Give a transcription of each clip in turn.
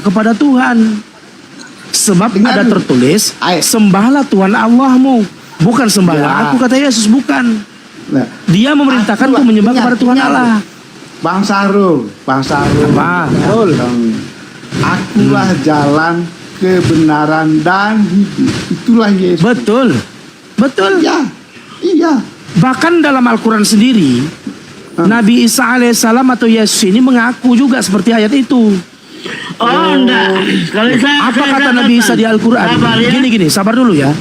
kepada Tuhan. Sebab ada tertulis, sembahlah Tuhan Allahmu, bukan sembahlah aku, kata Yesus, bukan. Nah, Dia memerintahkan untuk menyembah kepada Tuhan Allah. Bang Sahrul. Apa? Akulah jalan, kebenaran dan hidup. Itulah Yesus. Betul. Iya. Bahkan dalam Al-Quran sendiri, Nabi Isa alaihissalam atau Yesus ini mengaku juga seperti ayat itu. Oh, enggak. Kalau Apa kata Nabi Isa di Al-Quran? Gini, sabar dulu ya.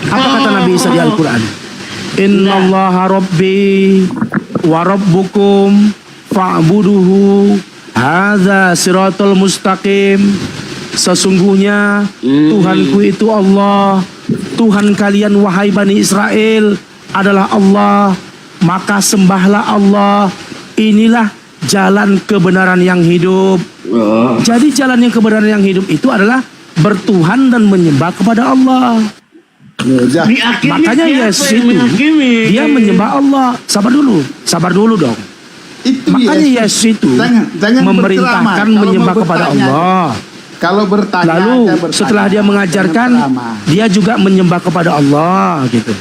Apa kata Nabi Isa di Al-Quran? Innallaha rabbi wa rabbukum fa'buduhu hadza siratal mustaqim. Sesungguhnya Tuhanku itu Allah, Tuhan kalian wahai Bani Israel adalah Allah, maka sembahlah Allah. Inilah jalan kebenaran yang hidup. Jadi jalan yang kebenaran yang hidup itu adalah bertuhan dan menyembah kepada Allah. Makanya Yesus itu dia menyembah Allah. Sabar dulu dong. Makanya Yesus itu memerintahkan menyembah kepada Allah. Kalau bertanya, lalu setelah dia mengajarkan, dia juga menyembah kepada Allah gitu.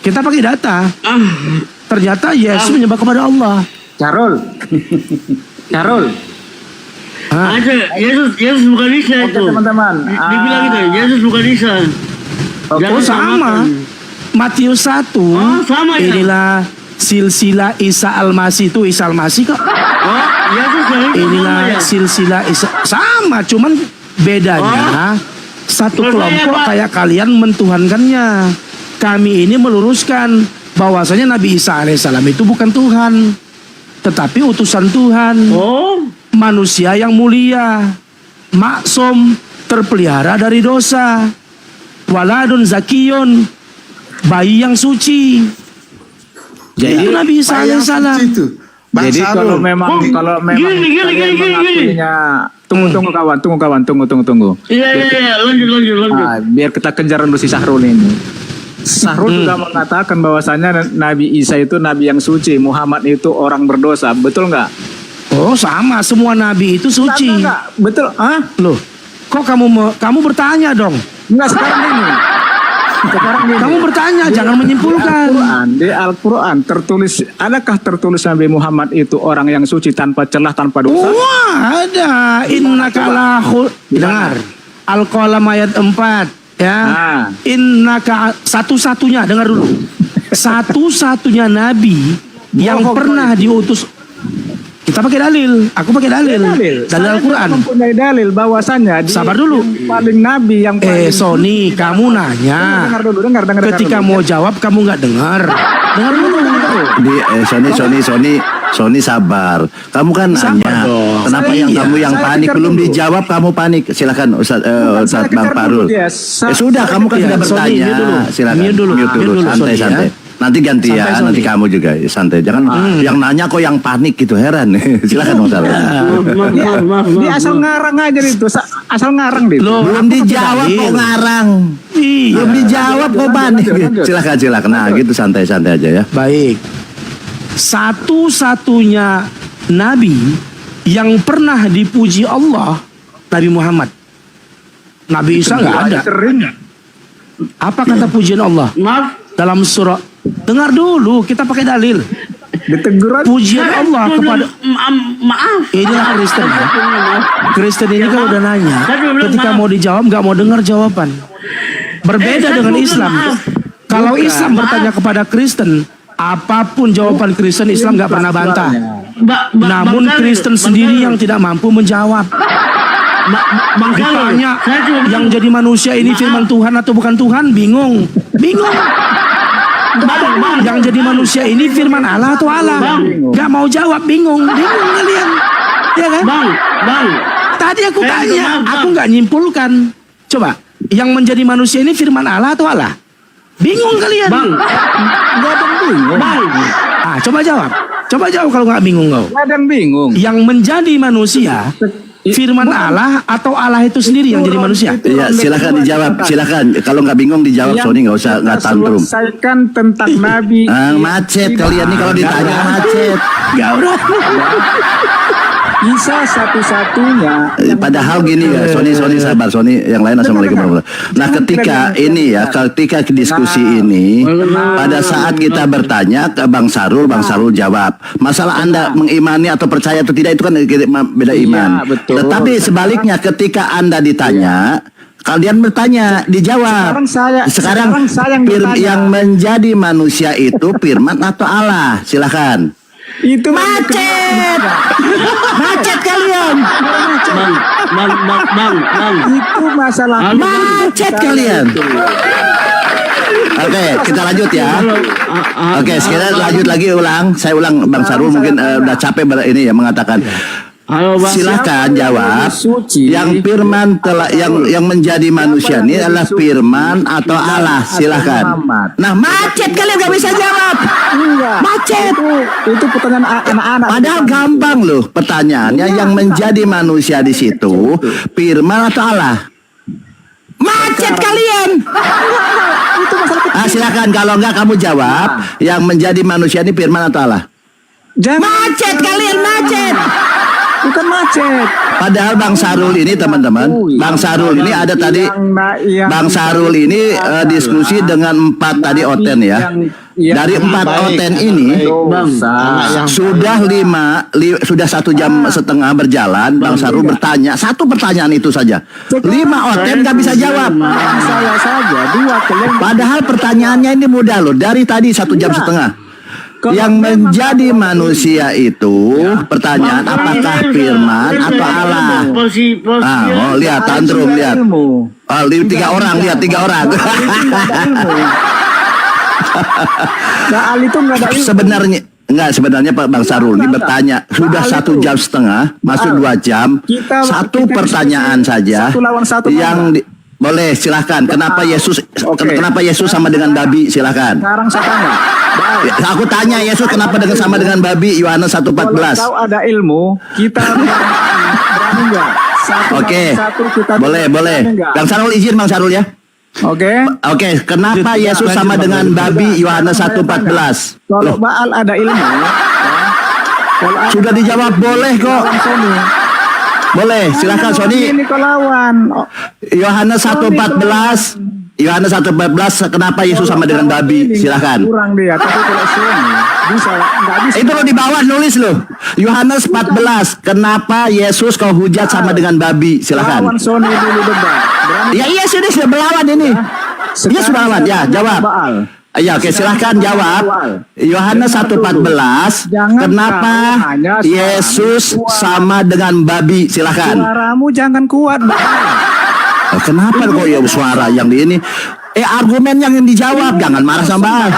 Kita pakai data. Ternyata Yesus menyembah kepada Allah. Carol. Ada Yesus bukan Isa itu. Teman-teman. Dibilang gitu, Yesus bukan Isa. Oh sama. Matius 1. Sama ya. Inilah silsilah Isa Al-Masih, itu Isa Al-Masih kok. Oh, Yesus inilah silsilah Isa. Sama, cuman bedanya satu kelompok kayak kalian mentuhankannya. Kami ini meluruskan bahwasanya Nabi Isa alaihissalam itu bukan Tuhan, tetapi utusan Tuhan. Manusia yang mulia, maksum, terpelihara dari dosa, waladun zakiyun, bayi yang suci. Jadi itu Nabi Isa alaihissalam. Jadi kalau memang kalian mengakuinya, tunggu kawan, tunggu. Iya, lanjut. Biar kita kejar dulu si Sahrul ini. Sahrul juga mengatakan bahwasanya Nabi Isa itu nabi yang suci, Muhammad itu orang berdosa, betul nggak? Oh sama, semua nabi itu suci. Enggak. Betul? Loh, kok kamu bertanya dong? Enggak, sekarang ini. Kamu bertanya, jangan menyimpulkan. Di Al-Quran tertulis, adakah tertulis Nabi Muhammad itu orang yang suci tanpa celah, tanpa dosa? Wah, ada. Innaka dengar. Al-Qalam ayat 4 ya. Innaka satu-satunya, dengar dulu. Satu-satunya nabi yang pernah diutus. Kita pakai dalil, aku pakai dalil Al-Quran. Mempunyai dalil bahwasannya sabar dulu. Paling nabi yang paling Sony, kamu nanya. Dengar ketika dulu. mau jawab kamu nggak dengar. Dengar dulu. Sony sabar. Kamu kan nanya. Kenapa kamu yang panik belum dijawab, kamu panik. Silakan Ustaz Bang Parul. Sudah, kamu kan sudah bertanya. Silakan. Mute dulu, santai. Nanti gantian, nanti kamu juga santai. Jangan yang nanya kok yang panik gitu, heran. Silakan Ustaz. Dia asal ngarang aja itu, asal ngarang deh. Belum dijawab kok ngarang. Belum dijawab kok panik. Silakan. Nah, gitu santai aja ya. Baik. Satu-satunya nabi yang pernah dipuji Allah, Nabi Muhammad. Nabi Isa nggak ada. Apa kata pujian Allah? Maaf. Dalam surah, dengar dulu, kita pakai dalil. Pujian Allah kepada maaf. Inilah Kristen. Kristen ini kan udah nanya. Ketika mau dijawab nggak mau dengar jawaban. Berbeda dengan Islam. Kalau Islam bertanya kepada Kristen, apapun jawaban Kristen, Islam nggak pernah bantah. Namun Kristen sendiri yang tidak mampu menjawab. Ditanya yang jadi manusia ini firman Tuhan atau bukan Tuhan, bingung. Yang jadi manusia ini firman Allah atau Allah, nggak mau jawab, bingung kalian, ya kan? Bang. Tadi aku tanya, aku nggak nyimpulkan. Coba, yang menjadi manusia ini firman Allah atau Allah? Bingung kalian? Nggak ada yang bingung. Coba jawab kalau nggak bingung kau. Nggak ada yang bingung. Yang menjadi manusia firman Allah atau Allah itu sendiri yang jadi manusia? Ya, silakan dijawab. Silakan. Kalau nggak bingung dijawab, Sony, nggak usah tantrum. Selesaikan tentang Nabi. Macet kalian nih kalau ditanya macet. Gak udah. Isa satu-satunya. Padahal gini ya, Sony sabar, Sony yang lain assalamualaikum warahmatullahi wabarakatuh. Nah, ketika diskusi ini, pada saat kita bertanya ke Bang Sarul jawab. Masalah Anda mengimani atau percaya atau tidak itu kan beda iman. Betul. Tetapi sebaliknya ketika Anda ditanya, kalian bertanya, dijawab. Sekarang saya yang menjadi manusia itu firman atau Allah? Silakan. Itu Macet kalian. Bang. Itu masalah Macet kalian. Oke, kita lanjut ya. Oke, sekarang lanjut lagi Saya ulang Bang Sarul mungkin udah capek ini ya mengatakan. Halo, Bang. Silakan jawab. Suci. Yang firman yang menjadi manusia ini adalah firman atau Allah? Silakan. Nah, macet kalian gak bisa jawab. Enggak. Macet. Itu pertanyaan anak-anak. Padahal gampang loh pertanyaannya. Yang menjadi manusia di situ firman atau Allah? Macet kalian. Itu masalah kecil. Silakan, kalau enggak kamu jawab. Yang menjadi manusia ini firman atau Allah? Macet kalian, macet. Bukan macet. Padahal Bang Sarul ini teman-teman, Bang Sarul ini ada tadi, Bang Sarul ini diskusi dengan 4 tadi oten ya. Dari 4 oten ini, sudah 1 jam setengah berjalan, Bang Sarul bertanya 1 pertanyaan itu saja. 5 oten nggak bisa jawab. Saya saja 2 kalian. Padahal pertanyaannya ini mudah loh. Dari tadi 1 jam setengah. Yang menjadi manusia itu pertanyaan apakah firman atau Allah? Lihat tantrum, lihat. 3 orang, lihat 3 orang. Sebenarnya Pak Bang Sarul ini bertanya sudah 1 jam setengah, masuk 2 jam. 1 pertanyaan saja. Yang boleh silahkan. Kenapa Yesus sama dengan babi? Silahkan. Sekarang saya tanya. Aku tanya Yesus kenapa sama dengan babi? Yohanes 1:14. Kalau ada ilmu, kita berani enggak? Oke. Boleh. Bang Sarul izin Bang Sarul ya. Oke. Kenapa Yesus sama dengan babi? Yohanes 1:14. Kalau Baal ada ilmu, sudah dijawab boleh kok. Boleh, silakan Sony. Ini kau lawan. Yohanes 1:14. Yohanes 1:14 kenapa Yesus sama dengan babi? Silakan. Kurang dia, tapi kalau Sony enggak bisa. Itu lo di bawah nulis lo. Yohanes 14. Kenapa Yesus kau hujat sama dengan babi? Silakan. Lawan Sony dulu debat. Ya iya sudah melawan ini. Dia sudah melawan ya, jawab. Ya oke, silahkan jawab. Yohanes 1:14. Kenapa Yesus sama dengan babi? Silahkan. Suaramu jangan kuat, Kenapa kok ya suara yang di ini? Argumen yang dijawab, jangan marah sama.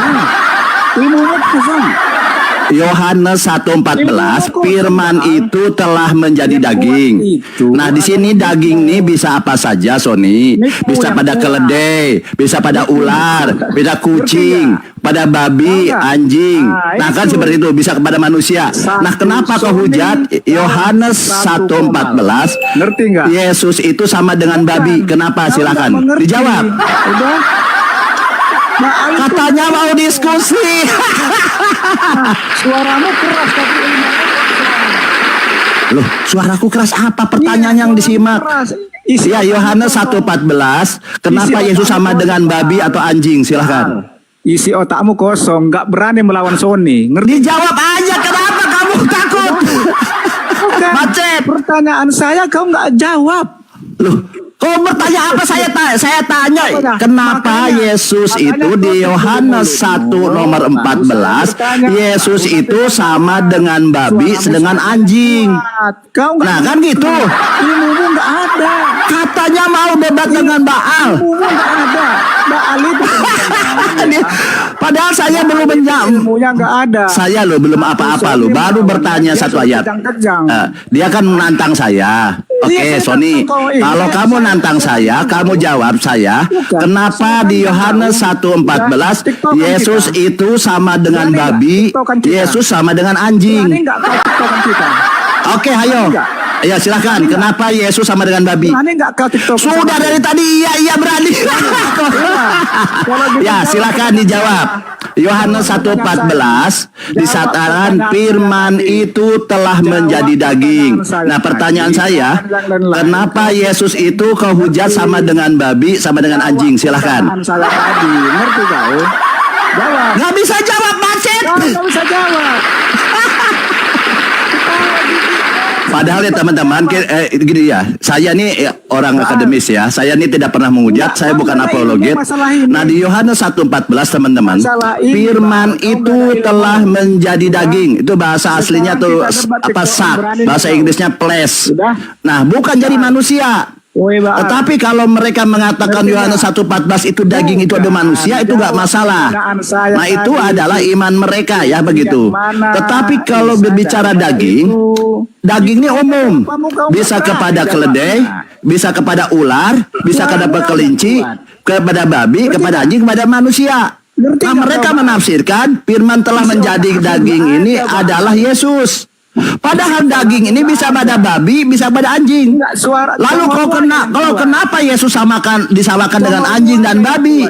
Ilmunya kosong. Yohanes 1:14, firman itu telah menjadi daging. Nah, di sini daging ini bisa apa saja, Sony. Bisa pada keledai, bisa pada ular, bisa kucing, pada babi, anjing. Nah, kan seperti itu, bisa kepada manusia. Nah, kenapa kau hujat? Yohanes 1:14. Ngerti nggak? Yesus itu sama dengan babi. Kenapa? Silakan. Dijawab. Udah. Katanya mau diskusi. Suaramu keras tapi Loh, suaraku keras apa? Pertanyaan yang disimak. Ya, Yohanes 1:14. Kenapa Yesus sama dengan babi atau anjing? Silahkan. Isi otakmu kosong, nggak berani melawan Sony. Ngerti? Dijawab aja, kenapa kamu takut? Macet. Pertanyaan saya kau nggak jawab. Loh, kau bertanya apa? Saya tanya, kenapa Yesus itu di Yohanes 1:14, Yesus itu sama dengan babi dengan anjing. Nah, kan gitu. Ilmumu nggak ada. Katanya mau debat dengan Baal. Ilmumu nggak ada. Baal itu. Padahal saya belum menjawab. Ilmunya nggak ada. Saya loh belum apa-apa loh, baru bertanya 1 ayat. Dia kan menantang saya. Oke, Sony, kalau kamu nantang saya, kamu jawab saya, kenapa di Yohanes 1:14 Yesus itu sama dengan babi, Yesus sama dengan anjing? Oke, ayo. Ya silakan. Kenapa Yesus sama dengan babi? Sudah dari tadi iya berani. Ya silakan dijawab. Yohanes 1:14 disatakan firman itu telah menjadi daging. Nah, pertanyaan saya, kenapa Yesus itu kau hujat sama dengan babi, sama dengan anjing? Silahkan. Salah tadi, ngerti kau? Jawab. Nggak bisa jawab, macet. Nggak bisa jawab. Padahal ya teman-teman, gini ya, saya nih orang akademis ya, saya ini tidak pernah menghujat, saya bukan apologet. Nah di Yohanes 1:14 teman-teman, firman itu telah menjadi daging, itu bahasa aslinya tuh apa sak, bahasa Inggrisnya flesh. Nah bukan jadi manusia. Tetapi kalau mereka mengatakan Yohanes 1:14 itu daging, itu ada manusia, itu nggak masalah. Nah itu adalah iman mereka ya begitu. Tetapi kalau berbicara daging, daging ini umum, bisa kepada keledai, bisa kepada ular, bisa kepada kelinci, kepada babi, kepada anjing, kepada manusia. Nah mereka menafsirkan firman telah menjadi daging ini adalah Yesus. Padahal daging ini bisa pada babi, bisa pada anjing. Lalu kalau kenapa Yesus disamakan dengan anjing dan babi?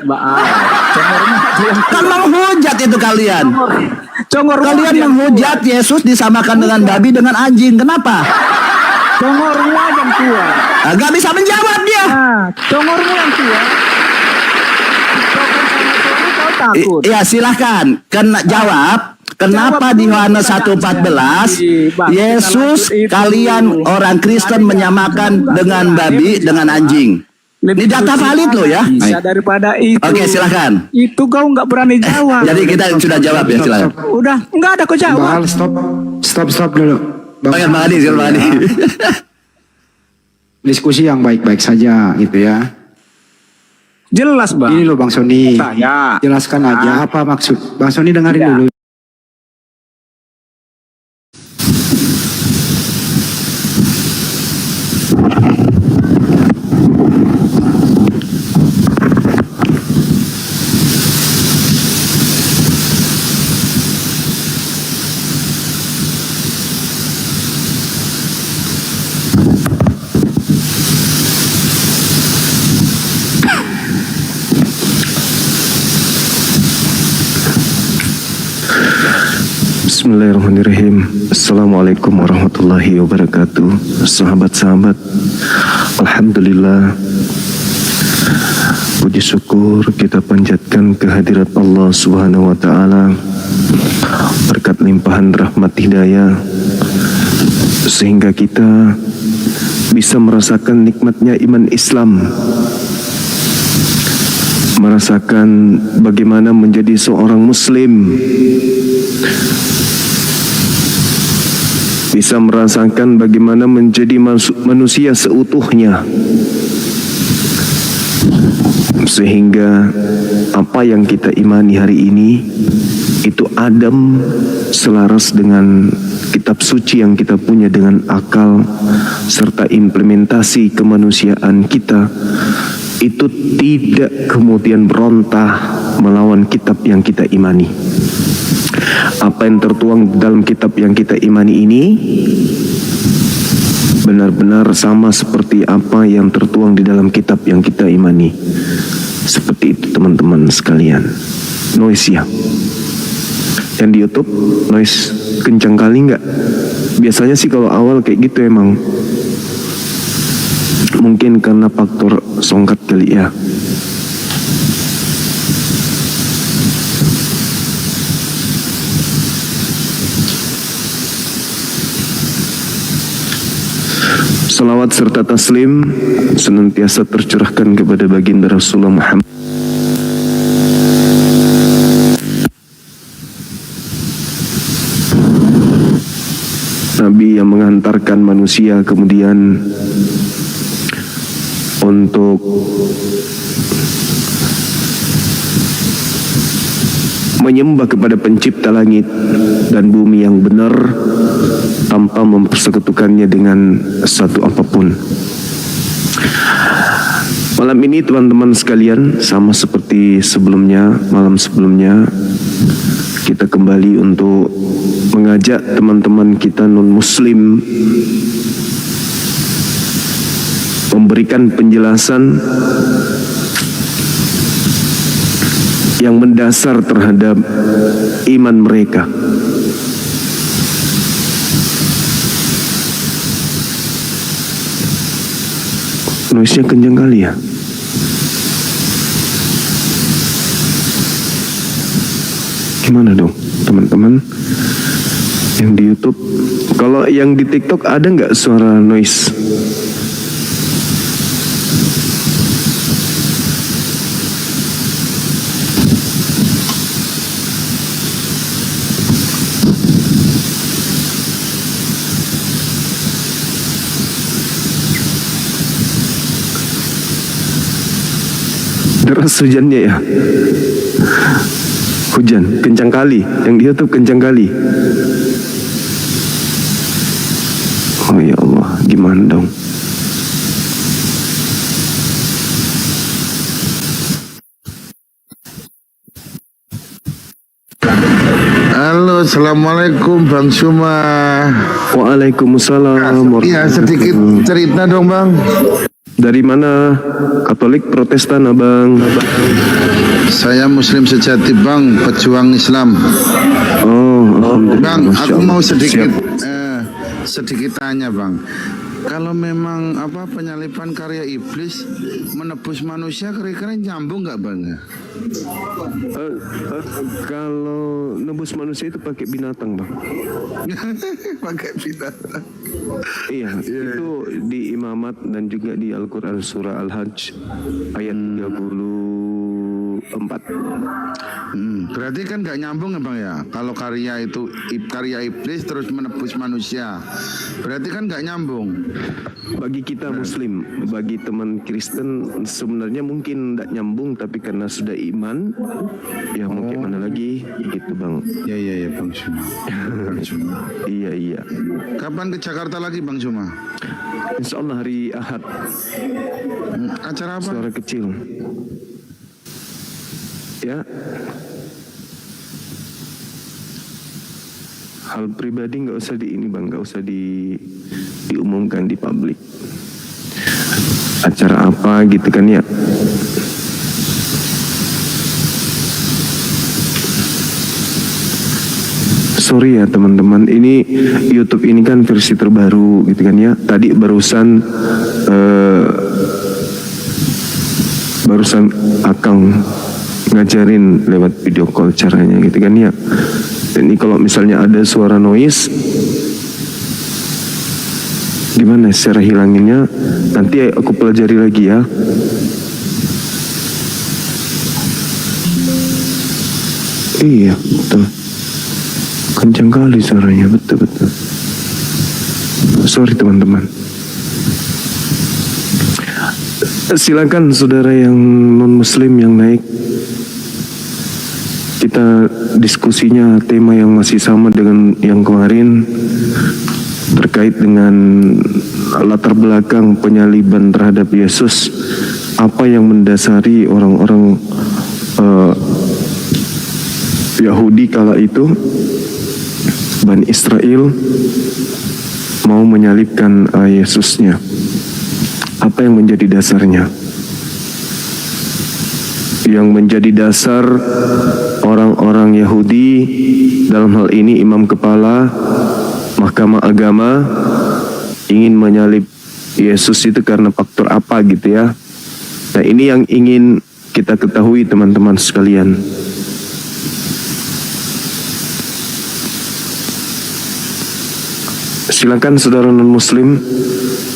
Kan menghujat itu kalian. Kalian menghujat Yesus disamakan dengan babi dengan anjing. Kenapa? Congormu yang tua. Gak bisa menjawab dia. Congormu yang tua. Iya silahkan. Kena jawab. Kenapa di Yohanes 1:14 Yesus kalian orang Kristen menyamakan dengan babi dengan anjing? Ini data valid loh ya. Bisa daripada itu. Oke silahkan. Itu kau nggak berani jawab. Jadi kita sudah jawab ya silahkan. Udah nggak ada kau jawab. Bang Al, stop dulu. Bang Adi, Bang Adi. Diskusi yang baik-baik saja gitu ya. Jelas bang. Ini loh Bang Sony. Tanya. Jelaskan aja apa maksud. Bang Sony dengerin dulu. Bismillahirrahmanirrahim. Assalamualaikum warahmatullahi wabarakatuh. Sahabat-sahabat, alhamdulillah, puji syukur kita panjatkan kehadirat Allah Subhanahu wa taala, berkat limpahan rahmat hidayah sehingga kita bisa merasakan nikmatnya iman Islam, merasakan bagaimana menjadi seorang muslim, bisa merasakan bagaimana menjadi manusia seutuhnya, sehingga apa yang kita imani hari ini itu adem selaras dengan kitab suci yang kita punya, dengan akal serta implementasi kemanusiaan kita, itu tidak kemudian berontah melawan kitab yang kita imani. Apa yang tertuang dalam kitab yang kita imani ini benar-benar sama seperti apa yang tertuang di dalam kitab yang kita imani. Seperti itu teman-teman sekalian. Noise ya. Yang di YouTube noise kencang kali nggak? Biasanya sih kalau awal kayak gitu emang. Mungkin karena faktor songkat kali ya. Salawat serta taslim senantiasa tercurahkan kepada baginda Rasulullah Muhammad Nabi yang menghantarkan manusia kemudian untuk menyembah kepada pencipta langit dan bumi yang benar tanpa mempersekutukannya dengan satu apapun. Malam ini teman-teman sekalian, sama seperti sebelumnya, malam sebelumnya, kita kembali untuk mengajak teman-teman kita non-muslim memberikan penjelasan yang mendasar terhadap iman mereka. Noise-nya kencang kali ya. Gimana dong teman-teman yang di YouTube? Kalau yang di TikTok ada nggak suara noise? Deras hujannya ya. Hujan kencang kali, yang di YouTube kencang kali. Oh ya Allah, gimana dong? Halo, assalamualaikum Bang Suma. Waalaikumsalam. Iya, sedikit cerita dong Bang. Dari mana? Katolik, Protestan, abang? Saya Muslim sejati Bang, pejuang Islam. Oh, alhamdulillah. Bang, Masya aku mau Allah. sedikit Siap. sedikit tanya Bang. Kalau memang penyalipan karya iblis menebus manusia, kira-kira nyambung nggak Bang? Kalau nebus manusia itu pakai binatang, bang. Pakai binatang. Iya, itu di Imamat dan juga di Al-Quran surah Al-Hajj ayat 34. Berarti kan nggak nyambung ya Bang ya? Kalau karya itu karya iblis terus menebus manusia, berarti kan nggak nyambung. Bagi kita Muslim, bagi teman Kristen sebenarnya mungkin tidak nyambung, tapi karena sudah iman, ya mungkin mana lagi, gitu bang. Ya Bang Suma. Iya. Kapan ke Jakarta lagi Bang Suma? Insya Allah hari Ahad. Acara apa? Suara kecil. Ya. Hal pribadi nggak usah nggak usah diumumkan di publik. Acara apa gitu kan ya? Sorry ya teman-teman, ini YouTube ini kan versi terbaru gitu kan ya. Tadi barusan Akang ngajarin lewat video call caranya gitu kan ya. Dan ini kalau misalnya ada suara noise, gimana cara hilanginnya? Nanti aku pelajari lagi ya. Iya betul, kencang kali suaranya, betul. Sorry teman-teman. Silakan saudara yang non muslim yang naik. Kita diskusinya tema yang masih sama dengan yang kemarin, terkait dengan latar belakang penyaliban terhadap Yesus. Apa yang mendasari orang-orang Yahudi kala itu, Bani Israel, mau menyalibkan Yesusnya. Apa yang menjadi dasarnya? Yang menjadi dasar orang-orang Yahudi, dalam hal ini imam kepala Mahkamah Agama, ingin menyalib Yesus itu karena faktor apa gitu ya. Nah ini yang ingin kita ketahui teman-teman sekalian. Silakan saudara non-muslim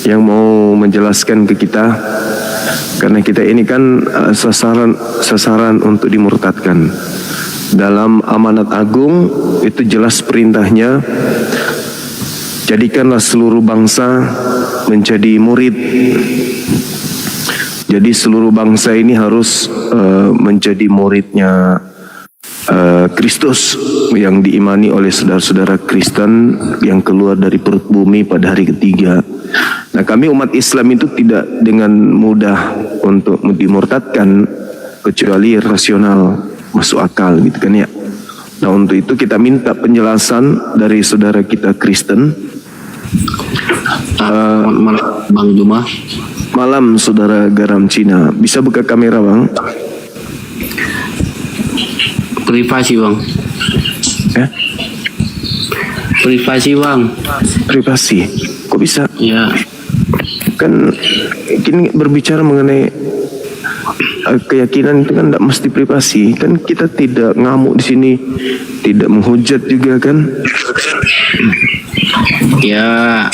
yang mau menjelaskan ke kita, karena kita ini kan sasaran untuk dimurtadkan. Dalam amanat agung itu jelas perintahnya, jadikanlah seluruh bangsa menjadi murid. Jadi seluruh bangsa ini harus menjadi muridnya Kristus yang diimani oleh saudara-saudara Kristen yang keluar dari perut bumi pada hari ketiga. Nah kami umat Islam itu tidak dengan mudah untuk dimurtadkan kecuali rasional, masuk akal gitu kan ya. Nah untuk itu kita minta penjelasan dari saudara kita Kristen. Bang Juma. Malam saudara Garam Cina, bisa buka kamera bang? Privasi bang. Ya, Privasi bang. privasi. Kok bisa? Ya. Kan kini berbicara mengenai keyakinan itu kan tidak mesti privasi. Kan kita tidak ngamuk di sini, tidak menghujat juga kan. Ya,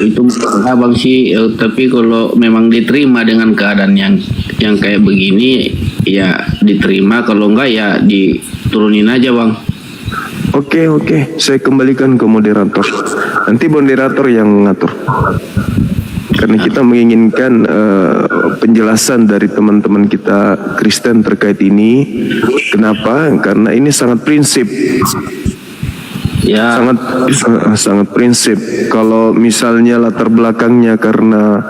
itu abang sih. Tapi kalau memang diterima dengan keadaan yang kayak begini, ya diterima. Kalau enggak ya diturunin aja bang. Oke, saya kembalikan ke moderator. Nanti moderator yang mengatur. Karena kita menginginkan penjelasan dari teman-teman kita Kristen terkait ini. Kenapa? Karena ini sangat prinsip. Ya. Sangat prinsip. Kalau misalnya latar belakangnya karena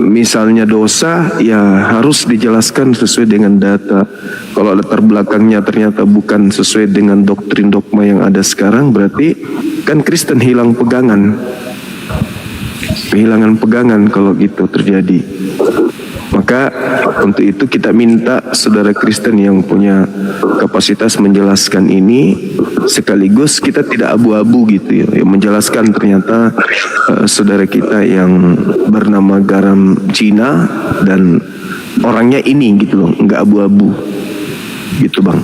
misalnya dosa, ya harus dijelaskan sesuai dengan data. Kalau latar belakangnya ternyata bukan sesuai dengan doktrin dogma yang ada sekarang, berarti kan Kristen hilang pegangan. Kehilangan pegangan kalau gitu terjadi. Maka untuk itu kita minta saudara Kristen yang punya kapasitas menjelaskan ini, sekaligus kita tidak abu-abu gitu ya, menjelaskan ternyata saudara kita yang bernama Garam Cina dan orangnya ini gitu loh, nggak abu-abu gitu bang.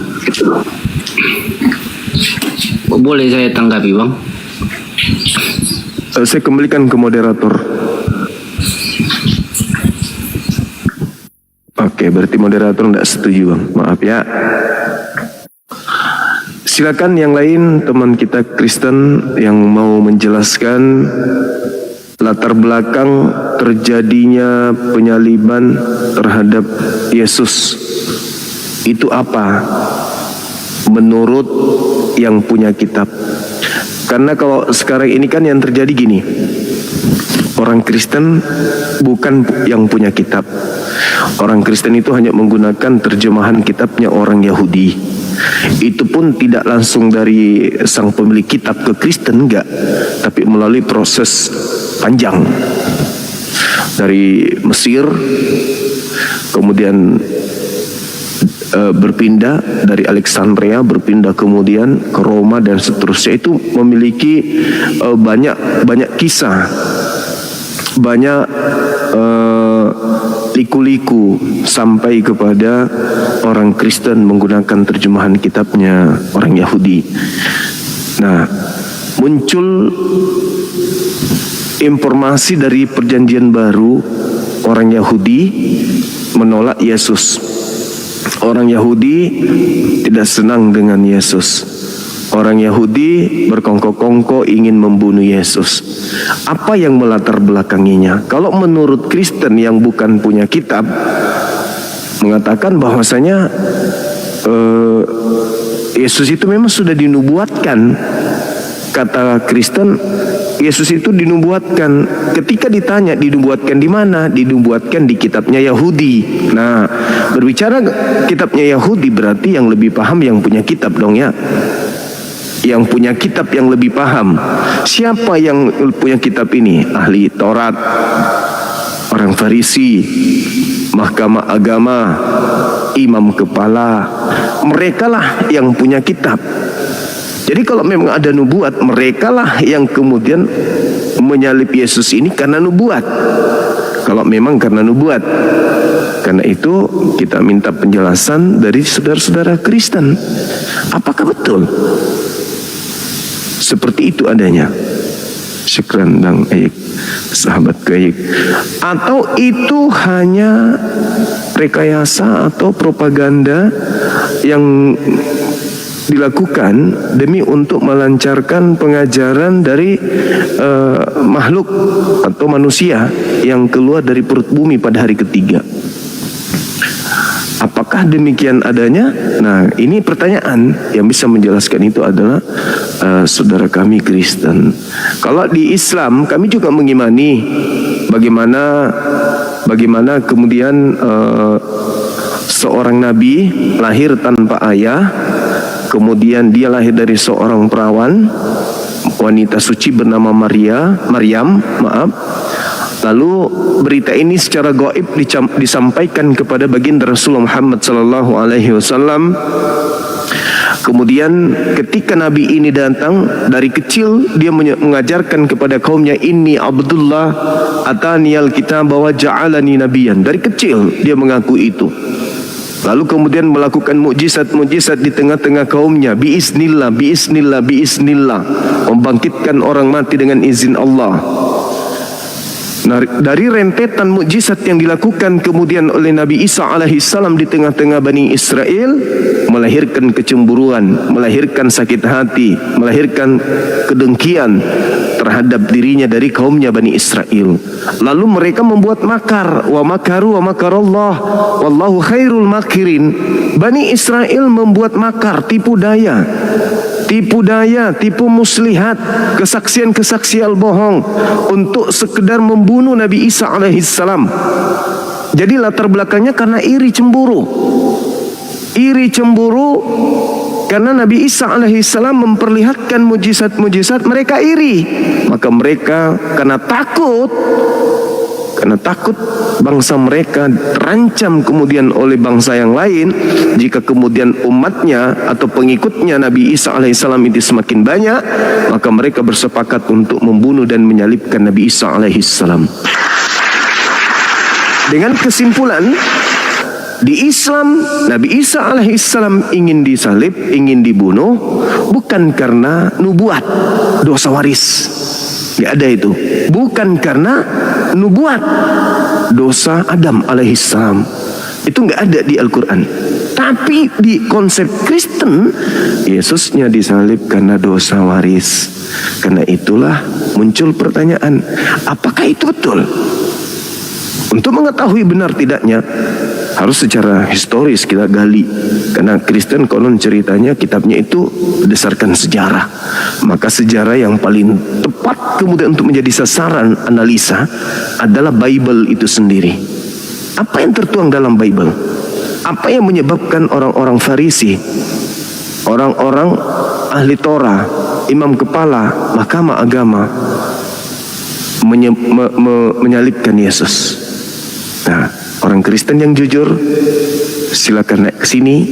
Boleh saya tanggapi bang? Saya kembalikan ke moderator. Oke, berarti moderator tidak setuju bang. Maaf ya. Silakan yang lain teman kita Kristen yang mau menjelaskan latar belakang terjadinya penyaliban terhadap Yesus. Itu apa? Menurut yang punya kitab. Karena kalau sekarang ini kan yang terjadi gini, orang Kristen bukan yang punya kitab. Orang Kristen itu hanya menggunakan terjemahan kitabnya orang Yahudi. Itu pun tidak langsung dari sang pemilik kitab ke Kristen, enggak, tapi melalui proses panjang dari Mesir, kemudian berpindah dari Alexandria, berpindah kemudian ke Roma dan seterusnya. Itu memiliki banyak kisah, banyak liku-liku sampai kepada orang Kristen menggunakan terjemahan kitabnya orang Yahudi. Nah, muncul informasi dari Perjanjian Baru, orang Yahudi menolak Yesus. Orang Yahudi tidak senang dengan Yesus. Orang Yahudi berkongkol-kongkol ingin membunuh Yesus. Apa yang melatar belakanginya? Kalau menurut Kristen yang bukan punya kitab, mengatakan bahwasanya Yesus itu memang sudah dinubuatkan. Kata Kristen, Yesus itu dinubuatkan. Ketika ditanya dinubuatkan di mana? Dinubuatkan di kitabnya Yahudi. Nah, berbicara kitabnya Yahudi berarti yang lebih paham yang punya kitab dong ya. Yang punya kitab yang lebih paham. Siapa yang punya kitab ini? Ahli Taurat, orang Farisi, mahkamah agama, imam kepala. Merekalah yang punya kitab. Jadi kalau memang ada nubuat, merekalah yang kemudian menyalib Yesus ini karena nubuat. Kalau memang karena nubuat. Karena itu kita minta penjelasan dari saudara-saudara Kristen. Apakah betul seperti itu adanya? Syukran Bang Ayik, sahabat Ayik. Atau itu hanya rekayasa atau propaganda yang dilakukan demi untuk melancarkan pengajaran dari makhluk atau manusia yang keluar dari perut bumi pada hari ketiga. Apakah demikian adanya? Nah, ini pertanyaan yang bisa menjelaskan itu adalah saudara kami Kristen. Kalau di Islam kami juga mengimani bagaimana kemudian seorang nabi lahir tanpa ayah. Kemudian dia lahir dari seorang perawan, wanita suci bernama Maryam, Lalu berita ini secara gaib disampaikan kepada baginda Rasulullah Muhammad sallallahu alaihi wasallam. Kemudian ketika Nabi ini datang, dari kecil dia mengajarkan kepada kaumnya, inni Abdullah ataniyal kitab wa ja'alani nabiyan. Dari kecil dia mengaku itu. Lalu kemudian melakukan mukjizat-mukjizat di tengah-tengah kaumnya, biiznillah, biiznillah, biiznillah, membangkitkan orang mati dengan izin Allah. Nah, dari rentetan mukjizat yang dilakukan kemudian oleh Nabi Isa alaihissalam di tengah-tengah Bani Israel, melahirkan kecemburuan, melahirkan sakit hati, melahirkan kedengkian terhadap dirinya dari kaumnya Bani Israel. Lalu mereka membuat makar, wa makaru wa makarallah wallahu khairul makirin. Bani Israel membuat makar, tipu daya, tipu muslihat, kesaksian-kesaksian bohong untuk sekedar membunuh Nabi Isa alaihissalam. Jadi latar belakangnya karena iri cemburu. Iri cemburu karena Nabi Isa alaihissalam memperlihatkan mujizat-mujizat, mereka iri. Maka mereka karena takut bangsa mereka terancam kemudian oleh bangsa yang lain, jika kemudian umatnya atau pengikutnya Nabi Isa alaihissalam itu semakin banyak, maka mereka bersepakat untuk membunuh dan menyalibkan Nabi Isa alaihissalam. Dengan kesimpulan, di Islam Nabi Isa alaihissalam ingin disalib, ingin dibunuh bukan karena nubuat, dosa waris. Nggak ada itu. Bukan karena nubuat, dosa Adam alaihissalam. Itu nggak ada di Al-Quran. Tapi di konsep Kristen, Yesusnya disalib karena dosa waris. Karena itulah muncul pertanyaan, apakah itu betul? Untuk mengetahui benar tidaknya, harus secara historis kita gali. Karena Kristen konon ceritanya kitabnya itu berdasarkan sejarah. Maka sejarah yang paling tepat kemudian untuk menjadi sasaran analisa adalah Bible itu sendiri. Apa yang tertuang dalam Bible? Apa yang menyebabkan orang-orang Farisi, orang-orang ahli Torah, imam kepala mahkamah agama menyalibkan Yesus? Nah, orang Kristen yang jujur, silakan naik ke sini,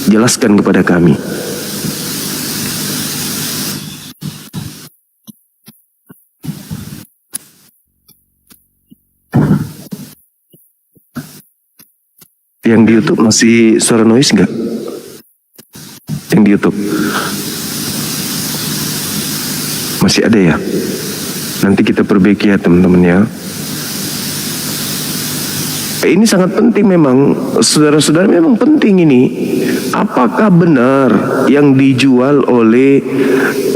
jelaskan kepada kami. Yang di YouTube masih suara noise nggak? Yang di YouTube masih ada ya? Nanti kita perbaiki ya teman-teman ya. Ini sangat penting memang, saudara-saudara, memang penting ini. Apakah benar yang dijual oleh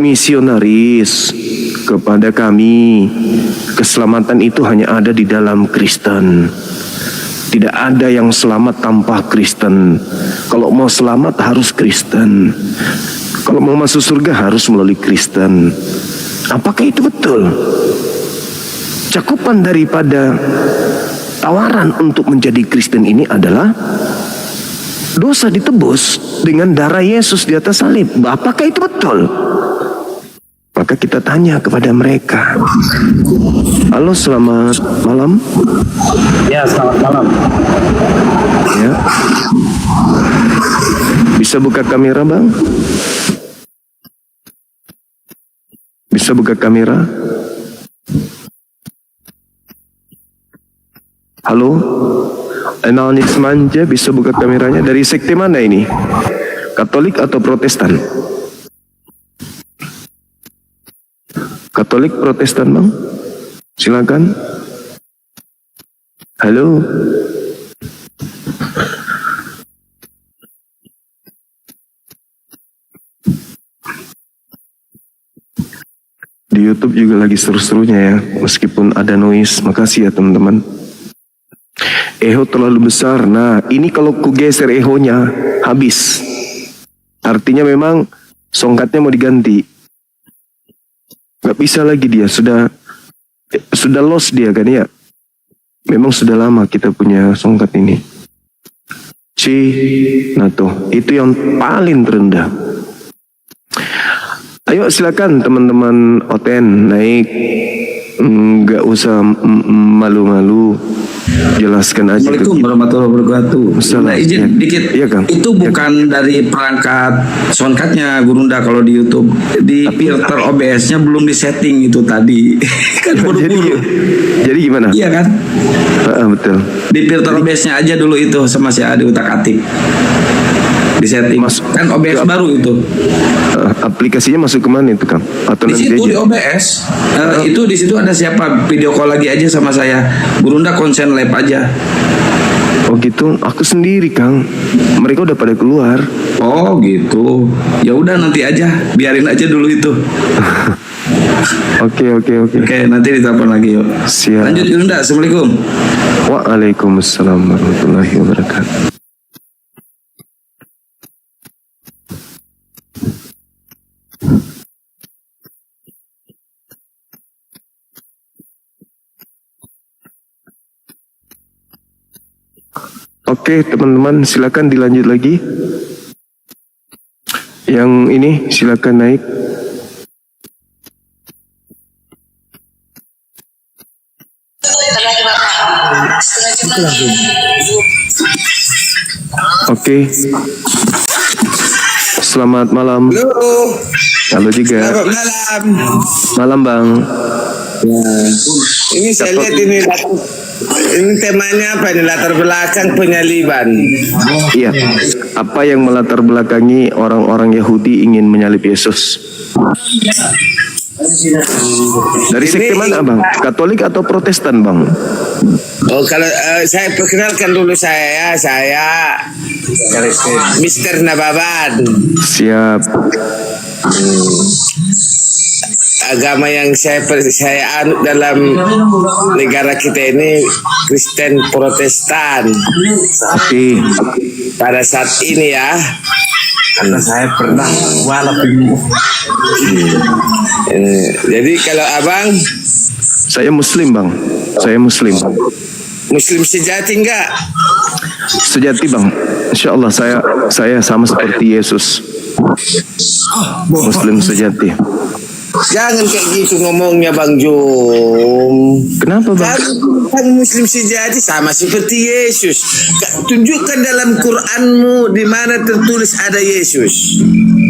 misionaris kepada kami, keselamatan itu hanya ada di dalam Kristen? Tidak ada yang selamat tanpa Kristen. Kalau mau selamat harus Kristen. Kalau mau masuk surga harus melalui Kristen. Apakah itu betul? Cakupan daripada tawaran untuk menjadi Kristen ini adalah dosa ditebus dengan darah Yesus di atas salib. Apakah itu betul? Maka kita tanya kepada mereka. Halo, selamat malam. Ya, selamat malam. Ya. Bisa buka kamera, Bang? Bisa buka kamera? Halo, Analis Manja, bisa buka kameranya? Dari sekte mana ini? Katolik atau Protestan? Katolik, Protestan, Bang? Silakan. Halo. Di YouTube juga lagi seru-serunya ya, meskipun ada noise. Makasih ya teman-teman. Eho terlalu besar. Nah, ini kalau ku geser ehonya habis. Artinya memang songkatnya mau diganti. Gak bisa lagi dia, sudah lost dia kan ya. Memang sudah lama kita punya songkat ini. Nah tuh, itu yang paling terendah. Ayo silakan teman-teman Oten naik nggak usah malu-malu, jelaskan aja ke Assalamualaikum kita. warahmatullahi wabarakatuh. Salam. Nah, izin Ya. dikit. Iya, Kang. Itu bukan dari perangkat soundcardnya Gurunda kalau di YouTube. Di filter OBS-nya belum disetting itu tadi. Kan buru-buru. Jadi gimana? Iya kan? Betul. Di filter OBS-nya aja dulu itu sama si Adi utak-atik. Disetting. Kan OBS baru itu. Aplikasinya masuk kemana itu, Kang? Atau Di nanti situ aja? di OBS. Itu di situ ada siapa? Video call lagi aja sama saya. Gurunda konsen live aja. Oh gitu, aku sendiri, Kang. Mereka udah pada keluar. Oh gitu. Ya udah nanti aja, biarin aja dulu itu. Oke. Oke, nanti ditelepon lagi yuk. Siap. Lanjut Gurunda, Assalamualaikum. Waalaikumsalam warahmatullahi wabarakatuh. Oke, teman-teman, silakan dilanjut lagi. Yang ini silakan naik. Oke. Selamat malam. Halo juga. Selamat malam. Malam, Bang. Ini saya lihat ini temanya apa ini, latar belakang penyaliban. Iya. Apa yang melatar belakangi orang-orang Yahudi ingin menyalib Yesus? Dari sekte mana, Bang? Katolik atau Protestan, Bang? Oh, kalau saya perkenalkan dulu saya Mr. Nababan. Siap. Agama yang saya anut dalam negara kita ini Kristen Protestan. Oke. Pada saat ini ya, karena saya pernah jadi kalau abang, Saya Muslim, Bang. Saya Muslim. Muslim sejati enggak? Sejati, Bang. Insya Allah saya sama seperti Yesus. Muslim sejati. Jangan kayak gitu ngomongnya Bang Jom. Kenapa, Bang? Kan Muslim sejati sama seperti Yesus. Tunjukkan dalam Quranmu di mana tertulis ada Yesus.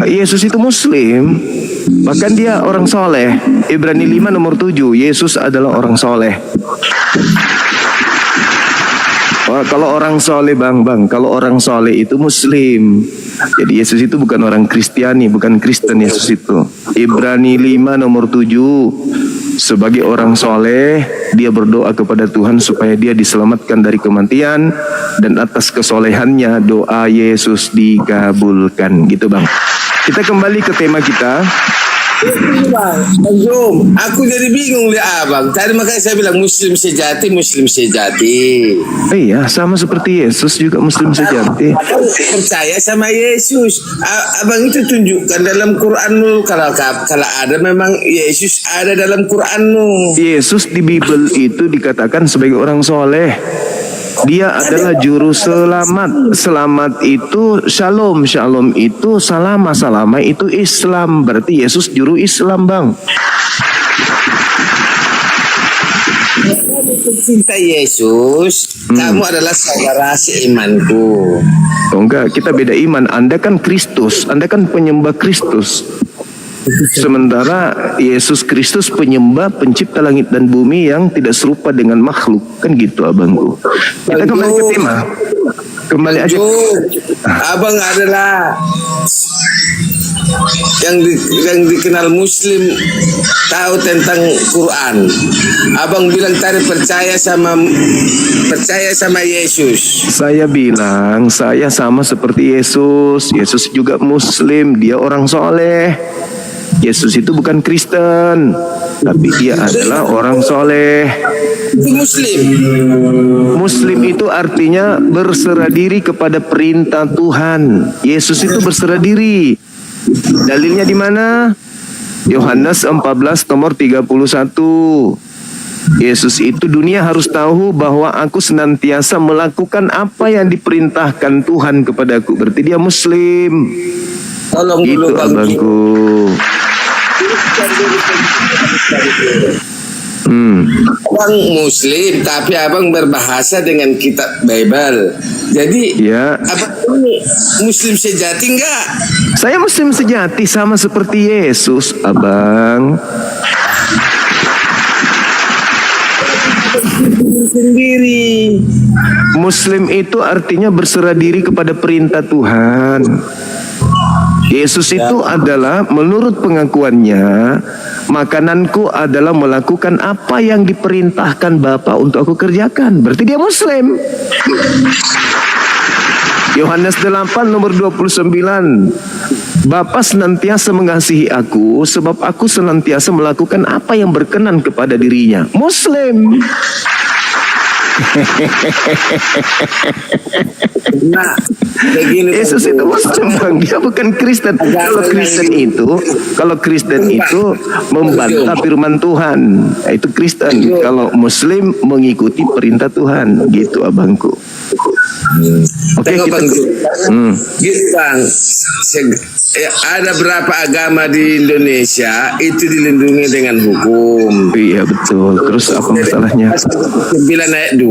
Yesus itu Muslim. Bahkan dia orang soleh. Ibrani 5 nomor 7. Yesus adalah orang soleh. Oh, kalau orang soleh, Bang, kalau orang soleh itu Muslim. Jadi Yesus itu bukan orang Kristiani, bukan Kristen Yesus itu. Ibrani 5 nomor 7. Sebagai orang soleh, dia berdoa kepada Tuhan supaya dia diselamatkan dari kematian, dan atas kesolehannya doa Yesus dikabulkan. Gitu, Bang. Kita kembali ke tema kita. Bang Jom, aku jadi bingung lihat abang. Tadi makanya saya bilang Muslim sejati, Muslim sejati. Iya, sama seperti Yesus juga Muslim sejati. Abang percaya sama Yesus. Abang itu tunjukkan dalam Quranmu kalau ada memang Yesus ada dalam Quranmu. Yesus di Bible itu dikatakan sebagai orang soleh. Dia adalah juru selamat. Selamat itu shalom. Shalom itu salama. Salama itu Islam. Berarti Yesus juru Islam, Bang. Cinta Yesus, kamu adalah saudara seimanku. Oh, enggak, kita beda iman. Anda kan Kristus. Anda kan penyembah Kristus. Sementara Yesus Kristus penyembah pencipta langit dan bumi yang tidak serupa dengan makhluk. Kan gitu, abangku. Kita kembali ke tema. Kembali aja. Abang adalah yang dikenal Muslim, tahu tentang Quran. Abang bilang tadi percaya sama Yesus. Saya bilang saya sama seperti Yesus. Yesus juga Muslim. Dia orang soleh. Yesus itu bukan Kristen, tapi dia adalah orang soleh. Itu Muslim. Muslim itu artinya berserah diri kepada perintah Tuhan. Yesus itu berserah diri. Dalilnya di mana? Yohanes 14 nomor 31. Yesus itu dunia harus tahu bahwa aku senantiasa melakukan apa yang diperintahkan Tuhan kepadaku. Berarti dia Muslim. Tolong gitu, dulu Bang. abangku. Abang Muslim, tapi abang berbahasa dengan kitab Bible. Jadi, abang ini Muslim sejati enggak? Saya Muslim sejati sama seperti Yesus, abang. Sendiri. Muslim itu artinya berserah diri kepada perintah Tuhan. Yesus itu adalah menurut pengakuannya, makananku adalah melakukan apa yang diperintahkan Bapa untuk aku kerjakan. Berarti dia Muslim. Yohanes 8 nomor 29. Bapa senantiasa mengasihi aku sebab aku senantiasa melakukan apa yang berkenan kepada dirinya. Muslim. Nah, Yesus itu Muslim, bang. Dia bukan Kristen. Kalau Kristen itu membantah firman Tuhan, itu Kristen. Kalau Muslim mengikuti perintah Tuhan, gitu abangku. Oke, kita gitu bang. Ada berapa agama di Indonesia itu dilindungi dengan hukum. Iya betul. Terus apa masalahnya? 9 ayat 2.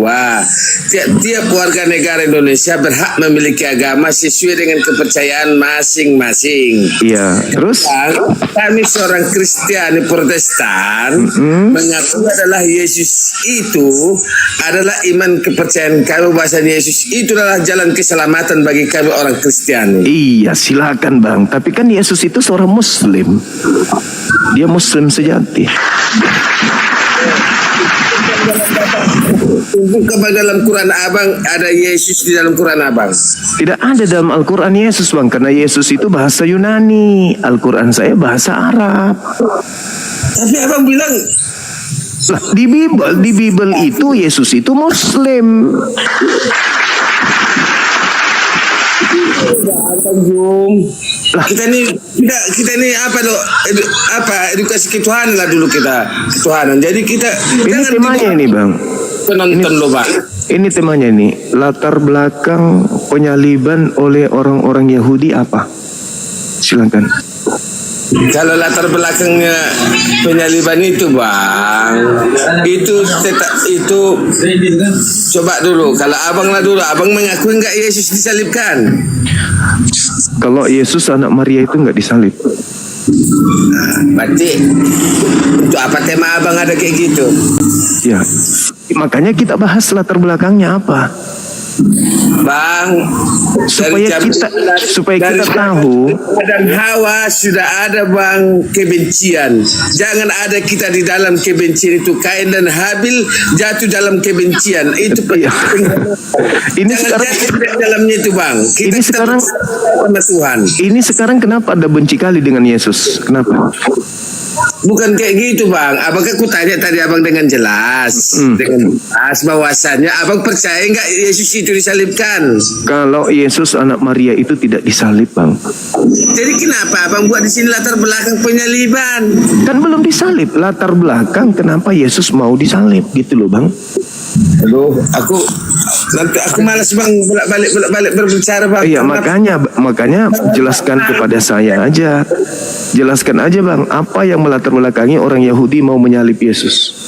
Tiap warga negara Indonesia berhak memiliki agama sesuai dengan kepercayaan masing-masing. Iya. Terus kami seorang Kristiani Protestan mengaku adalah Yesus itu adalah iman kepercayaan kami, bahwasanya Yesus itu adalah jalan keselamatan bagi kami orang Kristiani. Iya, silakan bang. Tapi kan Yesus itu seorang Muslim. Dia Muslim sejati. Bukan dalam Quran abang ada Yesus di dalam Quran abang? Tidak ada dalam Al-Quran Yesus bang, karena Yesus itu bahasa Yunani. Al-Quran saya bahasa Arab. Tapi abang bilang lah, di Bible itu Yesus itu Muslim. Kita ini edukasi ketuhanan lah dulu ketuhanan. Jadi kita ini temanya ini bang. Penonton lo bang. Ini temanya ini, latar belakang penyaliban oleh orang-orang Yahudi apa? Silakan. Kalau latar belakangnya penyaliban itu bang, itu coba dulu. Kalau abang lah dulu, abang mengakui nggak Yesus disalibkan? Kalau Yesus anak Maria itu nggak disalib. Berarti untuk apa tema abang ada kayak gitu? Ya, makanya kita bahas latar belakangnya apa, bang, supaya kita tahu. Dan Hawa sudah ada bang kebencian. Jangan ada kita di dalam kebencian itu. Kain dan Habil jatuh dalam kebencian. Itu ini sekarang dalamnya itu bang. Kita ini sekarang sama Tuhan. Ini sekarang kenapa ada benci kali dengan Yesus? Kenapa? Bukan kayak gitu bang. Apakah aku tanya tadi abang dengan jelas, dengan jelas bahwasannya abang percaya nggak Yesus itu disalibkan? Kalau Yesus anak Maria itu tidak disalib bang. Jadi kenapa abang buat di sini latar belakang penyaliban? Kan belum disalib. Latar belakang kenapa Yesus mau disalib gitu loh bang. Aduh, aku malas bang bolak-balik berbicara bang. Iya, makanya jelaskan kepada saya aja. Jelaskan aja bang, apa yang melatar belakangi orang Yahudi mau menyalib Yesus?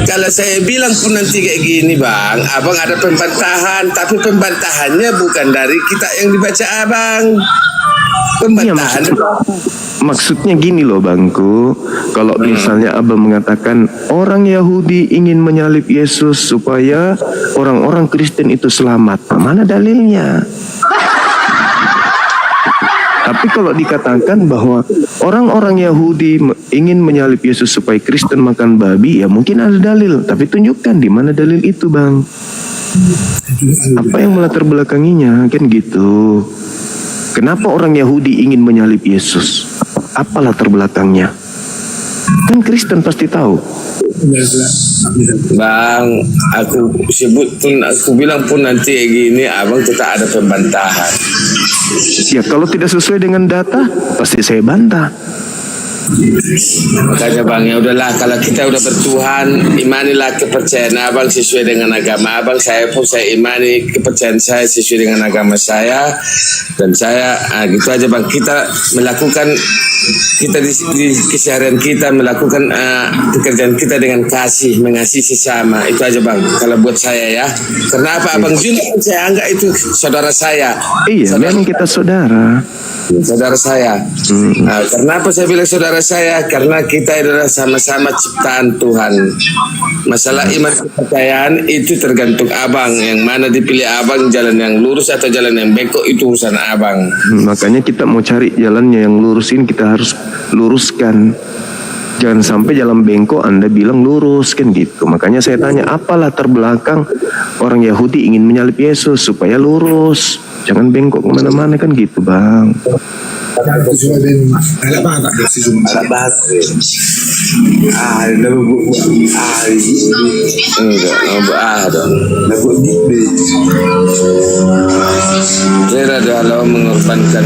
Kalau saya bilang pun nanti kayak gini bang, abang ada pembantahan, tapi pembantahannya bukan dari kita yang dibaca abang. Pembantahan. Maksudnya gini loh bangku, kalau misalnya abang mengatakan orang Yahudi ingin menyalib Yesus supaya orang-orang Kristen itu selamat, mana dalilnya? Tapi kalau dikatakan bahwa orang-orang Yahudi ingin menyalib Yesus supaya Kristen makan babi, ya mungkin ada dalil. Tapi tunjukkan di mana dalil itu bang. Apa yang melatar belakanginya, kan gitu. Kenapa orang Yahudi ingin menyalib Yesus? Apa latar belakangnya? Kan Kristen pasti tahu. Bang, aku bilang pun nanti kayak gini, abang tetap ada pembantahan. Ya kalau tidak sesuai dengan data, pasti saya bantah. Makanya bang, ya udahlah, kalau kita udah bertuhan, imanilah kepercayaan abang sesuai dengan agama abang. Saya pun saya imani kepercayaan saya sesuai dengan agama saya, dan saya gitu aja bang. Kita melakukan, kita di keseharian kita melakukan pekerjaan kita dengan kasih, mengasihi sesama. Itu aja bang kalau buat saya ya. Karena apa, abang Jun saya anggap itu saudara saya. Iya, memang kita saudara saya. Kenapa saya bilang saudara saya? Karena kita adalah sama-sama ciptaan Tuhan. Masalah iman kepercayaan itu tergantung abang. Yang mana dipilih abang, jalan yang lurus atau jalan yang bengkok, itu urusan abang. Makanya kita mau cari jalannya yang lurus ini, kita harus luruskan. Jangan sampai jalan bengkok Anda bilang lurus, kan gitu. Makanya saya tanya, apa latar belakang orang Yahudi ingin menyalib Yesus supaya lurus, jangan bengkok kemana-mana, kan gitu bang. Kira kalau mengorbankan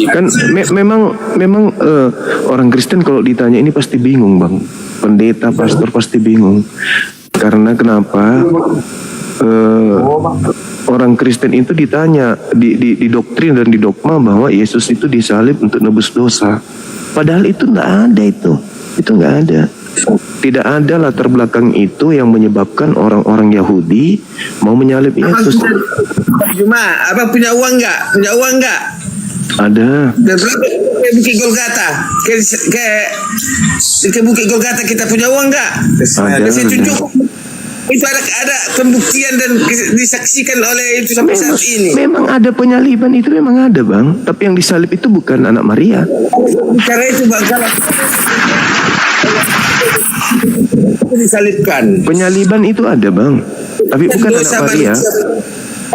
kan memang orang Kristen kalau ditanya ini pasti bingung bang, pendeta, pastor pasti bingung. Karena kenapa orang Kristen itu ditanya di doktrin dan di dogma bahwa Yesus itu disalib untuk nebus dosa, padahal itu nggak ada, itu nggak ada. Tidak ada latar belakang itu yang menyebabkan orang-orang Yahudi mau menyalib Yesus. Cuma abang punya uang nggak? Punya uang nggak? Ada. Dan berapa ke Bukit Golgata? Ke Bukit Golgata kita punya uang nggak? Ada. Saya tunjuk. Itu ada pembuktian dan disaksikan oleh itu sampai saat ini. Memang ada penyaliban, itu memang ada bang. Tapi yang disalib itu bukan anak Maria. Karena itu bang, kalau disalibkan. Penyaliban itu ada bang. Tapi bukan anak Maria.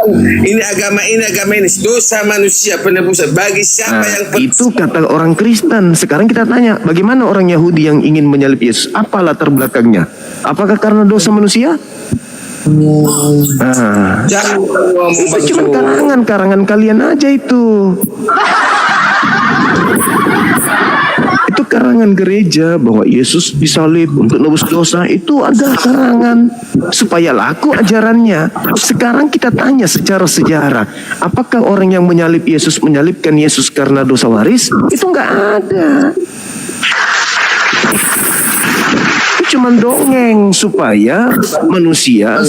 Ini agama ini dosa manusia, penebusan bagi siapa yang itu kata orang Kristen. Sekarang kita tanya, bagaimana orang Yahudi yang ingin menyalib Yesus? Apa latar belakangnya? Apakah karena dosa manusia? Itu cuma karangan kalian aja itu. Itu karangan gereja bahwa Yesus disalib untuk nebus dosa, itu ada karangan supaya laku ajarannya. Sekarang kita tanya secara sejarah, apakah orang yang menyalib Yesus menyalibkan Yesus karena dosa waris? Itu nggak ada. Cuma dongeng supaya manusia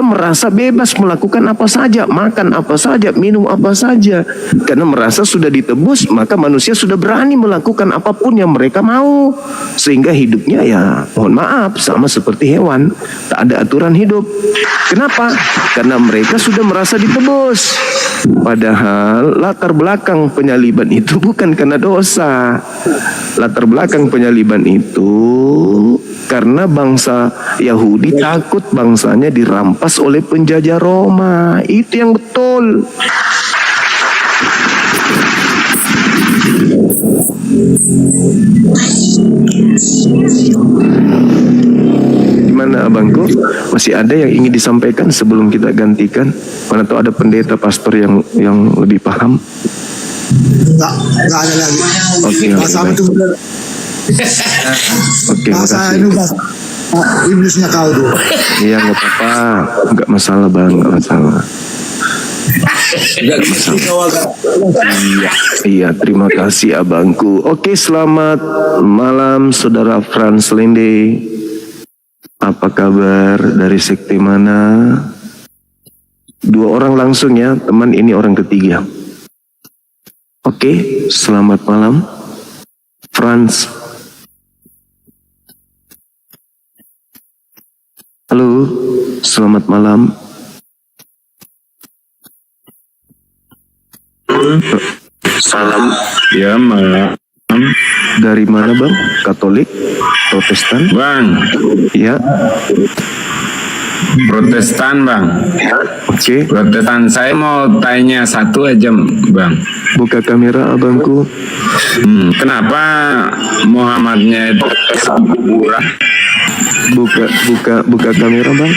merasa bebas melakukan apa saja, makan apa saja, minum apa saja. Karena merasa sudah ditebus, maka manusia sudah berani melakukan apapun yang mereka mau. Sehingga hidupnya ya mohon maaf sama seperti hewan, tak ada aturan hidup. Kenapa? Karena mereka sudah merasa ditebus. Padahal latar belakang penyaliban itu bukan karena dosa. Latar belakang penyaliban itu karena bangsa Yahudi takut bangsanya dirampas oleh penjajah Roma. Itu yang betul. Gimana abangku? Masih ada yang ingin disampaikan sebelum kita gantikan? Mana tahu ada pendeta pastor yang lebih paham? Enggak ada lagi. Oke, itu oke, bahasa makasih. ini Iblisnya kau tuh. Iya, nggak apa-apa, nggak masalah bang, nggak masalah. Iya, terima kasih abangku. Oke, selamat malam saudara Franz Lende. Apa kabar dari sekte mana? 2 orang langsung ya, teman, ini orang ketiga. Oke, selamat malam Franz. Halo, selamat malam. Salam. Ya, malam. Dari mana bang? Katolik? Protestan? Bang. Ya. Protestan bang. Oke. Protestan. Saya mau tanya satu aja bang. Buka kamera abangku. Kenapa Muhammadnya itu murah? Buka kamera bang.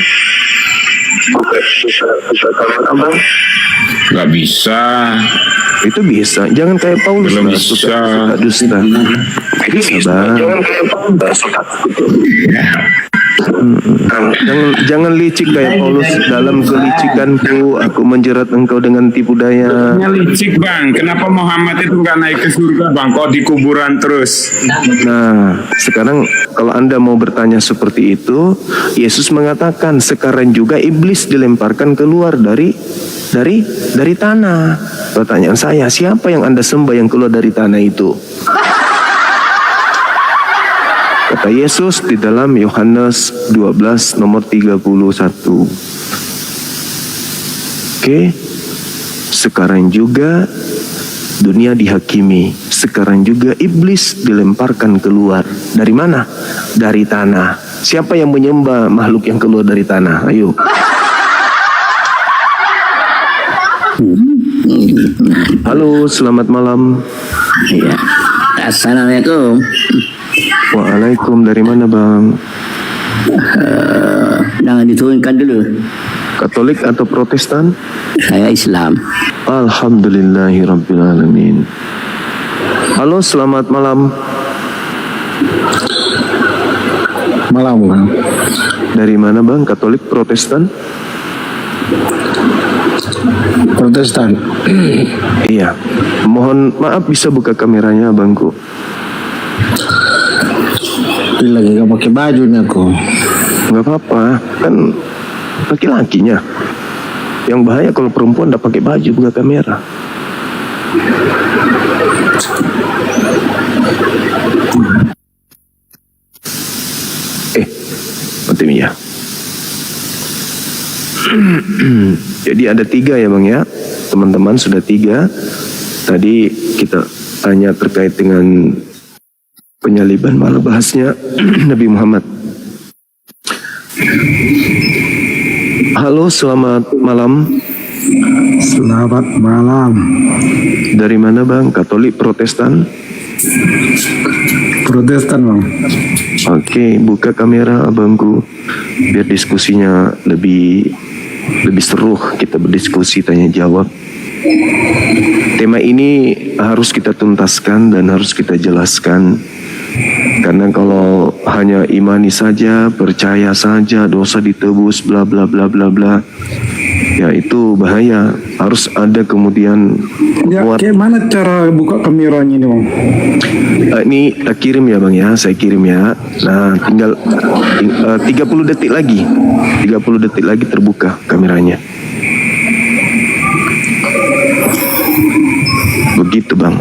Buka kamera bang. Nggak bisa. Itu bisa. Jangan kayak Paulus Belum lah, bisa. suka dusta. Bisa, Bang. Jangan kayak Paulus. Jangan licik kayak Paulus. Dalam kelicikanku aku menjerat engkau dengan tipu daya. Licik bang, kenapa Muhammad itu nggak naik ke surga bang? Kok di kuburan terus? Nah, sekarang kalau Anda mau bertanya seperti itu, Yesus mengatakan sekarang juga iblis dilemparkan keluar dari tanah. Pertanyaan saya, siapa yang Anda sembah yang keluar dari tanah itu? Kata Yesus di dalam Yohanes 12 nomor 31. Oke. Sekarang juga dunia dihakimi. Sekarang juga iblis dilemparkan keluar. Dari mana? Dari tanah. Siapa yang menyembah makhluk yang keluar dari tanah? Ayo. Halo, selamat malam. Ya. Assalamualaikum. Waalaikum, dari mana bang? Jangan diturunkan dulu. Katolik atau Protestan? Saya Islam. Alhamdulillahirrabbilalamin. Halo, selamat malam. Malam bang. Dari mana bang? Katolik, Protestan? Protestan. Iya. Mohon maaf bisa buka kameranya abangku. Lagi gak pakai bajunya kok. Nggak apa-apa, kan laki-lakinya. Yang bahaya kalau perempuan udah pakai baju buka kamera. Penting ya. Jadi ada 3 ya bang ya. Teman-teman sudah 3. Tadi kita tanya terkait dengan penyaliban, malah bahasnya Nabi Muhammad. Halo, selamat malam. Selamat malam. Dari mana bang? Katolik, Protestan? Protestan bang. Oke, buka kamera abangku biar diskusinya lebih seru. Kita berdiskusi tanya jawab. Tema ini harus kita tuntaskan dan harus kita jelaskan. Karena kalau hanya imani saja, percaya saja, dosa ditebus, bla bla bla bla bla, ya itu bahaya. Harus ada kemudian Ya, kayak mana cara buka kameranya ini bang? Ini kita kirim ya bang ya, saya kirim ya. Nah tinggal 30 detik lagi, 30 detik lagi terbuka kameranya. Begitu bang.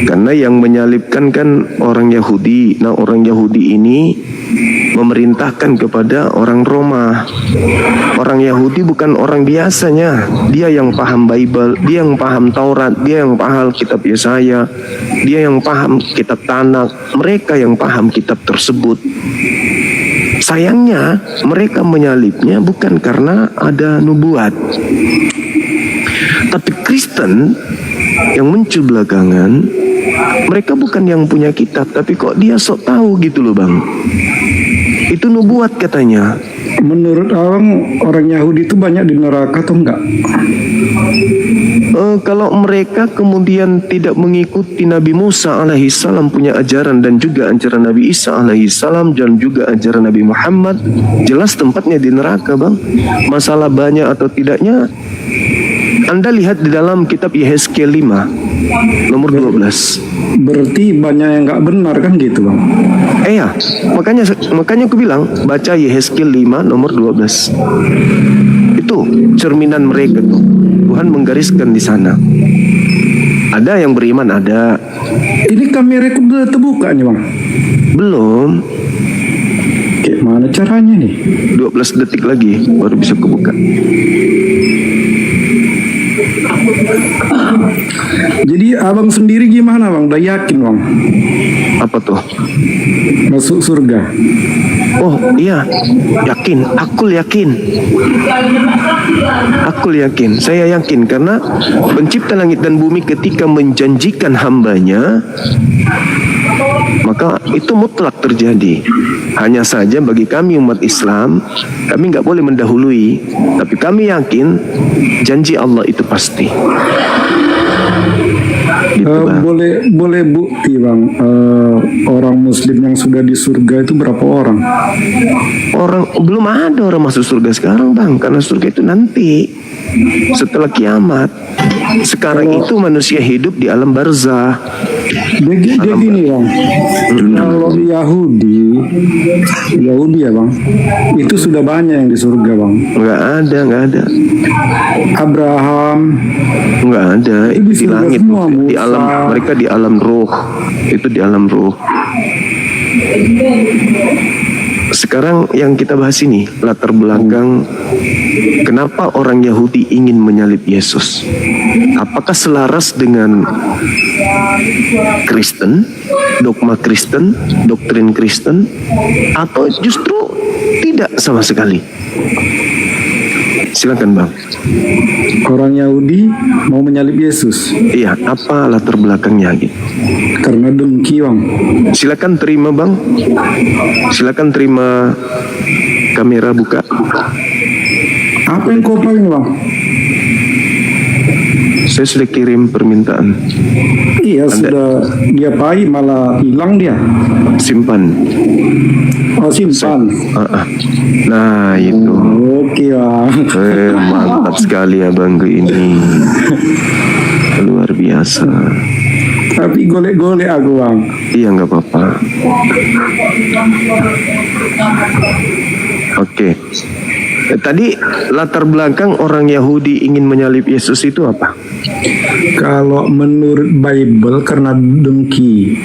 Karena yang menyalibkan kan orang Yahudi. Nah orang Yahudi ini memerintahkan kepada orang Roma. Orang Yahudi bukan orang biasanya. Dia yang paham Bible, dia yang paham Taurat, dia yang paham kitab Yesaya, dia yang paham kitab Tanakh. Mereka yang paham kitab tersebut. Sayangnya mereka menyalibnya bukan karena ada nubuat. Tapi Kristen yang muncul belakangan, mereka bukan yang punya kitab, tapi kok dia sok tahu gitu loh bang. Itu nubuat katanya. Menurut orang Yahudi itu banyak di neraka atau enggak? Kalau mereka kemudian tidak mengikuti Nabi Musa alaihissalam punya ajaran dan juga ajaran Nabi Isa alaihissalam dan juga ajaran Nabi Muhammad, jelas tempatnya di neraka bang. Masalah banyak atau tidaknya, Anda lihat di dalam kitab Yehezkiel 5 nomor 12. Berarti banyak yang nggak benar kan gitu bang? Ya, makanya aku bilang baca Yehezkiel 5 nomor 12. Itu cerminan mereka tuh. Tuhan menggariskan di sana. Ada yang beriman, ada. Ini kamera udah terbuka nih bang? Belum. Kayak mana caranya nih? 12 detik lagi baru bisa kebuka. Jadi abang sendiri gimana bang? Udah yakin bang? Apa tuh? Masuk surga? Oh iya, yakin. Aku yakin. Aku yakin. Saya yakin karena pencipta langit dan bumi ketika menjanjikan hambanya maka itu mutlak terjadi. Hanya saja bagi kami umat Islam, kami nggak boleh mendahului, tapi kami yakin janji Allah itu pasti. Gitu, boleh bukti bang, orang Muslim yang sudah di surga itu berapa orang? Belum ada orang masuk surga sekarang bang, karena surga itu nanti setelah kiamat. Sekarang itu manusia hidup di alam barzah. Dia gini bang, kalau Yahudi ya bang, itu sudah banyak yang di surga bang. Nggak ada. Abraham, nggak ada. Itu di langit, semua, di alam, mereka di alam roh. Itu di alam roh. Sekarang yang kita bahas ini latar belakang kenapa orang Yahudi ingin menyalib Yesus. Apakah selaras dengan Kristen, dogma Kristen, doktrin Kristen, atau justru tidak sama sekali? Silakan bang. Orang Yahudi mau menyalib Yesus. Iya, apa latar belakangnya gitu? Karena dengki bang. Silakan terima bang. Silakan terima kamera buka. Apa yang kau paling bang? Saya sudah kirim permintaan. Iya, sudah dia pai malah hilang dia. Simpan. Oh, simpan. Nah, itu. Oke, bang. Mantap sekali abangku ini. Luar biasa. Tapi golek-golek aku, bang. Iya, nggak apa-apa. Oke. Tadi latar belakang orang Yahudi ingin menyalib Yesus itu apa? Kalau menurut Bible karena dengki.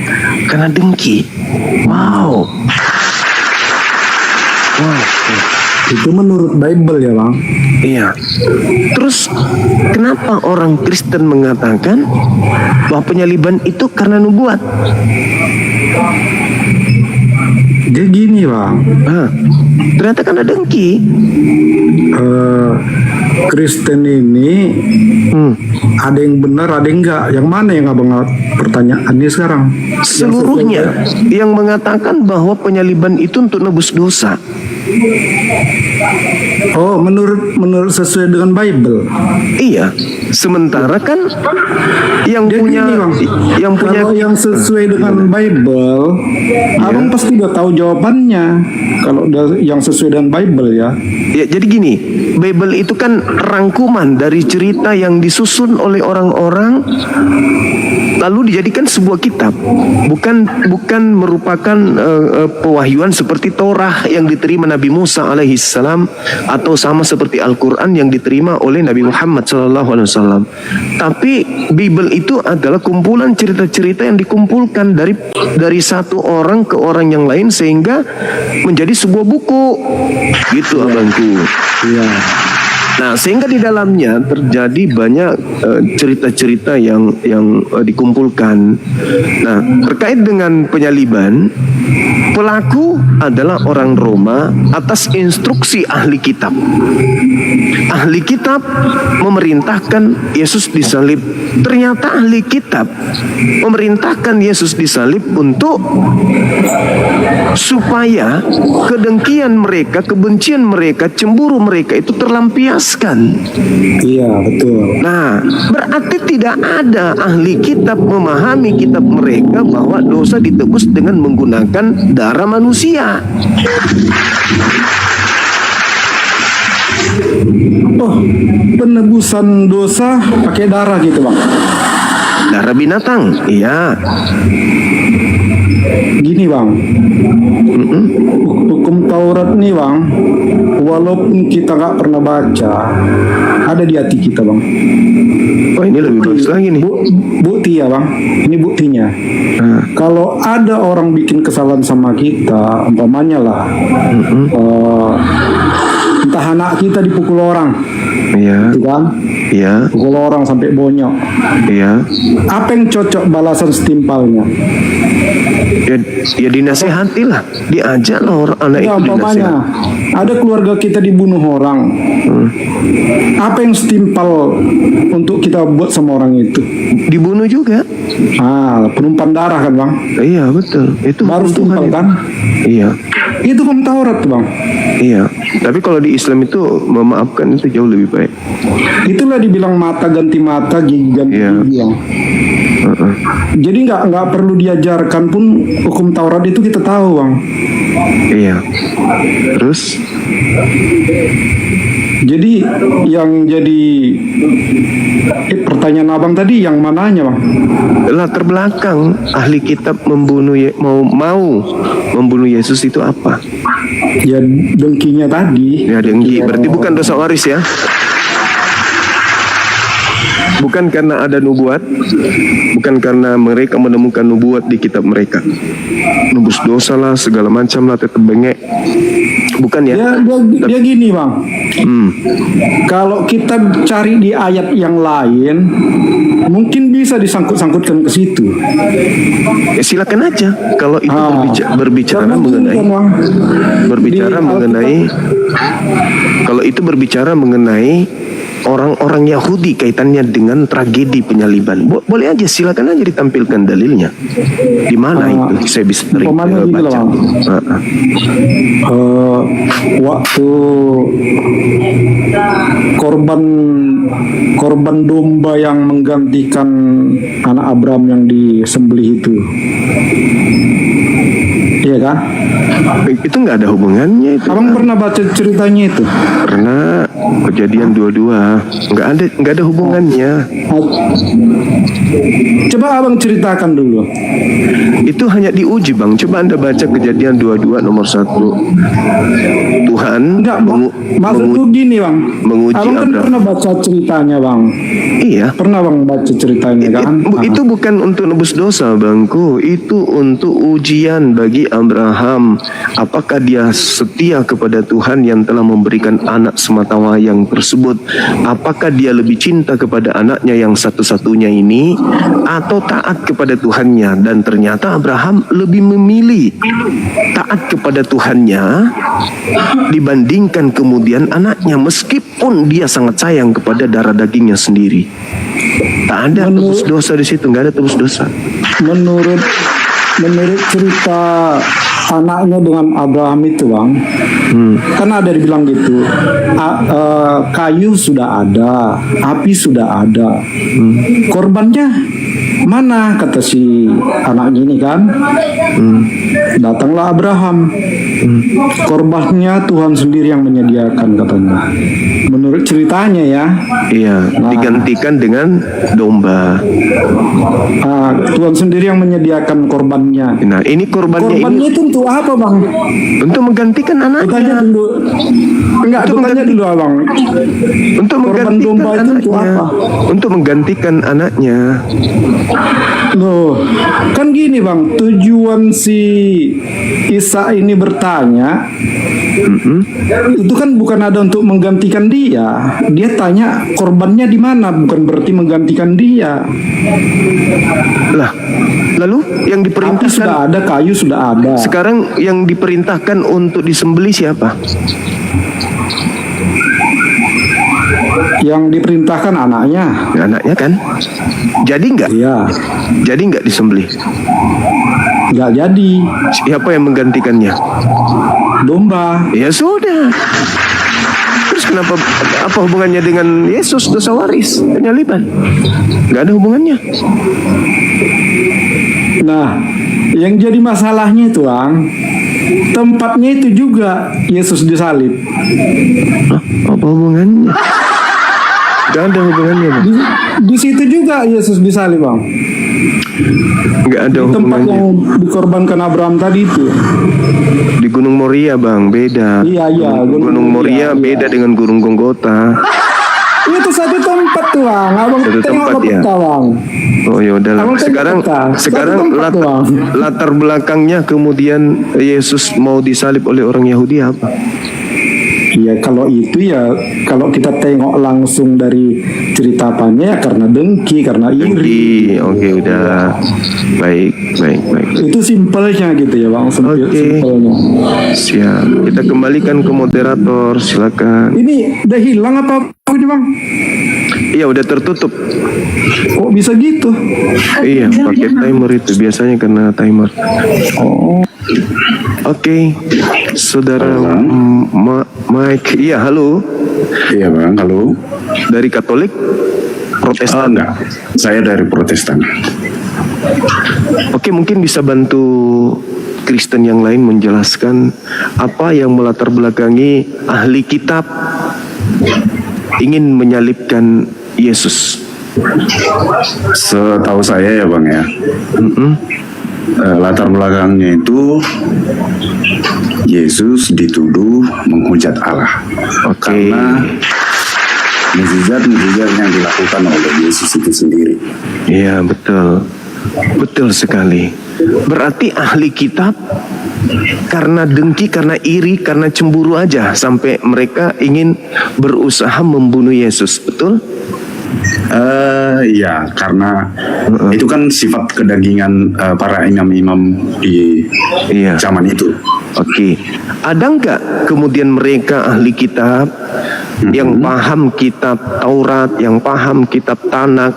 Karena dengki. Wow. Itu menurut Bible ya bang. Iya. Terus kenapa orang Kristen mengatakan bahwa penyaliban itu karena nubuat? Dia gini bang. Ternyata karena dengki. Kristen ini ada yang benar, ada yang enggak. Yang mana yang abang pertanyaannya sekarang? Seluruhnya yang mengatakan bahwa penyaliban itu untuk nebus dosa. Oh, menurut sesuai dengan Bible. Iya. Sementara kan yang dia punya gini, bang, kalau yang sesuai dengan Bible, abang pasti udah tahu jawabannya. Kalau udah yang sesuai dengan Bible ya. Ya, jadi gini, Bible itu kan rangkuman dari cerita yang disusun oleh orang-orang lalu dijadikan sebuah kitab. Bukan merupakan pewahyuan seperti Torah yang diterima Nabi Musa alaihissalam atau sama seperti Al-Quran yang diterima oleh Nabi Muhammad SAW. Tapi Bible itu adalah kumpulan cerita-cerita yang dikumpulkan dari satu orang ke orang yang lain sehingga menjadi sebuah buku. Gitu abangku. Iya. Nah, sehingga di dalamnya terjadi banyak cerita-cerita yang dikumpulkan. Nah, terkait dengan penyaliban, pelaku adalah orang Roma atas instruksi ahli kitab. Ahli kitab memerintahkan Yesus disalib. Ternyata ahli kitab memerintahkan Yesus disalib untuk supaya kedengkian mereka, kebencian mereka, cemburu mereka itu terlampiaskan. Iya, betul. Nah, berarti tidak ada ahli kitab memahami kitab mereka bahwa dosa ditebus dengan menggunakan darah manusia. Oh, penebusan dosa pakai darah gitu bang? Darah binatang, iya. Gini bang, hukum Taurat nih bang, walaupun kita nggak pernah baca, ada di hati kita bang. Oh, ini lebih bagus lagi nih. Bukti ya bang, ini buktinya. Kalau ada orang bikin kesalahan sama kita, umpamanya lah, entah anak kita dipukul orang, iya, kan? Iya. Pukul orang sampai bonyok. Iya. Apa yang cocok balasan setimpalnya? Ya dinasehati lah, diajak lah orang anak itu umpamanya ada keluarga kita dibunuh orang. Apa yang setimpal untuk kita buat sama orang itu? Dibunuh juga. Penumpang darah kan bang? Iya betul. Itu baru setimpal kan? Iya. Itu hukum Taurat bang. Iya. Tapi kalau di Islam itu memaafkan itu jauh lebih baik. Itulah dibilang mata ganti mata, gigi ganti gigi. Jadi nggak perlu diajarkan pun hukum Taurat itu kita tahu bang. Iya. Terus? Jadi yang jadi pertanyaan abang tadi yang mananya bang? Latar belakang ahli kitab membunuh mau membunuh Yesus itu apa? Ya dengkinya tadi. Ya dengki. Berarti bukan dosa waris ya? Bukan karena ada nubuat, bukan karena mereka menemukan nubuat di kitab mereka. Nebus dosa lah, segala macam lah, tetap bengek. Bukan ya? Dia gini bang. Kalau kita cari di ayat yang lain, mungkin bisa disangkut-sangkutkan ke situ. Ya, silakan aja. Kalau itu berbicara mengenai, kalau itu berbicara mengenai orang-orang Yahudi kaitannya dengan tragedi penyaliban. Boleh aja, silakan aja ditampilkan dalilnya. Di mana itu saya bisa baca. Waktu korban domba yang menggantikan anak Abraham yang disembelih itu. Iya kan? Itu nggak ada hubungannya itu. Abang pernah baca ceritanya itu? Pernah. Kejadian 22 nggak ada hubungannya. Coba abang ceritakan dulu. Itu hanya diuji bang. Coba anda baca Kejadian 22 nomor 1. Tuhan maksudku gini bang. Menguji abang kan Abraham. Pernah baca ceritanya bang? Iya. Pernah bang baca ceritanya kan? Itu bukan untuk nebus dosa bangku. Itu untuk ujian bagi Abraham. Apakah dia setia kepada Tuhan yang telah memberikan anak semata yang tersebut? Apakah dia lebih cinta kepada anaknya yang satu-satunya ini atau taat kepada Tuhannya? Dan ternyata Abraham lebih memilih taat kepada Tuhannya dibandingkan kemudian anaknya, meskipun dia sangat sayang kepada darah dagingnya sendiri. Tak ada tebus dosa di situ, nggak ada tebus dosa. Menurut cerita anaknya dengan Abraham itu bang, kan ada dibilang gitu, kayu sudah ada, api sudah ada, korbannya mana, kata si anaknya ini kan. Datanglah Abraham, korbannya Tuhan sendiri yang menyediakan katanya, menurut ceritanya ya. Iya, digantikan dengan domba. Tuhan sendiri yang menyediakan korbannya. Nah, ini korbannya itu untuk apa bang? Untuk menggantikan anaknya. Bertanya dulu. Enggak, bertanya dulu abang. Untuk korban domba itu untuk apa? Untuk menggantikan anaknya. Loh, kan gini bang, tujuan si Isa ini bertanya, itu kan bukan ada untuk menggantikan dia. Dia tanya korbannya di mana, bukan berarti menggantikan dia. Lah, lalu yang diperintahkan sudah ada, kayu sudah ada. Sekarang yang diperintahkan untuk disembelih siapa? Yang diperintahkan anaknya. Anaknya kan. Jadi enggak? Iya. Jadi enggak disembelih? Enggak jadi. Siapa yang menggantikannya? Domba. Ya sudah. Terus kenapa, apa hubungannya dengan Yesus dosa waris penyaliban? Enggak ada hubungannya. Nah, yang jadi masalahnya itu bang, tempatnya itu juga Yesus disalib. Apa hubungannya? Gak ada hubungannya bang. Di situ juga Yesus disalib bang. Gak ada hubungannya. Di tempat yang dikorbankan Abraham tadi itu. Di Gunung Moria bang, beda. Iya. Gunung Moria beda dengan Gunung Golgota. Itu satu tempat tuh bang. Abang satu tengok tempat ya. Bang. Oh ya udah. Sekarang latar belakangnya kemudian Yesus mau disalib oleh orang Yahudi apa? Ya kalau itu ya, kalau kita tengok langsung dari cerita apanya ya karena dengki, karena iri. Oke udah. Baik. Itu simpelnya gitu ya Bang. Oke. Simpelnya. Siap. Kita kembalikan ke moderator, silakan. Ini udah hilang apa ini Bang? Iya, udah tertutup. Kok bisa gitu? Iya, pakai timer itu biasanya karena timer. Oh. Oke, saudara Mike. Iya, halo. Iya bang, halo. Dari Katolik, Protestan. Enggak, saya dari Protestan. Oke, mungkin bisa bantu Kristen yang lain menjelaskan apa yang melatar belakangi ahli kitab ingin menyalibkan Yesus. Setahu saya ya bang ya, latar belakangnya itu Yesus dituduh menghujat Allah. Karena mukjizat-mukjizat yang dilakukan oleh Yesus itu sendiri. Iya, betul. Betul sekali. Berarti ahli kitab karena dengki, karena iri, karena cemburu aja sampai mereka ingin berusaha membunuh Yesus, betul? Ya, karena itu kan sifat kedagingan para imam-imam di zaman itu. Oke, ada nggak kemudian mereka ahli kitab yang paham kitab Taurat, yang paham kitab Tanak,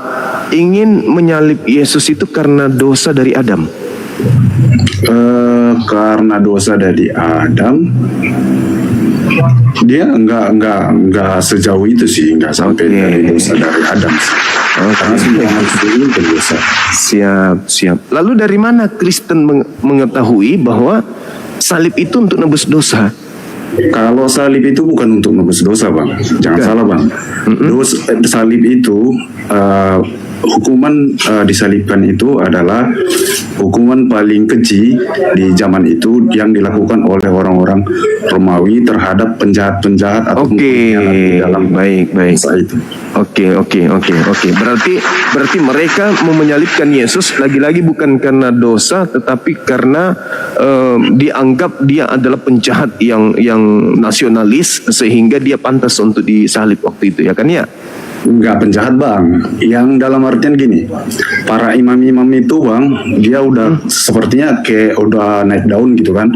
ingin menyalib Yesus itu karena dosa dari Adam? Karena dosa dari Adam, dia enggak sejauh itu sih, enggak sampai dari dosa dari Adam sih. Karena semua manusia ini berdosa. Siap. Lalu dari mana Kristen mengetahui bahwa salib itu untuk nebus dosa? Kalau salib itu bukan untuk nebus dosa bang, jangan salah bang. Salib itu hukuman disalibkan itu adalah hukuman paling keji di zaman itu yang dilakukan oleh orang-orang Romawi terhadap penjahat-penjahat atau pengkhianat di dalam bangsa itu. Oke. Berarti mereka mau menyalibkan Yesus lagi-lagi bukan karena dosa, tetapi karena dianggap dia adalah penjahat yang nasionalis sehingga dia pantas untuk disalib waktu itu, ya kan ya? Enggak penjahat bang, yang dalam artian gini, para imam-imam itu bang, dia udah sepertinya kayak udah naik daun gitu kan,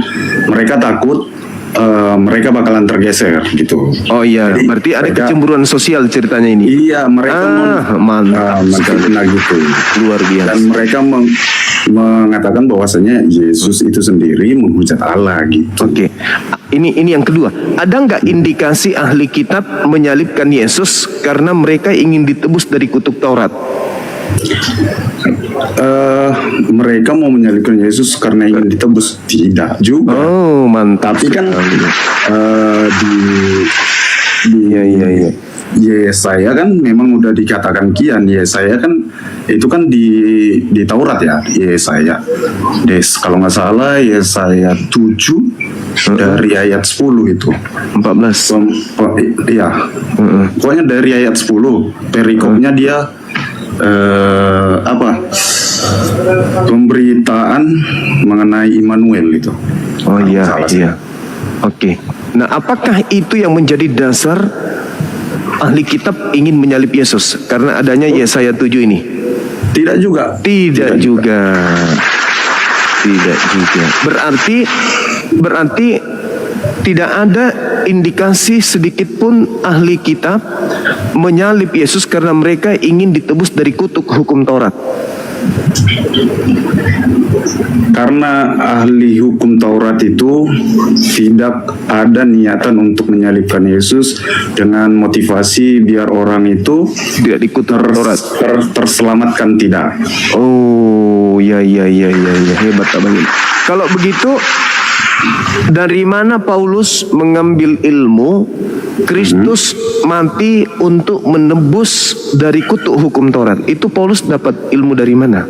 mereka takut mereka bakalan tergeser gitu. Oh iya, jadi berarti ada kecemburuan sosial ceritanya ini. Iya, mereka mantap sekali gitu, luar biasa. Dan mereka mengatakan bahwasanya Yesus itu sendiri menghujat Allah gitu. Oke. Ini yang kedua. Ada nggak indikasi ahli kitab menyalibkan Yesus karena mereka ingin ditebus dari kutuk Taurat? Mereka mau menyalibkan Yesus karena ingin ditebus, tidak juga. Oh, mantap. Tapi kan di Yesaya kan memang udah dikatakan kian. Yesaya kan itu kan di Taurat ya, Yesaya. Kalau nggak salah Yesaya 7 dari ayat 10 itu. 14. Iya. Pokoknya dari ayat 10 perikopnya dia pemberitaan mengenai Immanuel itu. Oh iya. Oke. Nah, apakah itu yang menjadi dasar ahli kitab ingin menyalib Yesus karena adanya Yesaya 7 ini? Tidak juga. Tidak juga. Berarti tidak ada indikasi sedikit pun ahli kitab menyalib Yesus karena mereka ingin ditebus dari kutuk hukum Taurat. Karena ahli hukum Taurat itu tidak ada niatan untuk menyalibkan Yesus dengan motivasi biar orang itu tidak dikutuk Taurat, terselamatkan, tidak. Oh, ya, hebat abang. Kalau begitu, dari mana Paulus mengambil ilmu Kristus mati untuk menebus dari kutuk hukum Taurat? Itu Paulus dapat ilmu dari mana?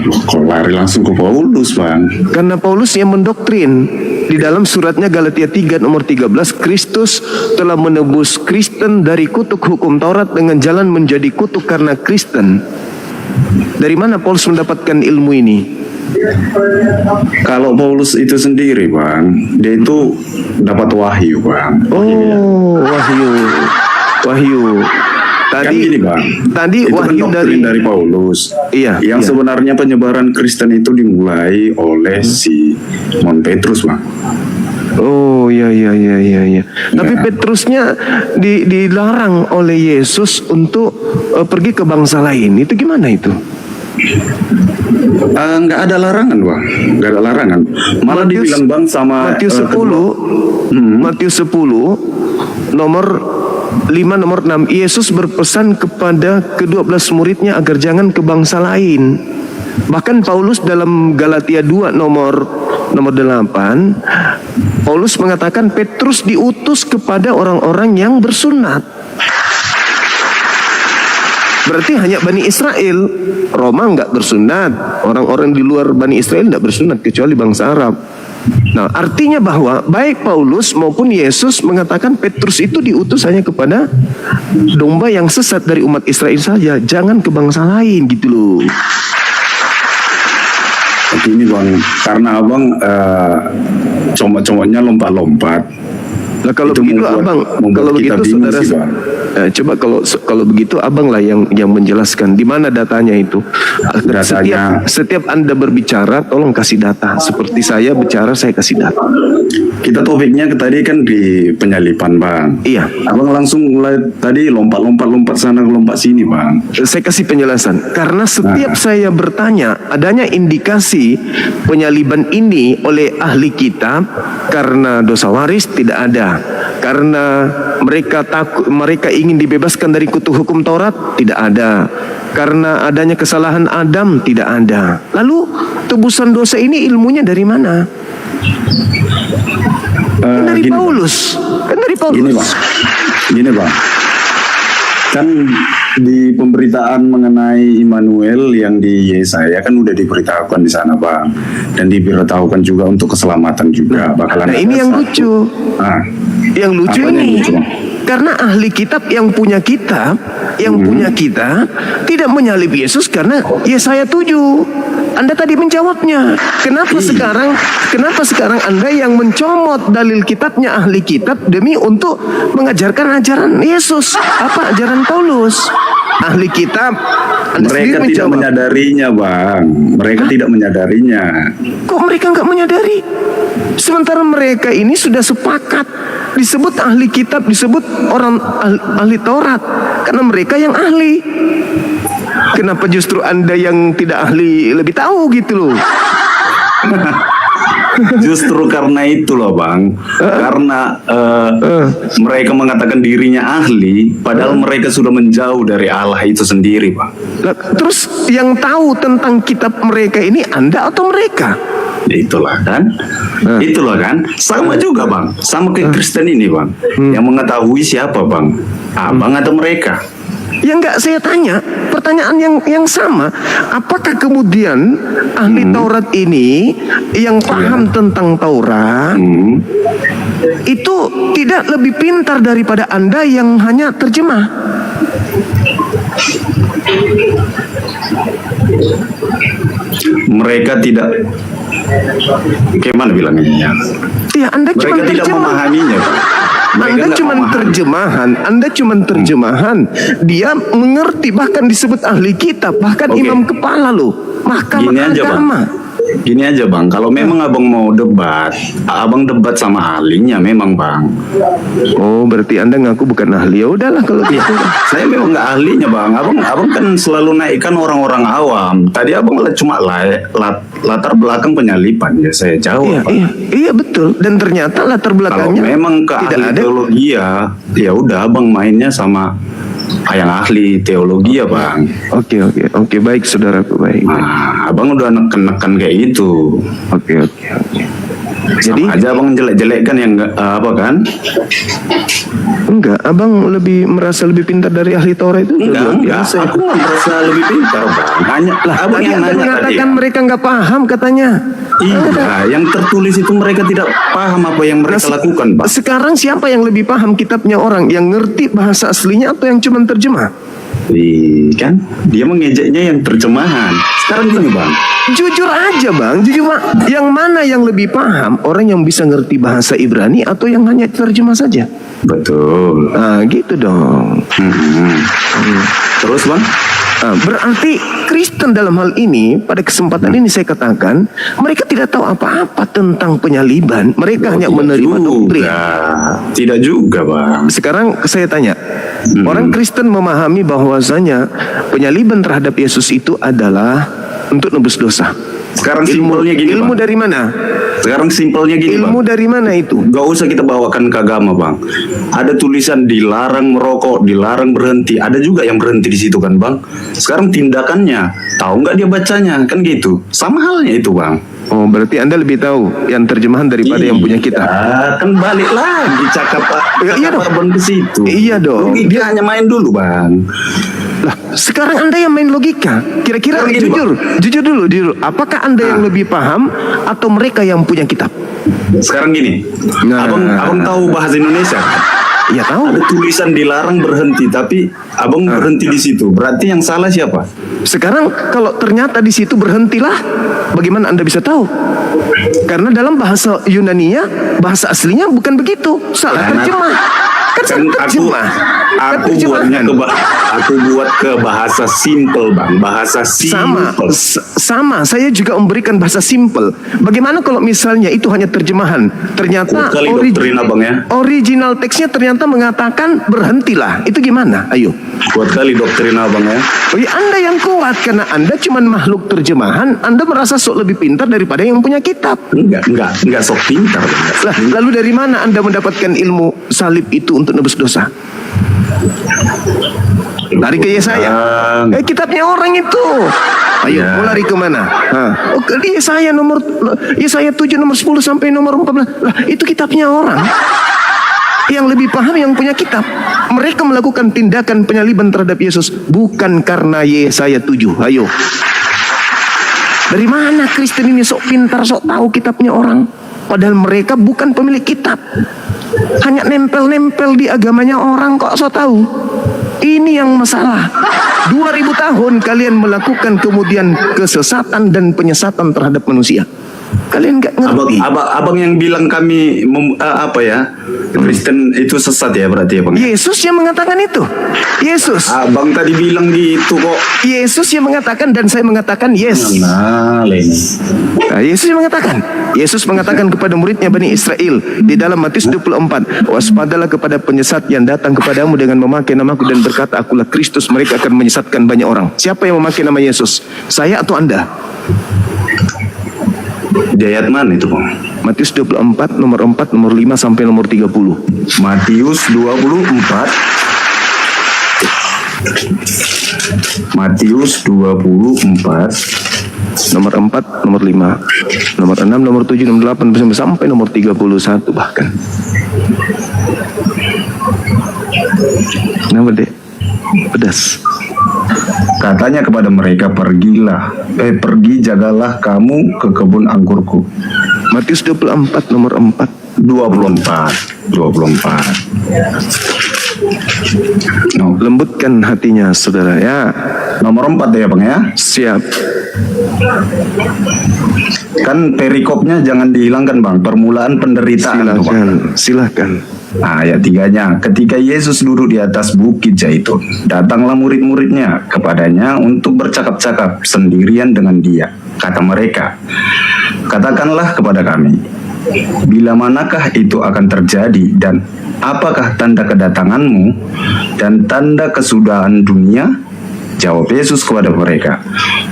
Kok lari langsung ke Paulus bang? Karena Paulus yang mendoktrin di dalam suratnya Galatia 3 nomor 13, Kristus telah menebus Kristen dari kutuk hukum Taurat dengan jalan menjadi kutuk karena Kristen. Dari mana Paulus mendapatkan ilmu ini? Kalau Paulus itu sendiri bang, dia itu dapat wahyu bang. Oh, wahyu. Kan gini bang, tadi itu kan wahyu doktrin dari Paulus. Iya. Yang sebenarnya penyebaran Kristen itu dimulai oleh si Simon Petrus bang. Oh iya. Tapi Petrusnya dilarang oleh Yesus untuk pergi ke bangsa lain. Itu gimana itu? Nggak ada larangan bang, nggak ada larangan. Malah dibilang bang sama Matius 10, Matius 10 nomor 5 nomor 6, Yesus berpesan kepada ke-12 muridnya agar jangan ke bangsa lain. Bahkan Paulus dalam Galatia 2 nomor 8, Paulus mengatakan Petrus diutus kepada orang-orang yang bersunat. Berarti hanya Bani Israel. Roma nggak bersunat. Orang-orang di luar Bani Israel nggak bersunat kecuali bangsa Arab. Nah, artinya bahwa baik Paulus maupun Yesus mengatakan Petrus itu diutus hanya kepada domba yang sesat dari umat Israel saja, jangan ke bangsa lain gitu loh. Begini bang, karena abang comot-comotnya lompat-lompat. Nah, kalau begitu abang, kalau begitu saudara, coba kalau begitu abang lah yang menjelaskan di mana datanya itu. Setiap Anda berbicara, tolong kasih data. Seperti saya bicara, saya kasih data. Kita topiknya tadi kan di penyalipan bang. Iya. Abang langsung mulai tadi lompat sana, lompat sini bang. Saya kasih penjelasan. Karena setiap saya bertanya, adanya indikasi penyaliban ini oleh ahli kitab karena dosa waris tidak ada. Karena mereka ingin dibebaskan dari kutu hukum Taurat tidak ada. Karena adanya kesalahan Adam tidak ada. Lalu tebusan dosa ini ilmunya dari mana? Dari Paulus. Kan dari Paulus. Gini bang. Kan di pemberitaan mengenai Immanuel yang di Yesaya kan udah diberitahukan di sana bang, dan diberitahukan juga untuk keselamatan juga bakalan. Nah ini yang lucu. Yang lucu ini karena ahli kitab yang punya kitab, tidak menyalib Yesus karena Yesaya 7. Anda tadi menjawabnya. Kenapa sekarang Anda yang mencomot dalil kitabnya ahli kitab demi untuk mengajarkan ajaran Yesus? Apa ajaran Paulus? Ahli kitab mereka tidak menyadarinya bang. Mereka tidak menyadarinya. Kok mereka nggak menyadari? Sementara mereka ini sudah sepakat disebut ahli kitab, disebut orang ahli Taurat karena mereka yang ahli. Kenapa justru Anda yang tidak ahli lebih tahu gitu loh? Justru karena itu loh bang, karena mereka mengatakan dirinya ahli, padahal mereka sudah menjauh dari Allah itu sendiri bang. Terus yang tahu tentang kitab mereka ini Anda atau mereka? Itulah kan, sama juga bang, sama ke Kristen ini bang, yang mengetahui siapa bang, abang atau mereka? Yang nggak saya tanya, pertanyaan yang sama. Apakah kemudian ahli Taurat ini yang paham tentang Taurat itu tidak lebih pintar daripada Anda yang hanya terjemah? Mereka tidak, bagaimana bilangnya? Ya, Anda mereka tidak memahaminya, Pak. Anda cuma terjemahan. Dia mengerti, bahkan disebut ahli kitab, bahkan imam kepala loh, mahkamah agama. Gini aja bang, kalau memang abang mau debat, abang debat sama ahlinya memang bang. Oh berarti Anda ngaku bukan ahli. Ya udahlah kalau gitu. Saya memang nggak ahlinya bang. Abang kan selalu naikkan orang-orang awam. Tadi abang cuma latar belakang penyalipan ya saya jawab. Iya betul. Dan ternyata latar belakangnya kalau memang ke ahli teologi ya udah abang mainnya sama yang ahli teologi ya bang. Oke, baik saudaraku, baik. Nah, abang udah neken kayak gitu. Oke. Jadi aja abang jelek-jelekkan yang apa kan? Enggak, abang merasa lebih pintar dari ahli Taurat itu? Enggak. Aku nggak merasa lebih pintar bang. Abang yang nanya mengatakan mereka nggak paham katanya. Iya, yang tertulis itu mereka tidak paham apa yang mereka lakukan, Pak. Sekarang siapa yang lebih paham kitabnya orang? Yang ngerti bahasa aslinya atau yang cuma terjemah? Kan dia mengejeknya yang terjemahan. Sekarang gini bang, Jujur aja bang, jujur bang. Yang mana yang lebih paham? Orang yang bisa ngerti bahasa Ibrani atau yang hanya terjemah saja? betul. Nah gitu dong. Terus bang? Berarti Kristen dalam hal ini, pada kesempatan ini saya katakan, mereka tidak tahu apa-apa tentang penyaliban. Mereka hanya menerima doktrin. Tidak juga bang. Sekarang saya tanya, orang Kristen memahami bahwasanya penyaliban terhadap Yesus itu adalah untuk nebus dosa. Sekarang simpelnya gini ilmu bang. dari mana? Sekarang simpelnya gini Ilmu bang. dari mana itu? Gak usah kita bawakan ke agama bang. Ada tulisan dilarang merokok, dilarang berhenti. Ada juga yang berhenti di situ kan bang. Sekarang tindakannya, tahu nggak dia bacanya kan gitu. Sama halnya itu bang. Oh berarti Anda lebih tahu yang terjemahan daripada yang punya kitab. Kan balik lagi cakap Bang ke situ. Iya dong. Dia hanya main dulu bang. Lah, sekarang Anda yang main logika. Kira-kira jujur dulu. Apakah Anda yang lebih paham atau mereka yang punya kitab? Sekarang gini, abang tahu bahasa Indonesia kan? Iya tahu. Ada tulisan dilarang berhenti, tapi abang berhenti di situ. Berarti yang salah siapa? Sekarang kalau ternyata di situ berhentilah, bagaimana Anda bisa tahu? Karena dalam bahasa Yunaninya, bahasa aslinya bukan begitu. Salah terjemah. Aku buat ke bahasa simple bang, bahasa simple. Sama, saya juga memberikan bahasa simple. Bagaimana kalau misalnya itu hanya terjemahan? Ternyata original teksnya ternyata mengatakan berhentilah. Itu gimana? Ayo. Kuat kali doktrin abang ya. Oh ya, Anda yang kuat karena Anda cuma makhluk terjemahan. Anda merasa sok lebih pintar daripada yang punya kitab. Enggak sok pintar. Lalu dari mana Anda mendapatkan ilmu salib itu untuk nebus dosa? Lari ke Yesaya. Kitabnya orang itu. Ayo, mau lari ke mana? Oh, ke Yesaya 7 nomor 10 sampai nomor 14. Lah, itu kitabnya orang. Yang lebih paham yang punya kitab. Mereka melakukan tindakan penyaliban terhadap Yesus bukan karena Yesaya 7. Ayo. Dari mana Kristen ini sok pintar, sok tahu kitabnya orang? Padahal mereka bukan pemilik kitab. Hanya nempel-nempel di agamanya orang kok sok tahu. Ini yang masalah. 2000 tahun kalian melakukan kemudian kesesatan dan penyesatan terhadap manusia. Kalian nggak ngerti. Abang yang bilang kami Kristen itu sesat ya berarti ya bang? Yesus yang mengatakan itu. Yesus. Abang tadi bilang gitu kok. Yesus yang mengatakan dan saya mengatakan yes. Yesus yang mengatakan. Yesus mengatakan kepada muridnya Bani Israel di dalam Matius 24, waspadalah kepada penyesat yang datang kepadamu dengan memakai namaku dan berkata akulah Kristus, mereka akan menyesatkan banyak orang. Siapa yang memakai nama Yesus? Saya atau Anda? Di ayat mana itu bang? Matius 24 nomor 4 nomor 5 sampai nomor 30. Matius 24 nomor 4 nomor 5 nomor 6 nomor 7 nomor 8 sampai nomor 31 bahkan. Kenapa dek? Pedas. Katanya kepada mereka, pergi jagalah kamu ke kebun anggurku. Matius 24 nomor 4 24. Lembutkan hatinya saudara ya. Nomor 4 ya bang ya. Siap. Kan perikopnya jangan dihilangkan bang. Permulaan penderitaan. Silakan. Ayat 3-nya, ketika Yesus duduk di atas bukit Zaitun, datanglah murid-muridnya kepadanya untuk bercakap-cakap sendirian dengan dia. Kata mereka, katakanlah kepada kami, bila manakah itu akan terjadi dan apakah tanda kedatanganmu dan tanda kesudahan dunia? Jawab Yesus kepada mereka,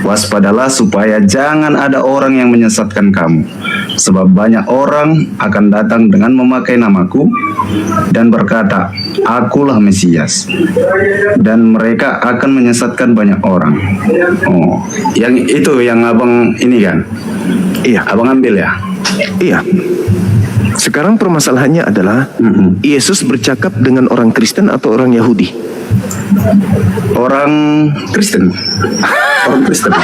waspadalah supaya jangan ada orang yang menyesatkan kamu, sebab banyak orang akan datang dengan memakai namaku dan berkata, akulah Mesias, dan mereka akan menyesatkan banyak orang. Oh, yang itu yang abang ini kan? Iya, abang ambil ya? Iya. Sekarang permasalahannya adalah Yesus bercakap dengan orang Kristen atau orang Yahudi? Orang Kristen. Orang Kristen.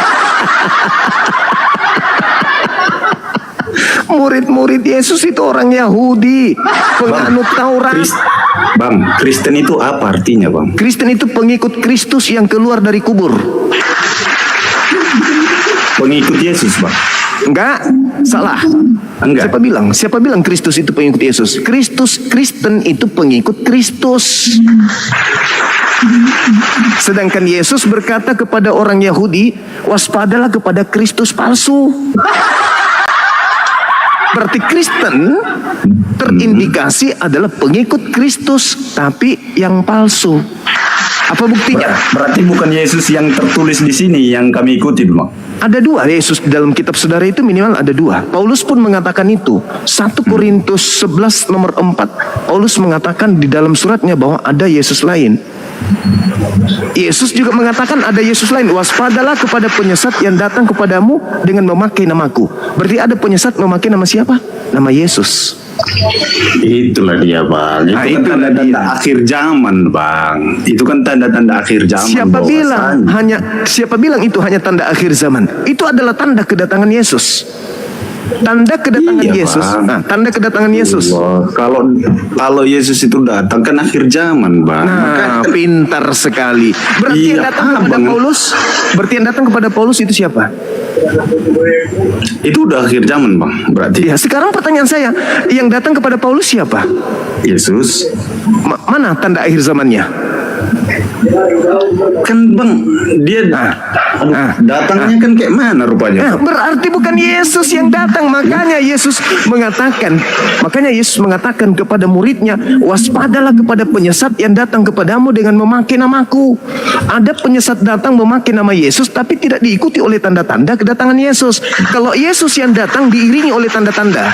Murid-murid Yesus itu orang Yahudi, penganut Taurat. Bang, Kristen itu apa artinya bang? Kristen itu pengikut Kristus yang keluar dari kubur. pengikut Yesus, Bang. Enggak, salah. Enggak. Siapa bilang Kristus itu pengikut Yesus? Kristen itu pengikut Kristus. Sedangkan Yesus berkata kepada orang Yahudi, waspadalah kepada Kristus palsu. Berarti Kristen terindikasi adalah pengikut Kristus, tapi yang palsu. Apa buktinya? Berarti bukan Yesus yang tertulis di sini yang kami ikuti, Bang. Ada dua Yesus dalam kitab saudara itu, minimal ada dua. Paulus pun mengatakan itu. 1 Korintus 11 nomor 4. Paulus mengatakan di dalam suratnya bahwa ada Yesus lain. Yesus juga mengatakan ada Yesus lain. Waspadalah kepada penyesat yang datang kepadamu dengan memakai namaku. Berarti ada penyesat memakai nama siapa? Nama Yesus. Itulah dia, Bang. Itu kan tanda-tanda akhir zaman, Bang. Itu kan tanda-tanda akhir zaman. Siapa bilang itu hanya tanda akhir zaman? Itu adalah tanda kedatangan Yesus. Tanda kedatangan Yesus. Bang. Nah, tanda kedatangan Yesus. Kalau Yesus itu datang kan akhir zaman, Bang. Nah, pintar sekali. Berarti yang datang kepada Paulus, itu siapa? Itu udah akhir zaman, Bang. Berarti. Ya, sekarang pertanyaan saya, yang datang kepada Paulus siapa? Yesus. Mana tanda akhir zamannya? Kan, Bang, dia datangnya kan kayak mana rupanya? Berarti bukan Yesus yang datang. Makanya Yesus mengatakan kepada muridnya, waspadalah kepada penyesat yang datang kepadamu dengan memakai namaku. Ada penyesat datang memakai nama Yesus, tapi tidak diikuti oleh tanda-tanda kedatangan Yesus. Kalau Yesus yang datang diiringi oleh tanda-tanda.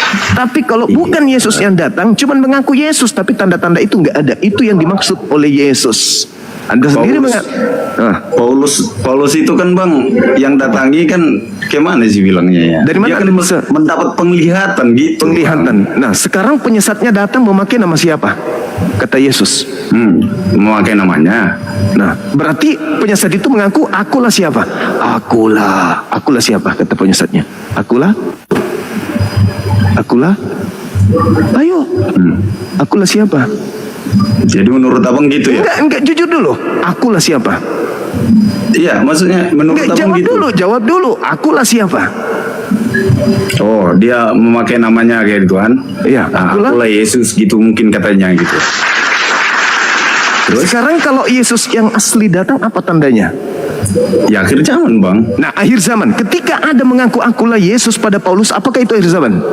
Tapi kalau bukan Yesus yang datang, cuman mengaku Yesus, tapi tanda-tanda itu nggak ada. Itu yang dimaksud oleh Yesus. Anda sendiri Paulus itu kan, Bang, yang datangi kan gimana sih bilangnya ya? Dari mana dia kan bisa mendapat penglihatan gitu. Penglihatan. Nah, sekarang penyesatnya datang memakai nama siapa? Kata Yesus. Memakai namanya. Nah, berarti penyesat itu mengaku, akulah siapa? Akulah siapa? Kata penyesatnya. Akulah. Ayo. Akulah siapa? Jadi menurut abang gitu ya? Enggak, jujur dulu. Akulah siapa? Iya, maksudnya menurut abang gitu. Jawab dulu. Akulah siapa? Oh, dia memakai namanya kayak gitu kan? Iya, akulah Yesus gitu mungkin katanya gitu. Terus? Sekarang kalau Yesus yang asli datang, apa tandanya? Ya akhir zaman, Bang. Nah, akhir zaman. Ketika ada mengaku akulah Yesus pada Paulus, apakah itu akhir zaman?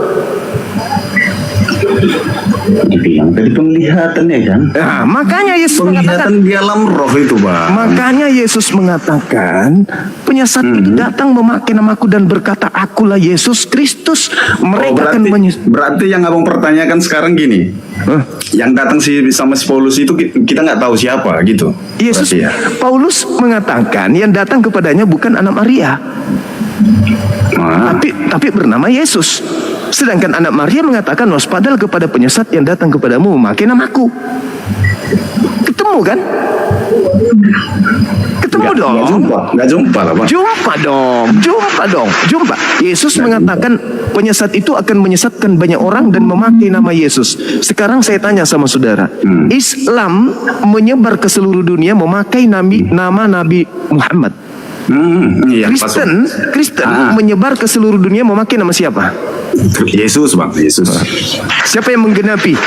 Dibilang dari penglihatan ya kan? Nah, makanya Yesus penglihatan di alam roh itu, Bang. Makanya Yesus mengatakan penyesat itu datang memakai namaku dan berkata akulah Yesus Kristus. Mereka berarti yang abang pertanyakan sekarang gini, yang datang sama si Paulus itu kita nggak tahu siapa gitu. Yesus, ya? Paulus mengatakan yang datang kepadanya bukan anak Maria, tapi bernama Yesus. Sedangkan anak Maria mengatakan waspadalah kepada penyesat yang datang kepadamu memakai namaku. Ketemu kan? Ketemu dong. Nggak jumpa lah, Bang. Jumpa. Yesus mengatakan penyesat itu akan menyesatkan banyak orang dan memakai nama Yesus. Sekarang saya tanya sama saudara, Islam menyebar ke seluruh dunia memakai nama Nabi Muhammad. Kristen menyebar ke seluruh dunia memakai nama siapa? Yesus, Bang. Yesus. Siapa yang menggenapi?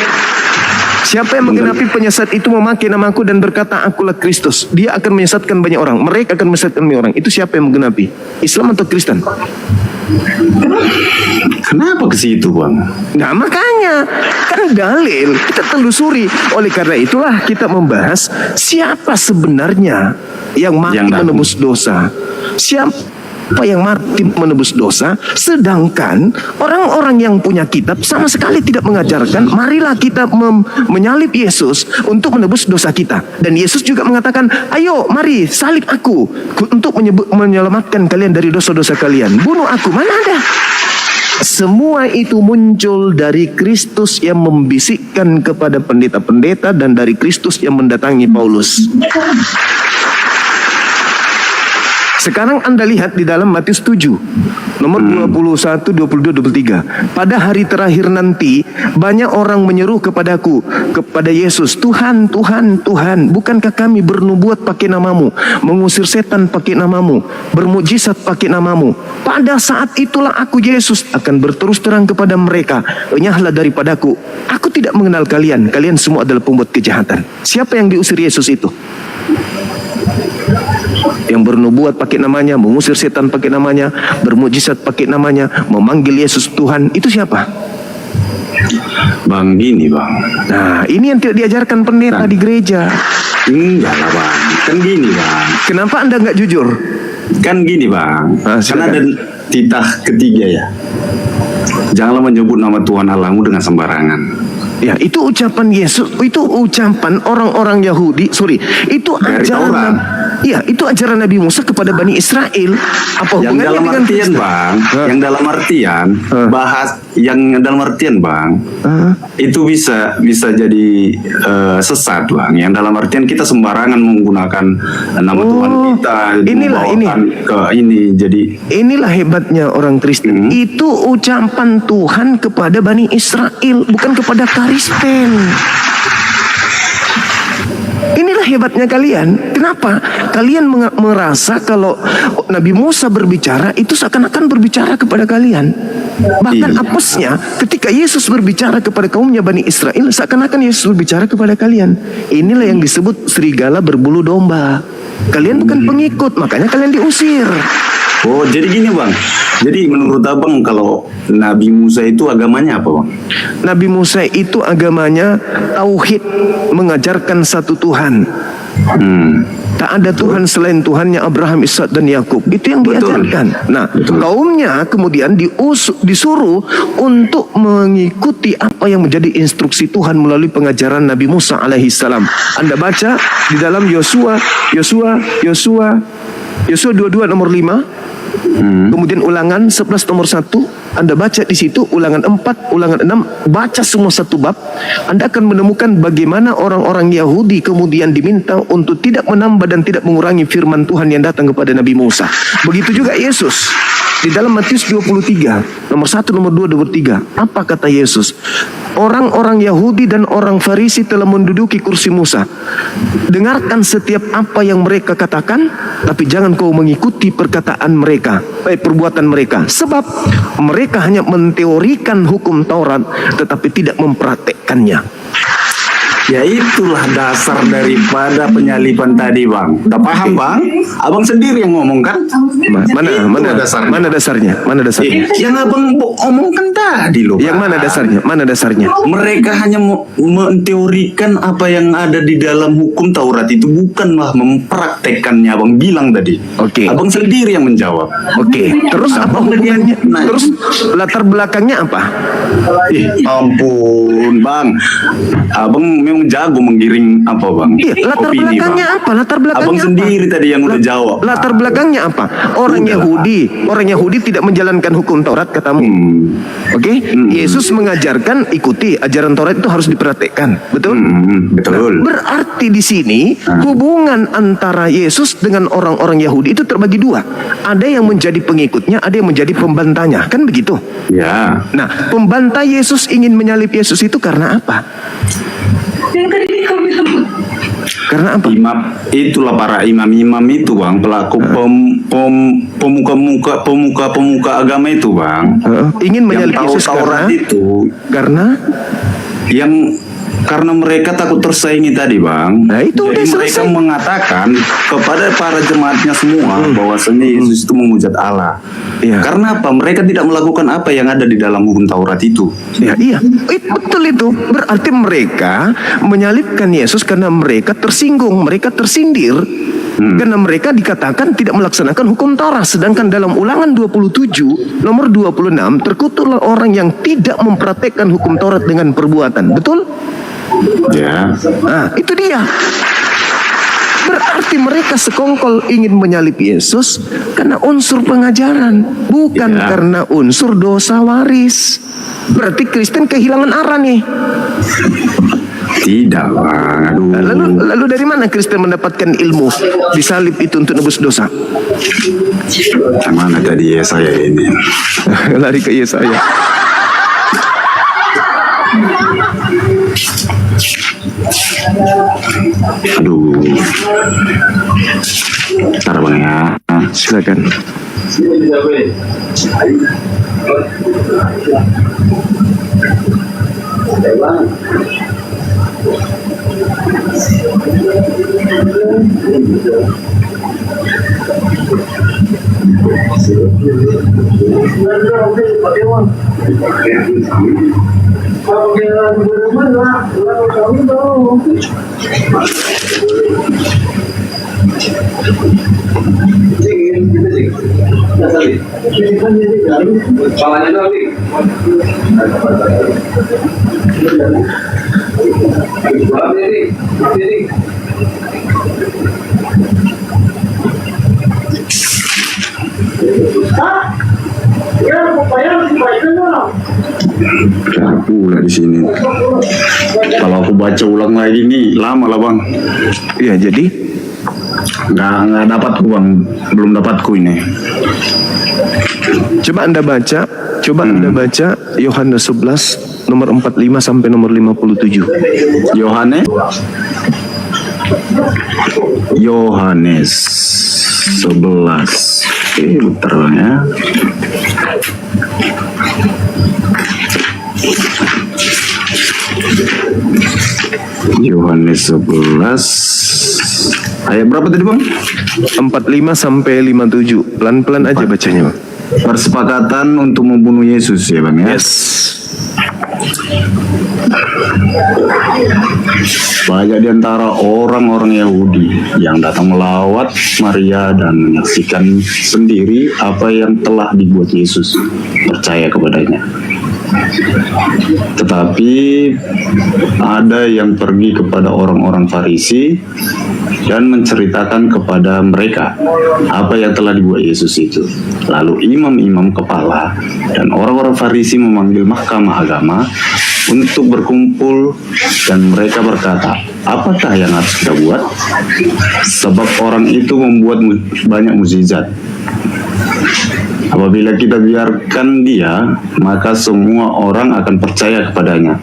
Siapa yang menggenapi penyesat itu memakai namaku dan berkata akulah Kristus? Dia akan menyesatkan banyak orang. Mereka akan menyesatkan banyak orang. Itu siapa yang menggenapi? Islam atau Kristen? Kenapa ke situ, Bang? Nah, makanya kan dalil kita telusuri. Oleh karena itulah kita membahas siapa sebenarnya yang mati menebus dosa. Siapa yang mati menebus dosa, sedangkan orang-orang yang punya kitab sama sekali tidak mengajarkan marilah kita menyalib Yesus untuk menebus dosa kita. Dan Yesus juga mengatakan, ayo mari salib aku untuk menyelamatkan kalian dari dosa-dosa kalian. Bunuh aku, mana ada? Semua itu muncul dari Kristus yang membisikkan kepada pendeta-pendeta dan dari Kristus yang mendatangi Paulus. Sekarang Anda lihat di dalam Matius 7 nomor 21, 22, 23. Pada hari terakhir nanti banyak orang menyeru kepadaku, kepada Yesus, Tuhan, Tuhan, Tuhan, bukankah kami bernubuat pakai namamu, mengusir setan pakai namamu, bermukjizat pakai namamu? Pada saat itulah aku, Yesus, akan berterus terang kepada mereka, enyahlah daripadaku, aku tidak mengenal kalian, kalian semua adalah pembuat kejahatan. Siapa yang diusir Yesus itu? Yang bernubuat pakai namanya, mengusir setan pakai namanya, bermukjizat pakai namanya, memanggil Yesus Tuhan, itu siapa? Bang, gini bang. Nah, ini yang tidak diajarkan pendeta di gereja. Enggak lah bang, kan gini bang. Kenapa Anda nggak jujur? Kan gini bang, kan ada titah ketiga ya. Janganlah menyebut nama Tuhan Allahmu dengan sembarangan. Ya, itu ucapan Yesus, itu ucapan orang-orang Yahudi, itu ajaran. Iya, itu ajaran Nabi Musa kepada Bani Israel. Apa yang hubungannya dalam dengan artian Kristen? bang, yang dalam artian bang, itu bisa jadi sesat bang. Yang dalam artian kita sembarangan menggunakan nama Tuhan kita. Inilah inilah hebatnya orang Kristen. Itu ucapan Tuhan kepada Bani Israel, bukan kepada Kristen. Inilah hebatnya kalian. Kenapa? Kalian merasa kalau Nabi Musa berbicara itu seakan-akan berbicara kepada kalian. Bahkan apesnya ketika Yesus berbicara kepada kaumnya Bani Israel, seakan-akan Yesus berbicara kepada kalian. Inilah yang disebut serigala berbulu domba. Kalian bukan pengikut, makanya kalian diusir. Oh, jadi gini bang. Jadi menurut abang kalau Nabi Musa itu agamanya apa bang? Nabi Musa itu agamanya tauhid, mengajarkan satu Tuhan. Tak ada Tuhan selain Tuhannya Abraham, Ishak dan Yakub. Itu yang diajarkan. Nah, kaumnya kemudian disuruh untuk mengikuti apa yang menjadi instruksi Tuhan melalui pengajaran Nabi Musa alaihissalam. Anda baca di dalam Yosua 22 nomor 5. Kemudian Ulangan 11 nomor 1, Anda baca di situ, Ulangan 4, Ulangan 6, baca semua satu bab. Anda akan menemukan bagaimana orang-orang Yahudi kemudian diminta untuk tidak menambah dan tidak mengurangi firman Tuhan yang datang kepada Nabi Musa. Begitu juga Yesus. Di dalam Matius 23, nomor 1, nomor 2, nomor 3. Apa kata Yesus? Orang-orang Yahudi dan orang Farisi telah menduduki kursi Musa. Dengarkan setiap apa yang mereka katakan, tapi jangan kau mengikuti perkataan mereka, perbuatan mereka. Sebab mereka hanya menteorikan hukum Taurat, tetapi tidak mempraktekkannya. Ya itulah dasar daripada penyalipan tadi bang. Udah paham bang? Abang sendiri yang ngomong kan? Mana dasarnya? Yang abang omongkan tadi loh. Yang mana dasarnya? Mereka hanya menteorikan apa yang ada di dalam hukum Taurat itu, bukanlah mempraktekkannya. Abang bilang tadi. Oke. Abang sendiri yang menjawab. Oke. Terus apa hubungannya? Terus latar belakangnya apa? Ampun bang, abang memang jago menggiring apa bang? Latar opini, belakangnya bang. apa? Latar belakangnya abang apa? Sendiri tadi yang udah jawab. Latar belakangnya apa? Orang Yahudi tidak menjalankan hukum Taurat katamu. Oke? Yesus mengajarkan ikuti ajaran Taurat itu harus dipraktekkan. Betul? Betul. Nah, berarti di sini hubungan antara Yesus dengan orang-orang Yahudi itu terbagi dua. Ada yang menjadi pengikutnya, ada yang menjadi pembantahnya. Kan begitu? Ya. Nah, pembantah Yesus ingin menyalib Yesus itu karena apa? Karena apa? Itulah para imam-imam itu bang, pelaku pemuka agama itu bang. Ingin menyalib Yesus karena karena mereka takut tersaingi tadi bang. Nah, itu jadi mereka mengatakan kepada para jemaatnya semua bahwasanya Yesus itu menghujat Allah. Iya. Karena apa? Mereka tidak melakukan apa yang ada di dalam hukum Taurat itu. Iya. Betul itu. Berarti mereka menyalibkan Yesus karena mereka tersinggung, mereka tersindir. Karena mereka dikatakan tidak melaksanakan hukum Taurat. Sedangkan dalam Ulangan 27 nomor 26 terkutuklah orang yang tidak mempraktekkan hukum Taurat dengan perbuatan. Betul? Ya. Nah, itu dia. Berarti mereka sekongkol ingin menyalib Yesus karena unsur pengajaran, bukan karena unsur dosa waris. Berarti Kristen kehilangan arah nih. Tidak bang, aduh. Lalu dari mana Kristen mendapatkan ilmu disalib itu untuk nebus dosa? Mana tadi Yesaya ini? Lari ke Yesaya. Aduh. Bentar bang ya. Silakan. Cara pula di sini. Kalau aku baca ulang lagi nih lama lah bang. Iya, jadi nggak dapatku bang, belum dapatku ini. Coba Anda baca Yohanes 11 nomor 45 sampai nomor 57. Yohanes 11. Bentar bang ya. Yohanes 11 ayat berapa tadi bang? 45 sampai 57. Pelan-pelan aja bacanya bang. Persepakatan untuk membunuh Yesus ya bang ya? Yes. Banyak di antara orang-orang Yahudi yang datang melawat Maria dan menyaksikan sendiri apa yang telah dibuat Yesus, percaya kepadanya. Tetapi ada yang pergi kepada orang-orang Farisi dan menceritakan kepada mereka apa yang telah dibuat Yesus itu. Lalu imam-imam kepala dan orang-orang Farisi memanggil mahkamah agama untuk berkumpul, dan mereka berkata, apakah yang harus kita buat? Sebab orang itu membuat banyak mukjizat. Apabila kita biarkan dia, maka semua orang akan percaya kepadanya,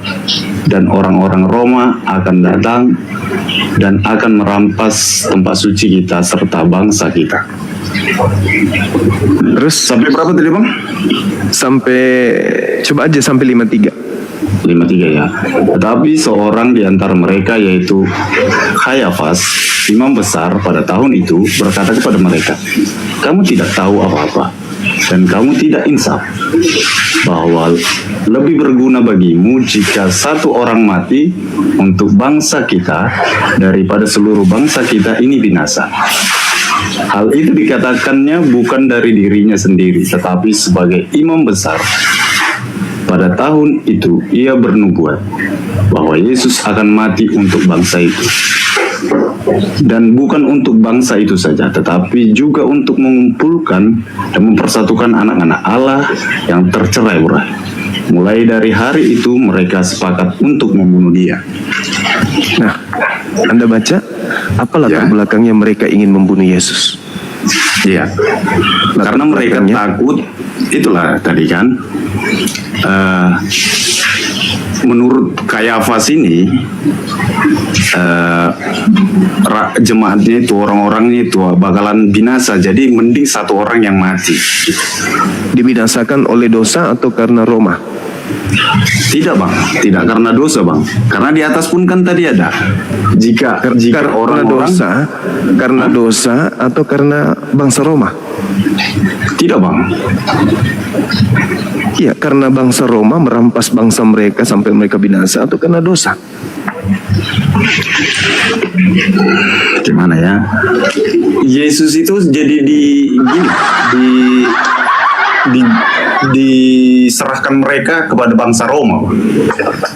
dan orang-orang Roma akan datang dan akan merampas tempat suci kita serta bangsa kita. Terus sampai berapa tadi bang? Coba aja sampai 53 ya. Tetapi seorang di antara mereka, yaitu Kayafas, imam besar pada tahun itu, berkata kepada mereka, kamu tidak tahu apa-apa dan kamu tidak insaf, bahwa lebih berguna bagimu jika satu orang mati untuk bangsa kita daripada seluruh bangsa kita ini binasa. Hal itu dikatakannya bukan dari dirinya sendiri, tetapi sebagai imam besar. Pada tahun itu ia bernubuat bahwa Yesus akan mati untuk bangsa itu. Dan bukan untuk bangsa itu saja, tetapi juga untuk mengumpulkan dan mempersatukan anak-anak Allah yang tercerai-berai. Mulai dari hari itu mereka sepakat untuk membunuh dia. Nah, Anda baca apa latar belakangnya mereka ingin membunuh Yesus? Iya, karena mereka takut. Itulah tadi kan, menurut Kayafas ini, jemaatnya itu, orang-orangnya itu bakalan binasa. Jadi mending satu orang yang mati. Dibinasakan oleh dosa atau karena Roma? Tidak bang, tidak karena dosa bang. Karena di atas pun kan tadi ada. Jika orang-orang karena dosa atau karena bangsa Roma? Tidak bang. Iya, karena bangsa Roma merampas bangsa mereka sampai mereka binasa, atau karena dosa? Gimana ya? Yesus itu jadi diserahkan mereka kepada bangsa Roma.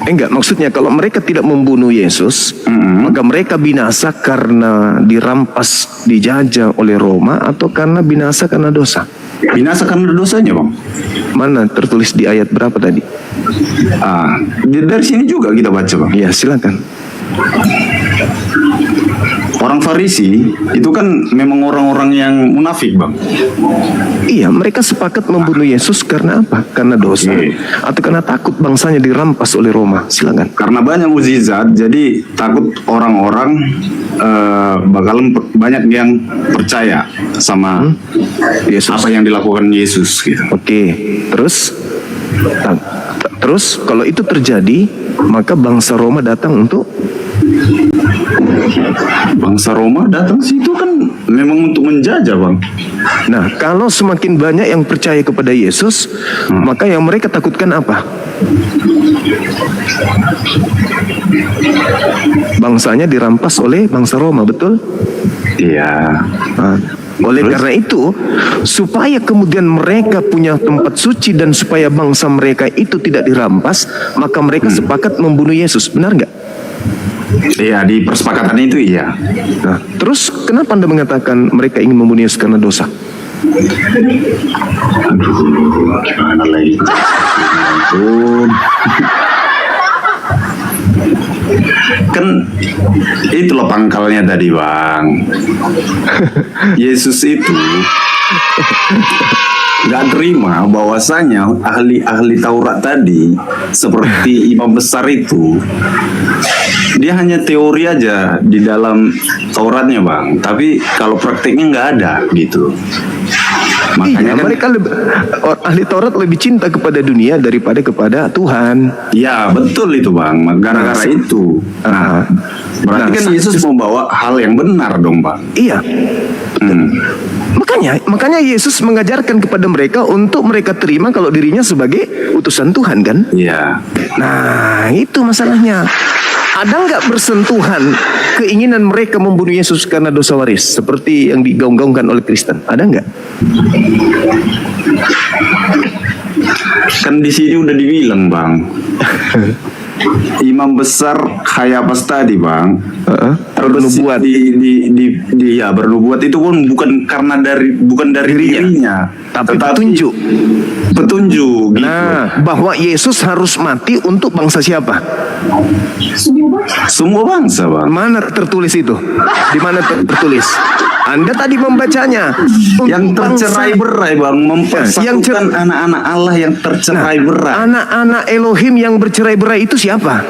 Enggak, maksudnya kalau mereka tidak membunuh Yesus, maka mereka binasa karena dirampas, dijajah oleh Roma, atau karena binasa karena dosa? Binasa karena dosanya bang. Mana tertulis di ayat berapa tadi? Dari sini juga kita baca bang. Ya, silakan. Orang Farisi itu kan memang orang-orang yang munafik, Bang. Iya, mereka sepakat membunuh Yesus karena apa? Karena dosa atau karena takut bangsanya dirampas oleh Roma? Silakan. Karena banyak mukjizat, jadi takut orang-orang bakalan banyak yang percaya sama Yesus. apa yang dilakukan Yesus gitu. Oke, terus kalau itu terjadi, maka bangsa Roma datang untuk situ kan memang untuk menjajah, Bang. Nah, kalau semakin banyak yang percaya kepada Yesus, maka yang mereka takutkan apa? Bangsanya dirampas oleh bangsa Roma, betul? Iya. Oleh karena itu, supaya kemudian mereka punya tempat suci dan supaya bangsa mereka itu tidak dirampas, maka mereka sepakat membunuh Yesus. Benar nggak? Iya, di persepakatan itu iya. Nah, terus kenapa Anda mengatakan mereka ingin membunuh Yesus karena dosa? Gimana lagi? Ampun. Kan itu loh pangkalnya tadi, Bang. Yesus itu nggak terima bahwasanya ahli-ahli Taurat tadi seperti imam besar itu dia hanya teori aja di dalam Tauratnya, Bang, tapi kalau praktiknya nggak ada gitu. Makanya kan, mereka ahli Taurat lebih cinta kepada dunia daripada kepada Tuhan. Ya betul itu, Bang. Gara-gara itu. Nah, berarti kan Yesus membawa hal yang benar dong, Bang. Iya. Makanya Yesus mengajarkan kepada mereka untuk mereka terima kalau dirinya sebagai utusan Tuhan, kan? Iya. Nah, itu masalahnya. Ada nggak bersentuhan keinginan mereka membunuh Yesus karena dosa waris seperti yang digaung-gaungkan oleh Kristen? Ada nggak? Kan di sini udah dibilang, Bang. Imam besar Kayafas tadi, Bang, bernubuat bernubuat itu pun bukan dari dirinya, tapi petunjuk gitu. Nah, bahwa Yesus harus mati untuk bangsa siapa? Semua bangsa, Bang. Mana tertulis itu? Di mana tertulis? Anda tadi membacanya. Yang tercerai-berai, Bang, mempersatukan anak-anak Allah yang tercerai-berai. Anak-anak Elohim yang bercerai-berai itu siapa?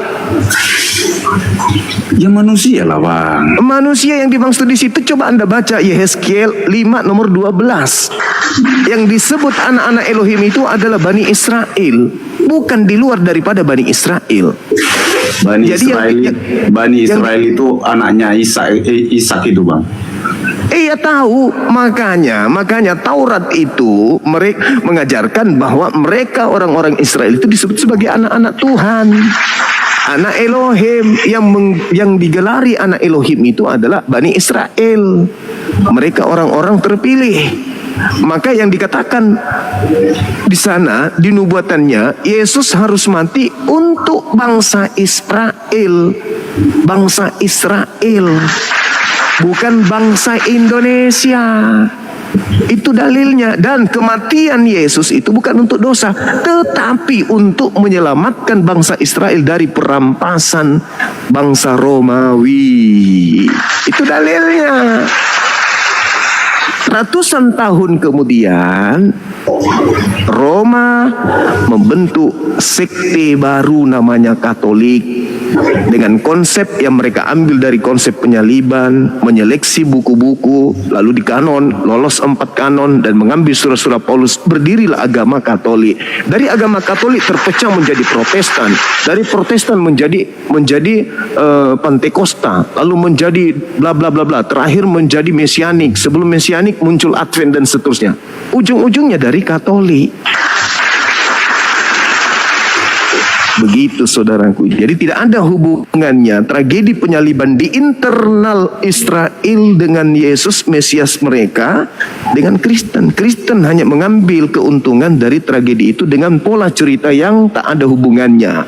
Ya manusia lah, Bang. Manusia yang dimaksud di situ coba Anda baca Yehezkiel 5 nomor 12. Yang disebut anak-anak Elohim itu adalah Bani Israel, bukan di luar daripada Bani Israel. Bani Israel itu anaknya Ishak itu, Bang. Iya tahu, makanya Taurat itu mereka mengajarkan bahwa mereka orang-orang Israel itu disebut sebagai anak-anak Tuhan, anak Elohim. Yang digelari anak Elohim itu adalah Bani Israel. Mereka orang-orang terpilih. Maka yang dikatakan di sana di nubuatannya, Yesus harus mati untuk bangsa Israel, bukan bangsa Indonesia. Itu dalilnya. Dan kematian Yesus itu bukan untuk dosa, tetapi untuk menyelamatkan bangsa Israel dari perampasan bangsa Romawi. Itu dalilnya. Ratusan tahun kemudian Roma membentuk sekte baru namanya Katolik, dengan konsep yang mereka ambil dari konsep penyaliban, menyeleksi buku-buku, lalu dikanon, lolos 4 kanon dan mengambil surah-surah Paulus. Berdirilah agama Katolik. Dari agama Katolik terpecah menjadi Protestan, dari Protestan menjadi Pantekosta, lalu menjadi bla bla bla bla, terakhir menjadi Mesianik, sebelum Mesianik muncul Advent dan seterusnya. Ujung-ujungnya dari Katolik. Begitu saudaraku. Jadi tidak ada hubungannya tragedi penyaliban di internal Israel dengan Yesus Mesias mereka dengan Kristen. Kristen hanya mengambil keuntungan dari tragedi itu dengan pola cerita yang tak ada hubungannya.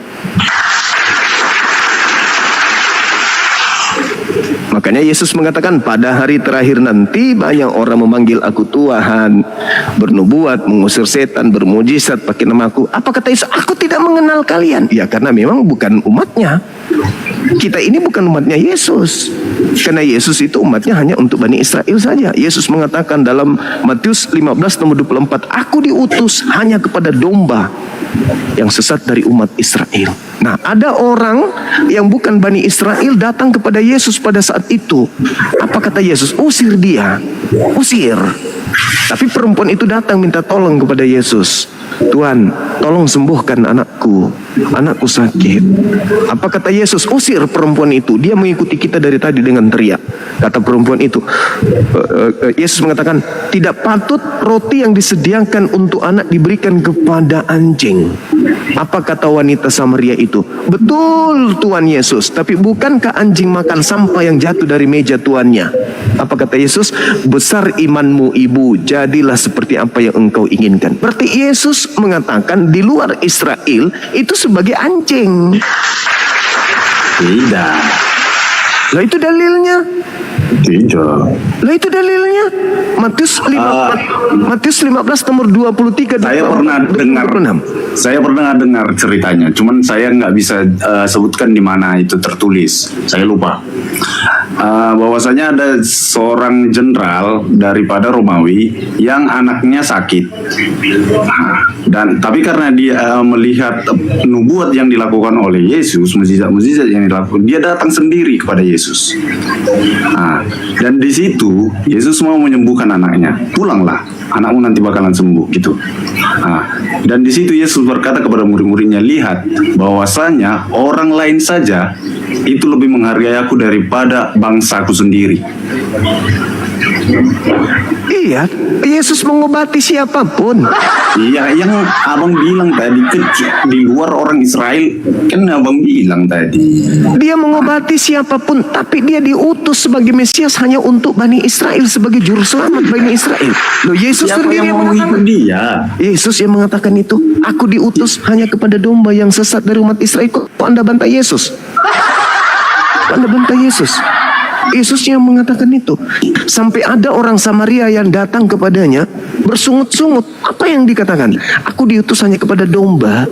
Makanya Yesus mengatakan pada hari terakhir nanti banyak orang memanggil aku Tuhan, bernubuat, mengusir setan, bermujizat pakai namaku. Apa kata Yesus? Aku tidak mengenal kalian. Ya karena memang bukan umatnya. Kita ini bukan umatnya Yesus. Karena Yesus itu umatnya hanya untuk Bani Israel saja. Yesus mengatakan dalam Matius 15 nomor 24, aku diutus hanya kepada domba yang sesat dari umat Israel. Nah, ada orang yang bukan Bani Israel datang kepada Yesus pada saat itu. Apa kata Yesus? Usir dia. Usir. Tapi perempuan itu datang minta tolong kepada Yesus. Tuhan, tolong sembuhkan anakku. Anakku sakit. Apa kata Yesus? Usir perempuan itu. Dia mengikuti kita dari tadi dengan teriak. Kata perempuan itu. Yesus mengatakan, tidak patut roti yang disediakan untuk anak diberikan kepada anjing. Apa kata wanita Samaria itu? Betul Tuhan Yesus. Tapi bukankah anjing makan sampah yang jatuh dari meja tuannya? Apa kata Yesus? Besar imanmu ibu, jadilah seperti apa yang engkau inginkan. Berarti Yesus mengatakan di luar Israel itu sebagai anjing. Tidak. Lah itu dalilnya. Tidak. Lah itu dalilnya. Matius 15 nomor 23. Saya pernah dengar ceritanya. Cuman saya nggak bisa sebutkan di mana itu tertulis. Saya lupa. Bahwasanya ada seorang jenderal daripada Romawi yang anaknya sakit. Tapi karena dia melihat nubuat yang dilakukan oleh Yesus, mukjizat yang dilakukan, dia datang sendiri kepada Yesus. Dan di situ Yesus mau menyembuhkan anaknya. Pulanglah, anakmu nanti bakalan sembuh gitu. Dan di situ Yesus berkata kepada murid-muridnya, lihat bahwasanya orang lain saja itu lebih menghargai aku daripada bangsaku sendiri. Iya, Yesus mengobati siapapun. Iya, yang abang bilang tadi di luar orang Israel, kan abang bilang tadi. Dia mengobati siapapun, tapi dia diutus sebagai Mesias hanya untuk Bani Israel, sebagai juru selamat Bani Israel. Loh, Yesus siapa sendiri yang mau ikut dia? Yesus yang mengatakan itu. Aku diutus hanya kepada domba yang sesat dari umat Israel. Kok Anda bantah Yesus? Kok Anda bantah Yesus? Yesus yang mengatakan itu. Sampai ada orang Samaria yang datang kepadanya bersungut-sungut. Apa yang dikatakan? Aku diutus hanya kepada domba.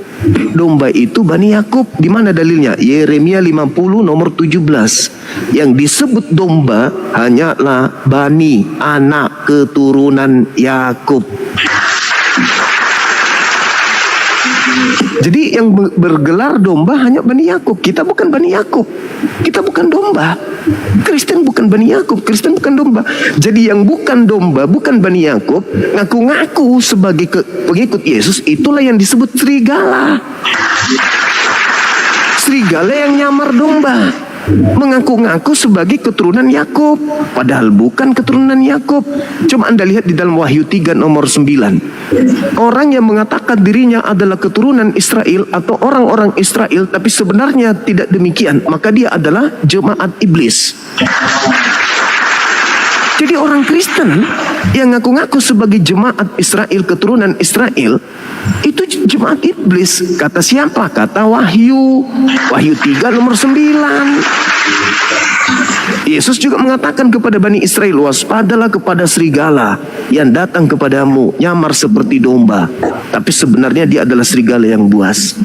Domba itu Bani Yakub. Di mana dalilnya? Yeremia 50 nomor 17. Yang disebut domba hanyalah Bani, anak keturunan Yakub. Jadi yang bergelar domba hanya Bani Yakub. Kita bukan Bani Yakub. Kita bukan domba. Kristen bukan Bani Yakub. Kristen bukan domba. Jadi yang bukan domba, bukan Bani Yakub, ngaku-ngaku sebagai pengikut Yesus, itulah yang disebut serigala. Serigala yang nyamar domba. Mengaku-ngaku sebagai keturunan Yakub, padahal bukan keturunan Yakub. Coba Anda lihat di dalam Wahyu 3 nomor 9. Orang yang mengatakan dirinya adalah keturunan Israel atau orang-orang Israel, tapi sebenarnya tidak demikian, maka dia adalah jemaat iblis. Jadi orang Kristen yang ngaku-ngaku sebagai jemaat Israel, keturunan Israel, itu jemaat iblis. Kata siapa? Kata Wahyu 3 nomor 9. Yesus juga mengatakan kepada Bani Israel, waspadalah kepada serigala yang datang kepadamu, nyamar seperti domba, tapi sebenarnya dia adalah serigala yang buas.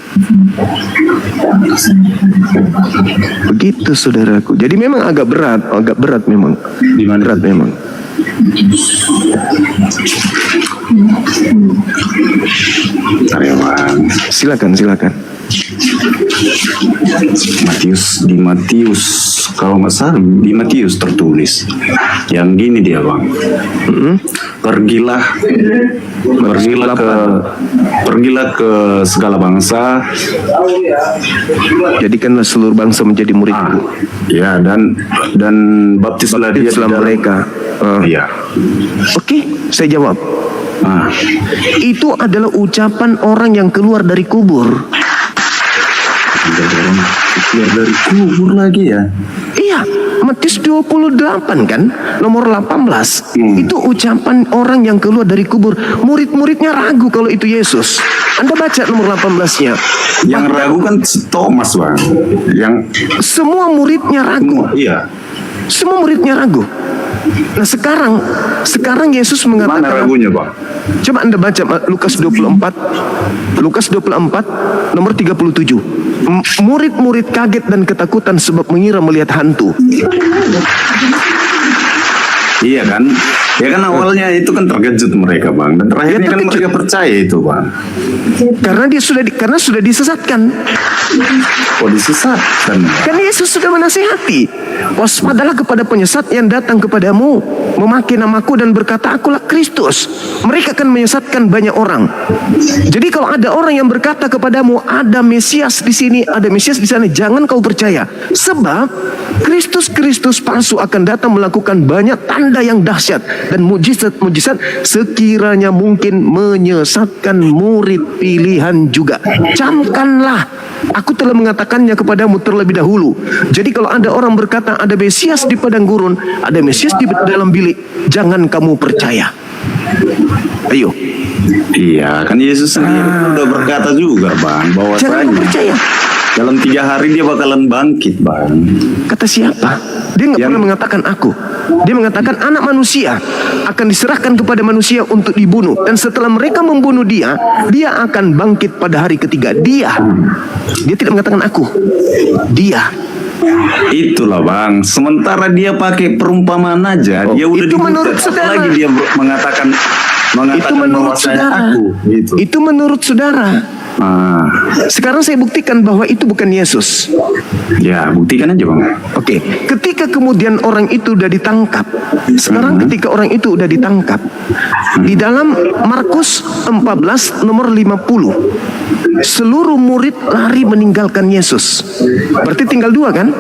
Begitu saudaraku. Jadi memang agak berat memang. Berat memang. Silakan. Di Matius kalau nggak salah di Matius tertulis yang gini dia bang. Pergilah ke segala bangsa, jadikanlah seluruh bangsa menjadi muridku. Ya, dan baptislah dia dalam mereka. Iya. Oke, saya jawab. Itu adalah ucapan orang yang keluar dari kubur. Keluar dari kubur lagi ya? Iya, Matius 28 kan, nomor 18. Itu ucapan orang yang keluar dari kubur. Murid-muridnya ragu kalau itu Yesus. Anda baca nomor 18-nya. Yang ragu kan Thomas bang. Yang semua muridnya ragu. Iya. Semua muridnya ragu. Nah sekarang Yesus mengatakan, Mana ragunya, Bang? coba Anda baca Lukas 24 nomor 37. Murid-murid kaget dan ketakutan sebab mengira melihat hantu. Iya kan? Ya kan awalnya itu kan terkejut mereka, Bang. Dan terakhirnya kan mereka percaya itu, Bang. Karena karena sudah disesatkan. Oh, disesatkan. Kan Yesus sudah menasihati, waspadalah kepada penyesat yang datang kepadamu, memakai namaku dan berkata, akulah Kristus. Mereka akan menyesatkan banyak orang. Jadi kalau ada orang yang berkata kepadamu, ada Mesias di sini, ada Mesias di sana, jangan kau percaya. Sebab Kristus palsu akan datang melakukan banyak tanda yang dahsyat dan mujizat-mujizat sekiranya mungkin menyesatkan murid pilihan juga. Camkanlah, aku telah mengatakannya kepadamu terlebih dahulu. Jadi kalau ada orang berkata ada Mesias di padang gurun, ada Mesias di dalam bilik, jangan kamu percaya. Ayo. Iya, kan Yesus sendiri udah berkata juga, Bang, Jangan bahwasanya percaya. dalam 3 hari dia bakalan bangkit, Bang. Kata siapa? Dia nggak pernah mengatakan aku. Dia mengatakan anak manusia akan diserahkan kepada manusia untuk dibunuh. Dan setelah mereka membunuh dia akan bangkit pada hari ketiga. Dia tidak mengatakan aku. Dia. Itulah, Bang. Sementara dia pakai perumpamaan aja, dia udah itu menurut dihujat. saudara. Apalagi dia mengatakan Itu menurut bahwasanya saudara. aku, gitu. Itu menurut saudara. Sekarang saya buktikan bahwa itu bukan Yesus. Ya, buktikan aja, Bang. Oke, ketika kemudian orang itu udah ditangkap. Sekarang ketika orang itu udah ditangkap, di dalam Markus 14 nomor 50, seluruh murid lari meninggalkan Yesus. Berarti tinggal 2 kan?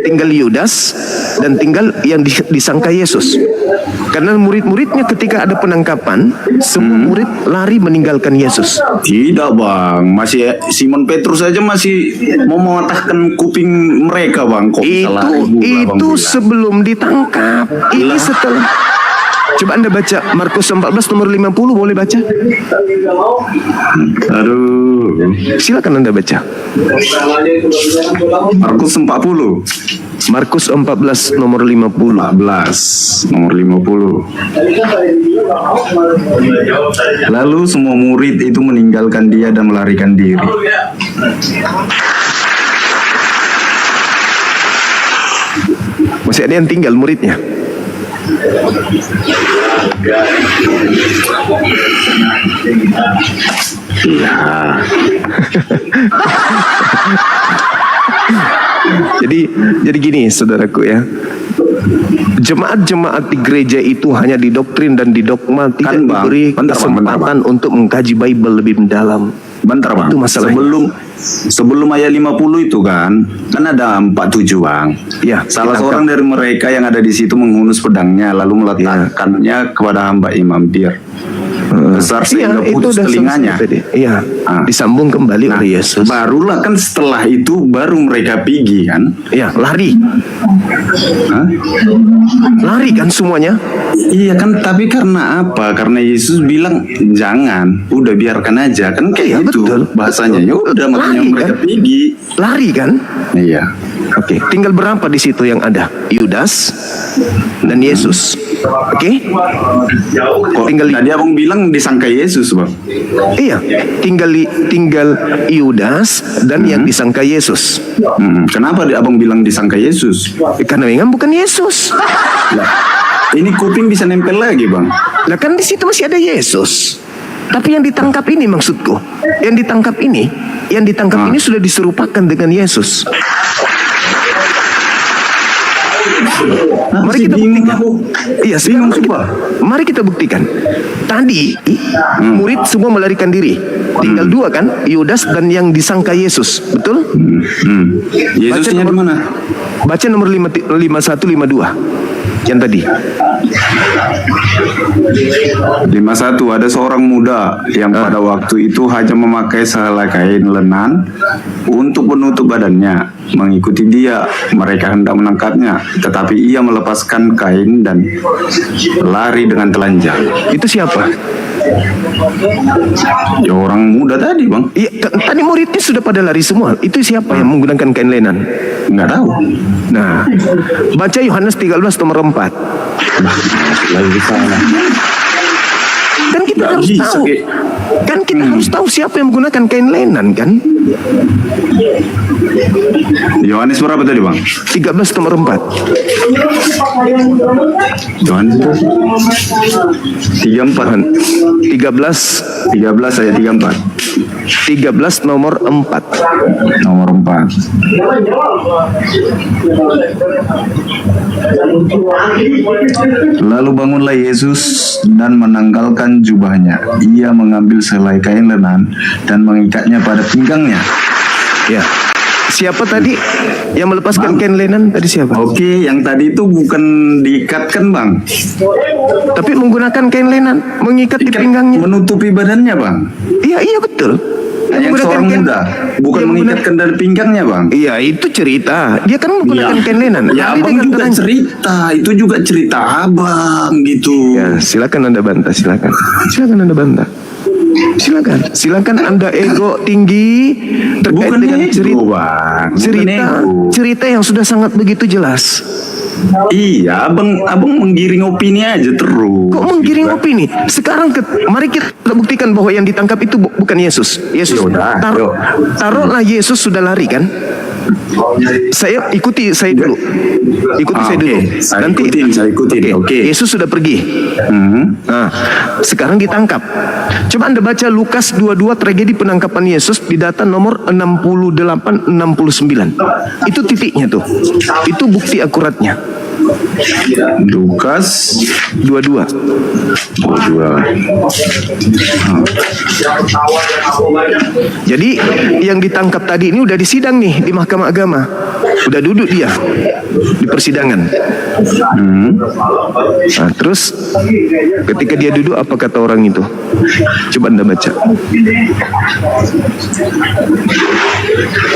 Tinggal Yudas dan tinggal yang disangka Yesus. Karena murid-muridnya ketika ada penangkapan, semua murid lari meninggalkan Yesus. Tidak, Bang. Masih Simon Petrus aja masih mau mematahkan kuping mereka, Bang. Kok bisa lari pula, Bang, Itu bilang. sebelum ditangkap. Ini setelah. Coba Anda baca Markus 14 nomor 50, boleh baca? Aduh. Silakan Anda baca. Markus 40. Markus 14 nomor 50. 14 nomor 50. Lalu semua murid itu meninggalkan dia dan melarikan diri. Masih ada yang tinggal muridnya. Iya. Jadi gini saudaraku ya. Jemaat-jemaat di gereja itu hanya didoktrin dan didogma, tidak diberi kesempatan untuk mengkaji Bible lebih mendalam. Bentar, Bang. Itu masalahnya. Sebelum ayat 50 itu kan ada 47, Bang. Ya, salah seorang dari mereka yang ada di situ menghunus pedangnya lalu meletakkannya kepada hamba imam Dir. Besar sehingga putus telinganya. Iya, disambung kembali oleh Yesus. Barulah kan setelah itu baru mereka pergi kan? Iya, lari. Lari kan semuanya? Iya kan, tapi karena apa? Karena Yesus bilang jangan, udah biarkan aja kan kayak gitu bahasanya. Ya udah makanya mereka pergi. Lari kan? Iya. Oke, tinggal berapa di situ yang ada? Yudas dan Yesus. Oke? Kok tinggal tadi abang bilang disangka Yesus, Bang? Iya, tinggal Yudas dan yang disangka Yesus. Kenapa abang bilang disangka Yesus? Karena memang bukan Yesus. Ini kuping bisa nempel lagi, Bang. Lah kan di situ masih ada Yesus. Tapi yang ditangkap ini maksudku, yang ditangkap ini sudah diserupakan dengan Yesus. Mari kita buktikan. Iya, mari kita buktikan. Tadi murid semua melarikan diri. Tinggal 2 kan, Yudas dan yang disangka Yesus, betul? Yesusnya di mana? Baca nomor 51 52. Yang tadi 51, ada seorang muda yang pada waktu itu hanya memakai sehelai kain lenan untuk menutup badannya. Mengikuti dia, mereka hendak menangkapnya, tetapi ia melepaskan kain dan lari dengan telanjang. Itu siapa? Ya orang muda tadi bang. Iya, tadi muridnya sudah pada lari semua. Itu siapa yang menggunakan kain lenan? Nggak tahu. Nah, baca Yohanes 13 nomor 4. Lagi di sana. Kan kita Nggak harus bisa, tahu. Ki. Kan kita harus tahu siapa yang menggunakan kain lenan kan? Yohanes berapa tadi bang? 13 nomor 4. Yohanes 34. 13 ayat 34. 13 nomor 4. Nomor 4. Lalu bangunlah Yesus dan menanggalkan jubahnya. Ia mengambil selai kain lenan dan mengikatnya pada pinggangnya. Ya. Siapa tadi yang melepaskan kain lenan tadi siapa? Oke, yang tadi itu bukan diikatkan bang, tapi menggunakan kain lenan, mengikat di pinggangnya, menutupi badannya bang. Iya betul. Yang seorang muda, bukan mengikatkan dari pinggangnya bang. Iya itu cerita. Dia kan menggunakan kain lenan. Ya abang juga cerita, itu juga cerita abang gitu. Ya silakan Anda bantah, silakan Anda bantah. Silakan Anda ego tinggi terkait bukan dengan ego, bang. cerita yang sudah sangat begitu jelas. Iya, abang menggiring opini aja terus. Kok menggiring opini? Sekarang mari kita buktikan bahwa yang ditangkap itu bukan Yesus. Taruhlah Yesus sudah lari kan? Saya ikuti saya dulu. Nanti saya ikutin. Oke. Yesus sudah pergi. Nah, sekarang ditangkap. Coba Anda baca Lukas 22 tragedi penangkapan Yesus di data nomor 68-69. Itu titiknya tuh. Itu bukti akuratnya. Lukas 22. Jadi yang ditangkap tadi ini udah disidang nih di Mahkamah Agama. Udah duduk dia di persidangan. Nah, terus ketika dia duduk apa kata orang itu? Coba Anda baca.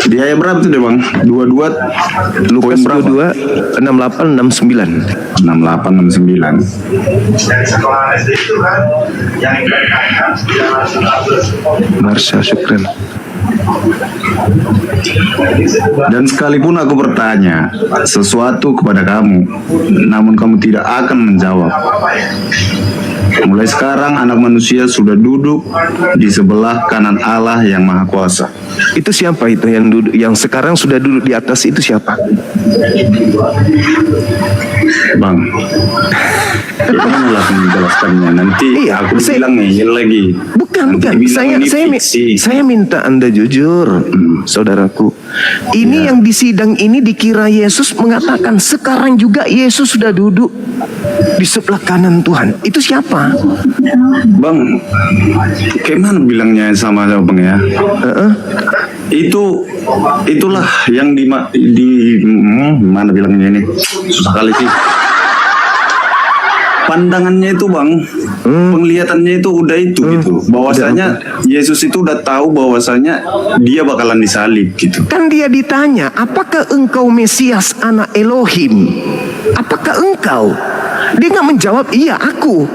Di ayat berapa tuh deh bang? 22 Lukas 22 68-69. 68-69. Marsha syukran. Dan sekalipun aku bertanya sesuatu kepada kamu, namun kamu tidak akan menjawab. Mulai sekarang anak manusia sudah duduk di sebelah kanan Allah yang Maha Kuasa. Itu siapa itu yang duduk, yang sekarang sudah duduk di atas itu siapa? Bang, jangan langsung menjelaskannya. Nanti aku bilang ngeyel lagi. Bukan. Saya minta Anda jujur, saudaraku. Ini yang di sidang ini dikira Yesus mengatakan sekarang juga Yesus sudah duduk di sebelah kanan Tuhan. Itu siapa? Bang, kayak mana bilangnya sama bang ya? Itulah yang di mana bilangnya ini susah kali sih. Pandangannya itu bang, penglihatannya itu udah itu gitu. Bahwasanya Yesus itu udah tahu bahwasanya dia bakalan disalib gitu. Kan dia ditanya, apakah engkau Mesias anak Elohim? Apakah engkau? Dia nggak menjawab, iya aku.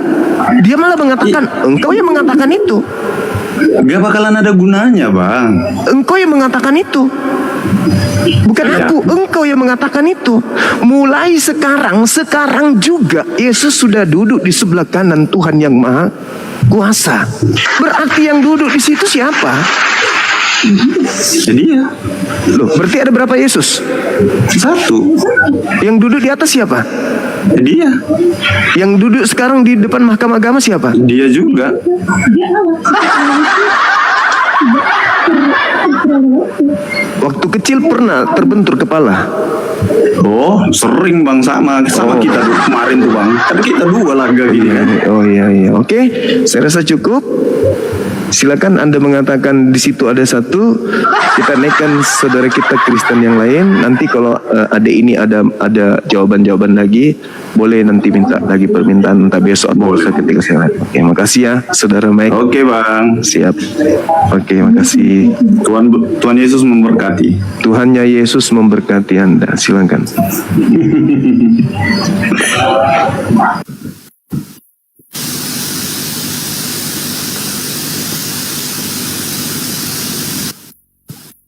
Dia malah mengatakan, engkau yang mengatakan itu. Gak bakalan ada gunanya bang. Engkau yang mengatakan itu. Bukan aku, engkau yang mengatakan itu. Mulai sekarang juga Yesus sudah duduk di sebelah kanan Tuhan yang Maha Kuasa. Berarti yang duduk di situ siapa? Jadi ya. Loh, berarti ada berapa Yesus? Satu. Yang duduk di atas siapa? Dia. Yang duduk sekarang di depan Mahkamah Agama siapa? Dia juga. Waktu kecil pernah terbentur kepala. Oh, sering bang sama kita kemarin tuh bang. Tapi kita dua laga gini kan. Oh iya. Oke, saya rasa cukup. Silakan Anda mengatakan di situ ada satu. Kita naikkan saudara kita Kristen yang lain. Nanti kalau ada ini ada jawaban-jawaban lagi, boleh nanti minta lagi permintaan entah besok atau ketika saya lihat. Oke, makasih ya saudara Mike. Oke bang. Siap. Oke, makasih. Tuhan Yesus memberkati. Tuhannya Yesus memberkati Anda. Silakan.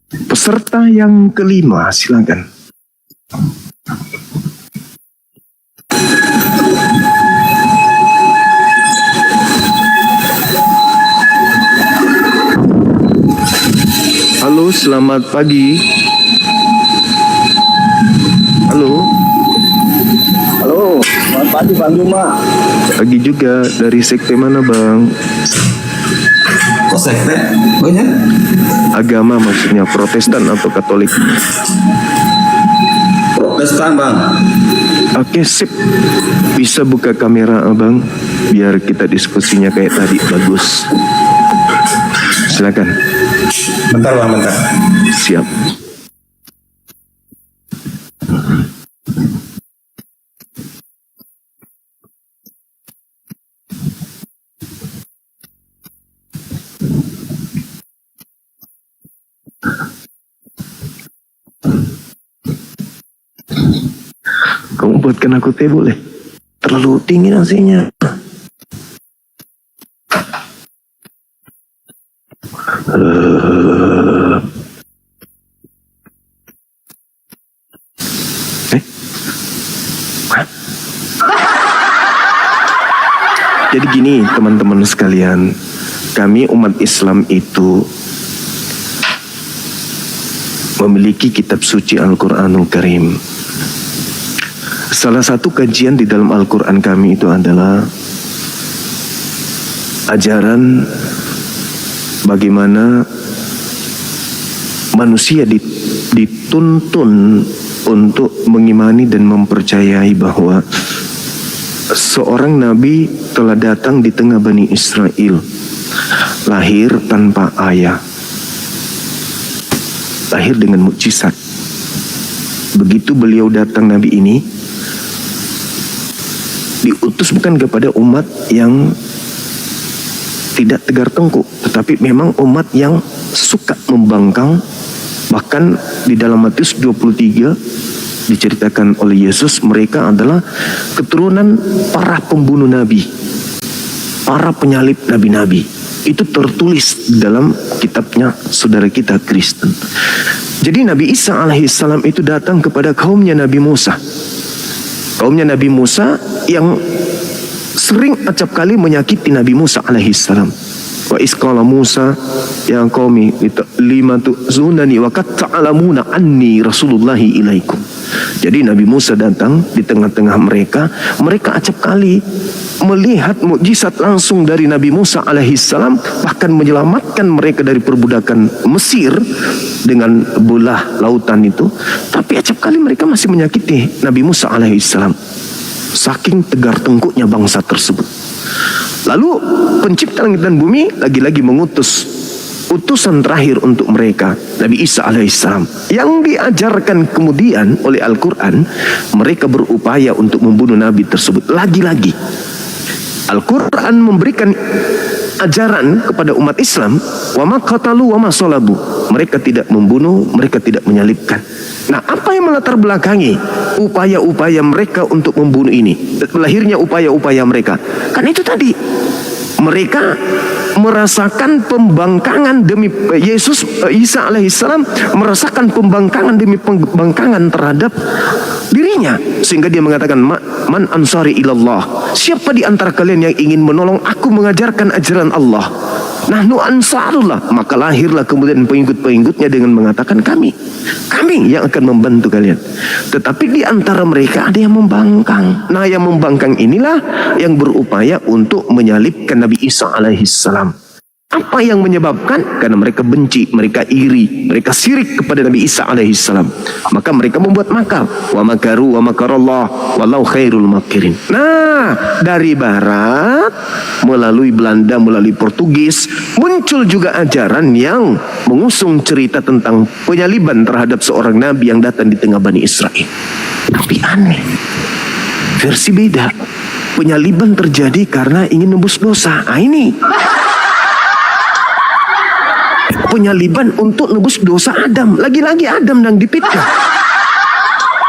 Peserta yang kelima, silakan. Halo, selamat pagi. Halo. Halo, selamat pagi Bang Juma. Pagi juga. Dari sekte mana, Bang? Kok sekte? Banyak? Agama maksudnya, Protestan atau Katolik? Protestan, Bang. Oke, sip. Bisa buka kamera, Abang? Biar kita diskusinya kayak tadi, bagus. Silakan. Bentar, Bang, bentar. Siap. Kamu buatkan aku teh boleh? Terlalu dingin nasinya. Jadi gini teman-teman sekalian, kami umat Islam itu memiliki kitab suci Al-Quranul Karim. Salah satu kajian di dalam Al-Quran kami itu adalah ajaran bagaimana manusia dituntun untuk mengimani dan mempercayai bahwa seorang nabi telah datang di tengah Bani Israel, lahir tanpa ayah, lahir dengan mukjizat. Begitu beliau datang, nabi ini diutus bukan kepada umat yang tidak tegar tengkuk, tetapi memang umat yang suka membangkang. Bahkan di dalam Matius 23 diceritakan oleh Yesus, mereka adalah keturunan para pembunuh nabi, para penyalib nabi-nabi. Itu tertulis dalam kitabnya saudara kita Kristen. Jadi Nabi Isa alaihissalam itu datang kepada kaumnya Nabi Musa. Kaumnya Nabi Musa yang sering acap kali menyakiti Nabi Musa alaihissalam. Wa isqala Musa ya qaumi lima tu'zunani wa qad ta'lamuna anni rasulullahi ilaikum. Jadi Nabi Musa datang di tengah-tengah mereka. Mereka acap kali melihat mukjizat langsung dari Nabi Musa alaihissalam, bahkan menyelamatkan mereka dari perbudakan Mesir dengan belah lautan itu. Tapi acap kali mereka masih menyakiti Nabi Musa alaihissalam, saking tegar tengkuknya bangsa tersebut. Lalu pencipta langit dan bumi lagi-lagi mengutus utusan terakhir untuk mereka, Nabi Isa alaihissalam, yang diajarkan kemudian oleh Al-Quran. Mereka berupaya untuk membunuh Nabi tersebut. Lagi-lagi Al-Quran memberikan ajaran kepada umat Islam, wa ma qatalu wa ma salabu. Mereka tidak membunuh, mereka tidak menyalibkan. Nah, apa yang melatar belakangi upaya-upaya mereka untuk membunuh ini? Lahirnya upaya-upaya mereka, kan itu tadi, mereka merasakan pembangkangan demi Yesus, Isa alaihissalam merasakan pembangkangan demi pembangkangan terhadap dirinya, sehingga dia mengatakan, man ansari ilallah, siapa di antara kalian yang ingin menolong aku mengajarkan ajaran Allah? Nahnu ansarullah. Maka lahirlah kemudian pengikut-pengikutnya dengan mengatakan, kami yang akan membantu kalian. Tetapi di antara mereka ada yang membangkang. Nah, yang membangkang inilah yang berupaya untuk menyalibkan Nabi Isa alaihissalam. Apa yang menyebabkan? Karena mereka benci, mereka iri, mereka syirik kepada Nabi Isa alaihissalam. Maka mereka membuat makar. Wa makaru wa makarallah wallahu khairul makirin. Nah, dari barat melalui Belanda, melalui Portugis, muncul juga ajaran yang mengusung cerita tentang penyaliban terhadap seorang nabi yang datang di tengah Bani Israel. Tapi aneh, versi beda. Penyaliban terjadi karena ingin nebus dosa. Nah, ini penyaliban untuk nebus dosa Adam. Lagi-lagi Adam yang dipitnah.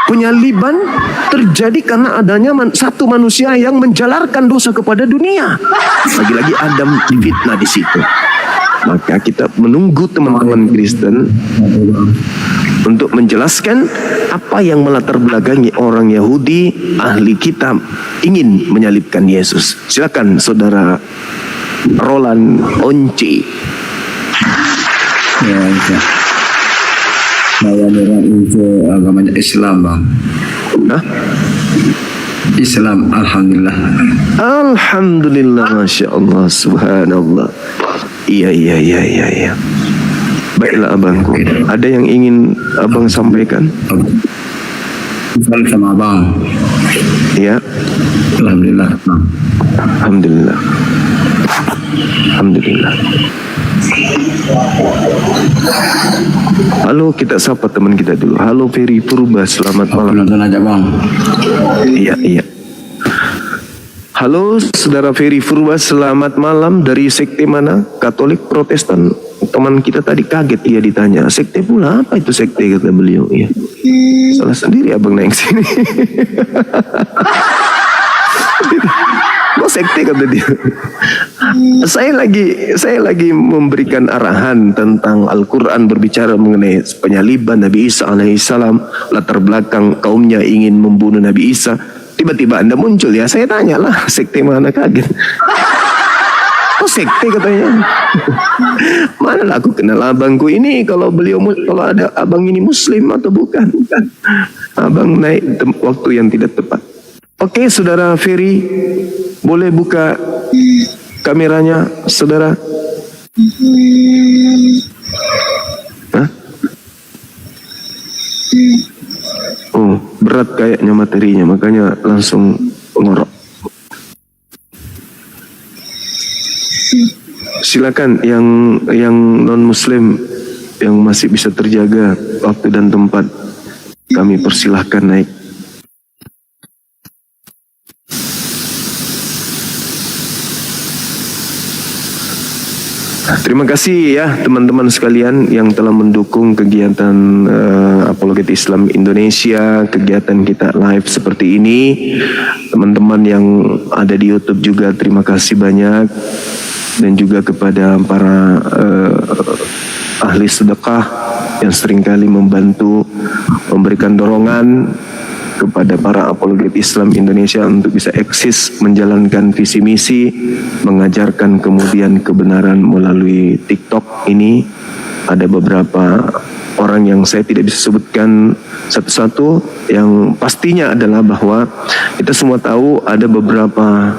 Penyaliban terjadi karena adanya satu manusia yang menjalarkan dosa kepada dunia. Lagi-lagi Adam difitnah di situ. Maka kita menunggu teman-teman Kristen untuk menjelaskan apa yang melatar belakangi orang Yahudi ahli kitab ingin menyalibkan Yesus. Silakan saudara Roland Onci. Ya, saya itu agamanya Islam, Bang. Hah? Islam, alhamdulillah. Alhamdulillah, masya Allah, subhanallah. Iya. Baiklah abangku, ada yang ingin abang sampaikan? Salam sama abang. Ya. Alhamdulillah. Alhamdulillah. Alhamdulillah. Halo, kita sapa teman kita dulu. Halo Ferry Purba, selamat malam. Nonton aja bang. Iya. Halo saudara Ferry Purba, selamat malam. Dari sekte mana? Katolik, Protestan? Teman kita tadi kaget dia ditanya, sekte pula apa itu sekte, kata beliau. Iya. Salah sendiri abang naik sini. Kok sekte, kata dia. Saya lagi memberikan arahan tentang Al-Quran berbicara mengenai penyaliban Nabi Isa alaihissalam, latar belakang kaumnya ingin membunuh Nabi Isa. Tiba-tiba Anda muncul, ya saya tanyalah sekte mana, kaget. Oh sekte katanya. Mana aku kenal abangku ini, kalau ada abang ini muslim atau bukan. Abang naik waktu yang tidak tepat. Oke, saudara Ferry, boleh buka kameranya, saudara? Hah? Oh, berat kayaknya materinya, makanya langsung ngorok. Silakan yang non muslim yang masih bisa terjaga waktu dan tempat, kami persilahkan naik. Terima kasih ya teman-teman sekalian yang telah mendukung kegiatan Apologet Islam Indonesia, kegiatan kita live seperti ini. Teman-teman yang ada di YouTube juga terima kasih banyak, dan juga kepada para ahli sedekah yang seringkali membantu memberikan dorongan kepada para apologet Islam Indonesia untuk bisa eksis menjalankan visi misi, mengajarkan kemudian kebenaran melalui TikTok ini. Ada beberapa orang yang saya tidak bisa sebutkan satu-satu, yang pastinya adalah bahwa kita semua tahu ada beberapa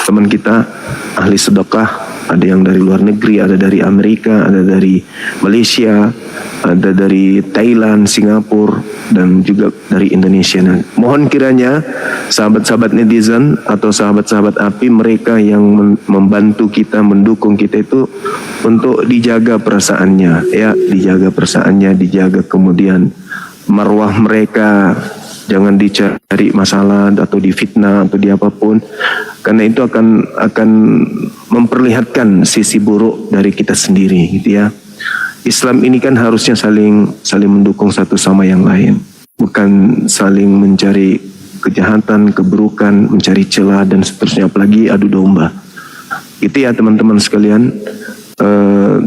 teman kita ahli sedekah. Ada yang dari luar negeri, ada dari Amerika, ada dari Malaysia, ada dari Thailand, Singapura, dan juga dari Indonesia. Nah, mohon kiranya sahabat-sahabat netizen atau sahabat-sahabat API, mereka yang membantu kita, mendukung kita itu untuk dijaga perasaannya, ya, dijaga perasaannya, dijaga kemudian marwah mereka. Jangan dicari masalah atau difitnah atau di apapun, karena itu akan memperlihatkan sisi buruk dari kita sendiri, gitu ya. Islam ini kan harusnya saling mendukung satu sama yang lain, bukan saling mencari kejahatan, keburukan, mencari celah dan seterusnya, apalagi adu domba. Itu ya teman-teman sekalian.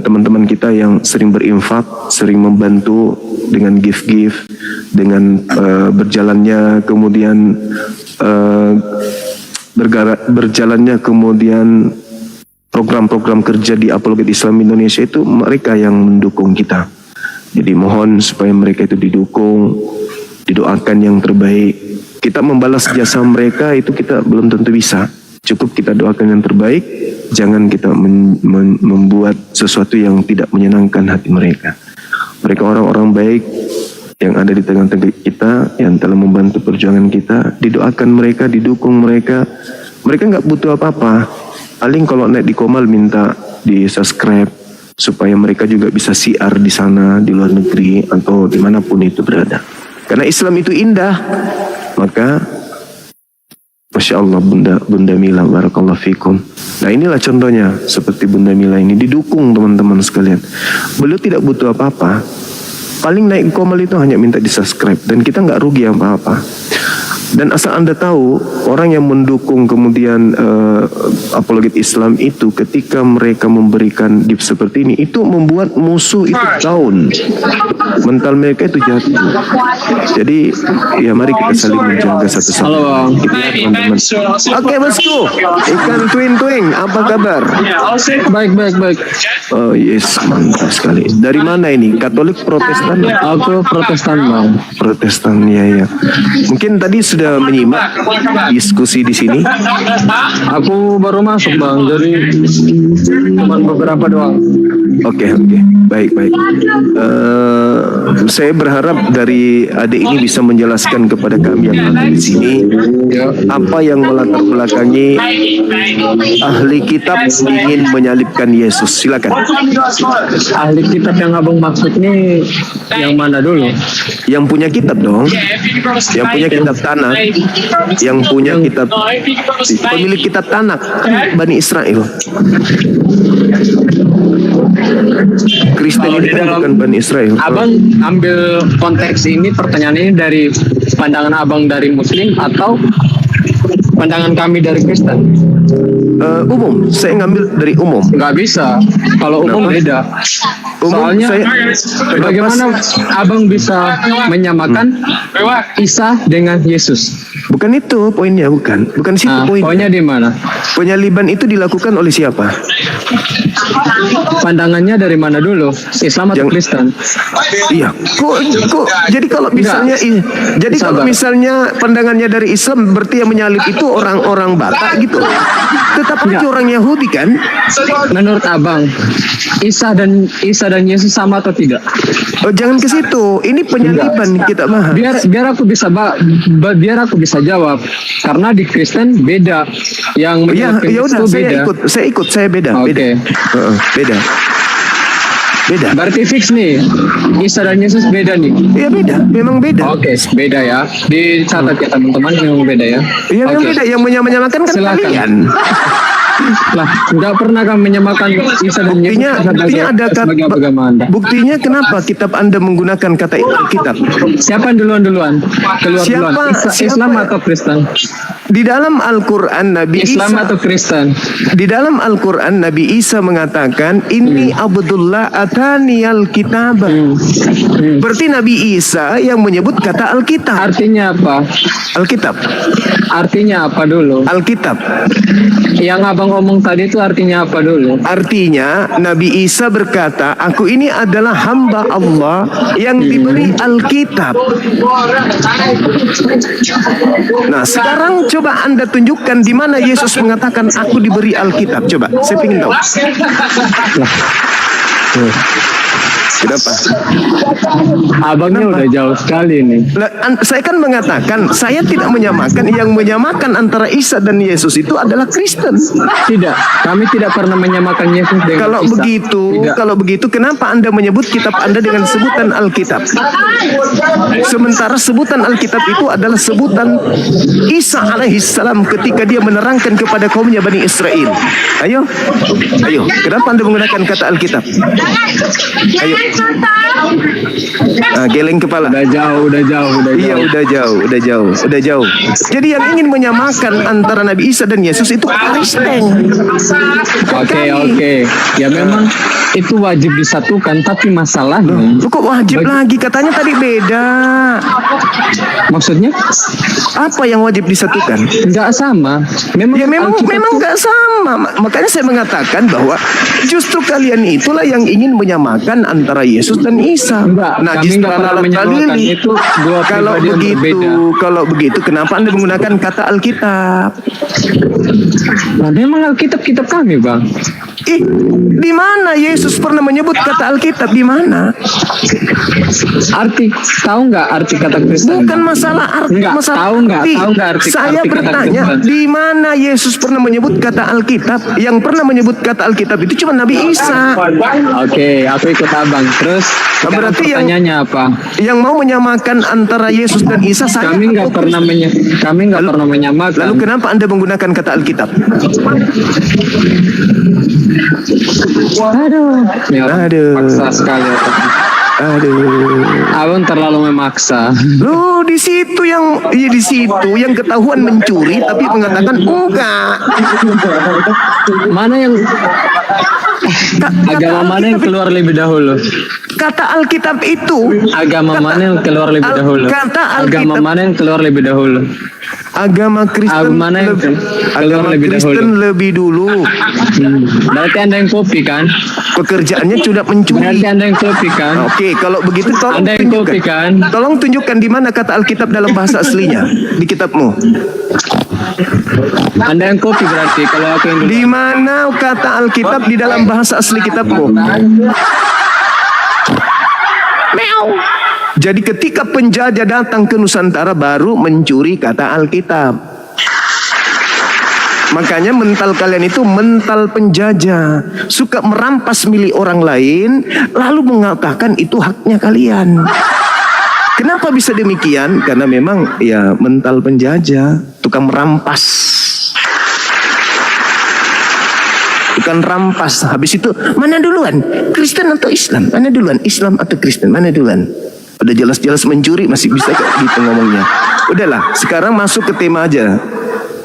Teman-teman kita yang sering berinfak, sering membantu dengan gift-gift, dengan berjalannya kemudian program-program kerja di Apologet Islam Indonesia, itu mereka yang mendukung kita. Jadi mohon supaya mereka itu didukung, didoakan yang terbaik. Kita membalas jasa mereka itu kita belum tentu bisa. Cukup kita doakan yang terbaik, jangan kita membuat sesuatu yang tidak menyenangkan hati mereka. Mereka orang-orang baik yang ada di tengah-tengah kita, yang telah membantu perjuangan kita. Didoakan mereka, didukung mereka. Mereka nggak butuh apa-apa. Paling kalau naik di Komal minta di subscribe supaya mereka juga bisa siar di sana, di luar negeri atau dimanapun itu berada. Karena Islam itu indah, maka Masya Allah Bunda Mila, barakallahu fikum. Nah inilah contohnya, seperti Bunda Mila ini didukung teman-teman sekalian. Beliau tidak butuh apa-apa. Paling naik Komal itu hanya minta di subscribe, dan kita nggak rugi apa-apa. Dan asal Anda tahu, orang yang mendukung kemudian apologet Islam itu ketika mereka memberikan dip seperti ini, itu membuat musuh itu down. Mental mereka itu jatuh. Jadi ya mari kita saling menjaga satu sama lain. Gitu ya, teman-teman. Oke, bosku. Ikan twin, apa kabar? Baik. Oh yes, mantap sekali. Dari mana ini? Katolik, Protestan? Aku Protestan, Bang. Protestan, ya. Mungkin tadi sudah menyimak diskusi di sini. Aku baru masuk, Bang. Jadi cuma beberapa doang. Oke. Baik. Saya berharap dari adik ini bisa menjelaskan kepada kami yang ada di sini apa yang melatar belakangi ahli kitab ingin menyalibkan Yesus. Silakan. Ahli kitab yang abang maksud ini yang mana dulu? Yang punya kitab dong. Yang punya kitab tanah. Yang punya kitab, pemilik kitab tanah kan Bani Israel. Kristen ini kan bukan Bani Israel. Abang ambil konteks ini, pertanyaan ini dari pandangan abang dari Muslim atau pandangan kami dari Kristen? Umum, saya ngambil dari umum. Nggak bisa, kalau umum beda. Soalnya bagaimana abang bisa menyamakan Isa dengan Yesus? Bukan itu poinnya, bukan situ poinnya. Poinnya di mana? Penyaliban itu dilakukan oleh siapa? Pandangannya dari mana dulu? Islam atau Kristen? Iya. Kok jadi kalau misalnya kalau misalnya pandangannya dari Islam berarti yang menyalib itu orang-orang Batak gitu. Tetap aja orang Yahudi kan? Menurut abang, Isa dan Yesus sama atau tidak? Oh, jangan ke situ. Ini penyaliban kita bahas. Biar aku bisa jawab. Karena di Kristen beda. Yang ya udah, saya beda. Oke. Beda. Berarti fix nih, Isa dan Yesus beda nih. Iya beda, memang beda. Oke, beda ya. Dicatat ya teman-teman, memang beda ya. Iya memang beda. Yang menyamakan kan kalian. Lah, nggak pernah kan menyamakan Isa dan Yesus. Buktinya kenapa kitab Anda menggunakan kata kitab? Siapa yang duluan? Keluar. Islam atau Kristen? Di dalam Al-Quran Nabi Islam Isa atau Kristen? Di dalam Al-Quran Nabi Isa mengatakan Inni Abdullah ataniyal kitab. Berarti Nabi Isa yang menyebut kata Alkitab. Artinya apa? Alkitab. Artinya apa dulu? Alkitab. Yang abang ngomong tadi itu artinya apa dulu? Artinya Nabi Isa berkata, aku ini adalah hamba Allah yang diberi Alkitab. Nah sekarang coba Anda tunjukkan di mana Yesus mengatakan aku diberi Alkitab. Coba, saya ingin tahu. Kenapa? Abangnya udah jauh sekali nih. Saya kan mengatakan saya tidak menyamakan. Yang menyamakan antara Isa dan Yesus itu adalah Kristen. Tidak, kami tidak pernah menyamakan Yesus dengan Isa. Kalau begitu kenapa Anda menyebut kitab Anda dengan sebutan Alkitab? Sementara sebutan Alkitab itu adalah sebutan Isa alaihissalam ketika dia menerangkan kepada kaumnya Bani Israel. Ayo, kenapa Anda menggunakan kata Alkitab? Ayo. Geleng kepala. Udah jauh. Iya, udah jauh. Jadi yang ingin menyamakan antara Nabi Isa dan Yesus itu Kristen. Oke. Ya memang itu wajib disatukan, tapi masalahnya kok wajib lagi? Katanya tadi beda. Maksudnya? Apa yang wajib disatukan? Enggak sama. Memang enggak sama. Makanya saya mengatakan bahwa justru kalian itulah yang ingin menyamakan antara Yesus dan Isa. Itu dua kalau begitu kenapa Anda menggunakan kata Alkitab? Nah, memang Alkitab kitab kami, Bang. Di mana Yesus pernah menyebut kata Alkitab? Di mana? Tahu nggak arti kata Kristen? Bukan masalah arti, tahu nggak arti. Saya bertanya, di mana Yesus pernah menyebut kata Alkitab? Yang pernah menyebut kata Alkitab itu cuma Nabi Isa. Oke, aku ikut abang. Terus berarti pertanyaannya apa? Yang mau menyamakan antara Yesus dan Isa, kami nggak pernah menyamakan. Lalu kenapa Anda menggunakan kata Alkitab? Aduh. Paksa sekali. Aduh. Abang terlalu memaksa. Loh, di situ yang ketahuan mencuri tapi mengatakan enggak. Mana yang agama mana yang keluar lebih dahulu? Kata Alkitab itu. Agama mana yang keluar lebih dahulu? Agama mana yang keluar lebih dahulu? Agama Kristen lebih dulu. Berarti Anda yang kopi kan? Pekerjaannya sudah mencuri. Berarti Anda yang kopi kan? Oke, kalau begitu tolong Anda yang kopi kan? Tolong tunjukkan di mana kata Alkitab dalam bahasa aslinya di kitabmu. Anda yang kopi berarti kalau aku yang di mana kata Alkitab di dalam bahasa asli kitabmu? Jadi ketika penjajah datang ke Nusantara baru mencuri kata Alkitab. Makanya mental kalian itu mental penjajah, suka merampas milik orang lain lalu mengatakan itu haknya kalian. Kenapa bisa demikian? Karena memang ya mental penjajah, tukang merampas. Tukang rampas. Habis itu mana duluan? Kristen atau Islam? Mana duluan? Islam atau Kristen? Mana duluan? Udah jelas-jelas mencuri masih bisa gitu ngomongnya. Udahlah, sekarang masuk ke tema aja.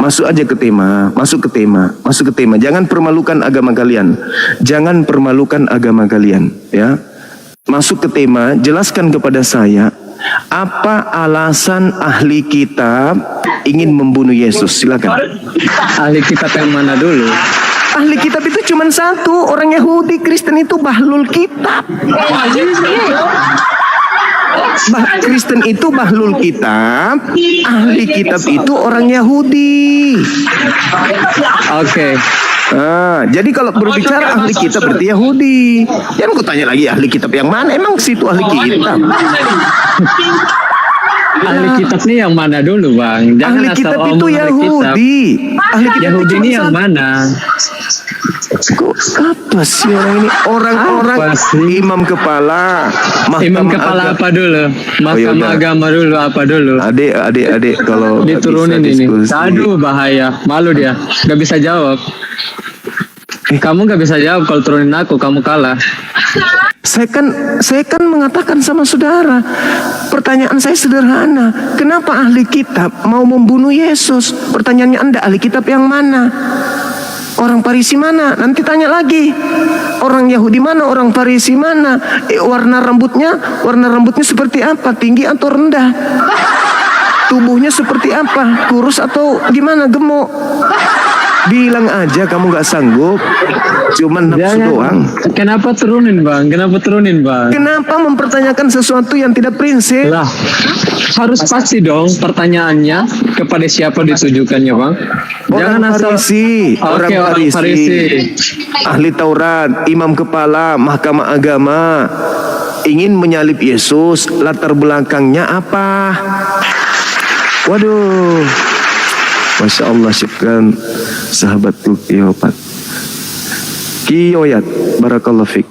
Masuk aja ke tema, masuk ke tema. Jangan permalukan agama kalian. Jangan permalukan agama kalian, ya. Masuk ke tema, jelaskan kepada saya apa alasan ahli kitab ingin membunuh Yesus? Silakan. Ahli kitab yang mana dulu? Ahli kitab itu cuma satu, orang Yahudi. Kristen itu bahlul kitab. Kristen itu bahlul kitab, ahli kitab itu orang Yahudi. Oke. Jadi kalau berbicara ahli kitab berarti Yahudi. Jangan ku tanya lagi ahli kitab yang mana? Emang situ ahli kitab. Ahli kitab ini yang mana dulu, Bang? Jangan ahli kitab itu Yahudi. Ahli kitab Yahudi ini yang mana? Kok apa sih orang ini? Orang-orang imam kepala. Imam kepala apa dulu? Mahkamah agama dulu apa dulu? Adik kalau diturunin ini. Aduh bahaya, malu dia, nggak bisa jawab. Kamu nggak bisa jawab kalau turunin aku, kamu kalah. Saya kan mengatakan sama saudara, pertanyaan saya sederhana. Kenapa ahli kitab mau membunuh Yesus? Pertanyaannya Anda, ahli kitab yang mana? Orang Farisi mana? Nanti tanya lagi. Orang Yahudi mana? Orang Farisi mana? Warna rambutnya seperti apa? Tinggi atau rendah? Tubuhnya seperti apa? Kurus atau gimana? Gemuk? Bilang aja kamu gak sanggup, cuman nafsu doang. Kenapa turunin bang? Kenapa mempertanyakan sesuatu yang tidak prinsip? Lah, harus pasti dong pertanyaannya kepada siapa ditujukannya bang. Jangan Farisi, orang Farisi, ahli Taurat, imam kepala, mahkamah agama, ingin menyalib Yesus. Latar belakangnya apa? Waduh, Masya Allah, syukran sahabatku Kiyopat Kiyoyat, barakallahu fik.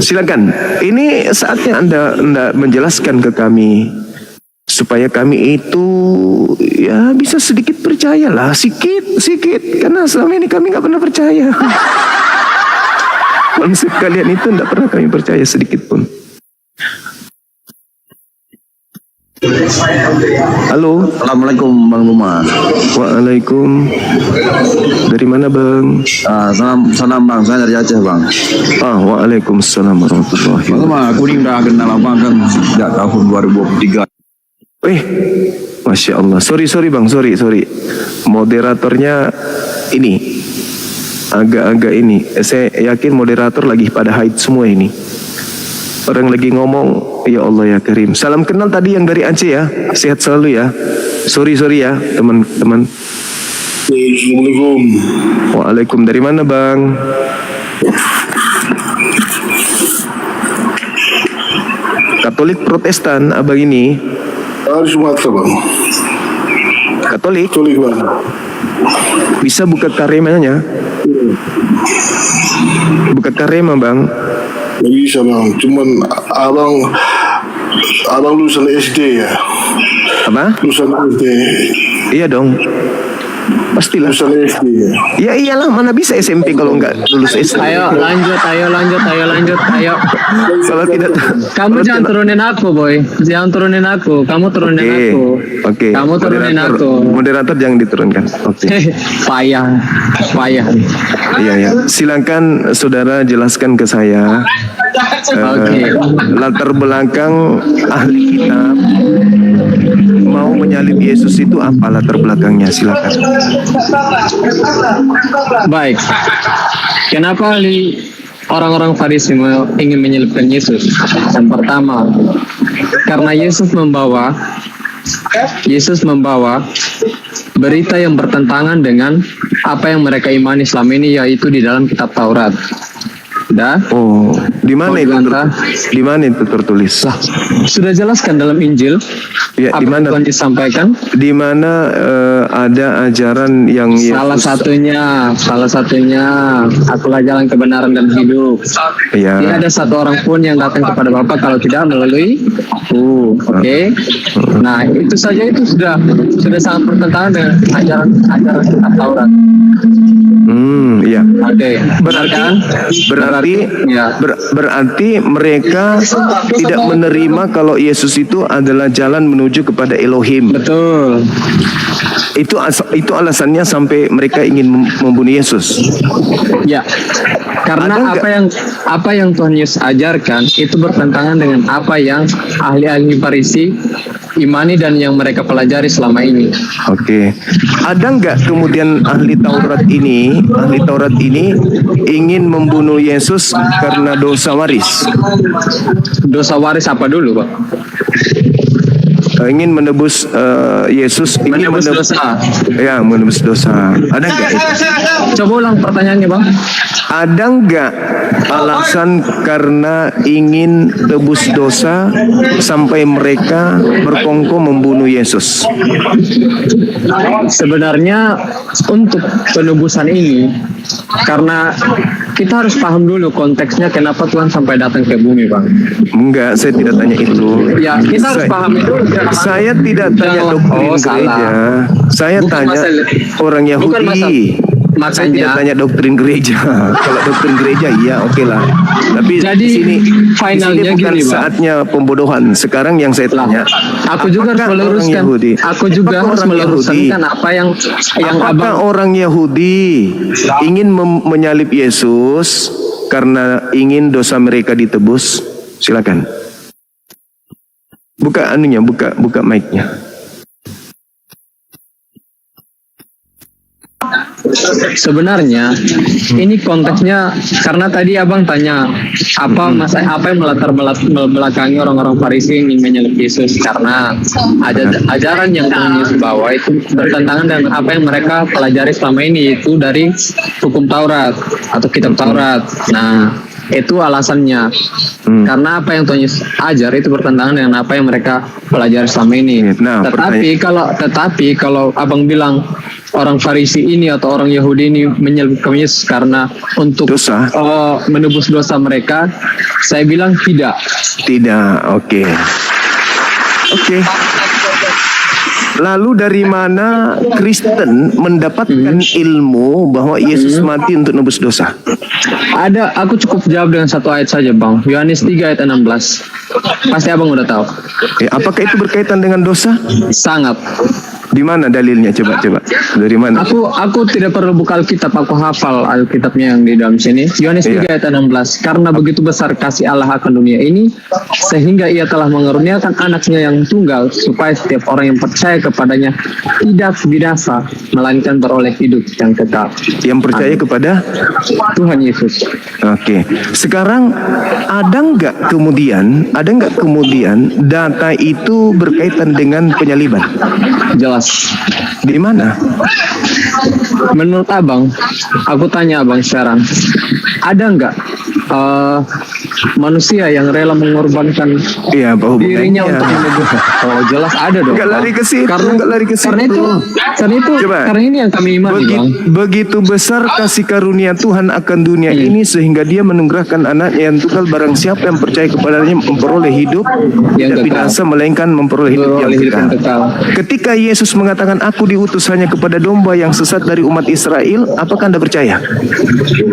Silakan, ini saatnya anda menjelaskan ke kami supaya kami itu ya bisa sedikit percayalah, sedikit, karena selama ini kami nggak pernah percaya. Konsep kalian itu tidak pernah kami percaya sedikit pun. Halo. Assalamualaikum Bang Luma. Waalaikum. Dari mana Bang? Salam Bang, saya dari Aceh Bang. Waalaikumsalam warahmatullahi wabarakatuh. Bang Luma, aku ini udah kenal Abang kan sejak tahun 2023. Masya Allah. Sorry Bang, sorry. Moderatornya ini agak-agak ini. Saya yakin moderator lagi pada haid semua ini. Orang lagi ngomong, ya Allah ya Karim. Salam kenal tadi yang dari Aceh ya. Sehat selalu ya. Sorry ya teman-teman. Assalamualaikum. Waalaikum. Dari mana Bang? Katolik Protestan abang ini? Dari Sumatera Bang. Katolik? Katolik Bang. Bisa buka karemanya? Buka karema Bang? Nggak bisa Bang, cuman abang lulusan SD ya. Apa? Lulusan SD. Iya dong. Pastilah. Ya iyalah, mana bisa SMP kalau nggak lulus SD. Ayo lanjut. Kalau tidak, Kamu jangan turunin aku, boy. Jangan turunin aku. Kamu turunin aku. Oke. Kamu turunin aku. Moderator jangan diturunkan. Oke. Payah. Iya. Silakan saudara jelaskan ke saya. Latar belakang ahli kitab mau menyalib Yesus itu apa latar belakangnya? Silakan. Baik. Kenapa orang-orang Farisi ingin menyalibkan Yesus? Yang pertama, karena Yesus membawa berita yang bertentangan dengan apa yang mereka imani selama ini, yaitu di dalam kitab Taurat. Di mana itu? Di mana itu tertulis? Sudah jelaskan dalam Injil. Ya, di mana Tuhan disampaikan? Di mana ada ajaran yang Salah satunya akulah jalan kebenaran dan hidup. Ya. Tidak ada satu orang pun yang datang kepada Bapa kalau tidak melalui Oke. Nah, itu saja itu sudah sangat bertentangan dengan ajaran kitab Taurat. Iya. Oke. Berarti mereka tidak menerima kalau Yesus itu adalah jalan menuju kepada Elohim. Betul. Itu alasannya sampai mereka ingin membunuh Yesus. Ya. Karena apa yang Tuhan Yesus ajarkan itu bertentangan dengan apa yang ahli-ahli Farisi imani dan yang mereka pelajari selama ini. Oke. Ada nggak kemudian ahli Taurat ini ingin membunuh Yesus karena dosa waris? Dosa waris apa dulu, Pak? Ingin menebus Yesus, menebus dosa. Ya, menebus dosa. Ada nggak itu? Coba ulang pertanyaannya, Bang. Ada nggak alasan karena ingin tebus dosa sampai mereka berkongkol membunuh Yesus? Sebenarnya untuk penebusan ini, karena kita harus paham dulu konteksnya kenapa Tuhan sampai datang ke bumi, Bang. Enggak, saya tidak tanya itu. Ya, kita harus paham itu. Saya tidak tanya doktrin gereja. Saya tanya orang Yahudi. Saya tidak tanya doktrin gereja. Kalau doktrin gereja, iya oke lah. Tapi jadi di finalnya sini bukan gini, saatnya pembodohan. Sekarang yang saya tanya, aku juga harus meluruskan. Aku juga harus meluruskan apa yang apakah orang Yahudi ingin menyalib Yesus karena ingin dosa mereka ditebus? Silakan. Buka anunya, buka mic-nya. Sebenarnya ini konteksnya karena tadi abang tanya apa yang melatar belakangi orang-orang Farisi ingin menyalib Yesus, karena ajaran yang Tuhan Yesus bawa itu bertentangan dengan apa yang mereka pelajari selama ini, itu dari hukum Taurat atau kitab Taurat. Nah, itu alasannya. Karena apa yang Tuhan Yesus ajar itu bertentangan dengan apa yang mereka pelajari selama ini. Nah, tetapi kalau abang bilang orang Farisi ini atau orang Yahudi ini menyalibkan Yesus karena untuk menebus dosa mereka, saya bilang tidak. Oke. Lalu dari mana Kristen mendapatkan ilmu bahwa Yesus mati untuk nebus dosa? Ada, aku cukup jawab dengan satu ayat saja, Bang. Yohanes 3 ayat 16. Pasti abang udah tahu. Apakah itu berkaitan dengan dosa? Sangat. Di mana dalilnya? Coba. Dari mana? Aku tidak perlu buka Alkitab, aku hafal Alkitabnya yang di dalam sini. Yohanes 3 ayat 16. Karena begitu besar kasih Allah akan dunia ini, sehingga Ia telah mengaruniakan anaknya yang tunggal, supaya setiap orang yang percaya kepadanya tidak binasa, melainkan beroleh hidup yang kekal. Yang percaya kepada Tuhan Yesus. Oke. Sekarang ada nggak kemudian data itu berkaitan dengan penyaliban? Jelas. Di mana? Menurut abang, aku tanya abang sekarang, ada nggak manusia yang rela mengorbankan dirinya untuk menegurkan. Oh jelas ada dong. Enggak lari ke situ, karena ini yang kami imani, Bang. Begitu besar kasih karunia Tuhan akan dunia ini sehingga Dia menunggahkan anaknya yang tunggal, barang siapa yang percaya kepadanya memperoleh hidup tidak binasa melainkan memperoleh hidup yang kekal. Ketika Yesus mengatakan aku diutus hanya kepada domba yang sesat dari umat Israel, apakah Anda percaya?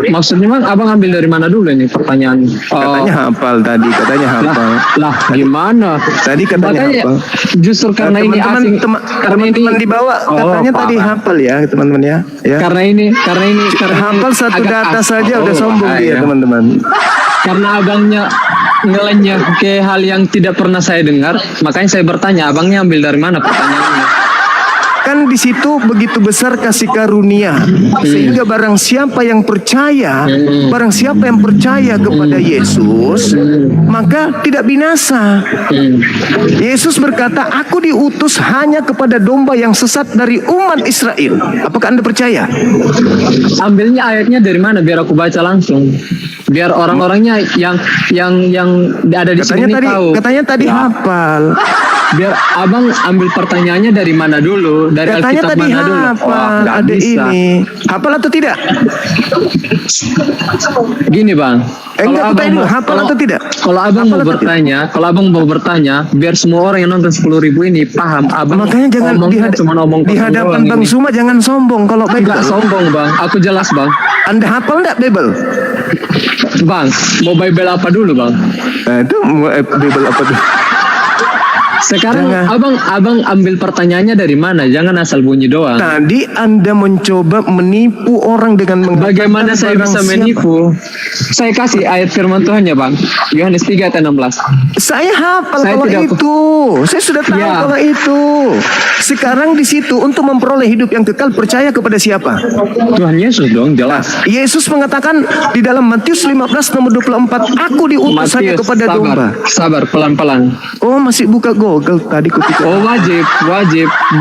Maksudnya Bang, abang ambil dari mana dulu ini pertanyaan? Katanya hafal tadi, katanya hafal. Lah gimana? Tadi katanya hafal. Justru karena ini asing, karena ini di bawah katanya tadi hafal ya teman-teman ya. Karena ini hafal satu data saja udah sombong dia teman-teman. Karena abangnya ngelenya ke hal yang tidak pernah saya dengar, makanya saya bertanya, abangnya ambil dari mana pertanyaannya? Kan di situ begitu besar kasih karunia sehingga barang siapa yang percaya kepada Yesus maka tidak binasa. Yesus berkata, aku diutus hanya kepada domba yang sesat dari umat Israel. Apakah Anda percaya? Ambilnya ayatnya dari mana biar aku baca langsung, biar orang-orangnya yang ada di sini tahu. Katanya tadi hafal. Biar abang ambil pertanyaannya dari mana dulu? Dari Alkitab mana dulu? Ada bisa. ini. Hafal atau tidak? Gini Bang. Enggak, hafal atau tidak? Kalau abang mau bertanya, biar semua orang yang nonton 10.000 ini paham. Abang makanya jangan di hadapan Bang Suma jangan sombong kalau baik. Enggak sombong Bang, aku jelas Bang. Anda hafal enggak Bible? Bang, mau Bible apa dulu Bang? Itu Bible apa dulu? Sekarang abang ambil pertanyaannya dari mana? Jangan asal bunyi doang. Tadi Anda mencoba menipu orang dengan bagaimana saya bisa menipu? Saya kasih ayat firman Tuhannya Bang. Yohanes 3:16. Saya hafal itu. Saya sudah tahu kalau itu. Sekarang di situ untuk memperoleh hidup yang kekal percaya kepada siapa? Tuhan Yesus dong, jelas. Yesus mengatakan di dalam Matius 15:24, aku diutus hanya kepada domba. Sabar, pelan-pelan. Oh, masih buka Google tadi kupikir. Oh, wajib.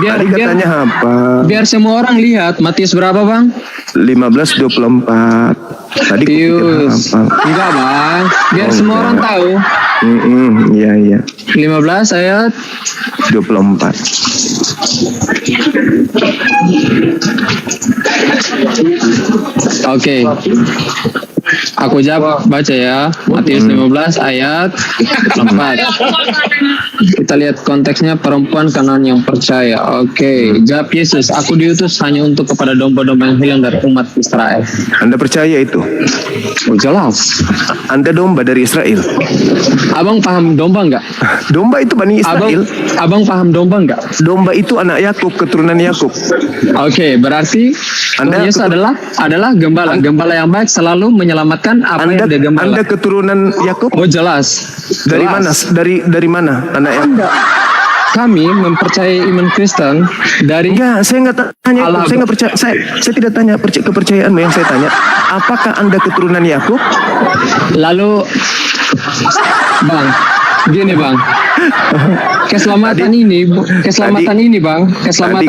Biar katanya apa? Biar semua orang lihat. Matius berapa, Bang? 15:24. Tadi kupikir apa? Enggak, Bang. Biar semua orang tahu. Iya. 15 ayat 24. Oke. Aku jawab, baca ya. Matius 15 ayat 4. Kita lihat konteksnya, perempuan Kanaan yang percaya. Oke. Jawab Yesus, aku diutus hanya untuk kepada domba-domba yang hilang dari umat Israel. Anda percaya itu? Oh, jelas. Anda domba dari Israel. Abang paham domba enggak? Domba itu Bani Israel. Abang paham domba enggak? Domba itu anak Yakub, keturunan Yakub. Oke, berarti Tuhan Yesus adalah gembala. Gembala yang baik selalu menyelamatkan apa yang dia gembala. Anda keturunan Yakub? Oh, jelas. Dari mana? Dari mana anak Yakub? Kami mempercayai iman Kristen dari... Enggak, saya enggak tanya. Saya enggak percaya. Saya tidak tanya kepercayaanmu. Yang saya tanya, apakah Anda keturunan Yakub? Lalu, Bang, gini Bang, keselamatan ini Bang, bukan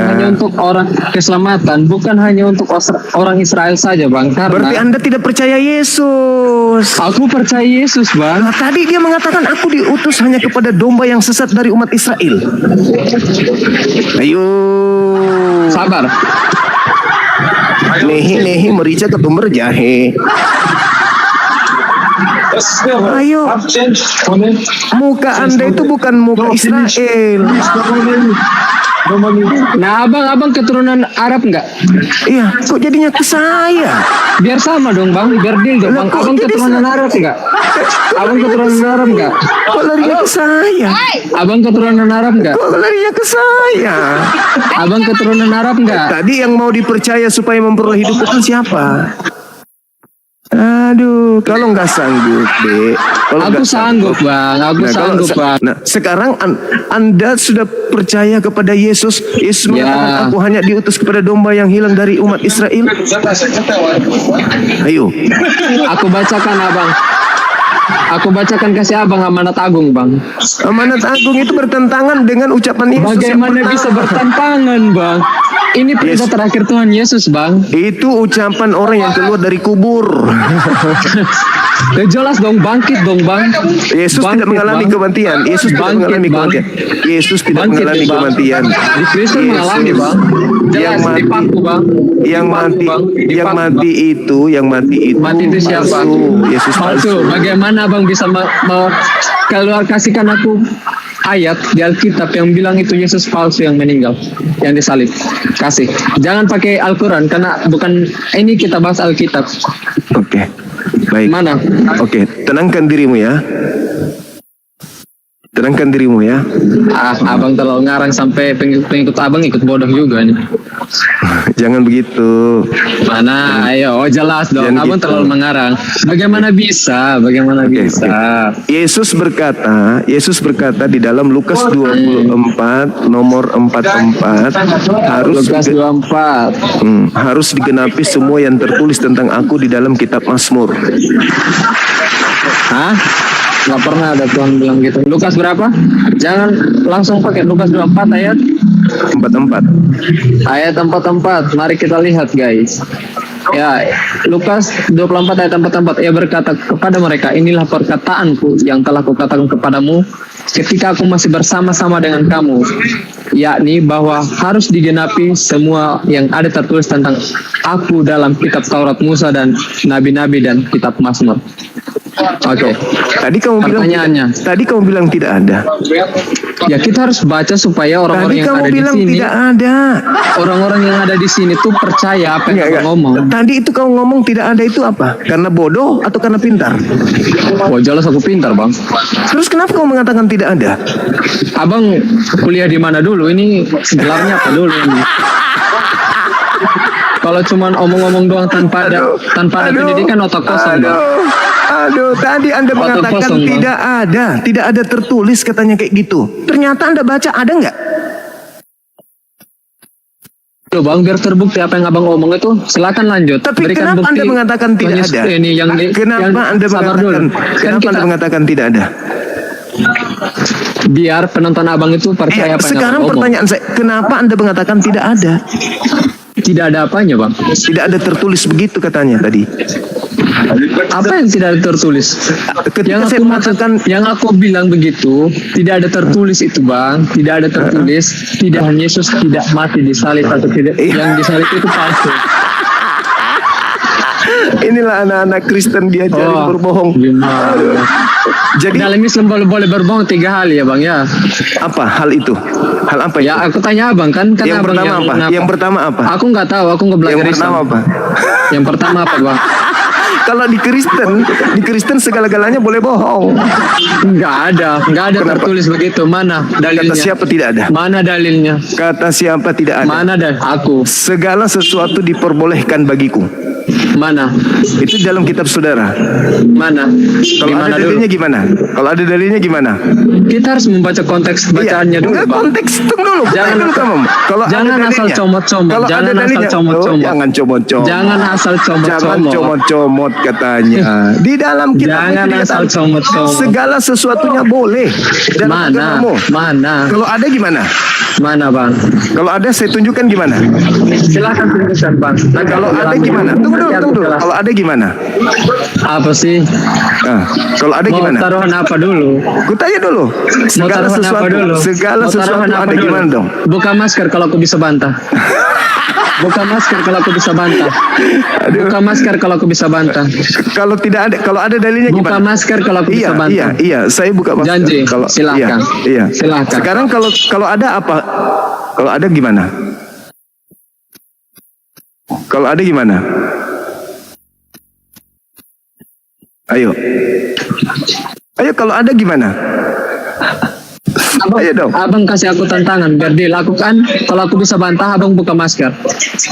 hanya untuk orang keselamatan, bukan hanya untuk orang Israel saja Bang. Karena berarti Anda tidak percaya Yesus. Aku percaya Yesus Bang. Nah, tadi dia mengatakan aku diutus hanya kepada domba yang sesat dari umat Israel. Ayo. Sabar. Nehi merica ketumber jahe. Ayo, muka Anda itu bukan muka Israel. Nah, abang keturunan Arab enggak? Iya, kok jadinya ke saya? Biar sama dong Bang, biar deal dong Bang. Abang keturunan Arab enggak? Abang keturunan Arab enggak? Kok larinya ke saya? Abang keturunan Arab enggak? Kok larinya ke saya? Abang keturunan Arab enggak? Tadi yang mau dipercaya supaya memperoleh hidup itu siapa? Aduh, kalau nggak sanggup, Dek. Aku sanggup, Bang. Bang. Nah, sekarang Anda sudah percaya kepada Yesus. Yesus mengatakan, aku hanya diutus kepada domba yang hilang dari umat Israel. Ayo. Aku bacakan kasih abang amanat agung, Bang. Amanat agung itu bertentangan dengan ucapan Yesus. Bagaimana bisa bertentangan, Bang? Ini perintah terakhir Tuhan Yesus, Bang. Itu ucapan orang yang keluar dari kubur. Jelas dong, bangkit dong, Bang. Yesus Bangkit, tidak mengalami Bang. kematian. Yesus tidak Bangkit, mengalami Bang. kematian. Yesus tidak Bangkit, mengalami Bang. kematian. Di Kristus mengalami, Bang. Yang Jelas, mati, dipaku, Bang. yang Dipaku, mati, Bang. yang Dipaku, mati Bang. itu, yang mati itu. Mati itu siapa? Palsu. Yesus palsu. Bagaimana Bang bisa keluar kasihkan aku ayat di Alkitab yang bilang itu Yesus palsu yang meninggal, yang disalib? Kasih. Jangan pakai Al-Quran karena bukan ini, kita bahas Alkitab. Oke. Baik. Mana? Oke, tenangkan dirimu ya. Tenangkan dirimu ya. Abang terlalu ngarang sampai pengikut abang ikut bodoh juga nih. Jangan begitu. Mana? Ayo, jelas dong. Jangan Abang gitu. terlalu mengarang. Bagaimana bisa? Bagaimana bisa? Yesus berkata di dalam Lukas 24 nomor 44 harus Lukas 24. Harus digenapi semua yang tertulis tentang aku di dalam kitab Mazmur. Hah? Nggak pernah ada Tuhan bilang gitu. Lukas berapa? Jangan langsung pakai Lukas 24 ayat 44. Ayat 44. Mari kita lihat, guys. Ya, Lukas 24 ayat 44. Ia berkata kepada mereka, inilah perkataanku yang telah kukatakan kepadamu ketika aku masih bersama-sama dengan kamu, yakni bahwa harus digenapi semua yang ada tertulis tentang aku dalam kitab Taurat Musa dan nabi-nabi dan kitab Mazmur. Oke. Tadi kamu bilang tidak ada. Ya, kita harus baca supaya orang-orang yang ada di sini, tidak ada. Orang-orang yang ada di sini tuh percaya apa yang abang ngomong. Tadi itu kamu ngomong tidak ada itu apa? Karena bodoh atau karena pintar? Oh, jelas aku pintar, Bang. Terus kenapa kamu mengatakan tidak ada? Abang kuliah di mana dulu? Ini gelarnya apa dulu ini? Kalau cuman omong-omong doang tanpa ada pendidikan, otak kosong, Bang. Aduh, tadi Anda mengatakan kosong, Bang. tidak ada tertulis katanya kayak gitu. Ternyata Anda baca ada nggak? Tuh, Bang, biar terbukti apa yang abang ngomong itu, silakan lanjut. Tapi berikan kenapa bukti. Anda mengatakan tidak ada? Ini yang Kenapa Anda sabar mengatakan? dulu. Kenapa Anda mengatakan tidak ada? Biar penonton abang itu percaya apa yang sekarang abang ngomong. pertanyaan saya, kenapa Anda mengatakan tidak ada? Tidak ada apanya, Bang? Tidak ada tertulis begitu katanya tadi. Apa yang tidak ada tertulis? Yang aku bilang begitu, tidak ada tertulis itu, Bang. Tidak ada tertulis. Tidak, Yesus tidak mati disalib atau tidak. Yang disalib itu palsu. Inilah anak-anak Kristen diajari berbohong. Jadi dalam Islam boleh berbohong 3 hal ya, Bang, ya. Apa hal itu? Hal apa? Ya, aku tanya abang kan. Yang abang pertama apa? Yang pertama apa? Aku nggak tahu. Aku nggak belajar Yang pertama Islam. apa? Yang pertama apa, Bang? Kalau di Kristen segala-galanya boleh bohong. Nggak ada tertulis begitu. Mana dalilnya? Kata siapa tidak ada? Mana dalilnya? Kata siapa tidak ada? Mana aku? Segala sesuatu diperbolehkan bagiku. Mana? Itu dalam kitab saudara. Mana? Kalau ada dalilnya gimana? Kalau ada dalilnya gimana? Kita harus membaca konteks bacaannya dulu, Bang. Konteks dulu. Jangan asal comot-comot. Jangan asal comot-comot. Jangan comot-comot. Jangan asal comot-comot. Jangan comot-comot katanya. Di dalam kitab jangan asal comot-comot. Segala sesuatunya boleh. Mana? Kalau ada gimana? Mana, Bang? Kalau ada saya tunjukkan gimana? Silakan tunjukkan, Bang. Nah, kalau ada gimana? Tunggu dulu. Kalau ada gimana? Apa sih? Kalau ada gimana? Mau taruhan apa dulu? Kutanya dulu. Segala sesuatu ada gimana dong? Buka masker kalau aku bisa bantah. Buka masker kalau aku bisa bantah. Buka masker kalau aku bisa bantah. Kalau tidak ada, kalau ada dalilnya gimana? Buka masker kalau aku bisa bantah. Iya, saya buka masker. Janji. Silakan. Iya. Silakan. Sekarang kalau ada apa? Kalau ada gimana? Kalau ada gimana? Ayo kalau ada gimana? Ayo dong. Abang kasih aku tantangan biar dilakukan. Kalau aku bisa bantah, abang buka masker.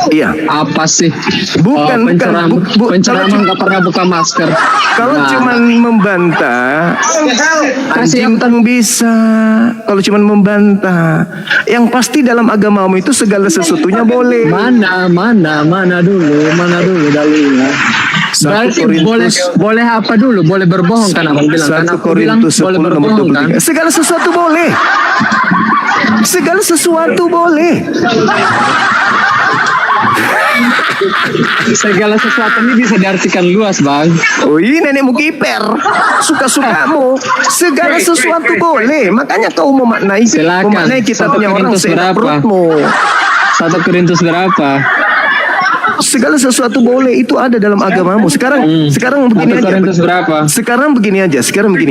Iya. Apa sih? Bukan. Penceramah nggak pernah buka masker. Kalau cuman membantah, anjing bisa. Kalau cuman membantah, yang pasti dalam agamamu itu segala sesuatunya boleh. Mana dulu dalilnya? Berarti boleh apa dulu? Boleh berbohong kan abang bilang? Kan 1 aku bilang Korintus boleh 10 nomor berbohong kan? 23. Segala sesuatu boleh. Segala sesuatu boleh. Segala sesuatu ini bisa diartikan luas, Bang. Oh, ini nenekmu kiper. Suka-sukamu. Segala sesuatu boleh. Makanya kau memaknai kitabnya orang seenak perutmu. 1 Korintus berapa? Segala sesuatu boleh, itu ada dalam agamamu. Sekarang begini 1 aja. Korintus berapa? Sekarang begini.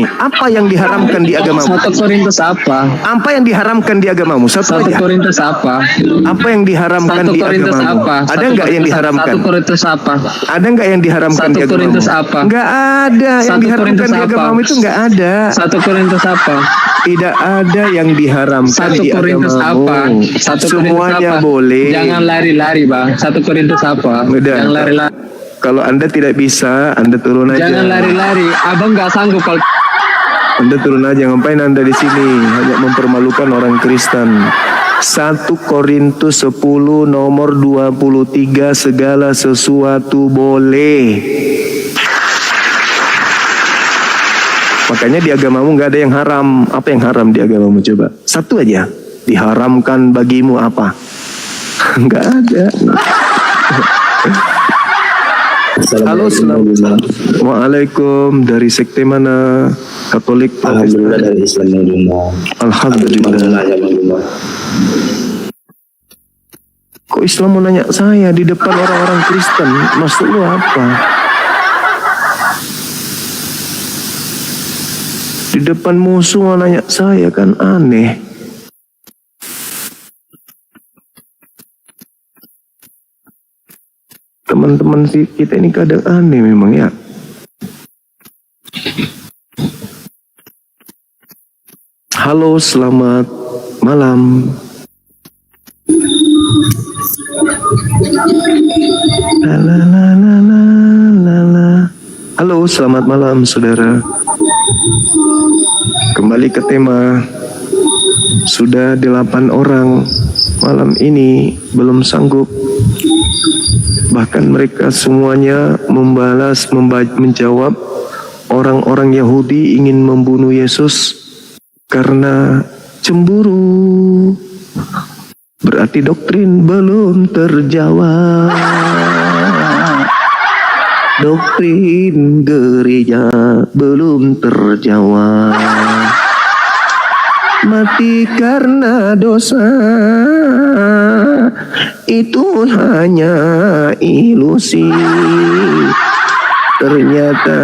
Apa yang diharamkan di agamamu? 1 Korintus apa? Apa yang diharamkan di agamamu? 1 Korintus apa? Apa yang diharamkan 1 di Korintus agamamu? apa? Ada nggak yang diharamkan? 1 Korintus apa? Ada nggak yang diharamkan di 1 agamamu? Korintus apa? Nggak ada yang 1 diharamkan Korintus di apa? agamamu, itu nggak ada. 1 Korintus apa? Tidak ada yang diharamkan 1 di Korintus agamamu. apa? 1 Korintus Semuanya apa? boleh. Jangan lari-lari, Bang. 1 Korintus apa? Udah. Jangan lari-lari. Kalau Anda tidak bisa, Anda turun aja. Jangan lari-lari. Abang nggak sanggup kalau Anda turun aja. Ngapain Anda di sini? Hanya mempermalukan orang Kristen. 1 Korintus 10 nomor 23, segala sesuatu boleh. Makanya di agamamu nggak ada yang haram. Apa yang haram di agamamu, coba? Satu aja. Diharamkan bagimu apa? Nggak ada. Halo, Waalaikum. Dari sekte mana? Katolik? Alhamdulillah dari Islam Madinah. Alhamdulillah. Kok Islam mau nanya saya di depan orang-orang Kristen? Maksud lu apa? Di depan musuh mau nanya saya, kan aneh. Teman-teman kita ini kadang aneh memang ya. Halo, selamat malam. Halo, selamat malam saudara. Kembali ke tema. Sudah 8 orang malam ini belum sanggup. Bahkan mereka semuanya menjawab orang-orang Yahudi ingin membunuh Yesus karena cemburu. Berarti doktrin belum terjawab. Doktrin gereja belum terjawab. Mati karena dosa itu hanya ilusi. Ternyata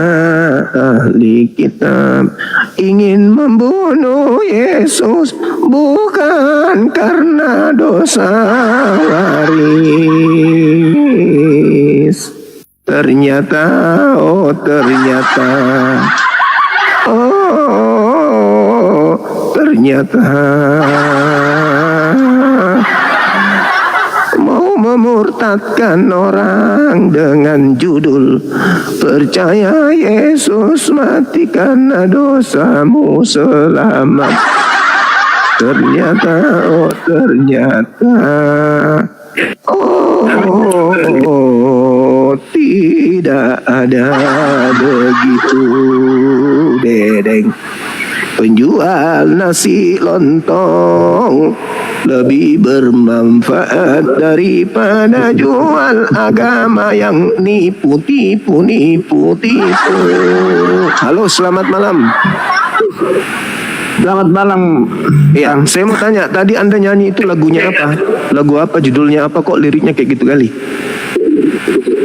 ahli kitab ingin membunuh Yesus bukan karena dosa waris. Ternyata mau memurtadkan orang dengan judul percaya Yesus mati karena dosamu selamat. Ternyata tidak ada begitu, dedeng. Penjual nasi lontong lebih bermanfaat daripada jual agama yang nipu. Halo, selamat malam. Selamat malam. Ya, saya mau tanya, tadi Anda nyanyi itu lagunya apa? Lagu apa? Judulnya apa? Kok liriknya kayak gitu kali?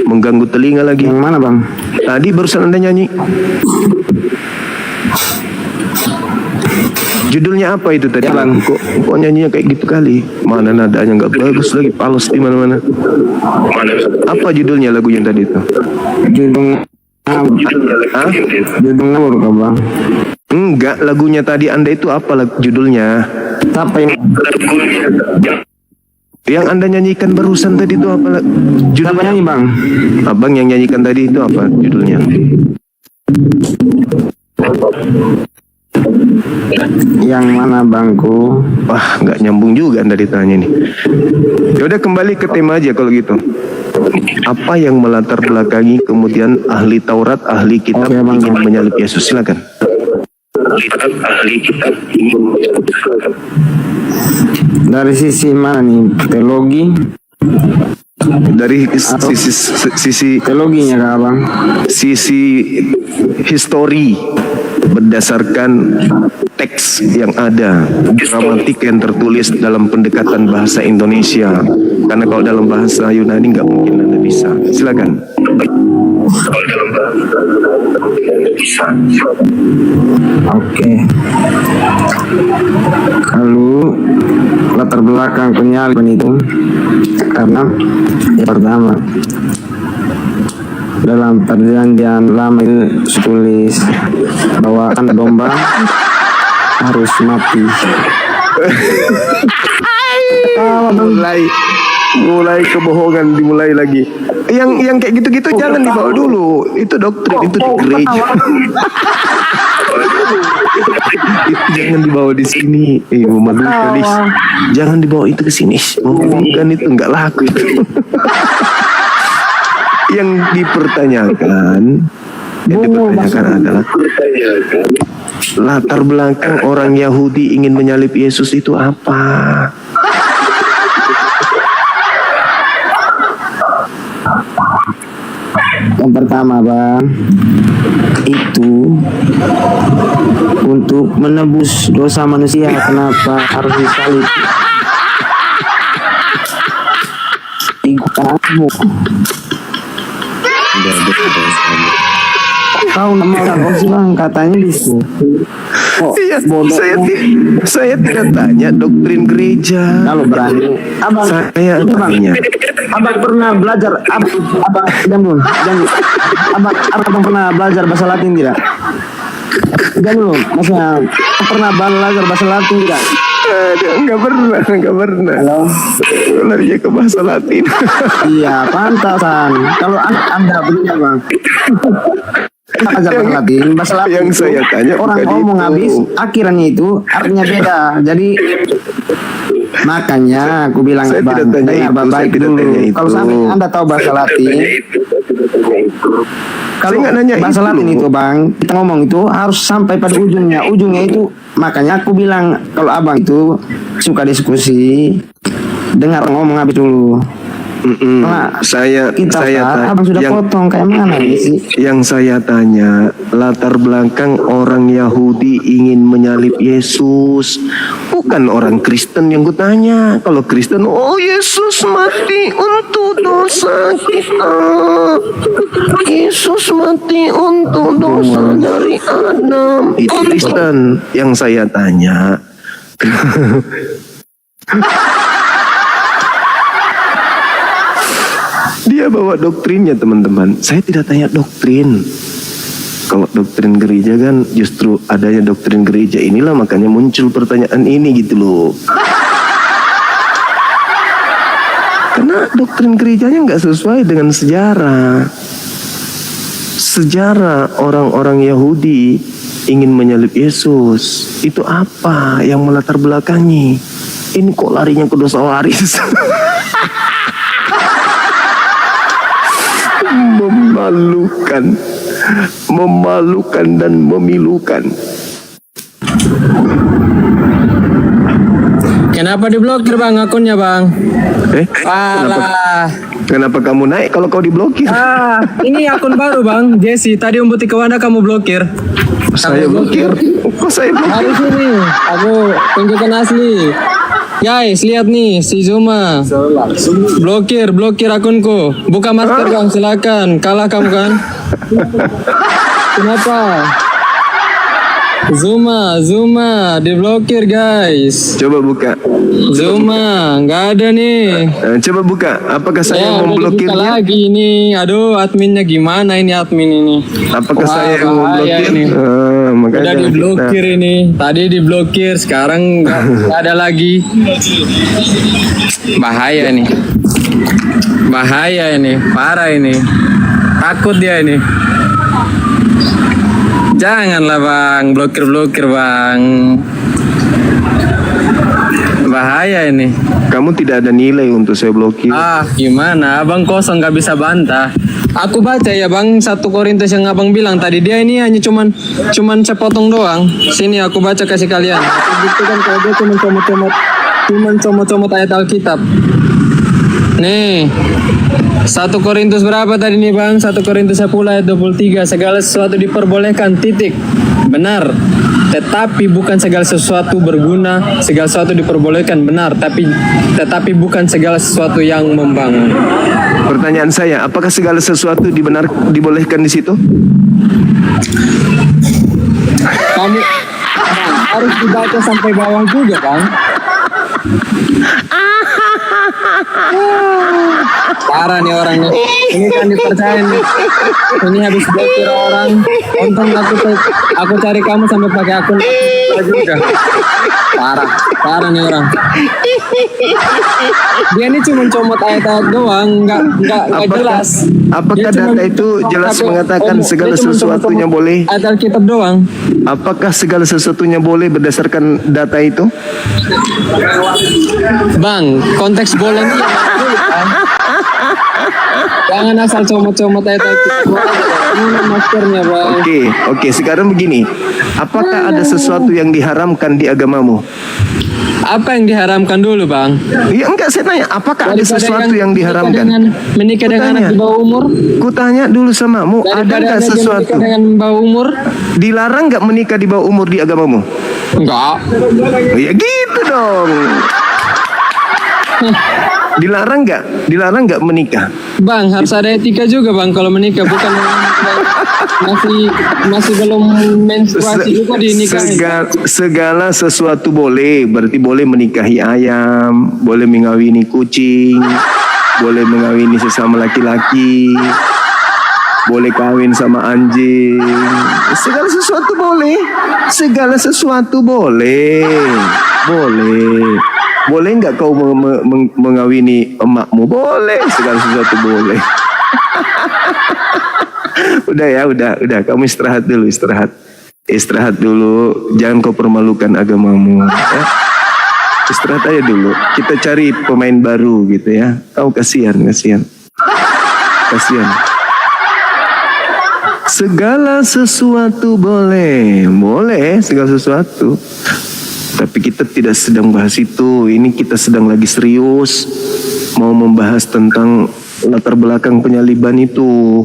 Mengganggu telinga lagi. Yang mana, Bang? Tadi barusan Anda nyanyi. Judulnya apa itu tadi? Ya, Bang. Kok nyanyinya kayak gitu kali? Mana nadanya nggak bagus lagi, palos di mana-mana. Apa judulnya lagu yang tadi itu? Judul ngawur, Bang. Enggak, lagunya tadi Anda itu apa judulnya? Apa yang Anda nyanyikan barusan tadi itu apa judulnya? Siapa nyanyi, Bang? Abang yang nyanyikan tadi itu apa judulnya? Yang mana, Bangku? Wah, nggak nyambung juga Anda ditanya nih. Ya udah, kembali ke tema aja kalau gitu. Apa yang melatar belakangi kemudian ahli Taurat, ahli kitab ingin menyalib Yesus? Silakan. Dari sisi mana nih? Teologi? Dari sisi teologinya Kak Abang. Sisi histori berdasarkan teks yang ada, gramatik yang tertulis dalam pendekatan bahasa Indonesia. Karena kalau dalam bahasa Yunani nggak mungkin Anda bisa. Silakan. Oke. Kalau latar belakang penyaliban itu karena yang pertama dalam perjanjian lama itu tulis bahwa anak domba harus mati. mulai kebohongan dimulai lagi. Yang kayak gitu-gitu jangan dibawa dulu. Itu doktrin, itu di gereja. Itu jangan dibawa di sini. Memalukan. Jangan dibawa itu ke sini. Bukan, itu nggak laku itu. Yang dipertanyakan adalah latar belakang orang Yahudi ingin menyalib Yesus itu apa? Yang pertama Bang, itu untuk menebus dosa manusia. Kenapa harus disalib? Tahu nama orang sih Bang, katanya gitu. Saya tidak tanya doktrin gereja. Kalau berani, Abang, saya tanya. Abang pernah belajar? Abang pernah belajar bahasa Latin tidak? Jangan dulu, maksudnya pernah belajar bahasa Latin tidak? Enggak pernah. Halo? Larinya ke bahasa Latin. Iya, pantasan. Kalau Anda begini Bang. Bahasa Latin yang saya tanya orang ngomong habis akhirnya itu artinya beda. Jadi makanya aku bilang Bang, dengar baik dulu. Kalau sampai Anda tahu bahasa Latin, kalau bahasa Latin itu Bang, kita ngomong itu harus sampai pada ujungnya. Ujungnya itu makanya aku bilang kalau Abang itu suka diskusi, dengar ngomong habis dulu. Saya tanya, Abang sudah potong kayak mana sih? Yang saya tanya, latar belakang orang Yahudi ingin menyalib Yesus, bukan orang Kristen yang gue tanya. Kalau Kristen, oh Yesus mati untuk dosa kita, Yesus mati untuk dosa dari Adam. Itu Kristen. Yang saya tanya. Dia bawa doktrinnya teman-teman. Saya tidak tanya doktrin. Kalau doktrin gereja kan justru adanya doktrin gereja inilah makanya muncul pertanyaan ini gitu loh. Karena doktrin gerejanya nggak sesuai dengan sejarah. Sejarah orang-orang Yahudi ingin menyalib Yesus. Itu apa yang melatar belakangi? Ini kok larinya ke dosa waris? Memalukan dan memilukan. Kenapa diblokir Bang akunnya Bang? Kenapa kamu naik kalau kau diblokir? Ini akun baru Bang, Jesse. Tadi Umbuti Kewanda kamu blokir. Saya blokir? Kok saya blokir? Harus ini, aku tunjukkan asli. Guys, lihat nih si Zuma. Blokir akunku. Buka masker Bang, silakan. Kalah kamu kan? Kenapa? Zuma, diblokir guys. Coba buka. Zuma, nggak ada nih. Coba buka. Apakah saya memblokirnya? Lagi ini, aduh adminnya gimana ini admin ini? Apakah saya yang memblokir? Udah diblokir ini. Tadi diblokir, sekarang nggak ada lagi. Bahaya ini, parah ini. Takut dia ini. Janganlah Bang, blokir Bang. Bahaya ini. Kamu tidak ada nilai untuk saya blokir. Gimana? Abang kosong gak bisa bantah. Aku baca ya bang 1 Korintus yang abang bilang tadi. Dia ini hanya cuman sepotong doang. Sini aku baca kasih kalian. Aku buktikan kalau dia cuman comot-comot ayat Alkitab. Nih 1 Korintus berapa tadi nih bang? 1 Korintus 10 ayat 23. Segala sesuatu diperbolehkan, titik. Benar. Tetapi bukan segala sesuatu berguna. Segala sesuatu diperbolehkan, benar. Tetapi bukan segala sesuatu yang membangun. Pertanyaan saya, apakah segala sesuatu dibolehkan di situ? Kamu harus dibaca sampai bawah juga bang. Parah nih orangnya. Ini kan dipercaya nih. Ini habis blokir orang. Untung aku cari kamu sampai pakai akun juga. Parah nih orang. Dia ini cuma comot ayat-ayat doang, nggak jelas. Apakah data itu jelas mengatakan segala sesuatunya boleh? Ayat Alkitab doang. Apakah segala sesuatunya boleh berdasarkan data itu? Bang, konteks boleh nih. Jangan asal comot-comot ayat Alkitab. Ini maskernya bang. Oke. Sekarang begini, apakah ada sesuatu yang diharamkan di agamamu? Apa yang diharamkan dulu bang? Ya enggak, saya tanya, apakah ada sesuatu yang diharamkan? Menikah dengan anak di bawah umur? Kutanya dulu samamu, ada nggak sesuatu? Menikah dengan bawah umur? Dilarang nggak menikah di bawah umur di agamamu? Enggak. Ya gitu dong. Dilarang nggak menikah? Bang, harus ada etika juga bang kalau menikah, bukan masih belum menstruasi juga dinikahi. Segala sesuatu boleh, berarti boleh menikahi ayam, boleh mengawini kucing, boleh mengawini sesama laki-laki, boleh kawin sama anjing. Segala sesuatu boleh. Segala sesuatu boleh. Boleh nggak kau mengawini emakmu? Boleh. Segala sesuatu boleh. Udah. Kamu istirahat dulu. Istirahat dulu. Jangan kau permalukan agamamu. Ya? Istirahat aja dulu. Kita cari pemain baru gitu ya. Kau kasihan. Segala sesuatu boleh segala sesuatu. Tapi kita tidak sedang bahas itu. Ini kita sedang lagi serius mau membahas tentang latar belakang penyaliban itu.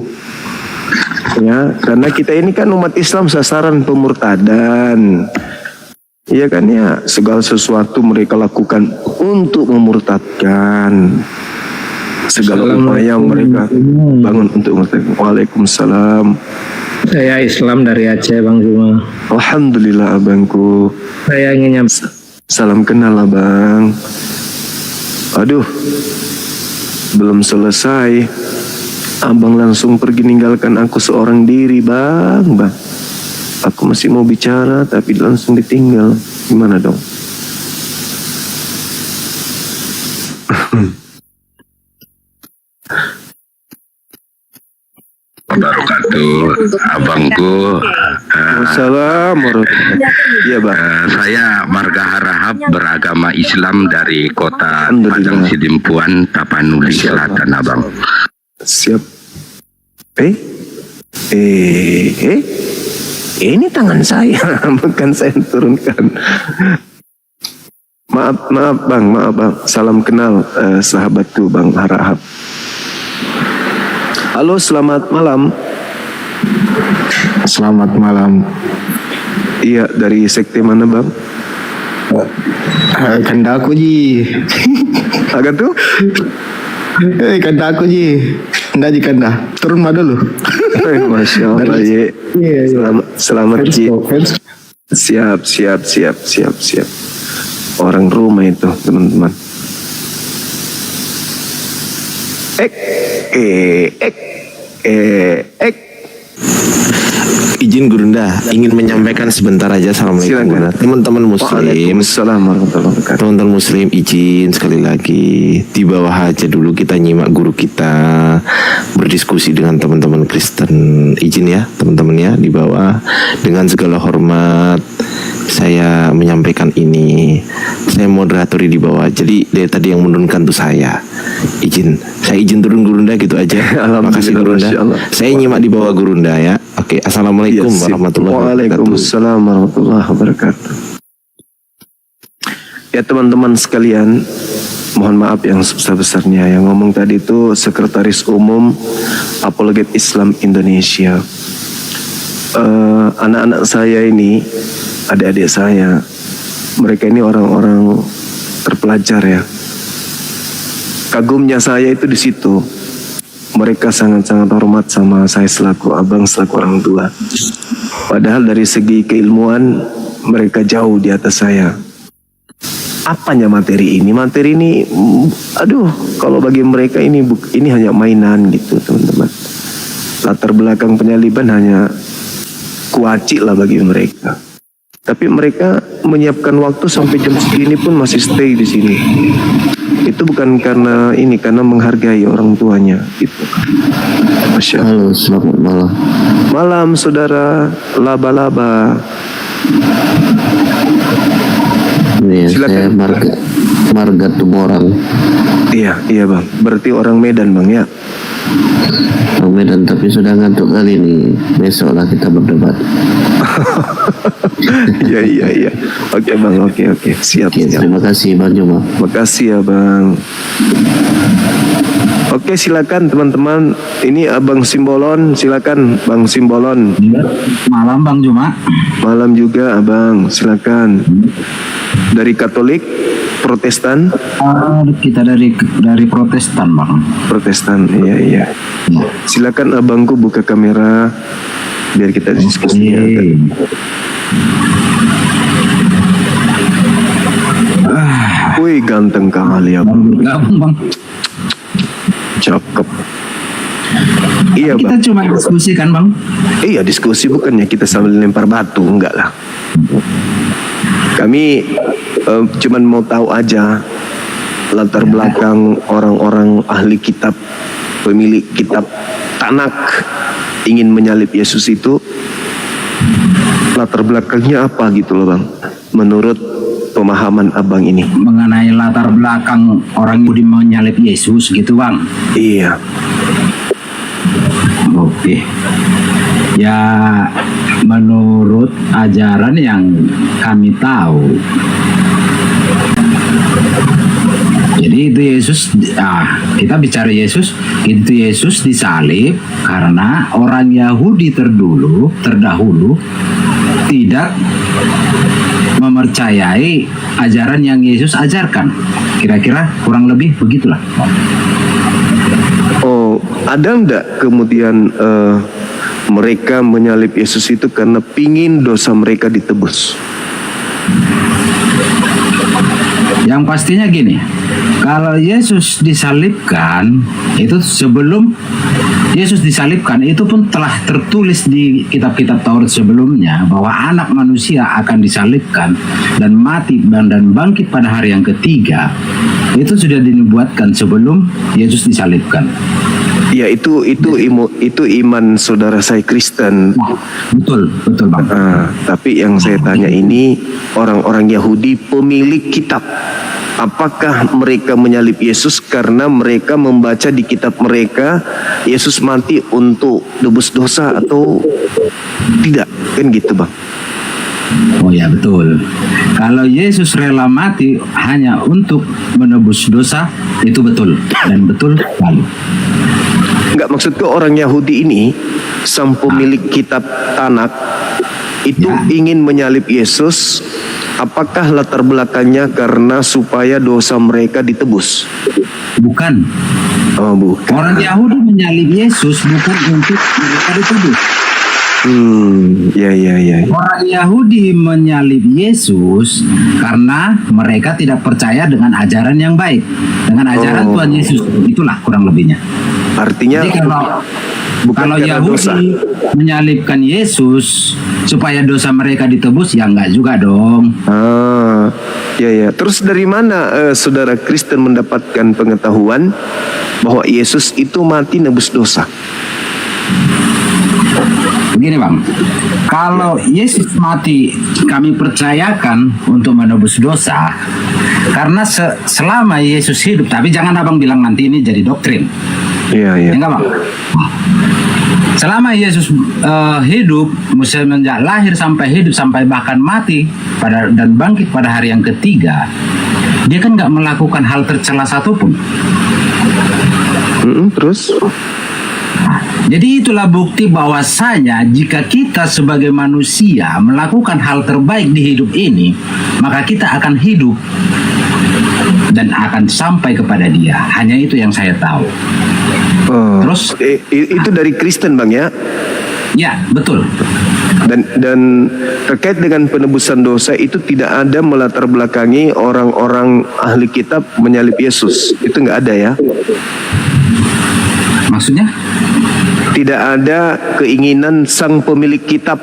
Ya, karena kita ini kan umat Islam sasaran pemurtadan. Iya kan ya, segala sesuatu mereka lakukan untuk memurtadkan. Segala upaya mereka bangun untuk memurtadkan. Waalaikumsalam. Saya Islam dari Aceh Bang Juma. Alhamdulillah abangku. Saya ingin salam kenal abang. Aduh, belum selesai. Abang langsung pergi ninggalkan aku seorang diri bang. Aku masih mau bicara tapi langsung ditinggal. Gimana dong? Wabarakatuh, abangku. Assalamualaikum. Ya bang. Saya Marga Harahap, beragama Islam dari kota Padang Sidimpuan, Tapanuli Selatan, abang. Siap. Ini tangan saya, bukan saya turunkan. Maaf bang. Salam kenal sahabatku Bang Harahap. Halo, selamat malam. Selamat malam. Iya, dari sekte mana bang? Kandaku ji. Agak tuh? Kandaku ji. Nggak ji kanda. Turun mah dulu. Masya Allah ye. Selamat ji. Siap. Orang rumah itu teman-teman. Izin Gurunda, ingin menyampaikan sebentar aja. Assalamualaikum teman-teman muslim. Teman-teman muslim, izin sekali lagi di bawah aja dulu kita nyimak guru kita berdiskusi dengan teman-teman Kristen. Izin ya teman-teman ya, di bawah dengan segala hormat saya menyampaikan ini. Saya moderatori di bawah. Jadi dari tadi yang menurunkan tuh saya. Saya izin turun Gurunda gitu aja. Makasih Gurunda. Saya nyimak di bawah Gurunda ya. Oke, assalamualaikum warahmatullahi wabarakatuh. Waalaikumsalam warahmatullahi wabarakatuh. Ya teman-teman sekalian, mohon maaf yang sebesar-besarnya. Yang ngomong tadi itu Sekretaris Umum Apologet Islam Indonesia. Anak-anak saya ini, adik-adik saya, mereka ini orang-orang terpelajar ya. Kagumnya saya itu di situ. Mereka sangat-sangat hormat sama saya selaku abang, selaku orang tua. Padahal dari segi keilmuan mereka jauh di atas saya. Apanya materi ini? Materi ini, aduh, kalau bagi mereka ini hanya mainan gitu teman-teman. Latar belakang penyaliban hanya kuaci lah bagi mereka. Tapi mereka menyiapkan waktu sampai jam segini pun masih stay di sini. Itu bukan karena ini, karena menghargai orang tuanya gitu. Masya Allah. Halo, selamat malam. Malam saudara laba-laba. Iya, silakan. saya Marga Tumorang. Iya bang. Berarti orang Medan bang ya? Orang Medan, tapi sudah ngantuk kali ini. Besok lah kita berdebat. Iya. Oke bang, oke. Siap. Terima kasih Bang Juma. Makasih ya bang. Oke, silakan teman-teman. Ini Abang Simbolon, silakan Bang Simbolon. Malam Bang Juma. Malam juga Abang, silakan. Dari Katolik, Protestan? Kita dari Protestan Bang. Protestan, iya. Silakan abangku buka kamera biar kita diskusi. Wih, ganteng kali ya bang. Bang. Cakep. Iya kita bang. cuma diskusi kan bang? Iya diskusi, bukannya kita sambil lempar batu, enggak lah. Kami cuman mau tahu aja latar belakang orang-orang ahli kitab, pemilik kitab Tanak ingin menyalib Yesus itu, latar belakangnya apa gitu loh bang, menurut pemahaman abang ini. Mengenai latar belakang orang Yahudi menyalib Yesus gitu bang? Iya. Oke. Ya menurut ajaran yang kami tahu, jadi itu Yesus, kita bicara Yesus, itu Yesus disalib karena orang Yahudi terdahulu tidak mempercayai ajaran yang Yesus ajarkan. Kira-kira kurang lebih begitulah. Oh, ada enggak kemudian mereka menyalib Yesus itu karena pingin dosa mereka ditebus? Yang pastinya gini, kalau Yesus disalibkan, itu sebelum Yesus disalibkan itu pun telah tertulis di kitab-kitab Taurat sebelumnya bahwa anak manusia akan disalibkan dan mati dan bangkit pada hari yang ketiga. Itu sudah dinubuatkan sebelum Yesus disalibkan. Ya itu iman saudara saya Kristen. Betul bang. Tapi yang saya tanya ini orang-orang Yahudi pemilik kitab. Apakah mereka menyalib Yesus karena mereka membaca di kitab mereka Yesus mati untuk tebus dosa atau tidak? Kan gitu bang. Oh ya betul. Kalau Yesus rela mati hanya untuk menebus dosa, itu betul dan betul sekali. Enggak, maksudku orang Yahudi ini, sang pemilik kitab Tanak itu ingin menyalib Yesus. Apakah latar belakangnya karena supaya dosa mereka ditebus? Bukan. Oh, bukan. Orang Yahudi menyalib Yesus bukan untuk mereka ditebus. Ya. Orang Yahudi menyalib Yesus karena mereka tidak percaya dengan ajaran yang baik, dengan ajaran Tuhan Yesus. Itulah kurang lebihnya. Artinya jadi kalau Yahudi dosa menyalibkan Yesus supaya dosa mereka ditebus, ya enggak juga dong. Ya. Terus dari mana saudara Kristen mendapatkan pengetahuan bahwa Yesus itu mati nebus dosa? Begini Bang, kalau Yesus mati kami percayakan untuk menebus dosa, karena selama Yesus hidup, tapi jangan Abang bilang nanti ini jadi doktrin. Iya. Ya enggak Bang? Selama Yesus hidup, semenjak lahir sampai hidup sampai bahkan mati dan bangkit pada hari yang ketiga, dia kan nggak melakukan hal tercela satupun. Terus? Jadi itulah bukti bahwasanya jika kita sebagai manusia melakukan hal terbaik di hidup ini, maka kita akan hidup dan akan sampai kepada Dia. Hanya itu yang saya tahu. Terus itu dari Kristen Bang ya? Ya, betul. Dan terkait dengan penebusan dosa itu tidak ada melatar belakangi orang-orang ahli kitab menyalib Yesus. Itu nggak ada ya? Maksudnya? Tidak ada keinginan sang pemilik kitab,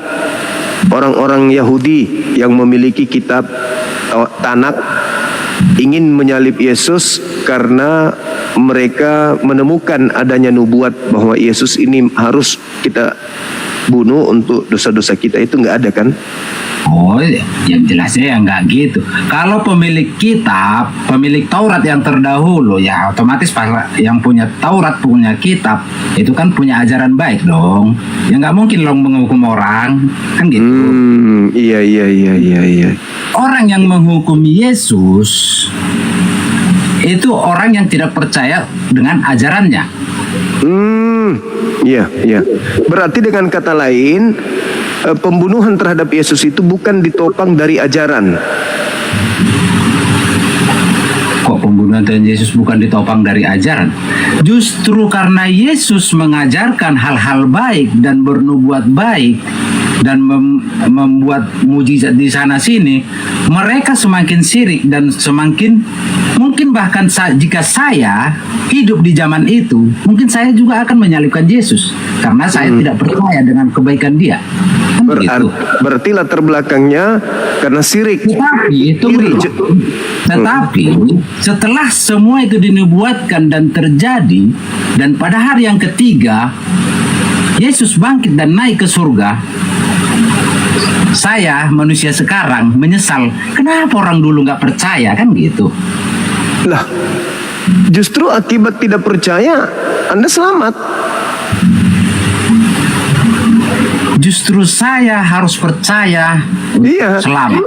orang-orang Yahudi yang memiliki kitab Tanakh ingin menyalib Yesus karena mereka menemukan adanya nubuat bahwa Yesus ini harus kita bunuh untuk dosa-dosa kita. Itu nggak ada kan? Oh, yang jelasnya ya nggak gitu. Kalau pemilik kitab, pemilik Taurat yang terdahulu, ya otomatis yang punya Taurat, punya kitab, itu kan punya ajaran baik dong. Ya nggak mungkin dong menghukum orang, kan gitu. Iya. Orang yang menghukum Yesus itu orang yang tidak percaya dengan ajarannya. Iya. Berarti dengan kata lain, pembunuhan terhadap Yesus itu bukan ditopang dari ajaran. Kok pembunuhan terhadap Yesus bukan ditopang dari ajaran? Justru karena Yesus mengajarkan hal-hal baik dan bernubuat baik dan membuat mujizat di sana sini, mereka semakin syirik dan semakin mungkin bahkan jika saya hidup di zaman itu, mungkin saya juga akan menyalibkan Yesus karena saya tidak percaya dengan kebaikan Dia. Berarti latar belakangnya karena syirik. Tetapi setelah semua itu dinubuatkan dan terjadi, dan pada hari yang ketiga Yesus bangkit dan naik ke surga, saya manusia sekarang menyesal kenapa orang dulu nggak percaya, kan gitu. Lah, justru akibat tidak percaya Anda selamat. Justru saya harus percaya. Iya. Selamat.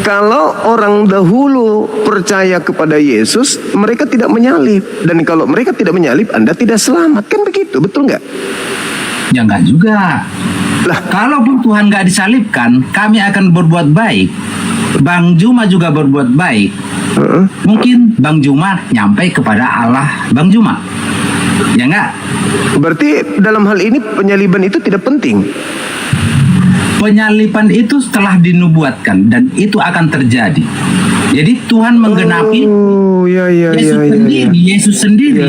Kalau orang dahulu percaya kepada Yesus, mereka tidak menyalib. Dan kalau mereka tidak menyalib, Anda tidak selamat. Kan begitu, betul nggak? Ya nggak juga. Lah, kalaupun Tuhan nggak disalibkan, kami akan berbuat baik. Bang Juma juga berbuat baik. Mungkin Bang Juma nyampe kepada Allah Bang Juma. Ya nggak? Berarti dalam hal ini penyaliban itu tidak penting. Penyaliban itu telah dinubuatkan dan itu akan terjadi. Jadi Tuhan menggenapi Yesus sendiri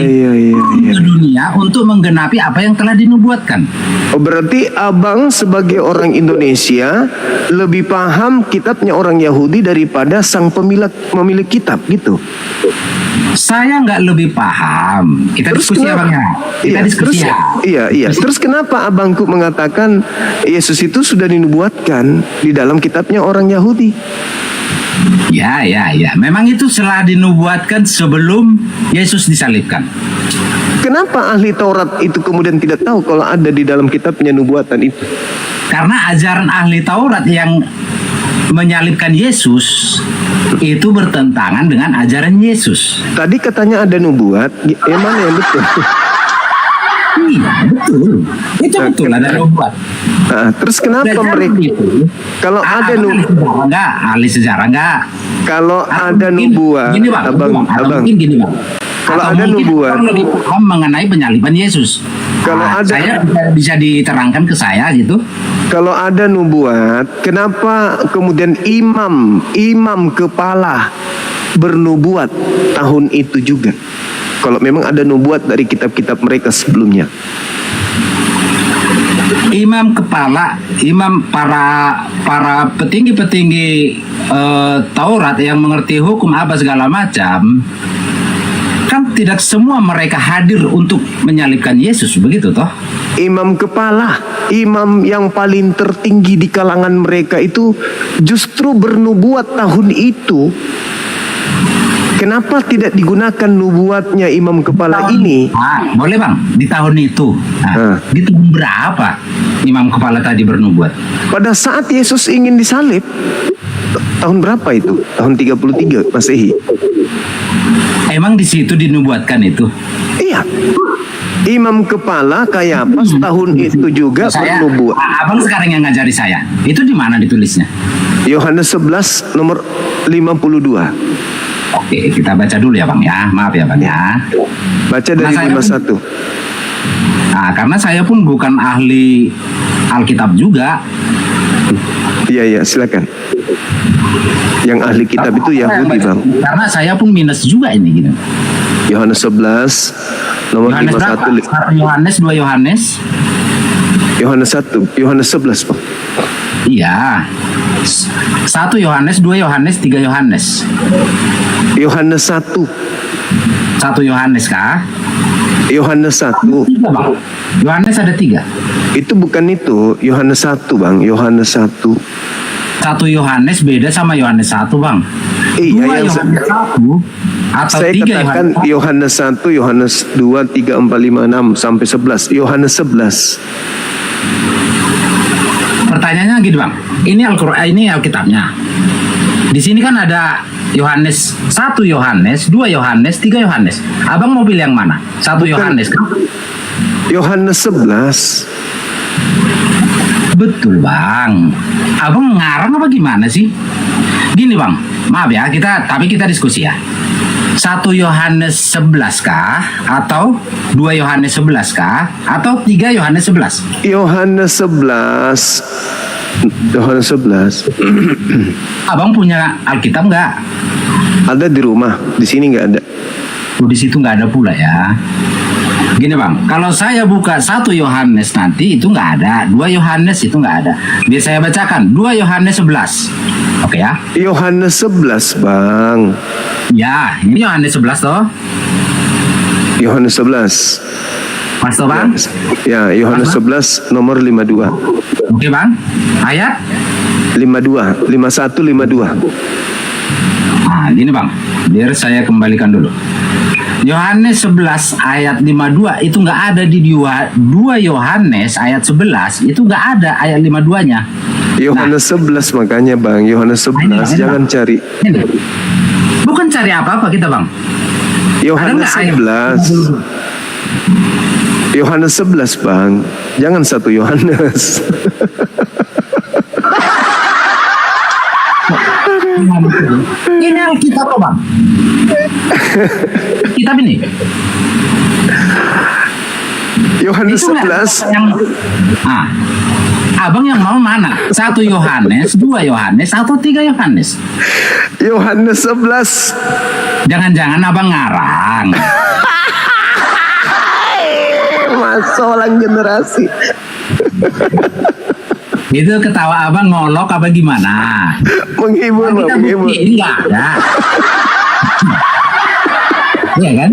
ke dunia untuk menggenapi apa yang telah dinubuatkan. Oh, berarti Abang sebagai orang Indonesia lebih paham kitabnya orang Yahudi daripada sang pemilik kitab gitu. Saya nggak lebih paham. Kita diskusi ya Bang ya. Kita diskusi ya. Iya. Terus kenapa Abangku mengatakan Yesus itu sudah dinubuatkan di dalam kitabnya orang Yahudi? Ya. Memang itu telah dinubuatkan sebelum Yesus disalibkan. Kenapa ahli Taurat itu kemudian tidak tahu kalau ada di dalam kitabnya nubuatan itu? Karena ajaran ahli Taurat yang menyalibkan Yesus itu bertentangan dengan ajaran Yesus. Tadi katanya ada nubuat, yang mana yang betul? Iya, betul. Itu betul ada nubuat. Terus kenapa mereka itu? Kalau ada nubuat ahli sejarah enggak? Kalau ada nubuat, gini Bang, abang. Mungkin gini Bang. Kalau ada nubuat, lebih paham mengenai penyaliban Yesus. Kalau ada, saya bisa diterangkan ke saya gitu. Kalau ada nubuat, kenapa kemudian imam kepala bernubuat tahun itu juga? Kalau memang ada nubuat dari kitab-kitab mereka sebelumnya. Imam kepala, para petinggi-petinggi Taurat yang mengerti hukum apa segala macam, kan tidak semua mereka hadir untuk menyalibkan Yesus, begitu toh? Imam kepala. imam yang paling tertinggi di kalangan mereka itu justru bernubuat tahun itu. Kenapa tidak digunakan nubuatnya imam kepala ini? Boleh bang, di tahun itu. Di tahun berapa imam kepala tadi bernubuat? Pada saat Yesus ingin disalib. Tahun berapa itu? Tahun 33 Masehi. Emang di situ dinubuatkan itu? Iya. Imam kepala Kayafas tahun itu juga bernubuat. Abang sekarang yang ngajari saya. Itu di mana ditulisnya? Yohanes 11 nomor 52. Oke, kita baca dulu ya bang ya. Maaf ya bang ya. Baca dari 51. Nah, karena saya pun bukan ahli Alkitab juga. Iya, silakan. Yang ahli kitab itu Yahudi bang. Karena saya pun minus juga ini gitu. Yohanes 11 nomor 51. Yohanes, 2 Yohanes. Yohanes 1, Yohanes 11 bang. Iya. 1 Yohanes, 2 Yohanes, 3 Yohanes. Yohanes 1. 1 Yohanes kah? Yohanes 1. Yohanes ada 3. Itu bukan itu, Yohanes 1 bang, Yohanes 1. 1 Yohanes beda sama Yohanes 1 bang. Iya, yang Yohanes 1 atau saya 3 katakan Yohanes 1, Yohanes 2, 3, 4, 5, 6 sampai 11. Yohanes 11. Pertanyaannya gitu bang, ini Al-Quran, ini Alkitabnya. Di sini kan ada Yohanes 1 Yohanes, 2 Yohanes, 3 Yohanes. Abang mau pilih yang mana? 1 Yohanes kan? Yohanes 11. Betul bang. Abang ngarang apa gimana sih? Gini bang, maaf ya, tapi kita diskusi ya. 1 Yohanes 11 kah? Atau 2 Yohanes 11 kah? Atau 3 Yohanes 11? Yohanes 11. Yohanes 11. Abang punya Alkitab nggak? Ada di rumah, di sini nggak ada. Di situ nggak ada pula ya. Gini bang, kalau saya buka 1 Yohanes nanti itu nggak ada, 2 Yohanes itu nggak ada. Biar saya bacakan 2 Yohanes 11. Oke ya? Yohanes 11 bang. Ya, ini Yohanes 11 toh. Yohanes 11. Mas toh bang? Ya, Yohanes 11 nomor 52. Oke bang, ayat 52, 51, 52. Nah, gini bang, biar saya kembalikan dulu. Yohanes 11 ayat 52 itu nggak ada di 2 Yohanes ayat 11, itu nggak ada ayat 52-nya. Yohanes 11 makanya bang, Yohanes 11 jangan cari. Bukan cari apa-apa kita bang. Yohanes 11. Yohanes 11 bang, jangan 1 Yohanes. Ini Alkitab kok bang. Kitab ini. Yohanes 11. Abang yang mau mana? 1 Yohanes, 2 Yohanes, atau 3 Yohanes? Yohanes 11. Jangan-jangan abang ngarang. Masalah generasi. Itu ketawa abang ngolok apa gimana? Menghibur, menghibur. Enggak ada. Iya kan?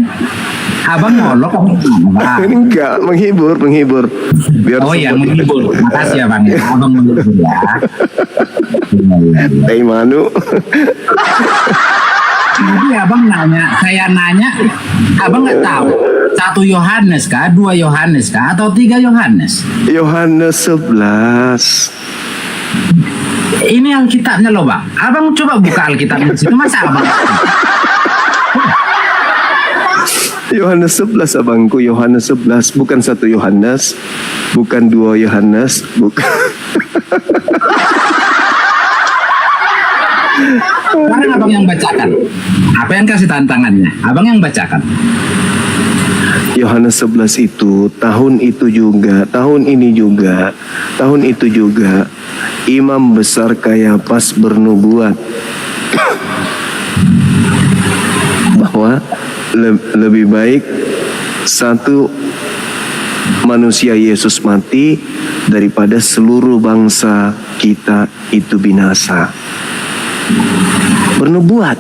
Abang ngolok apa gimana? Enggak, menghibur, menghibur. Biar oh iya, menghibur. Makasih ya bang. Abang menghibur ya. Teh Manu. Jadi abang nanya, saya nanya, abang nggak tahu 1 Yohanes kah, 2 Yohanes kah, atau 3 Yohanes? Yohanes 11. Ini Alkitabnya loh bang. Abang coba buka Alkitabnya situ, masa abang? Yohanes 11 abangku, Yohanes 11, bukan 1 Yohanes, bukan 2 Yohanes, bukan. Sekarang abang yang bacakan. Apa yang kasih tantangannya? Abang yang bacakan. Yohanes 11 itu, tahun itu juga, tahun ini juga, tahun itu juga, Imam Besar Kayafas bernubuat bahwa lebih baik satu manusia Yesus mati daripada seluruh bangsa kita itu binasa. Bernubuat.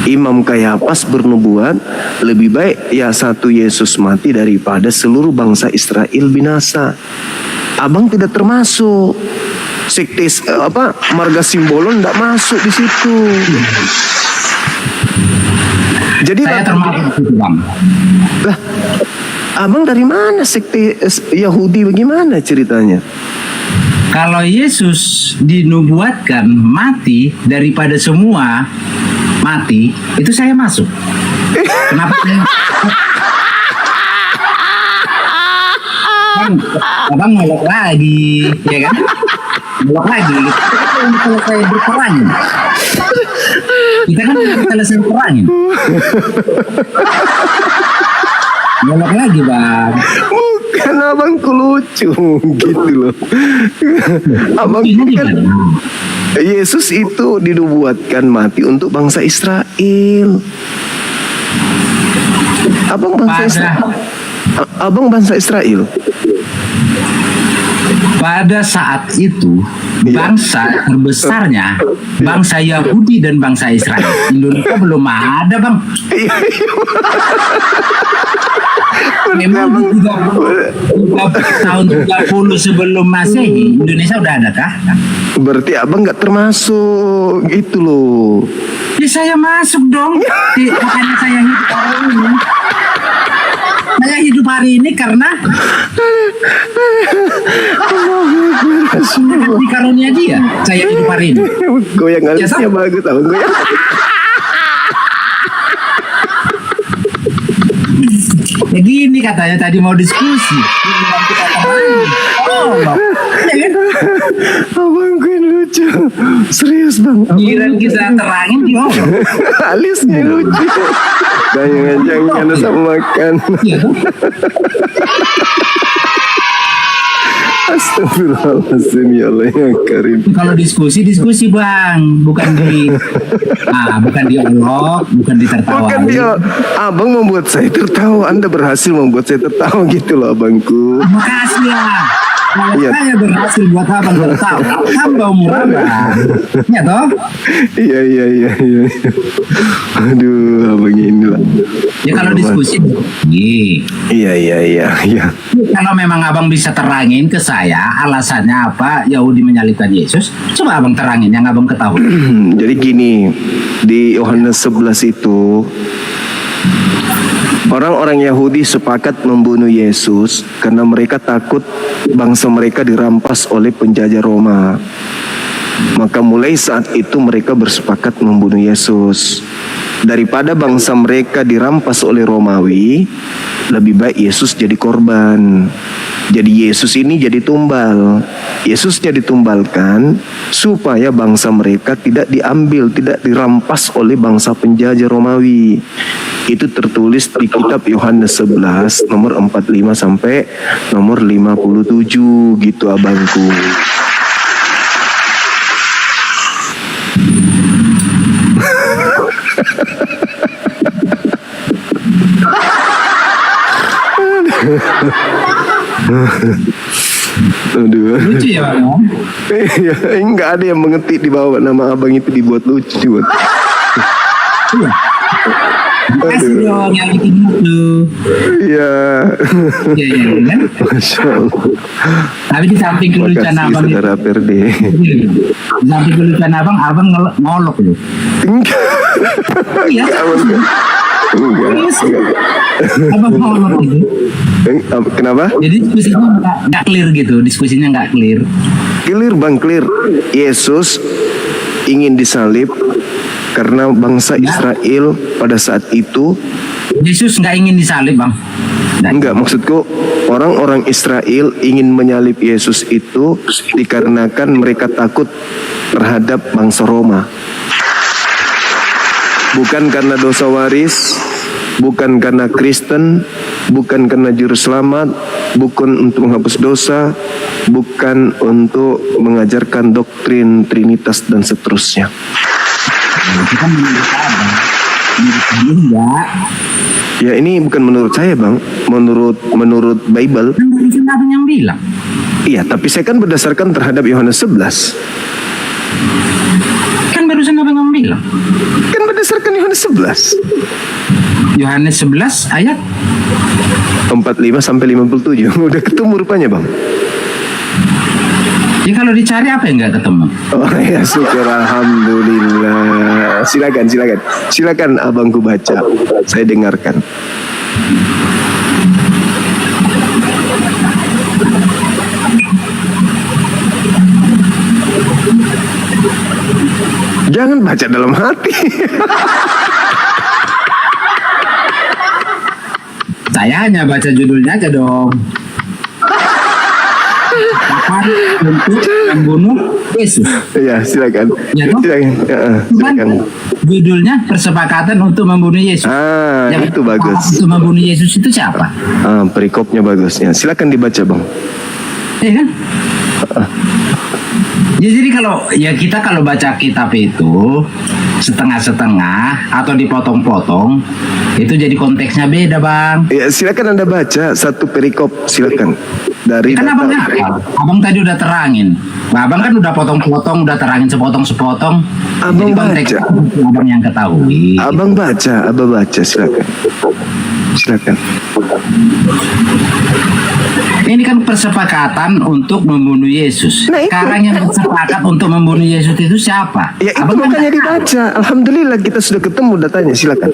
Imam Kayafas bernubuat lebih baik ya satu Yesus mati daripada seluruh bangsa Israel binasa. Abang tidak termasuk. Sekte marga Simbolon tidak masuk di situ. Jadi saya termasuk itu, Bang. Lah, abang dari mana sekte Yahudi, bagaimana ceritanya? Kalau Yesus dinubuatkan mati daripada semua mati, itu saya masuk. Kenapa? Abang ngolok lagi, ya kan? Ngolok lagi. Kalau saya berperang, kita kan selesai perangin. Ngolok lagi, Bang. Bukan, abangku lucu gitu loh. Abang kan Yesus itu dinubuatkan mati untuk bangsa Israel. Abang bangsa Israel. Abang bangsa Israel. Pada saat itu bangsa terbesarnya bangsa Yahudi dan bangsa Israel. Indonesia belum ada, Bang. Memang di 30 tahun 30 sebelum Masehi Indonesia udah ada kah? Berarti abang nggak termasuk gitu loh. Ya saya masuk dong. Makanya saya hidup hari ini. Saya hidup hari ini karena di karunia dia. Saya hidup hari ini. Goyang alisnya bagus, abang goyang. Ya gini katanya tadi mau diskusi. Abang gue lucu. Serius, Bang. Giran kita terangin dia. Alisnya lucu. Jangan sama makan. Astagfirullahaladzim, ya Allah yang karim. Kalau diskusi Bang, bukan diolok, bukan ditertawa. Bukan dia, abang membuat saya tertawa. Anda berhasil membuat saya tertawa gitu loh, abangku. Makasih ya. Kalau saya berhasil buat abang tertawa, tambah umur abang. Ya toh? Iya. Aduh, abang inilah. Ya kalau diskusi, Iya. Kalau memang abang bisa terangin ke saya alasannya apa Yahudi menyalibkan Yesus, coba abang terangin yang abang ketahui. Jadi gini, di Yohanes 11 itu orang-orang Yahudi sepakat membunuh Yesus karena mereka takut bangsa mereka dirampas oleh penjajah Roma. Maka mulai saat itu mereka bersepakat membunuh Yesus. Daripada bangsa mereka dirampas oleh Romawi, lebih baik Yesus jadi korban. Jadi Yesus ini jadi tumbal. Yesusnya ditumbalkan supaya bangsa mereka tidak diambil, tidak dirampas oleh bangsa penjajah Romawi. Itu tertulis di kitab Yohanes 11 nomor 45 sampai nomor 57 gitu, abangku. Aduh. Lucu ya, Bang? Iya, enggak ada yang mengetik di bawah nama abang itu dibuat lucu. Kasih dong yang bikin lucu. Iya. Kan? Masya Allah. Tapi di samping kelucuan abang saudara Perdi. Di samping kelucuan abang ngolok loh. Enggak. Iya. Enggak. Abang ngolok itu. Kenapa? Jadi diskusinya nggak clear gitu, diskusinya nggak clear. Clear, Bang, clear. Yesus ingin disalib karena bangsa Israel pada saat itu. Yesus nggak ingin disalib, Bang. Enggak, maksudku orang-orang Israel ingin menyalib Yesus itu dikarenakan mereka takut terhadap bangsa Roma. Bukan karena dosa waris, bukan karena Kristen, bukan karena juru selamat, bukan untuk menghapus dosa, bukan untuk mengajarkan doktrin Trinitas dan seterusnya. Kita menurut apa? Enggak. Ya ini bukan menurut saya, Bang, menurut Bible. Kan ada yang bilang. Iya, tapi saya kan berdasarkan terhadap Yohanes 11. Kan barusan abang yang bilang. Kan berdasarkan Yohanes 11. Yohanes 11 ayat 45 sampai 57. Udah ketemu rupanya, Bang. Ya kalau dicari apa yang nggak ketemu? Oh ya, syukur, alhamdulillah. Silakan abangku baca, saya dengarkan. Jangan baca dalam hati. Saya hanya baca judulnya aja dong. Kapan untuk membunuh Yesus? Ya, silakan. Ya, toh? Silakan. Judulnya persepakatan untuk membunuh Yesus. Yang itu bagus. Untuk membunuh Yesus itu siapa? Perikopnya bagusnya. Silakan dibaca, Bang. Iya kan? Ya, jadi kita kalau baca kitab itu setengah-setengah atau dipotong-potong, itu jadi konteksnya beda, Bang. Ya, silakan Anda baca satu perikop, silakan. Dari kan abang tadi udah terangin. Abang kan udah potong-potong, udah terangin sepotong-sepotong. Abang baca. Abang yang ketahui. Abang baca, silakan. Ini kan persepakatan untuk membunuh Yesus. Sekarang yang bersepakat untuk membunuh Yesus itu siapa? Ya, itu makanya dibaca. Alhamdulillah kita sudah ketemu datanya, silakan.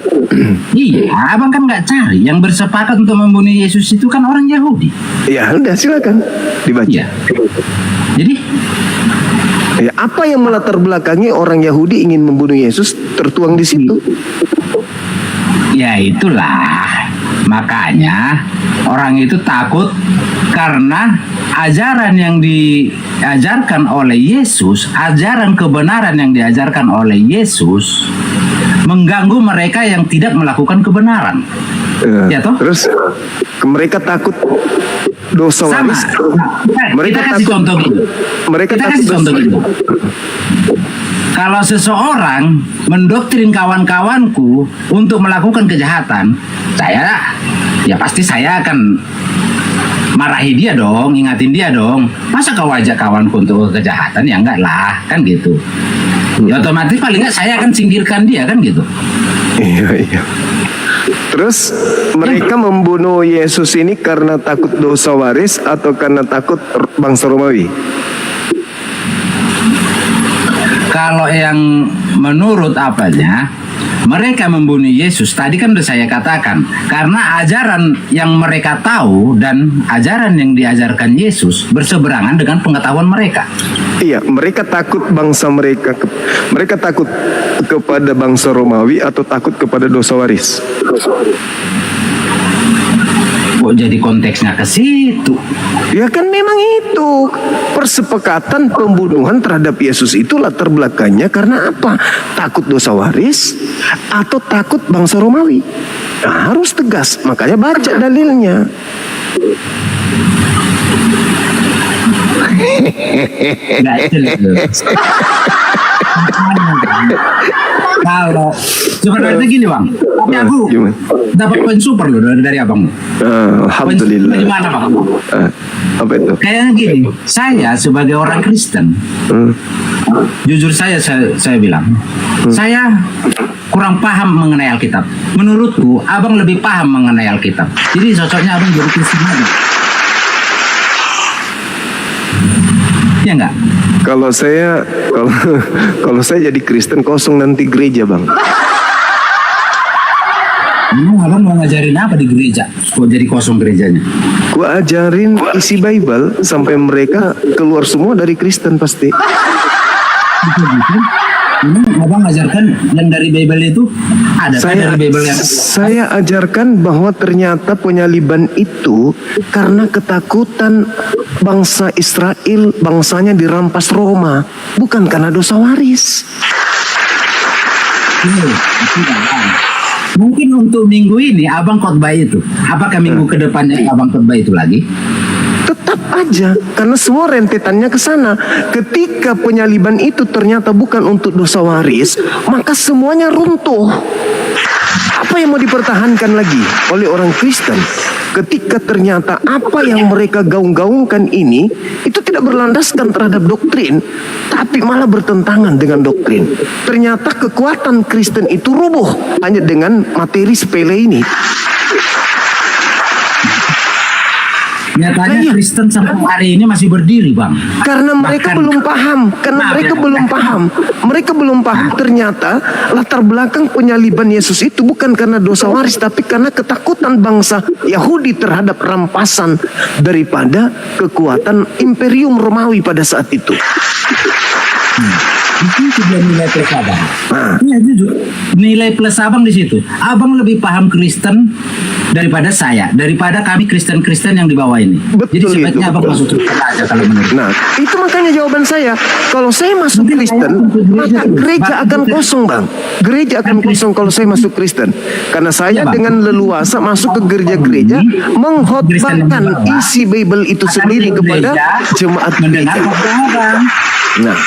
Iya, abang kan nggak cari. Yang bersepakat untuk membunuh Yesus itu kan orang Yahudi. Ya udah, silakan dibaca. Ya. Jadi ya, apa yang melatar belakangi orang Yahudi ingin membunuh Yesus tertuang di situ? Ya itulah. Makanya orang itu takut karena ajaran yang diajarkan oleh Yesus, ajaran kebenaran yang diajarkan oleh Yesus mengganggu mereka yang tidak melakukan kebenaran. Ya toh? Terus mereka takut dosa waris. Kita kasih contoh gini. Kalau seseorang mendoktrin kawan-kawanku untuk melakukan kejahatan, pasti saya akan marahi dia dong, ingatin dia dong. Masa kau ajak kawanku untuk kejahatan? Ya enggak lah, kan gitu. Ya otomatis paling enggak saya akan singkirkan dia, kan gitu. Iya. Terus mereka membunuh Yesus ini karena takut dosa waris atau karena takut bangsa Romawi? Kalau yang menurut apanya, mereka membunuh Yesus, tadi kan udah saya katakan, karena ajaran yang mereka tahu dan ajaran yang diajarkan Yesus berseberangan dengan pengetahuan mereka. Iya, mereka takut bangsa mereka. Mereka takut kepada bangsa Romawi atau takut kepada dosa waris? Kok jadi konteksnya ke situ? Ya kan memang itu persepakatan pembunuhan terhadap Yesus itu latar belakangnya karena apa? Takut dosa waris atau takut bangsa Romawi? Nah, harus tegas, makanya baca dalilnya. Kalau sebenarnya gini bang, tapi aku dapat poin super loh dari abang. Alhamdulillah. Poin gimana bang? Apa itu? Kayaknya gini, saya sebagai orang Kristen, jujur saya bilang, saya kurang paham mengenai Alkitab. Menurutku, abang lebih paham mengenai Alkitab. Jadi cocoknya abang jadi Kristen aja. Ya enggak? Kalau saya jadi Kristen kosong nanti gereja bang. Abang mau ngajarin apa di gereja? Kok jadi kosong gerejanya? Gua ajarin isi Bible sampai mereka keluar semua dari Kristen pasti. Abang ajarkan yang dari Bible itu ada dari Bible yang saya ajarkan bahwa ternyata penyaliban itu karena ketakutan bangsa Israel, bangsanya dirampas Roma, bukan karena dosa waris. Mungkin untuk minggu ini abang khotbah itu, apakah minggu kedepannya abang khotbah itu lagi? Tetap aja, karena semua rentetannya ke sana. Ketika penyaliban itu ternyata bukan untuk dosa waris, maka semuanya runtuh. Apa yang mau dipertahankan lagi oleh orang Kristen? Ketika ternyata apa yang mereka gaung-gaungkan ini itu tidak berlandaskan terhadap doktrin, tapi malah bertentangan dengan doktrin. Ternyata kekuatan Kristen itu rubuh hanya dengan materi sepele ini. Nyatanya Kristen sampai hari ini masih berdiri, Bang. Karena mereka belum paham, mereka belum paham ternyata latar belakang penyaliban Yesus itu bukan karena dosa waris, tapi karena ketakutan bangsa Yahudi terhadap rampasan daripada kekuatan Imperium Romawi pada saat itu. Itu juga nilai plus abang. Iya jujur, nilai plus abang di situ. Abang lebih paham Kristen daripada saya, daripada kami Kristen-Kristen yang di bawah ini. Jadi sebaiknya abang masuk Kristen aja kalau menurut. Nah, itu makanya jawaban saya. Kalau saya masuk Kristen, maka gereja akan kosong, Bang. Gereja akan kosong kalau saya masuk Kristen. Karena saya dengan leluasa masuk ke gereja-gereja mengkhotbahkan isi Bible itu sendiri kepada jemaat gereja. Nah,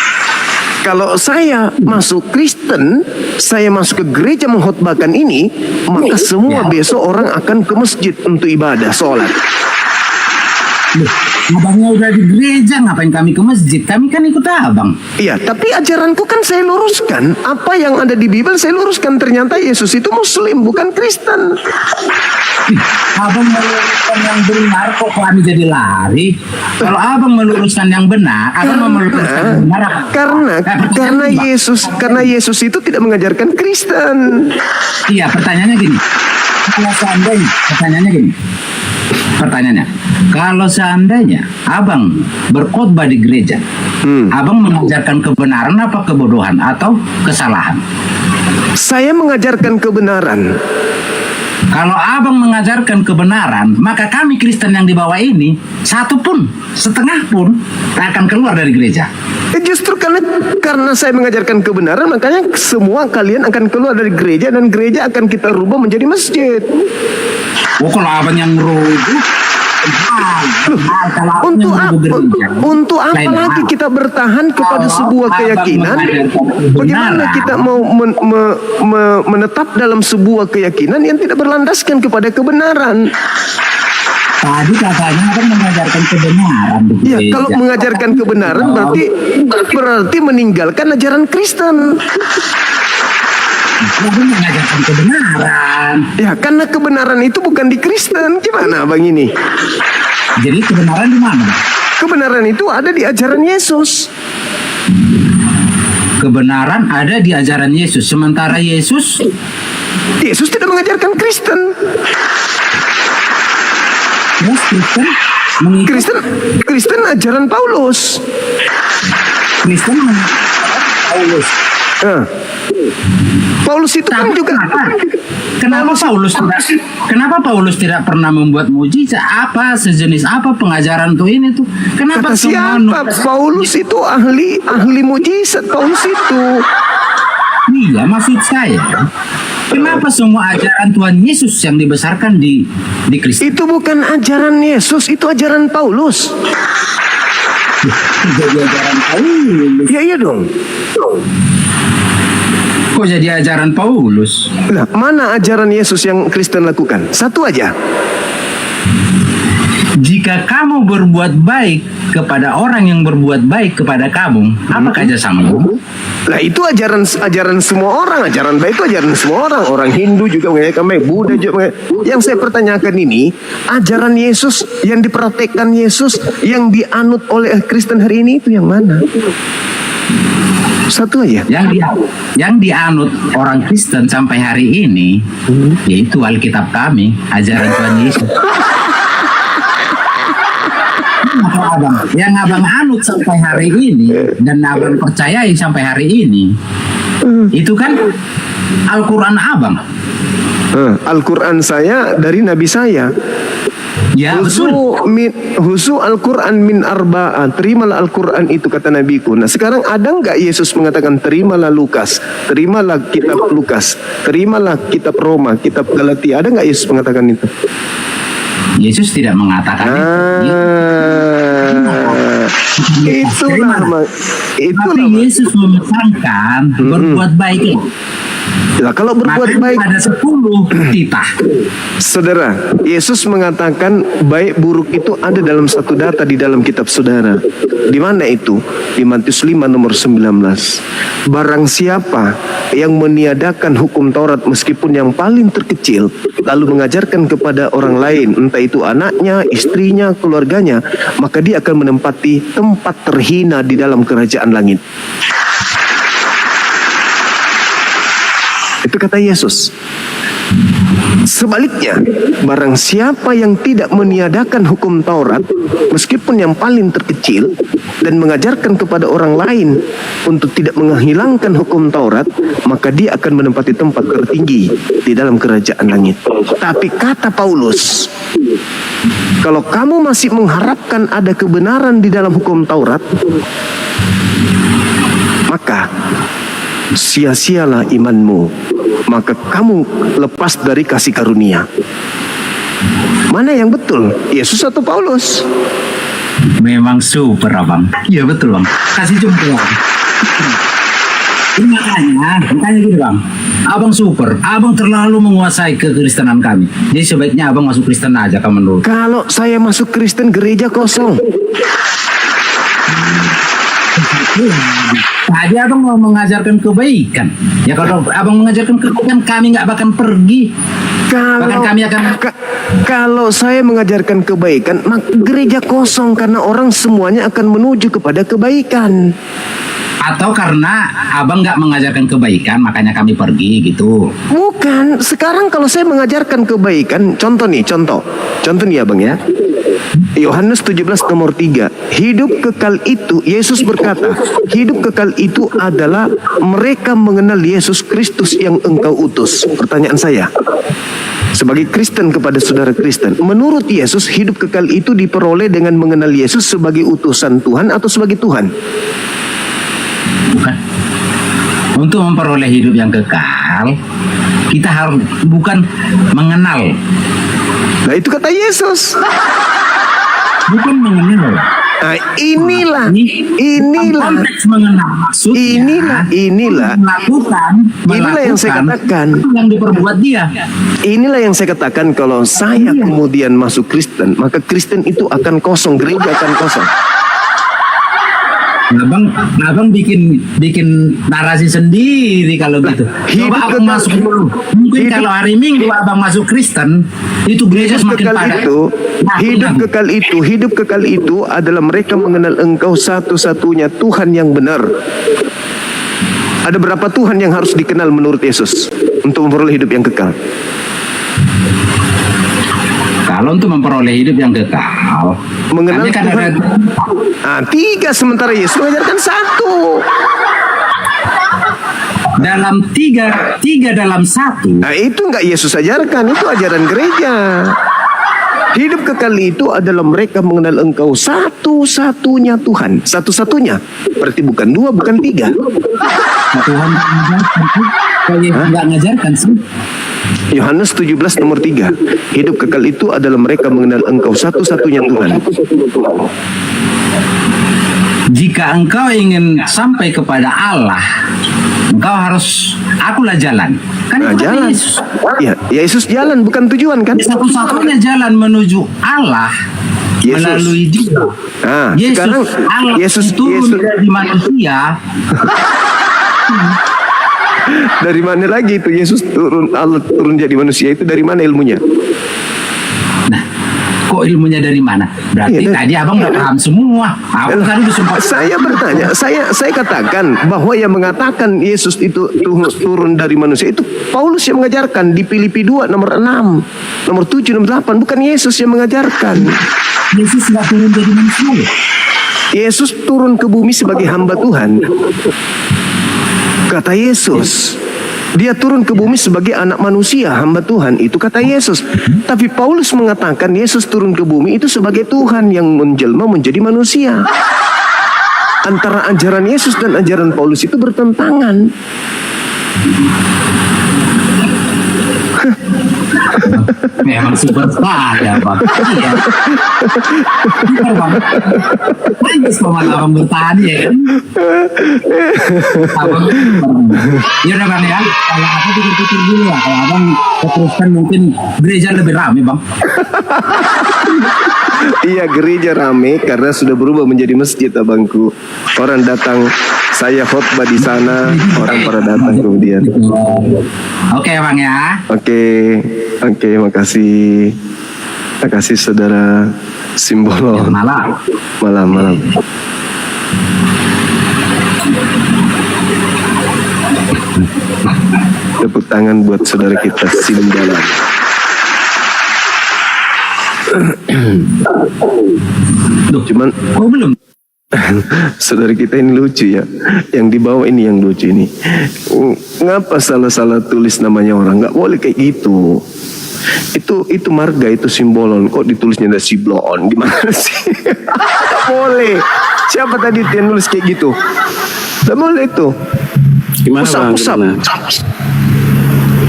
kalau saya masuk Kristen, saya masuk ke gereja mengkhotbahkan ini, maka semua besok orang akan ke masjid untuk ibadah, sholat. Abangnya udah di gereja, ngapain kami ke masjid? Kami kan ikut abang. Iya, tapi ajaranku kan saya luruskan. Apa yang ada di Bible saya luruskan. Ternyata Yesus itu Muslim, bukan Kristen. Abang meluruskan yang benar, kok kami jadi lari? Kalau abang meluruskan yang benar, abang meluruskan yang benar. Karena Yesus itu tidak mengajarkan Kristen. Iya, pertanyaannya gini. Kalau seandainya, pertanyaannya, kalau seandainya abang berkhotbah di gereja, abang mengajarkan kebenaran apa kebodohan atau kesalahan? Saya mengajarkan kebenaran. Kalau abang mengajarkan kebenaran, maka kami Kristen yang di bawah ini, satu pun, setengah pun, tak akan keluar dari gereja. Justru karena saya mengajarkan kebenaran, makanya semua kalian akan keluar dari gereja dan gereja akan kita rubah menjadi masjid. Oh, kalau abang yang rubah, untuk apa lagi kita bertahan kepada sebuah keyakinan? Bagaimana kita mau menetap dalam sebuah keyakinan yang tidak berlandaskan kepada kebenaran? Tadi katanya kan mengajarkan kebenaran. Ya, kalau mengajarkan kebenaran berarti meninggalkan ajaran Kristen. Mengajarkan kebenaran. Ya, karena kebenaran itu bukan di Kristen. Gimana Bang ini? Jadi kebenaran di mana? Kebenaran itu ada di ajaran Yesus. Kebenaran ada di ajaran Yesus. Sementara Yesus tidak mengajarkan Kristen. Kristen ajaran Paulus. Kristen Paulus. Paulus itu kan juga. Kenapa Paulus tidak pernah membuat mujizat? Apa sejenis apa pengajaran tuh ini tuh? Kenapa siapa? Paulus itu ahli mujizat. Paulus itu. Iya, maksud saya. Kenapa semua ajaran Tuhan Yesus yang dibesarkan di Kristen? Itu bukan ajaran Yesus, itu ajaran Paulus. Jadi ajaran Paulus. Iya dong. Kok jadi ajaran Paulus? Nah, mana ajaran Yesus yang Kristen lakukan? Satu aja. Jika kamu berbuat baik kepada orang yang berbuat baik kepada kamu, apakah jasamu? Nah, itu ajaran semua orang. Ajaran baik itu ajaran semua orang. Orang Hindu juga mengajarkan baik, Buddha juga. Yang saya pertanyakan ini, ajaran Yesus yang dipraktekkan Yesus yang dianut oleh Kristen hari ini itu yang mana? Satu aja. Yang dianut orang Kristen sampai hari ini, yaitu Alkitab kami, ajaran Tuhan Yesus. Yang abang anut sampai hari ini dan abang percayai sampai hari ini, itu kan Al-Quran abang. Al-Quran saya dari Nabi saya. Ya, Husu Al-Quran min arba'ah. Terimalah Al-Quran itu kata Nabiku. Nah, sekarang ada nggak Yesus mengatakan terimalah Lukas, terimalah kitab Lukas, terimalah kitab Roma, kitab Galatia? Ada nggak Yesus mengatakan itu? Yesus tidak mengatakan itu. Itulah Yesus memesankan berbuat baik. Nah, kalau berbuat baik ada 10 titah. Saudara, Yesus mengatakan baik buruk itu ada dalam satu data di dalam kitab saudara. Di mana itu? Di Matius 5 nomor 19. Barang siapa yang meniadakan hukum Taurat meskipun yang paling terkecil, lalu mengajarkan kepada orang lain, entah itu anaknya, istrinya, keluarganya, maka dia akan menempati tempat terhina di dalam kerajaan langit. Itu kata Yesus. Sebaliknya, barang siapa yang tidak meniadakan hukum Taurat, meskipun yang paling terkecil, dan mengajarkan kepada orang lain untuk tidak menghilangkan hukum Taurat, maka dia akan menempati tempat tertinggi di dalam kerajaan langit. Tapi kata Paulus, kalau kamu masih mengharapkan ada kebenaran di dalam hukum Taurat, maka sia-sialah imanmu, maka kamu lepas dari kasih karunia. Mana yang betul, Yesus atau Paulus? Memang super abang. Iya betul bang. Kasih contoh. Ini makanya gini bang. Abang super. Abang terlalu menguasai kekristenan kami. Jadi sebaiknya abang masuk Kristen aja kan menurut. Kalau saya masuk Kristen, gereja kosong. Tadi abang mau mengajarkan kebaikan. Ya kalau abang mengajarkan kebaikan, kami nggak bakal pergi. Kalau saya mengajarkan kebaikan, maka gereja kosong karena orang semuanya akan menuju kepada kebaikan. Atau karena abang nggak mengajarkan kebaikan, makanya kami pergi gitu. Bukan. Sekarang kalau saya mengajarkan kebaikan, contoh nih abang ya. Yohanes 17 nomor 3. Hidup kekal itu, Yesus berkata, hidup kekal itu adalah mereka mengenal Yesus Kristus yang engkau utus. Pertanyaan saya, sebagai Kristen kepada saudara Kristen, menurut Yesus hidup kekal itu diperoleh dengan mengenal Yesus sebagai utusan Tuhan atau sebagai Tuhan? Bukan. Untuk memperoleh hidup yang kekal, kita harus bukan mengenal. Nah itu kata Yesus. Bukan mengenal. Nah, inilah konteks mengenal maksudnya. Inilah yang saya katakan. Yang diperbuat dia. Inilah yang saya katakan, kalau saya kemudian masuk Kristen, maka Kristen itu akan kosong, gereja akan kosong. Abang bikin narasi sendiri kalau gitu. Coba abang masuk dulu. Mungkin kalau hari Minggu abang masuk Kristen, itu gereja semakin padat. Hidup kekal itu adalah mereka mengenal engkau satu-satunya Tuhan yang benar. Ada berapa Tuhan yang harus dikenal menurut Yesus untuk memperoleh hidup yang kekal? Kalau untuk memperoleh hidup yang kekal, mengenal kan Tuhan. Tiga, sementara Yesus mengajarkan satu. Dalam tiga dalam satu. Nah itu enggak Yesus ajarkan, itu ajaran gereja. Hidup kekal itu adalah mereka mengenal engkau satu-satunya Tuhan. Satu-satunya, berarti bukan dua, bukan tiga. Tuhan nggak ngajarkan sih. Yohanes 17 nomor 3. Hidup kekal itu adalah mereka mengenal engkau satu-satunya Tuhan. Jika engkau ingin sampai kepada Allah, engkau harus, akulah jalan. Kan itu jalan. Yesus. Ya, Yesus jalan, bukan tujuan kan? Satu-satunya jalan menuju Allah Yesus. Melalui dia. Yesus, sekarang Allah Yesus turun dari manusia. Dari mana lagi itu Yesus turun, Allah turun jadi manusia, itu dari mana ilmunya? Nah, kok ilmunya dari mana? Berarti tadi abang udah paham semua. Abang tadi sempat. Saya bertanya, saya katakan bahwa yang mengatakan Yesus itu turun dari manusia itu Paulus yang mengajarkan di Filipi 2 nomor 6, nomor 7, nomor 8, bukan Yesus yang mengajarkan. Yesus nggak turun jadi manusia. Yesus turun ke bumi sebagai hamba Tuhan. Kata Yesus, dia turun ke bumi sebagai anak manusia, hamba Tuhan. Itu kata Yesus. Tapi Paulus mengatakan Yesus turun ke bumi itu sebagai Tuhan yang menjelma menjadi manusia. Antara ajaran Yesus dan ajaran Paulus itu bertentangan. Memang superstar ya bang. Iya. Benar bang. Bagus pengalaman bertahan ya kan. Abang, ya udah bang ya. Kalau aku pikir-pikir dulu ya. Kalau abang teruskan mungkin gereja lebih ramai bang. Iya, gereja rame karena sudah berubah menjadi masjid abangku. Orang datang, saya khotbah di sana, orang pada datang kemudian. Oke bang ya. Oke, makasih. Makasih saudara Simbolon. Malam. Tepuk tangan buat saudara kita Simbolon. Cuman belum. Saudara kita ini lucu ya. Yang di bawah ini yang lucu ini. Ngapa salah-salah tulis namanya orang? Nggak boleh kayak gitu. Itu marga, itu Simbolon. Kok ditulisnya ada Siblon? Gimana sih? Nggak boleh. Siapa tadi yang nulis kayak gitu? Nggak boleh itu. Gimana Usap.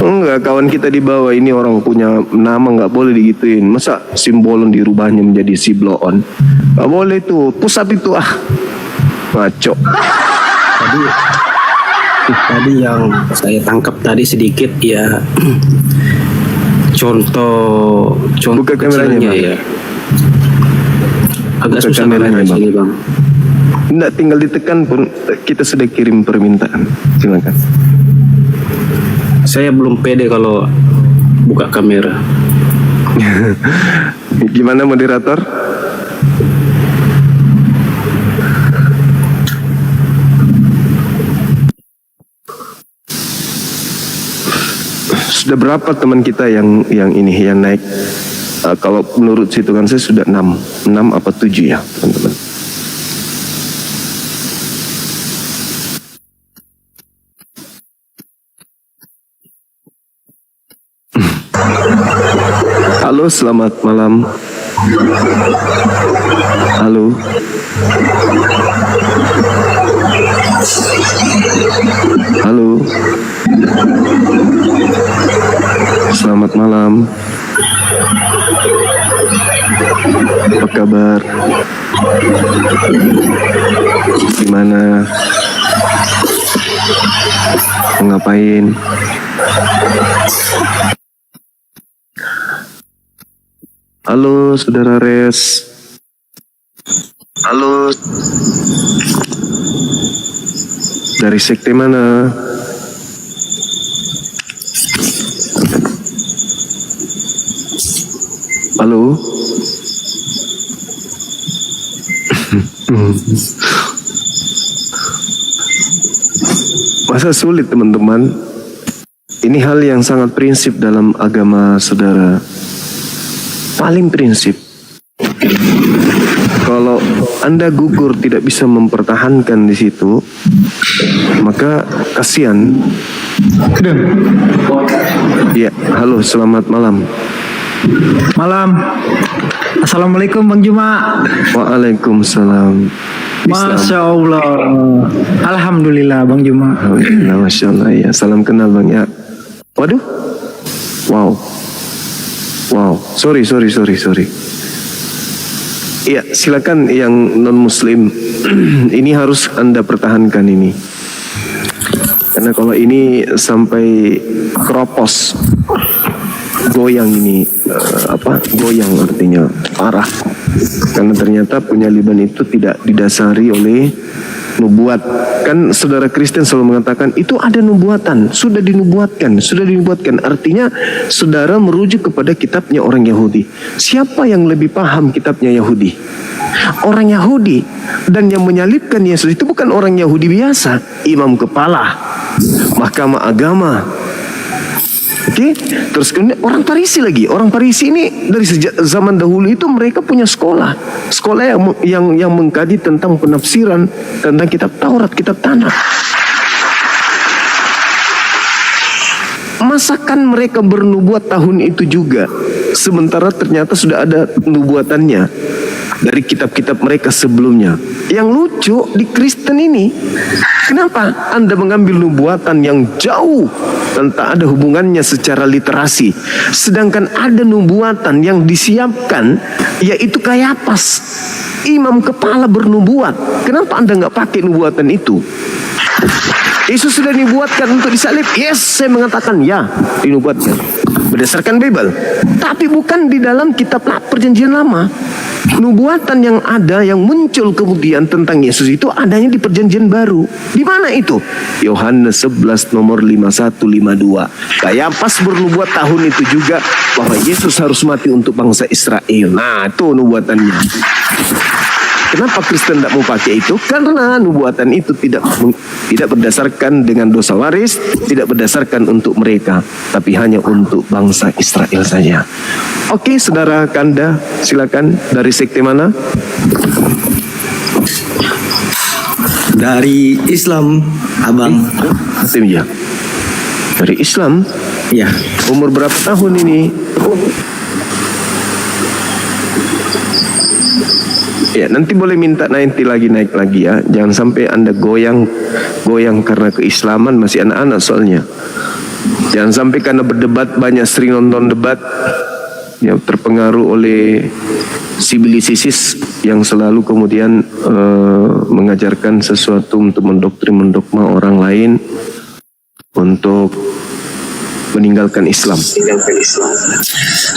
Enggak, kawan kita di bawah ini orang punya nama, nggak boleh digituin. Masa Simbolon dirubahnya menjadi Siblon? Nggak boleh tuh. Pusat itu ngaco. Tadi yang saya tangkap tadi sedikit ya contoh buka kameranya bang. Ya. Agak buka susah kameranya bang. Sini, bang. Nggak, tinggal ditekan pun kita sudah kirim permintaan. Silakan. Saya belum pede kalau buka kamera. Gimana moderator? Sudah berapa teman kita yang naik? Kalau menurut hitungan saya sudah 6 apa 7 ya teman-teman. Halo, selamat malam. Halo. Halo. Selamat malam. Apa kabar? Gimana? Ngapain? Halo, saudara Res. Halo. Dari sekte mana? Halo. Masa sulit teman-teman? Ini hal yang sangat prinsip dalam agama saudara. Paling prinsip. Kalau Anda gugur tidak bisa mempertahankan di situ, maka kasihan. Ya, halo, selamat malam. Malam. Assalamualaikum Bang Juma. Waalaikumsalam. Masya Allah. Alhamdulillah Bang Juma. Alhamdulillah, Masya Allah ya. Salam kenal Bang ya. Waduh. Wow, sorry. Iya, silakan yang non Muslim. Ini harus Anda pertahankan ini. Karena kalau ini sampai keropos, goyang ini, goyang artinya parah. Karena ternyata penyaliban itu tidak didasari oleh nubuat. Kan saudara Kristen selalu mengatakan itu ada nubuatan, sudah dinubuatkan. Artinya saudara merujuk kepada kitabnya orang Yahudi. Siapa yang lebih paham kitabnya Yahudi? Orang Yahudi. Dan yang menyalibkan Yesus itu bukan orang Yahudi biasa, imam kepala mahkamah agama. Oke, terus kemudian orang Farisi lagi. Orang Farisi ini dari sejak zaman dahulu itu mereka punya sekolah yang mengkaji tentang penafsiran tentang kitab Taurat, kitab Tanakh. Masakan mereka bernubuat tahun itu juga, sementara ternyata sudah ada nubuatannya dari kitab-kitab mereka sebelumnya. Yang lucu di Kristen ini, Kenapa Anda mengambil nubuatan yang jauh dan tak ada hubungannya secara literasi, sedangkan ada nubuatan yang disiapkan, yaitu Kayafas, imam kepala bernubuat. Kenapa Anda nggak pakai nubuatan itu? Yesus sudah dinubuatkan untuk disalib. Yes, saya mengatakan ya, dinubuatkan berdasarkan Bible, tapi bukan di dalam kitab Perjanjian Lama. Nubuatan yang ada, yang muncul kemudian tentang Yesus itu adanya di Perjanjian Baru. Di mana itu? Yohanes 11 nomor 51-52. Kayafas bernubuat tahun itu juga bahwa Yesus harus mati untuk bangsa Israel. Nah, itu nubuatannya. Kenapa Kristen tidak mau pakai itu? Karena nubuatan itu tidak berdasarkan dengan dosa waris, tidak berdasarkan untuk mereka, tapi hanya untuk bangsa Israel saja. Oke, saudara Kanda, silakan. Dari sekte mana? Dari Islam, Abang. Ya. Dari Islam? Ya. Umur berapa tahun ini? Ya, nanti boleh minta naik lagi ya. Jangan sampai Anda goyang karena keislaman, masih anak-anak soalnya. Jangan sampai karena berdebat, banyak sering nonton debat, yang terpengaruh oleh sibilisisis yang selalu kemudian mengajarkan sesuatu untuk mendogma orang lain untuk meninggalkan Islam.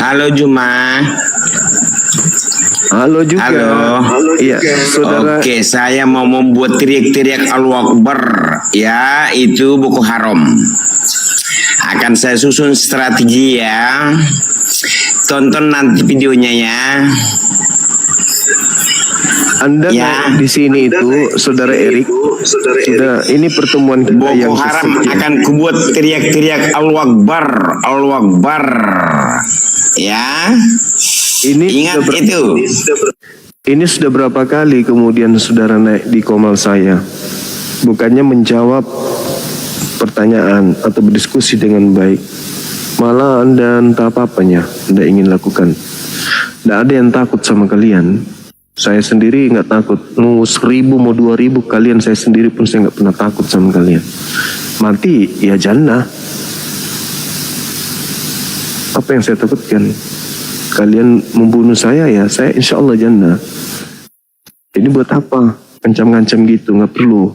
Halo Juma. Halo juga. Halo. Iya, saudara. Oke, saya mau membuat teriak-teriak Allahu Akbar. Ya, itu buku haram. Akan saya susun strategi ya. Tonton nanti videonya ya. Anda di sini itu, saudara Erik, sudah ini pertemuan kita Boko yang Haram kesekian. akan kubuat teriak-teriak Allahu Akbar, Allahu Akbar. Ya. Ini ingat itu. Ini sudah berapa kali kemudian saudara naik di komal saya, bukannya menjawab pertanyaan atau berdiskusi dengan baik, malah Anda entah apa-apanya Anda ingin lakukan. Tidak ada yang takut sama kalian. Saya sendiri nggak takut. Mau 1000 mau 2000 kalian, saya sendiri pun saya nggak pernah takut sama kalian. Mati ya jannah. Apa yang saya takutkan? Kalian membunuh saya ya, saya insya Allah jannah. Ini buat apa? Ngancam-ngancam gitu, nggak perlu.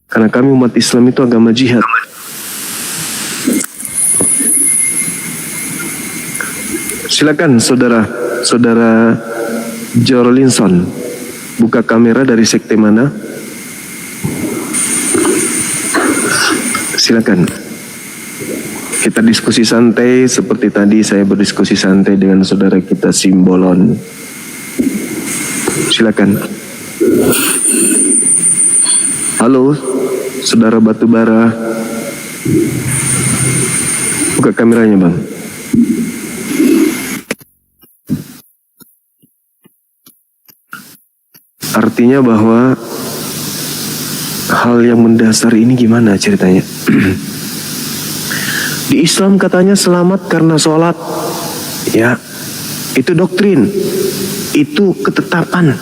Karena kami umat Islam itu agama jihad. Silakan saudara Jorolinson, buka kamera. Dari sekte mana? Silakan. Kita diskusi santai seperti tadi saya berdiskusi santai dengan saudara kita Simbolon. Silakan. Halo, saudara Batubara. Buka kameranya, Bang. Artinya bahwa hal yang mendasar ini gimana ceritanya? Di Islam katanya selamat karena sholat. Ya, itu doktrin, itu ketetapan.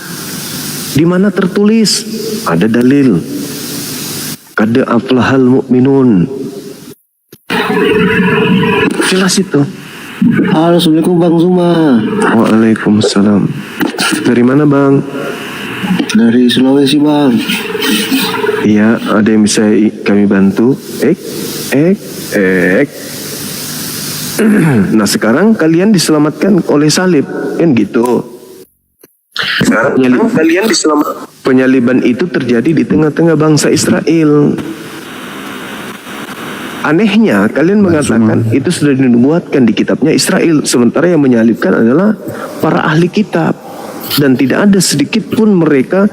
Di mana tertulis? Ada dalil. Qad aflahal mu'minun. Jelas itu. Halo, Assalamualaikum Bang Zuma. Waalaikumsalam. Dari mana Bang? Dari Sulawesi Bang. Iya, ada yang bisa kami bantu? Nah sekarang kalian diselamatkan oleh salib, kan gitu. Sekarang kalian diselamatkan. Penyaliban itu terjadi di tengah-tengah bangsa Israel. Anehnya kalian mengatakan itu sudah dinubuatkan di kitabnya Israel, sementara yang menyalibkan adalah para ahli kitab. Dan tidak ada sedikit pun mereka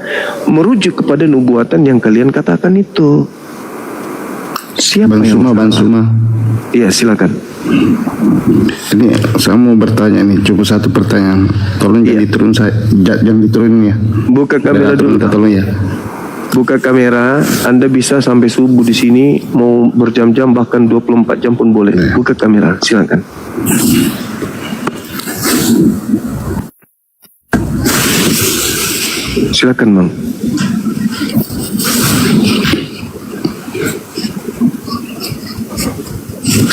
merujuk kepada nubuatan yang kalian katakan itu. Siapa yang Bang Suma. Iya, silakan. Ini saya mau bertanya nih, cukup satu pertanyaan. Tolong jangan diturunin ya. Buka kamera dulu. Tolong ya. Buka kamera. Anda bisa sampai subuh di sini, mau berjam-jam bahkan 24 jam pun boleh. Buka kamera, silakan. Silakan, Bang.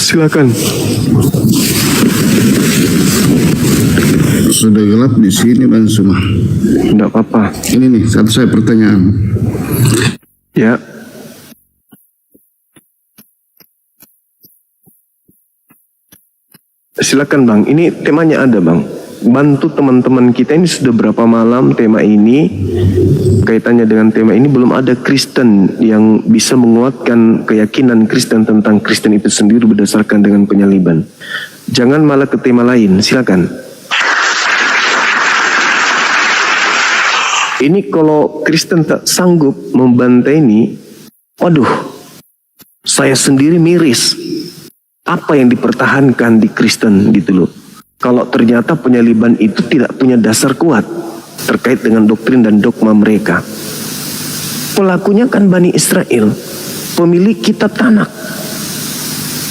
Silakan. Sudah gelap di sini Bang Suma. Tidak apa-apa. Ini nih satu saya pertanyaan. Ya. Silakan Bang. Ini temanya ada Bang. Bantu teman-teman kita ini sudah berapa malam tema ini. Kaitannya dengan tema ini belum ada Kristen yang bisa menguatkan keyakinan Kristen tentang Kristen itu sendiri berdasarkan dengan penyaliban. Jangan malah ke tema lain. Silakan. Ini kalau Kristen tak sanggup membantai ini, waduh, saya sendiri miris. Apa yang dipertahankan di Kristen gitu loh. Kalau ternyata penyaliban itu tidak punya dasar kuat terkait dengan doktrin dan dogma mereka. Pelakunya kan Bani Israel, pemilik kitab Tanakh.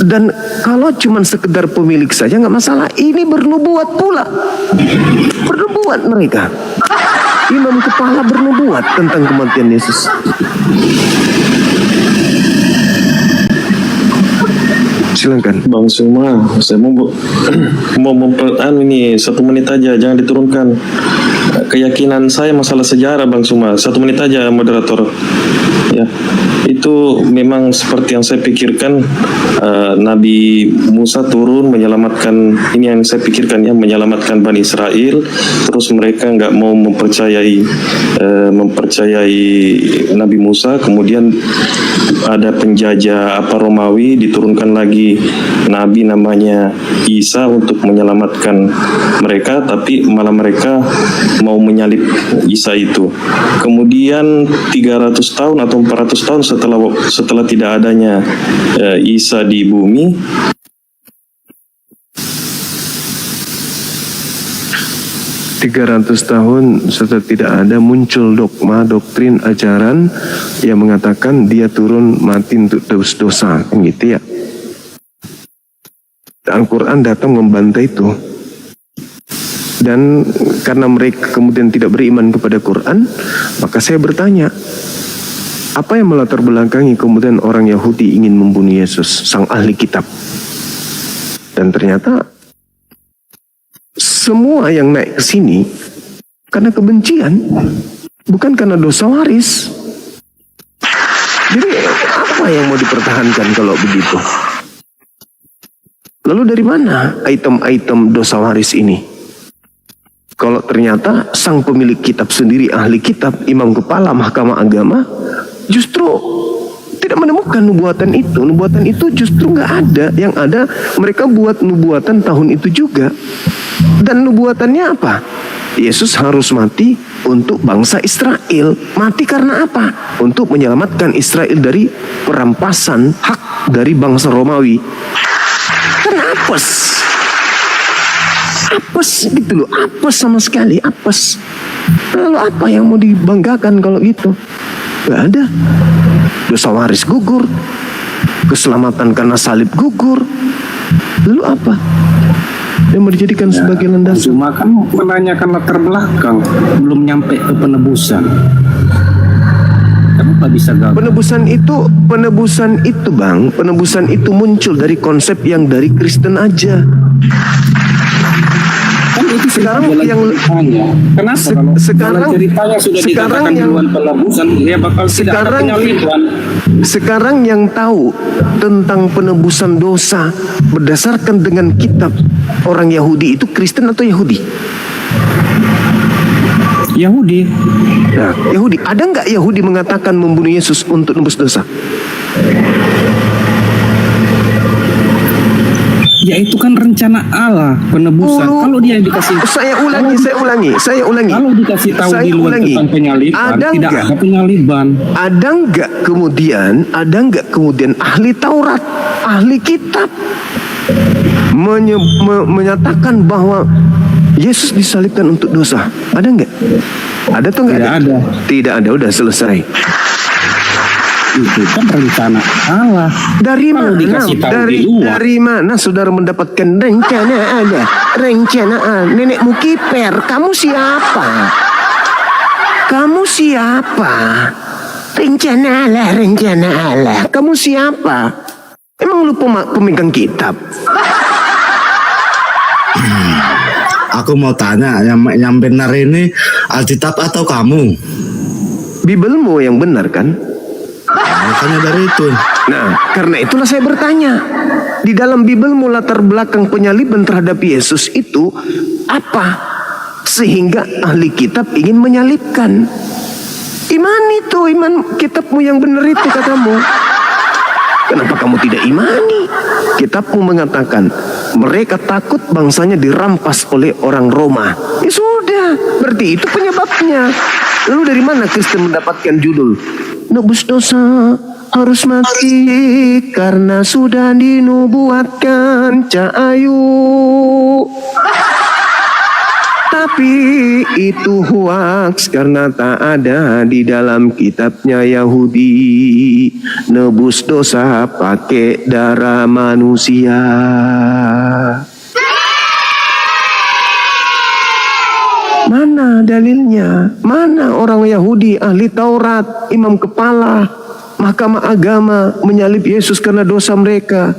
Dan kalau cuma sekedar pemilik saja nggak masalah, ini bernubuat pula. Bernubuat mereka. Imam kepala bernubuat tentang kematian Yesus. Silakan Bang Suma, saya mau ini 1 menit aja, jangan diturunkan. Keyakinan saya masalah sejarah Bang Suma, 1 menit aja moderator. Ya, itu memang seperti yang saya pikirkan. Nabi Musa turun menyelamatkan, ini yang saya pikirkan ya, menyelamatkan Bani Israel. Terus mereka nggak mau mempercayai Nabi Musa. Kemudian ada penjajah Romawi, diturunkan lagi Nabi namanya Isa untuk menyelamatkan mereka, tapi malah mereka mau menyalib Isa itu. Kemudian 300 tahun atau 400 tahun setelah tidak adanya Isa di bumi, tahun setelah tidak ada, muncul dogma, doktrin, ajaran yang mengatakan dia turun mati untuk dosa, gitu ya. Al-Quran datang membantai itu. Dan karena mereka kemudian tidak beriman kepada Quran, maka saya bertanya, apa yang melatar belakangi kemudian orang Yahudi ingin membunuh Yesus, sang ahli kitab? Dan ternyata semua yang naik ke sini karena kebencian, bukan karena dosa waris. Jadi apa yang mau dipertahankan kalau begitu? Lalu dari mana item-item dosa waris ini? Kalau ternyata sang pemilik kitab sendiri, ahli kitab, imam kepala mahkamah agama, justru tidak menemukan nubuatan itu. Nubuatan itu justru nggak ada. Yang ada mereka buat nubuatan tahun itu juga. Dan nubuatannya apa? Yesus harus mati untuk bangsa Israel. Mati karena apa? Untuk menyelamatkan Israel dari perampasan hak dari bangsa Romawi. Karena apes. Apes gitu loh. Apes sama sekali. Apes. Lalu apa yang mau dibanggakan kalau gitu? Gak ada. Dosa waris gugur. Keselamatan karena salib gugur. Lalu apa yang mau dijadikan sebagai landasan? Cuma kan menanyakan latar belakang, belum nyampe ke penebusan. Kenapa bisa gagal? Penebusan itu Bang, penebusan itu muncul dari konsep yang dari Kristen aja. Kan itu sekarang yang kenapa sekarang ceritanya sudah dikatakan duluan penebusan, dia bakal tidak ada penyaliban. Sekarang yang tahu tentang penebusan dosa berdasarkan dengan kitab orang Yahudi itu Kristen atau Yahudi? Yahudi. Nah, Yahudi. Ada nggak Yahudi mengatakan membunuh Yesus untuk nebus dosa? Ya itu kan rencana Allah penebusan. Kalau dia dikasih, saya ulangi. Kalau dikasih tahu di luar tentang penyaliban, tidak ada penyaliban. Ada nggak kemudian ahli Taurat, ahli kitab menyatakan bahwa Yesus disalibkan untuk dosa? Ada nggak? Ada atau nggak ada? Tidak ada. Udah selesai. Itu kan rencana Allah. Dari mana? Dari mana saudara mendapatkan rencana Allah? Rencana Allah. Nenekmu kiper. Kamu siapa? Rencana Allah. Kamu siapa? Emang lu pemegang kitab? Aku mau tanya, yang benar ini Alkitab atau kamu? Bibelmu yang benar kan? Makanya dari itu. Nah, karena itulah saya bertanya. Di dalam Bibelmu latar belakang penyaliban terhadap Yesus itu apa? Sehingga ahli kitab ingin menyalibkan. Iman itu, iman kitabmu yang benar itu katamu. Kenapa kamu tidak imani? Kitabmu mengatakan mereka takut bangsanya dirampas oleh orang Roma. Ya sudah, berarti itu penyebabnya. Lalu dari mana Kristen mendapatkan judul nebus dosa harus mati karena sudah dinubuatkan Cahayu? Tapi itu hoaks karena tak ada di dalam kitabnya Yahudi. Nebus dosa pakai darah manusia. Mana dalilnya? Mana orang Yahudi, ahli Taurat, imam kepala, mahkamah agama menyalib Yesus karena dosa mereka?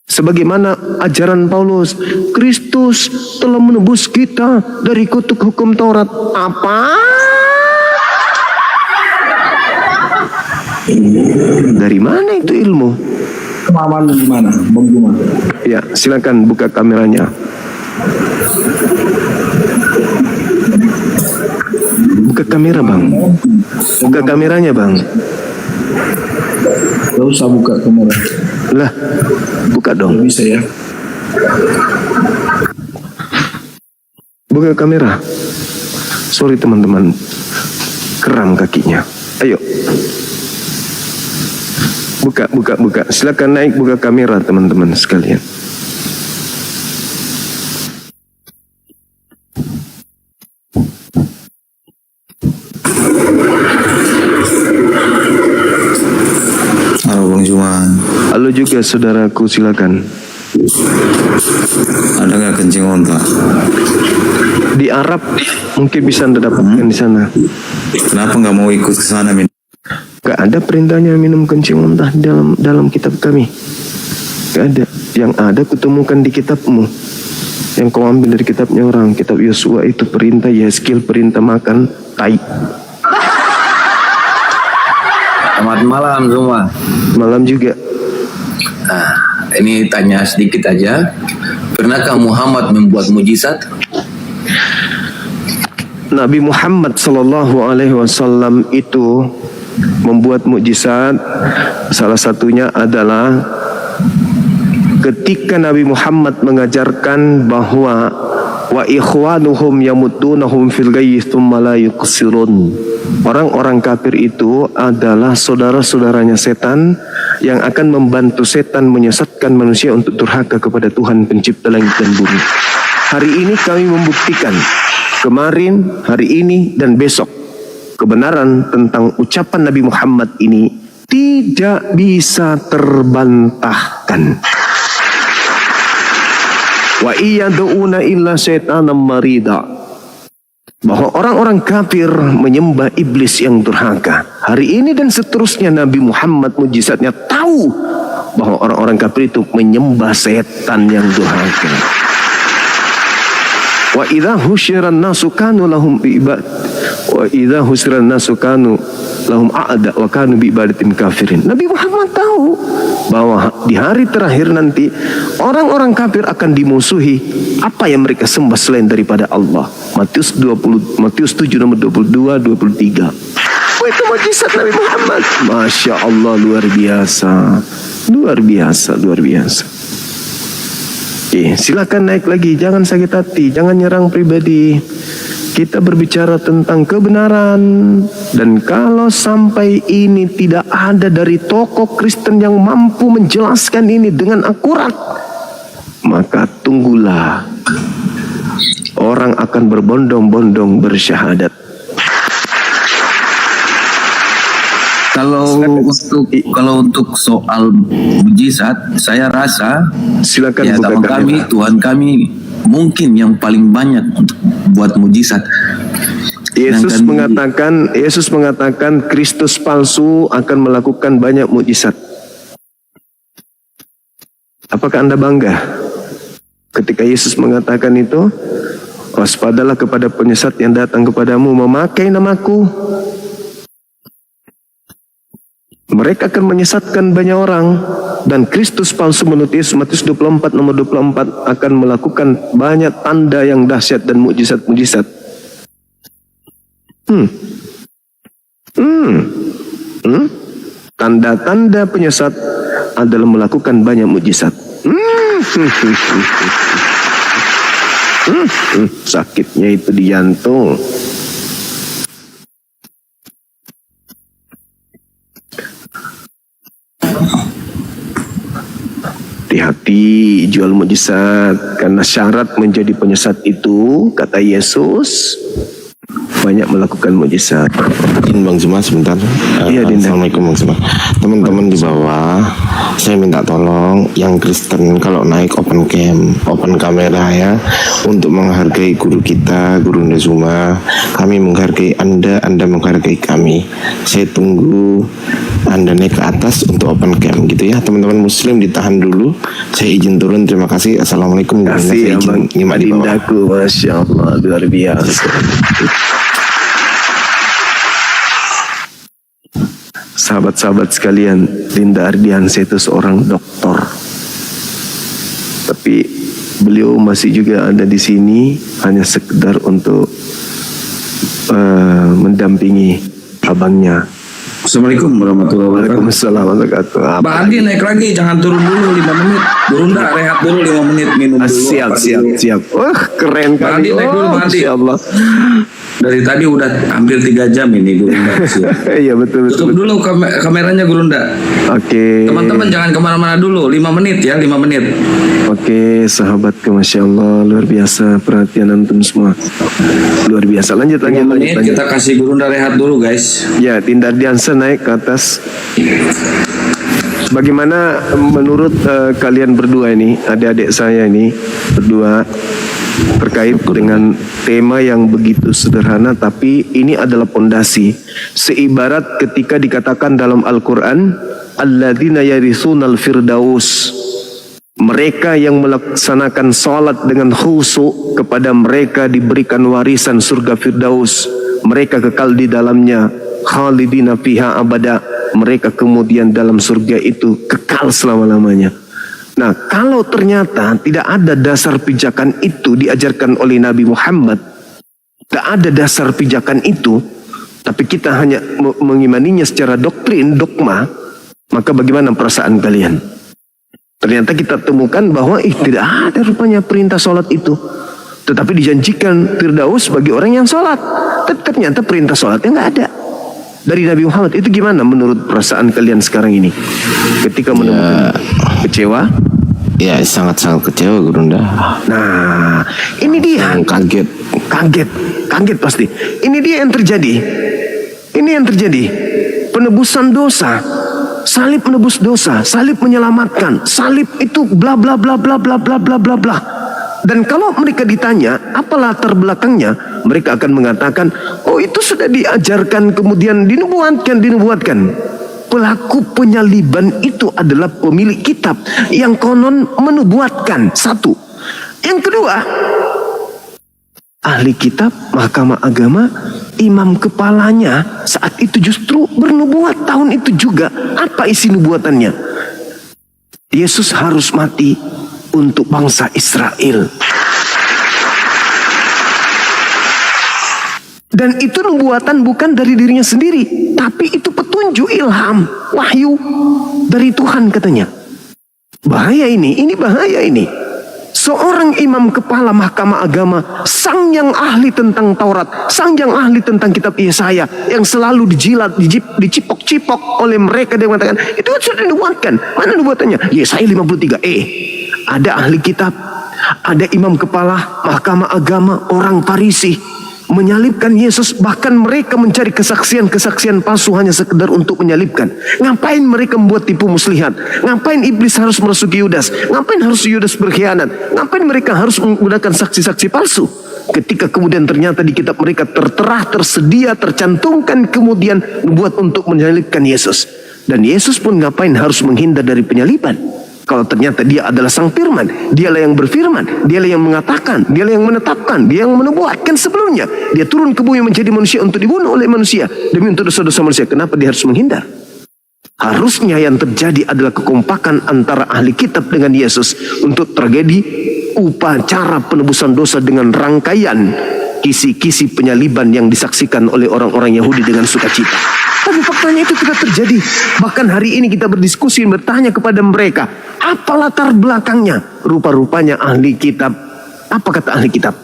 Sebagaimana ajaran Paulus, Kristus telah menebus kita dari kutuk hukum Taurat. Apa? Dari mana itu ilmu? Pemahaman di mana, Bang Juma? Ya, silakan buka kameranya. Buka kamera, Bang. Buka kameranya, Bang. Gak usah buka kamera. Lah, buka dong. Bisa ya. Buka kamera. Sorry teman-teman, kram kakinya. Ayo. Buka. Silakan naik buka kamera teman-teman sekalian. Halo Bang Juma. Halo juga saudaraku, silakan. Ada nggak kencing onta? Di Arab mungkin bisa Anda dapatkan di sana. Kenapa nggak mau ikut ke sana, Min? Gak ada perintahnya minum kencing muntah dalam kitab kami. Gak ada. Yang ada kutemukan di kitabmu. Yang kau ambil dari kitabnya orang. Kitab Yosua itu perintah Yeskil, perintah makan tai. Selamat malam semua. Malam juga. Nah, ini tanya sedikit aja. Pernahkah Muhammad membuat mujizat? Nabi Muhammad Sallallahu Alaihi Wasallam itu membuat mukjizat. Salah satunya adalah ketika Nabi Muhammad mengajarkan bahwa wa ikhwanuhum yamutunahum fil ghayyi tsumma la yuqsirun. Orang-orang kafir itu adalah saudara-saudaranya setan yang akan membantu setan menyesatkan manusia untuk durhaka kepada Tuhan pencipta langit dan bumi. Hari ini kami membuktikan, kemarin, hari ini, dan besok, kebenaran tentang ucapan Nabi Muhammad ini tidak bisa terbantahkan. Wa iyad'una illa syaitanam marida. Bahwa orang-orang kafir menyembah iblis yang durhaka. Hari ini dan seterusnya Nabi Muhammad mujizatnya tahu bahwa orang-orang kafir itu menyembah setan yang durhaka. Wa idza husyiran nasu kanu lahum ibad. Wa idza husyiran nasu kanu lahum a'da wa kanu bi ibadatin kafirin. Nabi Muhammad tahu bahwa di hari terakhir nanti orang-orang kafir akan dimusuhi apa yang mereka sembah selain daripada Allah. Matius 7 nomor 22 23. Oh, itu mujizat Nabi Muhammad. Masya Allah, luar biasa. Luar biasa. Oke, silakan naik lagi, jangan sakit hati, jangan nyerang pribadi. Kita berbicara tentang kebenaran, dan kalau sampai ini tidak ada dari tokoh Kristen yang mampu menjelaskan ini dengan akurat, maka tunggulah orang akan berbondong-bondong bersyahadat. Kalau untuk soal mujizat, saya rasa silakan ya, buka kamera. kami, Tuhan kami mungkin yang paling banyak untuk buat mujizat. Yesus mengatakan Kristus palsu akan melakukan banyak mujizat. Apakah Anda bangga ketika Yesus mengatakan itu, waspadalah kepada penyesat yang datang kepadamu memakai namaku. Mereka akan menyesatkan banyak orang, dan Kristus palsu menurut Yesus Matius 24 nomor 24 akan melakukan banyak tanda yang dahsyat dan mukjizat-mukjizat. Tanda-tanda penyesat adalah melakukan banyak mukjizat. Sakitnya itu di jantung. Hati-hati jual mukjizat, karena syarat menjadi penyesat itu, kata Yesus, banyak melakukan mukjizat. Izin Bang Zuma sebentar. Iya, Assalamualaikum Bang Zuma. Teman-teman di bawah, saya minta tolong yang Kristen kalau naik open cam, open kamera ya, untuk menghargai guru kita, Guru Zuma. Kami menghargai Anda, Anda menghargai kami. Saya tunggu Anda naik ke atas untuk open cam gitu ya. Teman-teman Muslim ditahan dulu. Saya izin turun. Terima kasih. Assalamualaikum. Terima kasih ya Bang Dindaku, Masya Allah, luar biasa. Sahabat-sahabat sekalian, Linda Ardiansyah itu seorang doktor, tapi beliau masih juga ada di sini hanya sekedar untuk mendampingi abangnya. Assalamualaikum warahmatullahi wabarakatuh. Waalaikumsalam warahmatullahi wabarakatuh. Bang Andi naik lagi, jangan turun dulu 5 menit. Burunda rehat dulu 5 menit, minum dulu. Siap. Wah, keren Bang Andi naik dulu, Bang Andi. Allah. Dari tadi udah hampir 3 jam ini Gurunda. Iya betul. Tutup dulu kameranya Gurunda. Oke. Teman-teman jangan kemana-mana dulu, 5 menit ya, 5 menit. Oke, sahabatku, Masya Allah, luar biasa perhatian antum semua. Luar biasa. Lanjut. Kita kasih Gurunda rehat dulu guys. Ya, Dinda Ardiansyah naik ke atas. Bagaimana menurut kalian berdua ini, adik-adik saya ini berdua, terkait dengan tema yang begitu sederhana, tapi ini adalah pondasi. Seibarat ketika dikatakan dalam Al-Quran, alladzina yaritsunal firdaus, mereka yang melaksanakan salat dengan khusyuk, kepada mereka diberikan warisan surga Firdaus, mereka kekal di dalamnya, khalidina fiha abada, mereka kemudian dalam surga itu kekal selama-lamanya. Nah, kalau ternyata tidak ada dasar pijakan itu diajarkan oleh Nabi Muhammad, tidak ada dasar pijakan itu, tapi kita hanya mengimaninya secara doktrin, dogma, maka bagaimana perasaan kalian? Ternyata kita temukan bahwa tidak ada rupanya perintah sholat itu, tetapi dijanjikan Firdaus bagi orang yang sholat. Ternyata perintah sholatnya nggak ada dari Nabi Muhammad. Itu gimana menurut perasaan kalian sekarang ini ketika menemukan? Kecewa? Ya, sangat-sangat kecewa Gurunda. Nah, ini dia. Kaget pasti. Ini dia yang terjadi. Penebusan dosa. Salib menebus dosa, salib menyelamatkan, salib itu bla bla bla bla bla bla bla bla bla. Dan kalau mereka ditanya apa latar belakangnya, mereka akan mengatakan, oh itu sudah diajarkan kemudian dinubuatkan. Pelaku penyaliban itu adalah pemilik kitab yang konon menubuatkan. Satu. Yang kedua, ahli kitab, mahkamah agama, imam kepalanya saat itu justru bernubuat tahun itu juga. Apa isi nubuatannya? Yesus harus mati untuk bangsa Israel. Dan itu nubuatan bukan dari dirinya sendiri, tapi itu petunjuk, ilham, wahyu dari Tuhan katanya. Bahaya ini bahaya ini. Seorang imam kepala mahkamah agama, sang yang ahli tentang Taurat, sang yang ahli tentang kitab Yesaya, yang selalu dijilat, dicipok-cipok oleh mereka, dia mengatakan, itu kan sudah dinubuatkan. Mana nubuatannya? Yesaya 53. Ada ahli kitab, ada imam kepala mahkamah agama, orang Farisi, menyalibkan Yesus, bahkan mereka mencari kesaksian palsu hanya sekedar untuk menyalibkan. Ngapain mereka membuat tipu muslihat? Ngapain iblis harus merasuki Yudas? Ngapain harus Yudas berkhianat? Ngapain mereka harus menggunakan saksi-saksi palsu? Ketika kemudian ternyata di kitab mereka tertera, tersedia, tercantumkan kemudian membuat untuk menyalibkan Yesus. Dan Yesus pun ngapain harus menghindar dari penyaliban? Kalau ternyata dia adalah sang firman, dialah yang berfirman, dialah yang mengatakan, dialah yang menetapkan, dia yang menubuatkan sebelumnya. Dia turun ke bumi menjadi manusia untuk dibunuh oleh manusia demi untuk dosa-dosa manusia. Kenapa dia harus menghindar? Harusnya yang terjadi adalah kekompakan antara ahli kitab dengan Yesus untuk tragedi upacara penebusan dosa dengan rangkaian kisi-kisi penyaliban yang disaksikan oleh orang-orang Yahudi dengan sukacita. Tapi faktanya itu tidak terjadi. Bahkan hari ini kita berdiskusi, bertanya kepada mereka, apa latar belakangnya? Rupa-rupanya ahli kitab. Apa kata ahli kitab?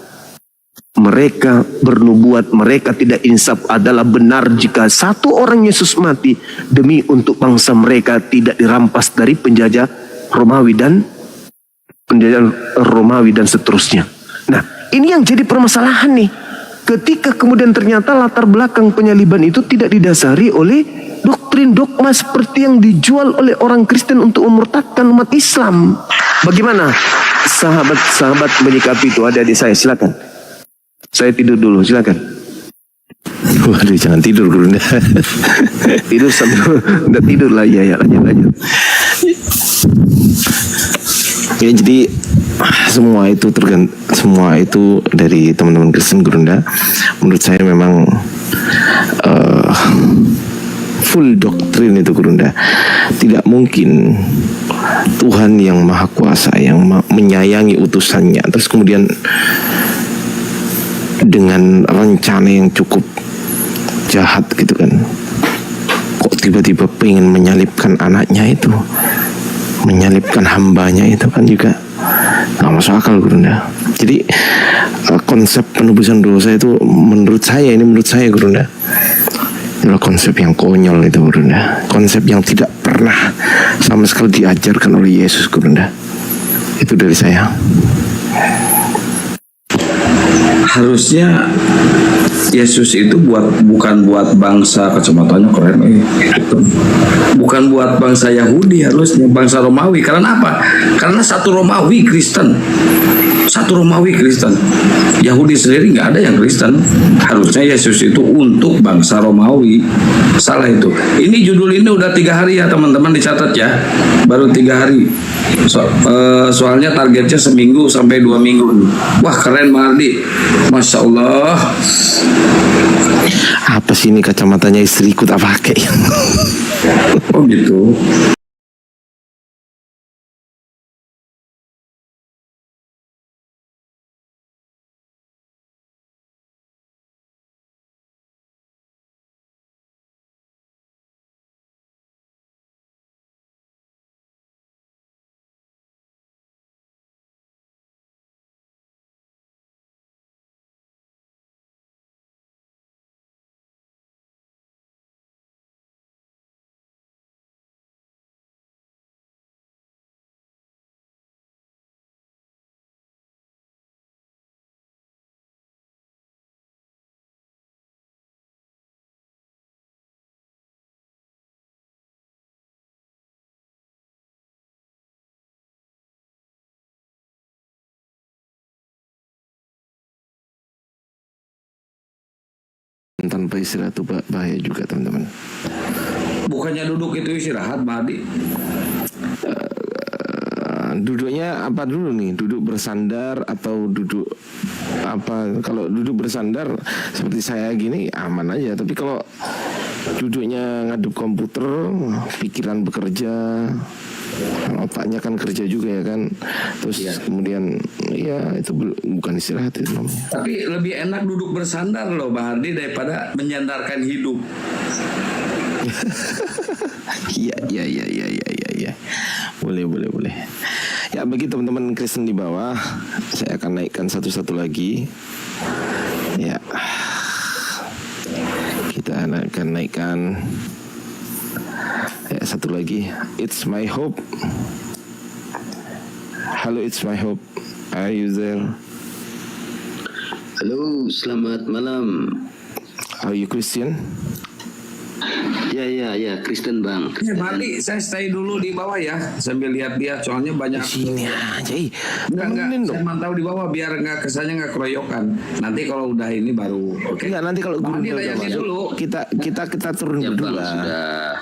Mereka bernubuat, mereka tidak insaf adalah benar jika satu orang Yesus mati demi untuk bangsa mereka tidak dirampas dari penjajah Romawi dan seterusnya. Nah, ini yang jadi permasalahan nih. Ketika kemudian ternyata latar belakang penyaliban itu tidak didasari oleh doktrin dogma seperti yang dijual oleh orang Kristen untuk memurtadkan umat Islam. Bagaimana sahabat-sahabat menyikapi itu? Adik-adik saya, silakan. Saya tidur dulu, silakan. Waduh, jangan tidur dulu. Tidur sambil udah tidur lah, ya lanjut. Ya, jadi semua itu dari teman-teman Kristen Gurunda. Menurut saya memang full doktrin itu Gurunda. Tidak mungkin Tuhan yang Maha Kuasa, yang menyayangi utusannya, terus kemudian dengan rencana yang cukup jahat gitu kan, kok tiba-tiba pengen menyalibkan anaknya itu, menyalibkan hambanya itu kan juga nggak masuk akal Gurunda. Jadi konsep penebusan dosa itu menurut saya Gurunda adalah konsep yang konyol itu Gurunda, konsep yang tidak pernah sama sekali diajarkan oleh Yesus Gurunda. Itu dari saya. Harusnya Yesus itu bukan buat bangsa, kacamatanya keren bukan buat bangsa Yahudi, harusnya bangsa Romawi. Karena apa? Karena satu Romawi Kristen, Yahudi sendiri nggak ada yang Kristen. Harusnya Yesus itu untuk bangsa Romawi. Salah itu. Ini judul ini udah 3 hari ya teman-teman, dicatat ya, baru 3 hari. Soalnya targetnya seminggu sampai 2 minggu. Wah keren Mardi, Masya Allah. Apa sih ini kacamatanya istriku tak pakai? Oh gitu. Tanpa istirahat itu bahaya juga teman-teman. Bukannya duduk itu istirahat, Madi? Duduknya apa dulu nih? Duduk bersandar atau duduk apa? Kalau duduk bersandar seperti saya gini aman aja. Tapi kalau duduknya ngadep komputer, pikiran bekerja, otaknya kan kerja juga ya kan. Terus kemudian ya itu bukan istirahat itu namanya. Tapi lebih enak duduk bersandar loh Bang Ardi daripada menyandarkan hidup. Iya. Boleh. Ya bagi teman-teman Kristen di bawah, saya akan naikkan satu-satu lagi. Ya. Kita akan naikkan satu lagi. It's my hope. Halo, it's my hope. Are you there? Halo, selamat malam. Are you Christian? Ya, Kristen Bang. Mari saya stay dulu di bawah ya, sambil lihat-lihat soalnya banyak. Sini aja. Enggak, saya mantau di bawah biar kesannya nggak keroyokan. Nanti kalau udah ini baru. Oke. Enggak, nanti kalau dulu. kita turun berdua. Sudah.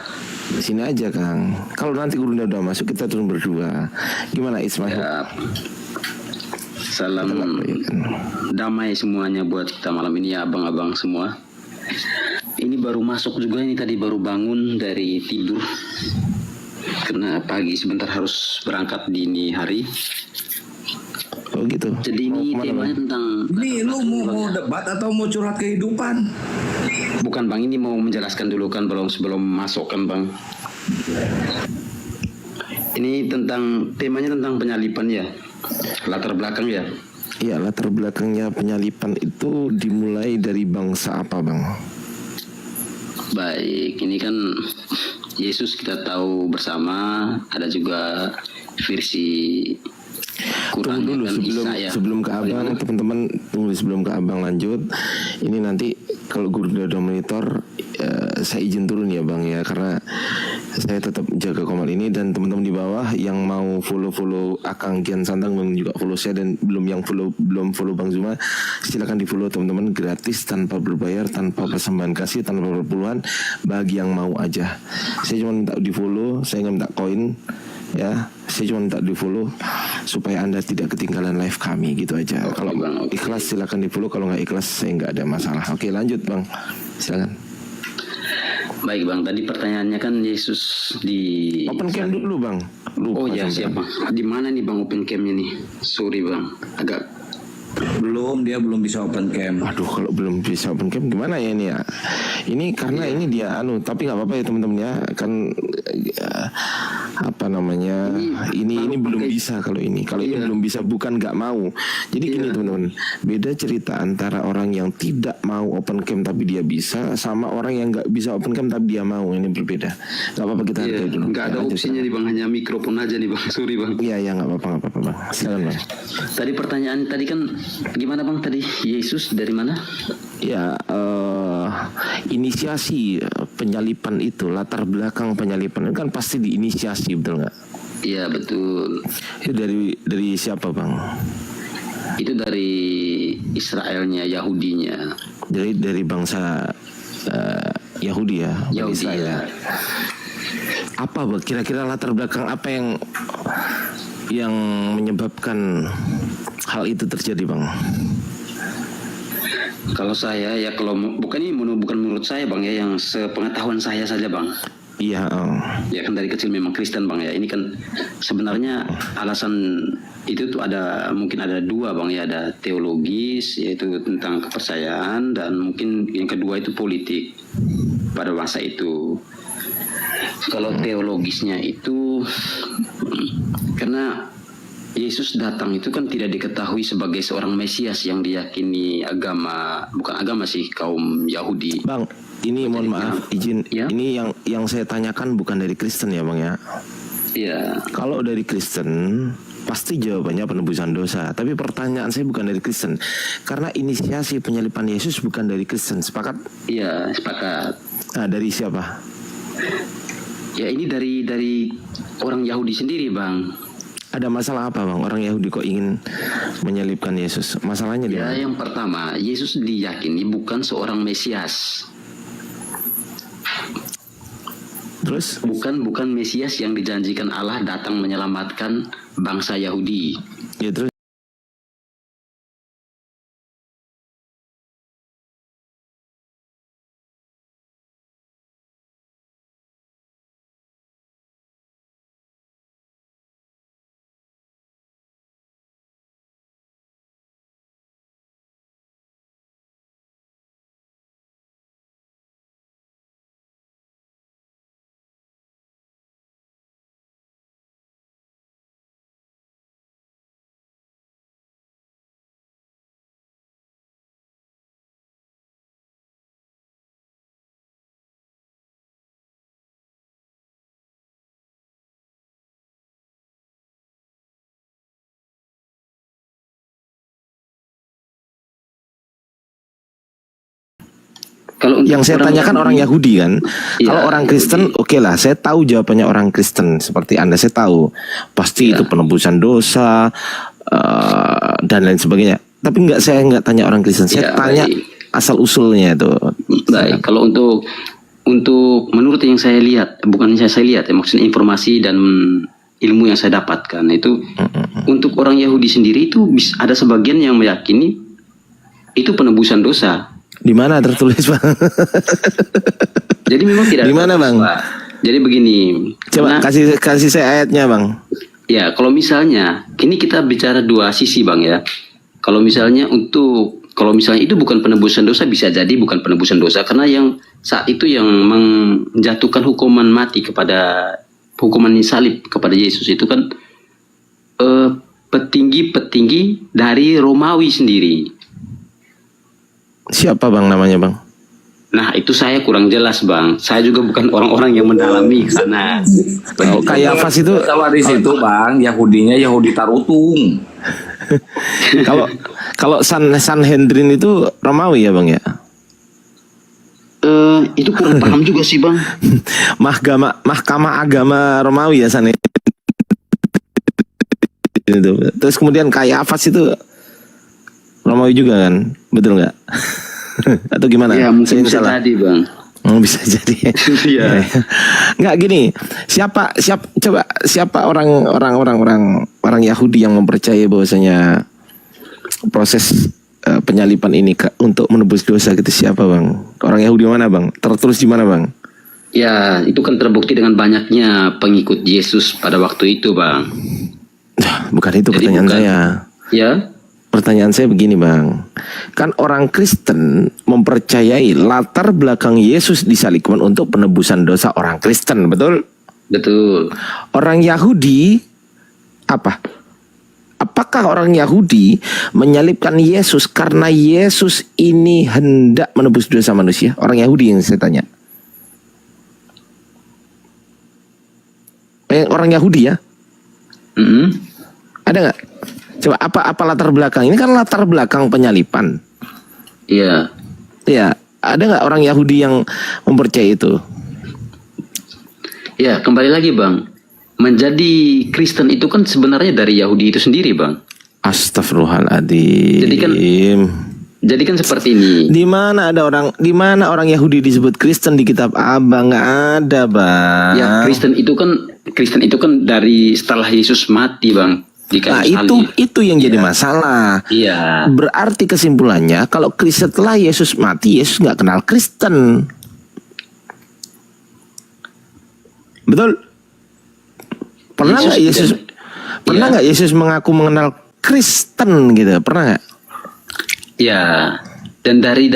Sini aja Kang. Kalau nanti Gurunda udah masuk kita turun berdua. Gimana Ismail? Salam damai semuanya buat kita malam ini ya abang-abang semua. Ini baru masuk juga, ini tadi baru bangun dari tidur. Karena pagi sebentar harus berangkat dini hari. Oh gitu. Jadi ini temanya tentang... Ini lu mau debat atau mau curhat kehidupan? Bukan Bang, ini mau menjelaskan dulu kan sebelum masuk kan Bang. Ini temanya tentang penyalipan ya. Latar belakang ya. Iya, latar belakangnya penyalipan itu dimulai dari bangsa apa Bang? Baik, ini kan Yesus kita tahu bersama, ada juga versi Quran dulu sebelum ke abang, teman-teman tunggu sebelum ke abang lanjut. Ini nanti kalau guru udah monitor, saya izin turun ya Bang ya, karena saya tetap jaga komal ini, dan teman-teman di bawah yang mau follow Akang Kian Santang dan juga follow saya, dan belum follow Bang Zuma, silakan di follow teman-teman, gratis tanpa berbayar, tanpa persembahan kasih, tanpa perpuluhan, bagi yang mau aja. Saya cuma minta di follow, saya nggak minta koin ya, saya cuma minta di follow supaya Anda tidak ketinggalan live kami gitu aja. Kalau ikhlas silakan di follow, kalau nggak ikhlas saya nggak ada masalah. Oke lanjut Bang, silakan. Baik Bang, tadi pertanyaannya kan Yesus di open cam dulu Bang. Oh ya siap Bang. Di mana nih Bang open camnya nih? Sorry Bang, agak dia belum bisa open cam. Aduh, kalau belum bisa open cam gimana ya ini ya? Ini karena ini dia tapi nggak apa-apa ya teman-teman ya, kan apa namanya? Ini belum bisa kalau ini. Kalau ini belum bisa bukan nggak mau. Jadi gini teman-teman, beda cerita antara orang yang tidak mau open cam tapi dia bisa, sama orang yang nggak bisa open cam tapi dia mau. Ini berbeda. Nggak apa-apa, kita hargai dulu. Nggak ada opsinya nih Bang, hanya mikrofon aja nih Bang. Sorry Bang. Iya nggak apa-apa Bang. Silakan Bang. Tadi pertanyaan tadi kan gimana Bang tadi? Yesus dari mana? Ya, inisiasi penyalipan itu, latar belakang penyalipan itu kan pasti diinisiasi, betul nggak? Iya betul. Itu dari siapa Bang? Itu dari Israelnya, Yahudinya. Dari bangsa Yahudi ya, Yahudi Israel. ya. Apa Bang? Kira-kira latar belakang apa yang menyebabkan hal itu terjadi Bang? Kalau saya ya, kalau bukan menurut saya Bang ya, yang sepengetahuan saya saja Bang. Iya. Ya kan dari kecil memang Kristen Bang ya. Ini kan sebenarnya alasan itu tuh mungkin ada dua Bang ya, ada teologis yaitu tentang kepercayaan, dan mungkin yang kedua itu politik pada masa itu. Kalau teologisnya itu karena Yesus datang itu kan tidak diketahui sebagai seorang Mesias yang diyakini bukan agama sih, kaum Yahudi. Bang, ini mohon maaf izin, ya? Ini yang saya tanyakan bukan dari Kristen ya Bang ya? Iya. Kalau dari Kristen pasti jawabannya penebusan dosa. Tapi pertanyaan saya bukan dari Kristen, karena inisiasi penyalipan Yesus bukan dari Kristen. Sepakat? Iya, sepakat. Nah, dari siapa? Ya ini dari orang Yahudi sendiri Bang. Ada masalah apa Bang? Orang Yahudi kok ingin menyalibkan Yesus? Masalahnya di mana? Ya yang pertama, Yesus diyakini bukan seorang Mesias. Terus? Bukan Mesias yang dijanjikan Allah datang menyelamatkan bangsa Yahudi. Ya terus? Kalau yang saya tanyakan orang Yahudi kan, kalau orang Kristen oke lah, saya tahu jawabannya orang Kristen seperti Anda, saya tahu pasti itu penebusan dosa dan lain sebagainya. Tapi saya nggak tanya orang Kristen, saya tanya asal usulnya itu. Baik, kalau untuk untuk menurut yang saya lihat, bukan yang saya lihat ya, maksudnya informasi dan ilmu yang saya dapatkan itu untuk orang Yahudi sendiri itu ada sebagian yang meyakini itu penebusan dosa. Di mana tertulis, Bang? Jadi memang tidak. Di mana, Bang? Pak. Jadi begini. Coba kasih saya ayatnya, Bang. Ya, kalau misalnya ini kita bicara dua sisi, Bang ya. Kalau misalnya itu bukan penebusan dosa, bisa jadi bukan penebusan dosa karena yang saat itu yang menjatuhkan hukuman mati kepada hukuman salib kepada Yesus itu kan petinggi-petinggi dari Romawi sendiri. Siapa, Bang, namanya, Bang? Nah, itu saya kurang jelas, Bang. Saya juga bukan orang-orang yang mendalami ke sana. Kayafas itu kalau di situ, Bang, Yahudinya Yahudi Tarutung. Kalau Sanhedrin itu Romawi ya, Bang ya? Itu kurang paham juga sih, Bang. Mahkamah Agama Romawi ya, Sanhedrin. Terus kemudian Kayafas itu Romawi juga kan? Betul nggak? Atau gimana? Ya, mungkin bisa tadi, Bang. Bisa jadi. Iya. Nggak gini. Siapa orang Yahudi yang mempercayai bahwasanya proses penyalipan ini untuk menebus dosa gitu, siapa, Bang? Orang Yahudi mana, Bang? Tertulis di mana, Bang? Ya, itu kan terbukti dengan banyaknya pengikut Yesus pada waktu itu, Bang. Bukan itu pertanyaan saya. Ya. Pertanyaan saya begini, Bang. Kan orang Kristen mempercayai latar belakang Yesus disalibkan untuk penebusan dosa orang Kristen, betul? Betul. Orang Yahudi apa? Apakah orang Yahudi menyalibkan Yesus karena Yesus ini hendak menebus dosa manusia? Orang Yahudi yang saya tanya. Orang Yahudi ya? Ada nggak? Coba apa latar belakang? Ini kan latar belakang penyalipan. Iya. Iya. Ada nggak orang Yahudi yang mempercayai itu? Ya, kembali lagi, Bang. Menjadi Kristen itu kan sebenarnya dari Yahudi itu sendiri, Bang. Astagfirullahaladzim. Jadi kan seperti ini. Di mana orang Yahudi disebut Kristen di kitab Abang? Nggak ada, Bang. Ya, Kristen itu kan dari setelah Yesus mati, Bang. Nah, itu yang jadi masalah. Iya. Berarti kesimpulannya kalau setelah Yesus mati, Yesus nggak kenal Kristen. Betul? Pernah nggak Yesus mengaku mengenal Kristen gitu? Pernah nggak? Ya. Dan dari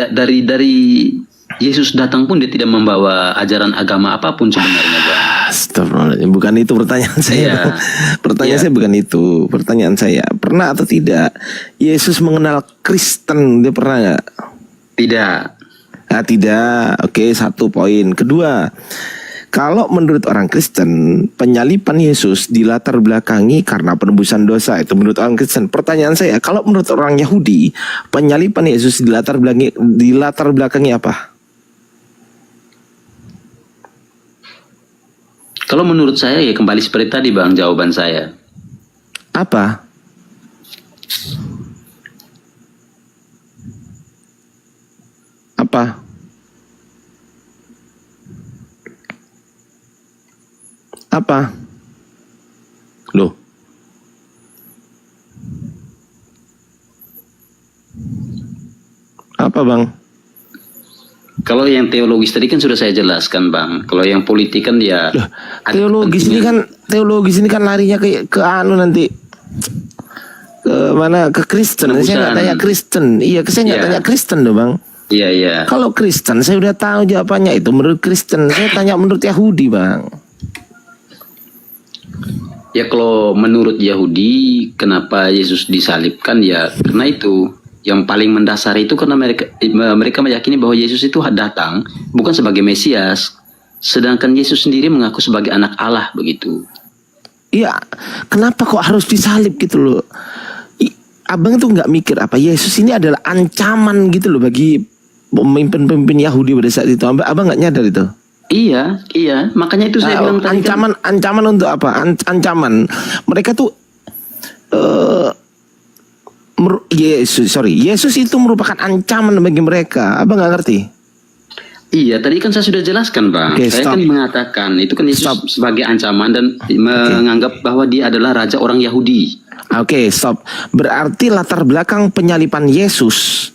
Yesus datang pun dia tidak membawa ajaran agama apapun sebenarnya, Bang. Astagfirullahaladzim, bukan itu pertanyaan saya. Pertanyaan saya bukan itu. Pertanyaan saya, pernah atau tidak Yesus mengenal Kristen? Dia pernah nggak? Tidak. Nah, tidak. Oke, 1 poin. Kedua, kalau menurut orang Kristen penyalipan Yesus dilatar belakangi karena penebusan dosa, itu menurut orang Kristen. Pertanyaan saya, kalau menurut orang Yahudi penyalipan Yesus dilatar belakangi apa? Kalau menurut saya ya kembali seperti tadi, Bang, jawaban saya. Apa? Apa? Apa? Loh. Apa, Bang? Kalau yang teologis tadi kan sudah saya jelaskan, Bang. Kalau yang politik kan ya teologis ini kan larinya ke anu nanti ke mana, ke Kristen. Saya nggak tanya Kristen. Iya, saya nggak tanya Kristen loh, Bang. Iya, iya. Kalau Kristen saya udah tahu jawabannya, itu menurut Kristen. Saya tanya menurut Yahudi, Bang. Ya kalau menurut Yahudi kenapa Yesus disalibkan ya karena itu. Yang paling mendasar itu karena mereka meyakini bahwa Yesus itu datang bukan sebagai Mesias, sedangkan Yesus sendiri mengaku sebagai anak Allah begitu. Iya, kenapa kok harus disalib gitu loh? Abang tuh nggak mikir apa Yesus ini adalah ancaman gitu loh bagi pemimpin-pemimpin Yahudi pada saat itu. Abang nggak nyadar itu? Iya, makanya itu saya bilang tadi. Ancaman untuk apa? Ancaman mereka tuh Yesus itu merupakan ancaman bagi mereka. Abang nggak ngerti? Iya, tadi kan saya sudah jelaskan, Bang. Oke, Saya stop. kan mengatakan itu kan Yesus sebagai ancaman dan menganggap bahwa dia adalah raja orang Yahudi. Oke, stop. Berarti latar belakang penyaliban Yesus,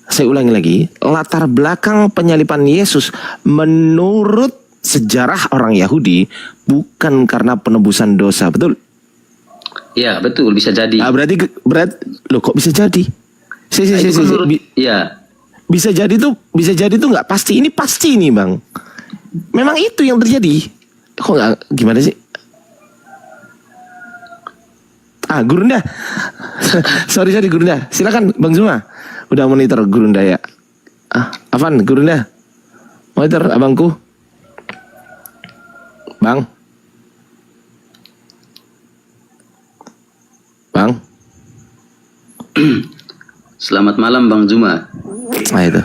saya ulangi lagi, latar belakang penyaliban Yesus menurut sejarah orang Yahudi bukan karena penebusan dosa, betul? Ya, betul, bisa jadi. Berarti loh kok bisa jadi? Ya. Bisa jadi tuh nggak pasti. Ini pasti nih, Bang. Memang itu yang terjadi. Kok nggak, gimana sih? Gurunda. sorry Gurunda. Silakan Bang Zuma. Udah monitor Gurunda ya. Afan, Gurunda. Monitor abangku. Bang. Selamat malam Bang Zuma. Itu.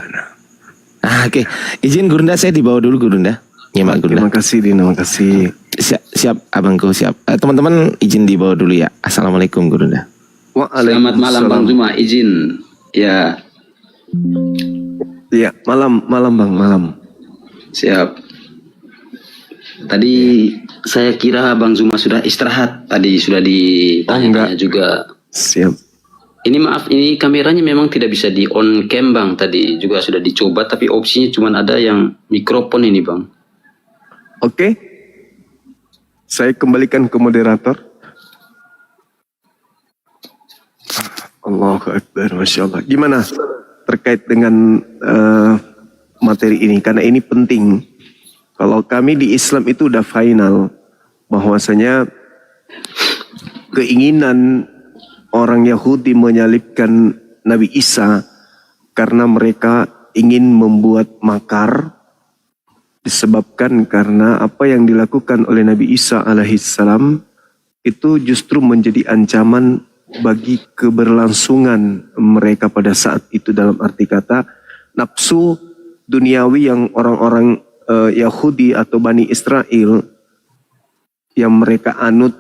Oke. Izin Gurunda, saya dibawa dulu Gurunda. Nyimak Gurunda. Terima kasih. Siap abangku, siap. Teman-teman izin dibawa dulu ya. Assalamualaikum Gurunda. Selamat malam Bang Zuma, izin. Ya. Iya, malam Bang, malam. Siap. Tadi saya kira Bang Zuma sudah istirahat. Tadi sudah ditanya juga. Siap. Ini maaf, ini kameranya memang tidak bisa di on cam Bang. Tadi juga sudah dicoba, tapi opsinya cuma ada yang mikrofon ini Bang. Oke. Saya kembalikan ke moderator. Allahu Akbar, Masya Allah. Gimana terkait dengan materi ini? Karena ini penting. Kalau kami di Islam itu udah final, bahwasanya keinginan orang Yahudi menyalibkan Nabi Isa karena mereka ingin membuat makar, disebabkan karena apa yang dilakukan oleh Nabi Isa alaihissalam itu justru menjadi ancaman bagi keberlangsungan mereka pada saat itu, dalam arti kata nafsu duniawi yang orang-orang Yahudi atau Bani Israel yang mereka anut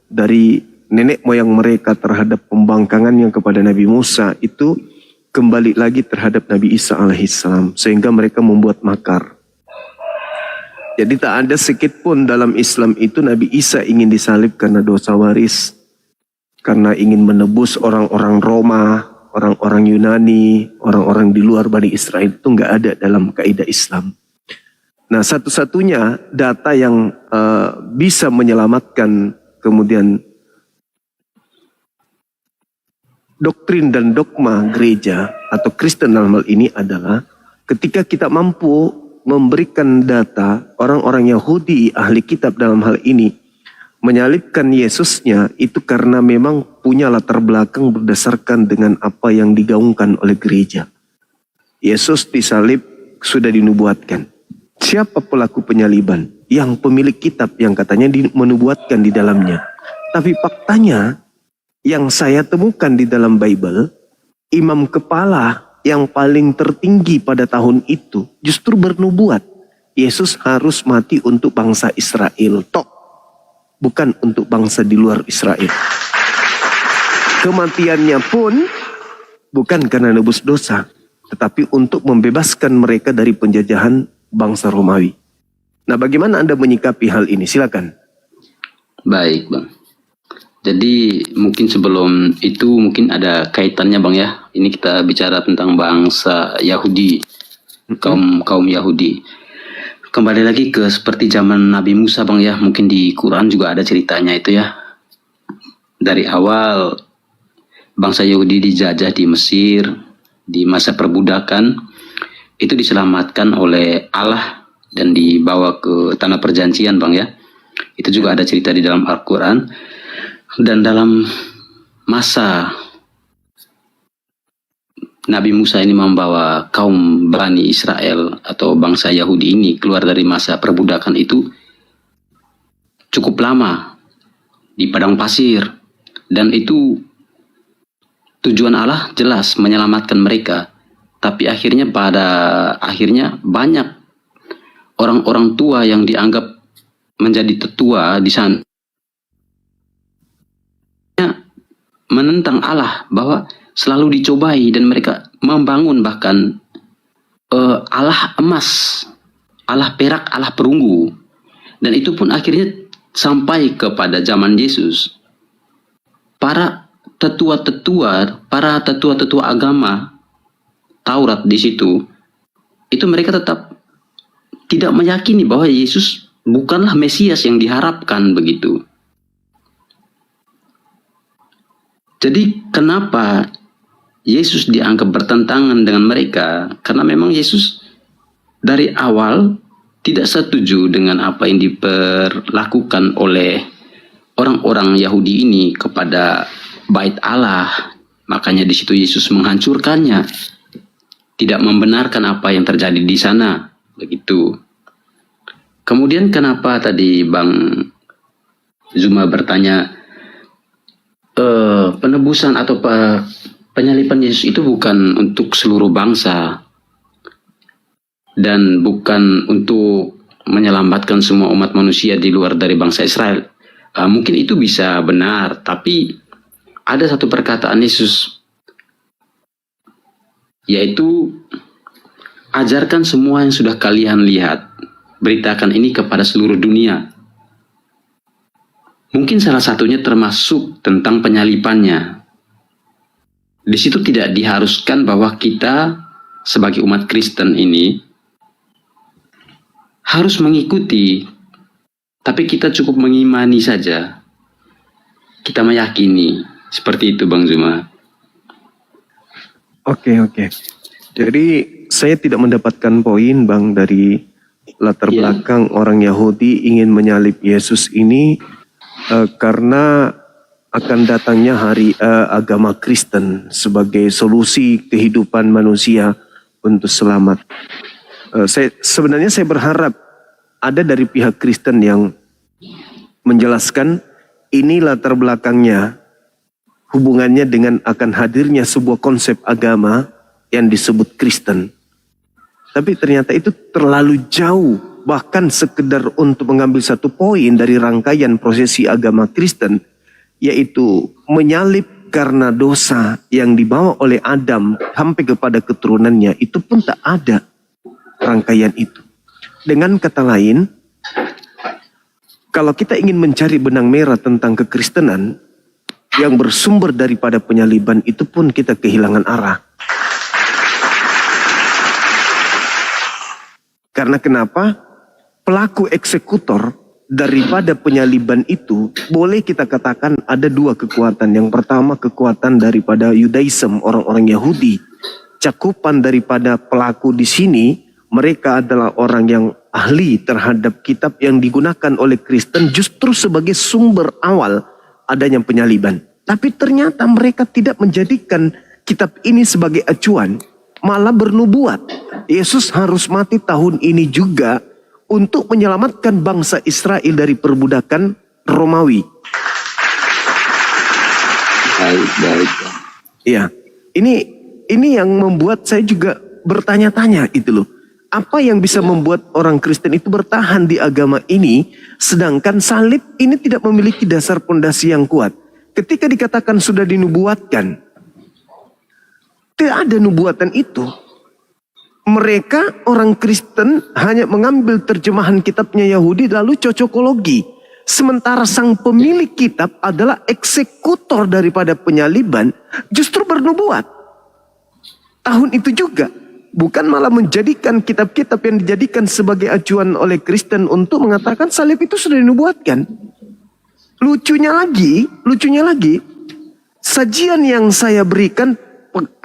dari nenek moyang mereka terhadap pembangkangannya kepada Nabi Musa itu kembali lagi terhadap Nabi Isa alaihissalam, sehingga mereka membuat makar. Jadi tak ada sedikit pun dalam Islam itu Nabi Isa ingin disalib karena dosa waris, karena ingin menebus orang-orang Roma, orang-orang Yunani, orang-orang di luar Bani Israel. Itu nggak ada dalam kaidah Islam. Nah, satu-satunya data yang bisa menyelamatkan kemudian doktrin dan dogma gereja atau Kristen dalam hal ini adalah ketika kita mampu memberikan data orang-orang Yahudi ahli kitab dalam hal ini menyalibkan Yesusnya itu karena memang punya latar belakang berdasarkan dengan apa yang digaungkan oleh gereja. Yesus disalib sudah dinubuatkan. Siapa pelaku penyaliban? Yang pemilik kitab yang katanya menubuatkan di dalamnya. Tapi faktanya yang saya temukan di dalam Bible, imam kepala yang paling tertinggi pada tahun itu justru bernubuat Yesus harus mati untuk bangsa Israel tok, bukan untuk bangsa di luar Israel. Kematiannya pun bukan karena nebus dosa, tetapi untuk membebaskan mereka dari penjajahan bangsa Romawi. Nah, bagaimana Anda menyikapi hal ini? Silakan. Baik Bang. Jadi mungkin sebelum itu mungkin ada kaitannya Bang ya. Ini kita bicara tentang bangsa Yahudi, kaum Yahudi. Kembali lagi ke seperti zaman Nabi Musa Bang ya. Mungkin di Quran juga ada ceritanya itu ya. Dari awal bangsa Yahudi dijajah di Mesir, di masa perbudakan, itu diselamatkan oleh Allah dan dibawa ke tanah perjanjian Bang ya. Itu juga ada cerita di dalam Al-Quran. Dan dalam masa Nabi Musa ini membawa kaum Bani Israel atau bangsa Yahudi ini keluar dari masa perbudakan itu cukup lama di padang pasir, dan itu tujuan Allah jelas menyelamatkan mereka. Tapi akhirnya banyak orang-orang tua yang dianggap menjadi tetua di sana menentang Allah bahwa selalu dicobai, dan mereka membangun bahkan Allah emas, Allah perak, Allah perunggu. Dan itu pun akhirnya sampai kepada zaman Yesus. Para tetua-tetua agama Taurat di situ, itu mereka tetap tidak meyakini bahwa Yesus bukanlah Mesias yang diharapkan begitu. Jadi kenapa Yesus dianggap bertentangan dengan mereka? Karena memang Yesus dari awal tidak setuju dengan apa yang diperlakukan oleh orang-orang Yahudi ini kepada Bait Allah. Makanya di situ Yesus menghancurkannya, tidak membenarkan apa yang terjadi di sana, begitu. Kemudian kenapa tadi Bang Zuma bertanya, penebusan atau penyaliban Yesus itu bukan untuk seluruh bangsa dan bukan untuk menyelamatkan semua umat manusia di luar dari bangsa Israel. Mungkin itu bisa benar, tapi ada satu perkataan Yesus, yaitu ajarkan semua yang sudah kalian lihat, beritakan ini kepada seluruh dunia. Mungkin salah satunya termasuk tentang penyalibannya. Di situ tidak diharuskan bahwa kita sebagai umat Kristen ini harus mengikuti, tapi kita cukup mengimani saja. Kita meyakini, seperti itu Bang Zuma. Oke. Jadi saya tidak mendapatkan poin Bang dari latar belakang orang Yahudi ingin menyalib Yesus ini karena akan datangnya hari agama Kristen sebagai solusi kehidupan manusia untuk selamat. Sebenarnya saya berharap ada dari pihak Kristen yang menjelaskan ini latar belakangnya, hubungannya dengan akan hadirnya sebuah konsep agama yang disebut Kristen. Tapi ternyata itu terlalu jauh, bahkan sekedar untuk mengambil satu poin dari rangkaian prosesi agama Kristen, yaitu menyalib karena dosa yang dibawa oleh Adam sampai kepada keturunannya, itu pun tak ada rangkaian itu. Dengan kata lain, kalau kita ingin mencari benang merah tentang kekristenan yang bersumber daripada penyaliban, itu pun kita kehilangan arah. Karena kenapa? Pelaku eksekutor daripada penyaliban itu boleh kita katakan ada dua kekuatan. Yang pertama kekuatan daripada Yudaism, orang-orang Yahudi. Cakupan daripada pelaku di sini, mereka adalah orang yang ahli terhadap kitab yang digunakan oleh Kristen justru sebagai sumber awal adanya penyaliban. Tapi ternyata mereka tidak menjadikan kitab ini sebagai acuan, malah bernubuat. Yesus harus mati tahun ini juga untuk menyelamatkan bangsa Israel dari perbudakan Romawi. Baik. Ya, ini yang membuat saya juga bertanya-tanya itu loh. Apa yang bisa membuat orang Kristen itu bertahan di agama ini, sedangkan salib ini tidak memiliki dasar pondasi yang kuat. Ketika dikatakan sudah dinubuatkan, tidak ada nubuatan itu. Mereka orang Kristen hanya mengambil terjemahan kitabnya Yahudi lalu cocokologi. Sementara sang pemilik kitab adalah eksekutor daripada penyaliban, justru bernubuat. Tahun itu juga. Bukan malah menjadikan kitab-kitab yang dijadikan sebagai acuan oleh Kristen untuk mengatakan salib itu sudah dinubuatkan. Lucunya lagi, sajian yang saya berikan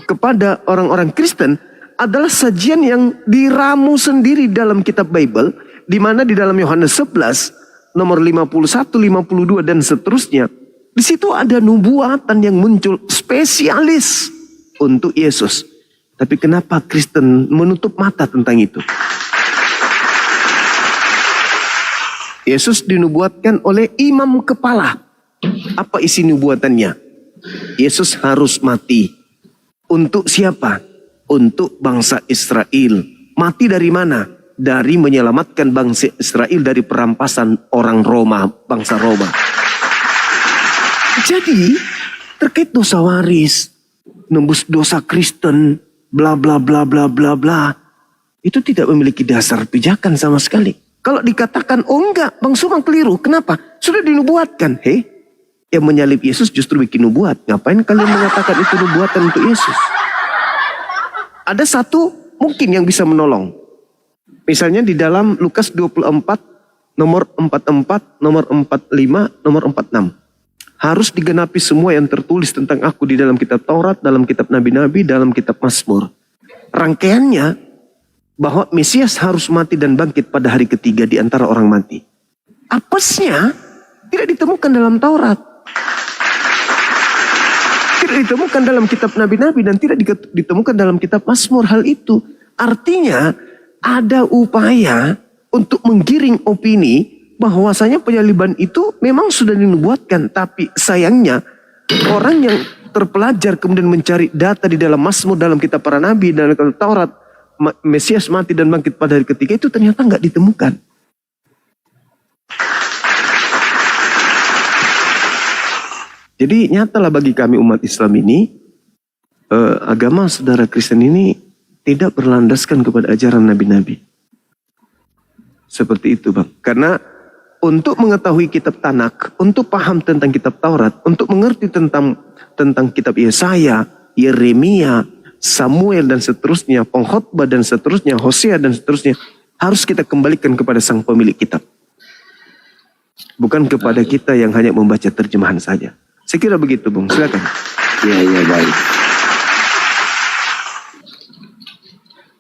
kepada orang-orang Kristen adalah sajian yang diramu sendiri dalam kitab Bible, di mana di dalam Yohanes 11 nomor 51, 52 dan seterusnya, di situ ada nubuatan yang muncul spesialis untuk Yesus. Tapi kenapa Kristen menutup mata tentang itu? Yesus dinubuatkan oleh imam kepala. Apa isi nubuatannya? Yesus harus mati. Untuk siapa? Untuk bangsa Israel. Mati dari mana? Dari menyelamatkan bangsa Israel dari perampasan orang Roma, bangsa Roma. Jadi, terkait dosa waris, nembus dosa Kristen, bla bla bla bla bla bla. itu tidak memiliki dasar pijakan sama sekali. Kalau dikatakan, oh enggak, Bang Sumang keliru. Kenapa? Sudah dinubuatkan. Yang menyalib Yesus justru bikin nubuat. Ngapain kalian mengatakan itu nubuatan untuk Yesus? Ada satu mungkin yang bisa menolong. Misalnya di dalam Lukas 24, nomor 44, nomor 45, nomor 46. Harus digenapi semua yang tertulis tentang aku di dalam kitab Taurat, dalam kitab Nabi-Nabi, dalam kitab Mazmur. Rangkaiannya bahwa Mesias harus mati dan bangkit pada hari ketiga di antara orang mati. Apesnya tidak ditemukan dalam Taurat. Tidak ditemukan dalam kitab Nabi-Nabi dan tidak ditemukan dalam kitab Mazmur hal itu. Artinya ada upaya untuk menggiring opini bahwasanya penyaliban itu memang sudah dinubuatkan. Tapi sayangnya orang yang terpelajar kemudian mencari data di dalam Mazmur, dalam kitab para nabi, dalam kitab Taurat, Mesias mati dan bangkit pada hari ketiga, itu ternyata nggak ditemukan. Jadi nyatalah bagi kami umat Islam ini, agama saudara Kristen ini tidak berlandaskan kepada ajaran nabi-nabi. Seperti itu Bang. Karena untuk mengetahui kitab Tanak, untuk paham tentang kitab Taurat, untuk mengerti tentang kitab Yesaya, Yeremia, Samuel dan seterusnya, Pengkhotbah dan seterusnya, Hosea dan seterusnya, harus kita kembalikan kepada sang pemilik kitab. Bukan kepada kita yang hanya membaca terjemahan saja. Saya kira begitu Bung, silakan. Ya baik.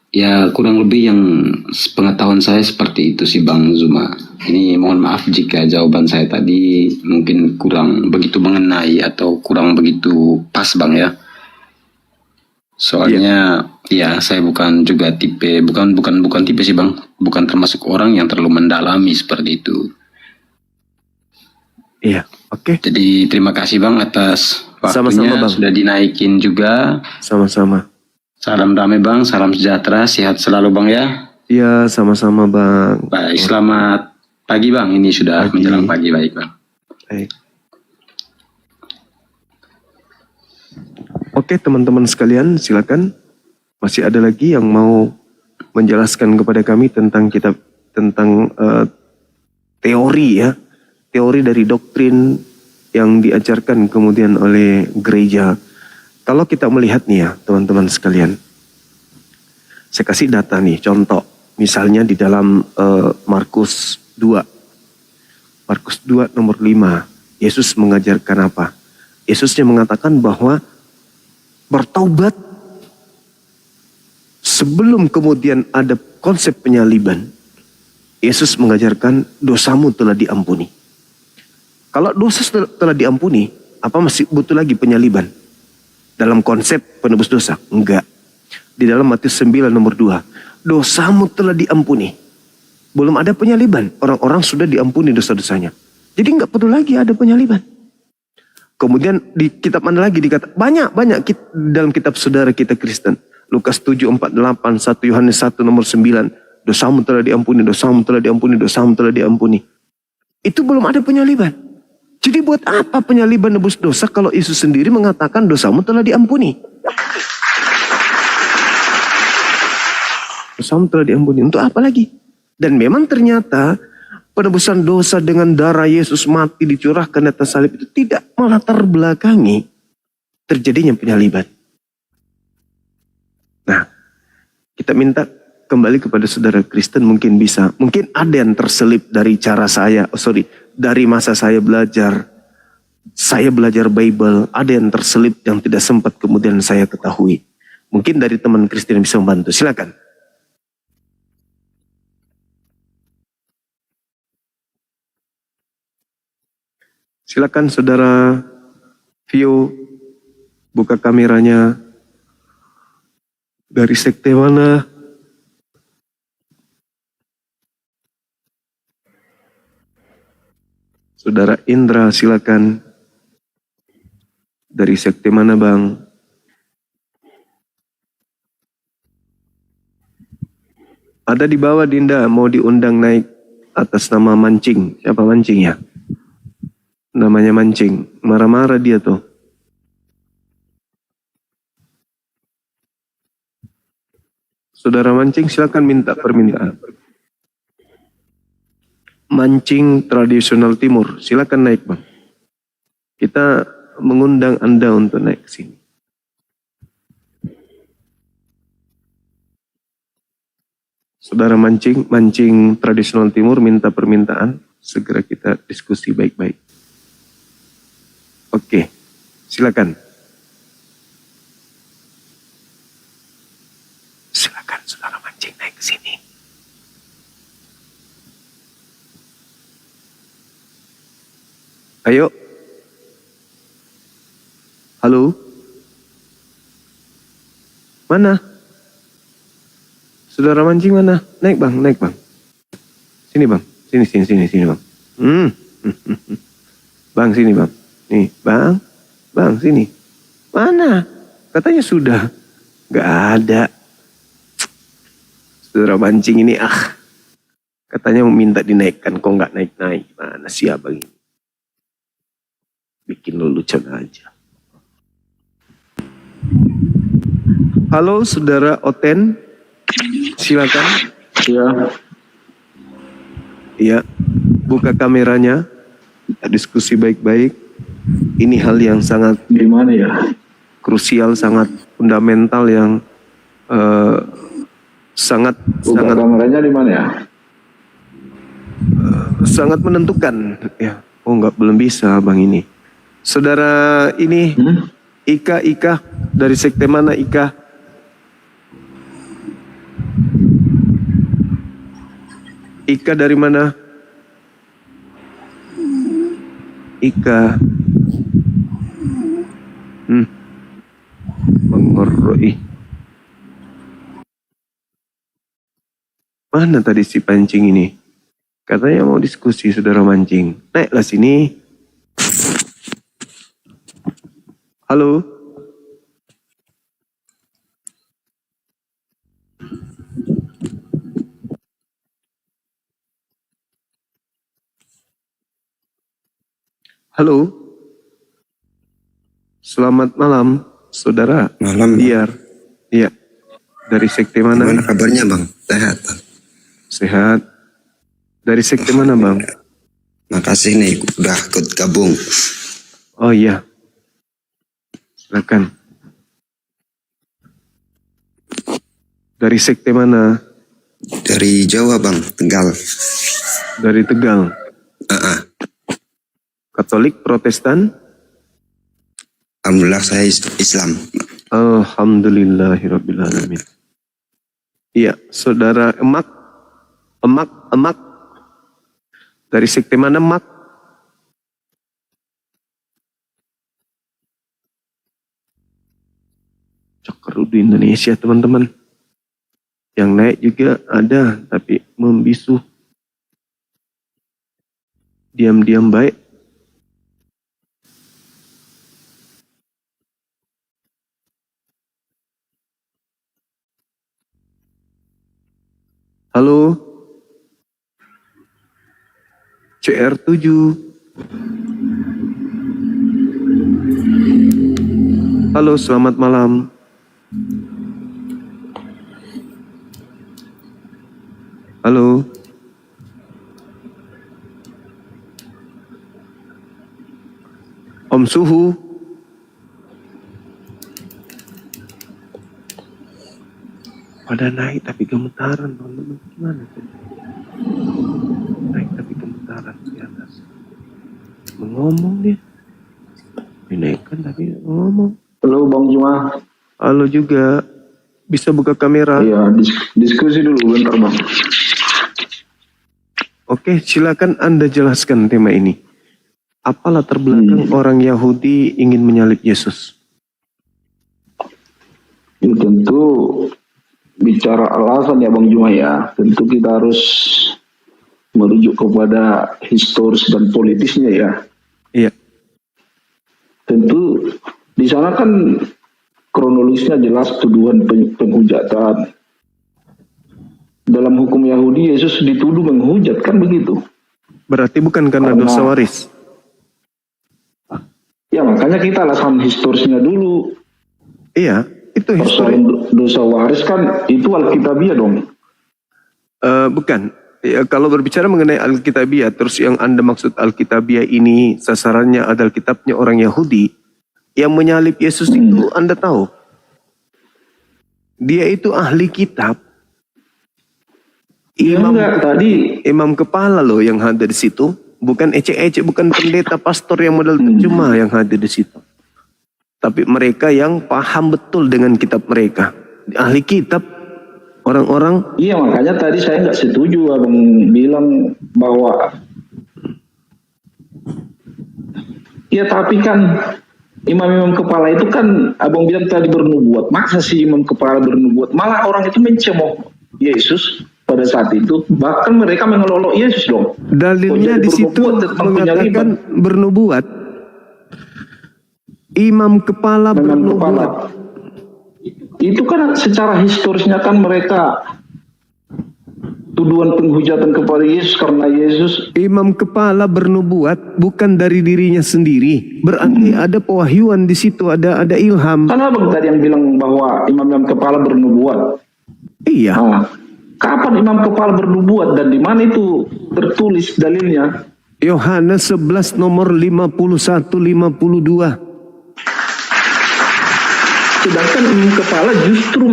Ya kurang lebih yang pengetahuan saya seperti itu sih Bang Zuma. Ini mohon maaf jika jawaban saya tadi mungkin kurang begitu mengenai atau kurang begitu pas Bang ya. Soalnya ya saya bukan juga tipe, bukan tipe sih Bang, bukan termasuk orang yang terlalu mendalami seperti itu. Iya, oke. Jadi terima kasih Bang atas waktunya. Sama-sama, Bang. Sudah dinaikin juga. Sama-sama. Salam damai Bang, salam sejahtera, sehat selalu Bang ya. Iya, sama-sama Bang. Baik, selamat pagi Bang, ini sudah menjelang pagi, baik Bang. Baik. Oke teman-teman sekalian, silakan. Masih ada lagi yang mau menjelaskan kepada kami tentang teori ya, teori dari doktrin yang diajarkan kemudian oleh gereja. Kalau kita melihat nih ya teman-teman sekalian, saya kasih data nih, contoh. Misalnya di dalam Markus 2 nomor 5, Yesus mengajarkan apa? Yesusnya mengatakan bahwa bertaubat sebelum kemudian ada konsep penyaliban. Yesus mengajarkan dosamu telah diampuni. Kalau dosa telah diampuni, apa masih butuh lagi penyaliban? Dalam konsep penebus dosa? Enggak. Di dalam Matius 9 nomor 2, dosamu telah diampuni. Belum ada penyaliban, orang-orang sudah diampuni dosa-dosanya. Jadi enggak perlu lagi ada penyaliban. Kemudian di kitab mana lagi dikata banyak dalam kitab saudara kita Kristen. Lukas 7:48, 1 Yohanes 1 nomor 9, dosamu telah diampuni, dosamu telah diampuni, dosamu telah diampuni. Itu belum ada penyaliban. Jadi buat apa penyaliban nebus dosa kalau Yesus sendiri mengatakan dosamu telah diampuni? Dosamu telah diampuni. Untuk apa lagi? Dan memang ternyata penebusan dosa dengan darah Yesus mati dicurahkan di atas salib itu tidak melatar belakangi terjadinya penyaliban. Nah, kita minta kembali kepada saudara Kristen, mungkin ada yang terselip dari dari masa saya belajar Bible, ada yang terselip yang tidak sempat kemudian saya ketahui. Mungkin dari teman Kristen yang bisa membantu, silakan. Silakan saudara Vio, buka kameranya. Dari sekte mana? Saudara Indra, silakan. Dari sekte mana Bang? Ada di bawah Dinda, mau diundang naik atas nama Mancing. Siapa Mancing ya? Namanya Mancing, marah-marah dia tuh. Saudara mancing silakan minta permintaan. Mancing tradisional timur, silakan naik bang. Kita mengundang Anda untuk naik ke sini. Saudara mancing tradisional timur minta permintaan, segera kita diskusi baik-baik. Oke, silakan. Silakan saudara mancing naik ke sini. Ayo. Halo. Mana? Saudara mancing mana? Naik bang, naik bang. Sini bang, sini bang. Bang sini bang. Nih bang sini. Mana? Katanya sudah. Gak ada. Saudara mancing ini katanya mau minta dinaikkan, kok nggak naik-naik. Mana sih abang ini? Bikin lelucon aja. Halo saudara Oten, silakan. Iya, buka kameranya. Kita diskusi baik-baik. Ini hal yang sangat gimana ya? Krusial, sangat fundamental yang sangat kameranya di mana ya? Sangat menentukan ya. Oh enggak, belum bisa bang ini. Saudara ini Ika dari sekte mana Ika? Ika dari mana? Ika. Mengoroi. Mana tadi si pancing ini? Katanya mau diskusi saudara mancing. Naiklah sini. Halo. Halo. Selamat malam, saudara. Malam. Biar. Iya. Dari sekte mana? Gimana kabarnya bang? Sehat bang. Sehat. Dari sekte mana bang? Makasih nih udah ikut gabung. Oh iya. Silakan. Dari sekte mana? Dari Jawa bang, Tegal. Dari Tegal. Katolik, Protestan? Alhamdulillah saya Islam. Alhamdulillahirrabbilalamin. Iya, saudara Emak. Dari sekte mana Emak? Cokro di Indonesia teman-teman. Yang naik juga ada, tapi membisu. Diam-diam baik. Halo. CR7. Halo, selamat malam. Halo. Om Suhu. Pada naik tapi gemetaran, teman-teman. Gimana tuh? Naik tapi gemetaran di atas. Ngomong dia. Dinaikkan tapi ngomong. Halo Bang Juma. Halo juga. Bisa buka kamera? Iya, diskusi dulu bentar Bang. Oke, silakan Anda jelaskan tema ini. Apa latar belakang orang Yahudi ingin menyalib Yesus? Ya, tentu bicara alasan ya Bang Juma ya, tentu kita harus merujuk kepada historis dan politisnya ya. Iya. Tentu di sana kan kronologisnya jelas tuduhan penghujatan. Dalam hukum Yahudi Yesus dituduh menghujat, kan begitu? Berarti bukan karena dosa waris. Ya makanya kita alasan historisnya dulu. Iya, itu historis. dosa waris kan itu Alkitabiah dong. Bukan. Ya, kalau berbicara mengenai Alkitabiah, terus yang Anda maksud Alkitabiah ini sasarannya adalah kitabnya orang Yahudi yang menyalib Yesus itu, Anda tahu? Dia itu ahli kitab. Imam kepala loh yang hadir di situ, bukan ecek-ecek, bukan pendeta pastor yang modal terjemah yang hadir di situ. Tapi mereka yang paham betul dengan kitab mereka, ahli kitab. Orang-orang. Iya, makanya tadi saya nggak setuju abang bilang bahwa ya, tapi kan imam-imam kepala itu kan abang bilang tadi bernubuat. Masa sih imam kepala bernubuat? Malah orang itu mencemooh Yesus pada saat itu. Bahkan mereka mengelolok Yesus dong. Dalilnya di situ mengatakan bernubuat. Imam kepala bernubuat. Itu kan secara historisnya kan mereka tuduhan penghujatan kepada Yesus karena Yesus. Imam kepala bernubuat bukan dari dirinya sendiri. Berarti ada pewahyuan di situ, ada ilham. Kan abang tadi yang bilang bahwa imam kepala bernubuat. Iya. Nah, kapan imam kepala bernubuat dan di mana itu tertulis dalilnya? Yohanes 11 nomor 51-52. Sedangkan imam kepala justru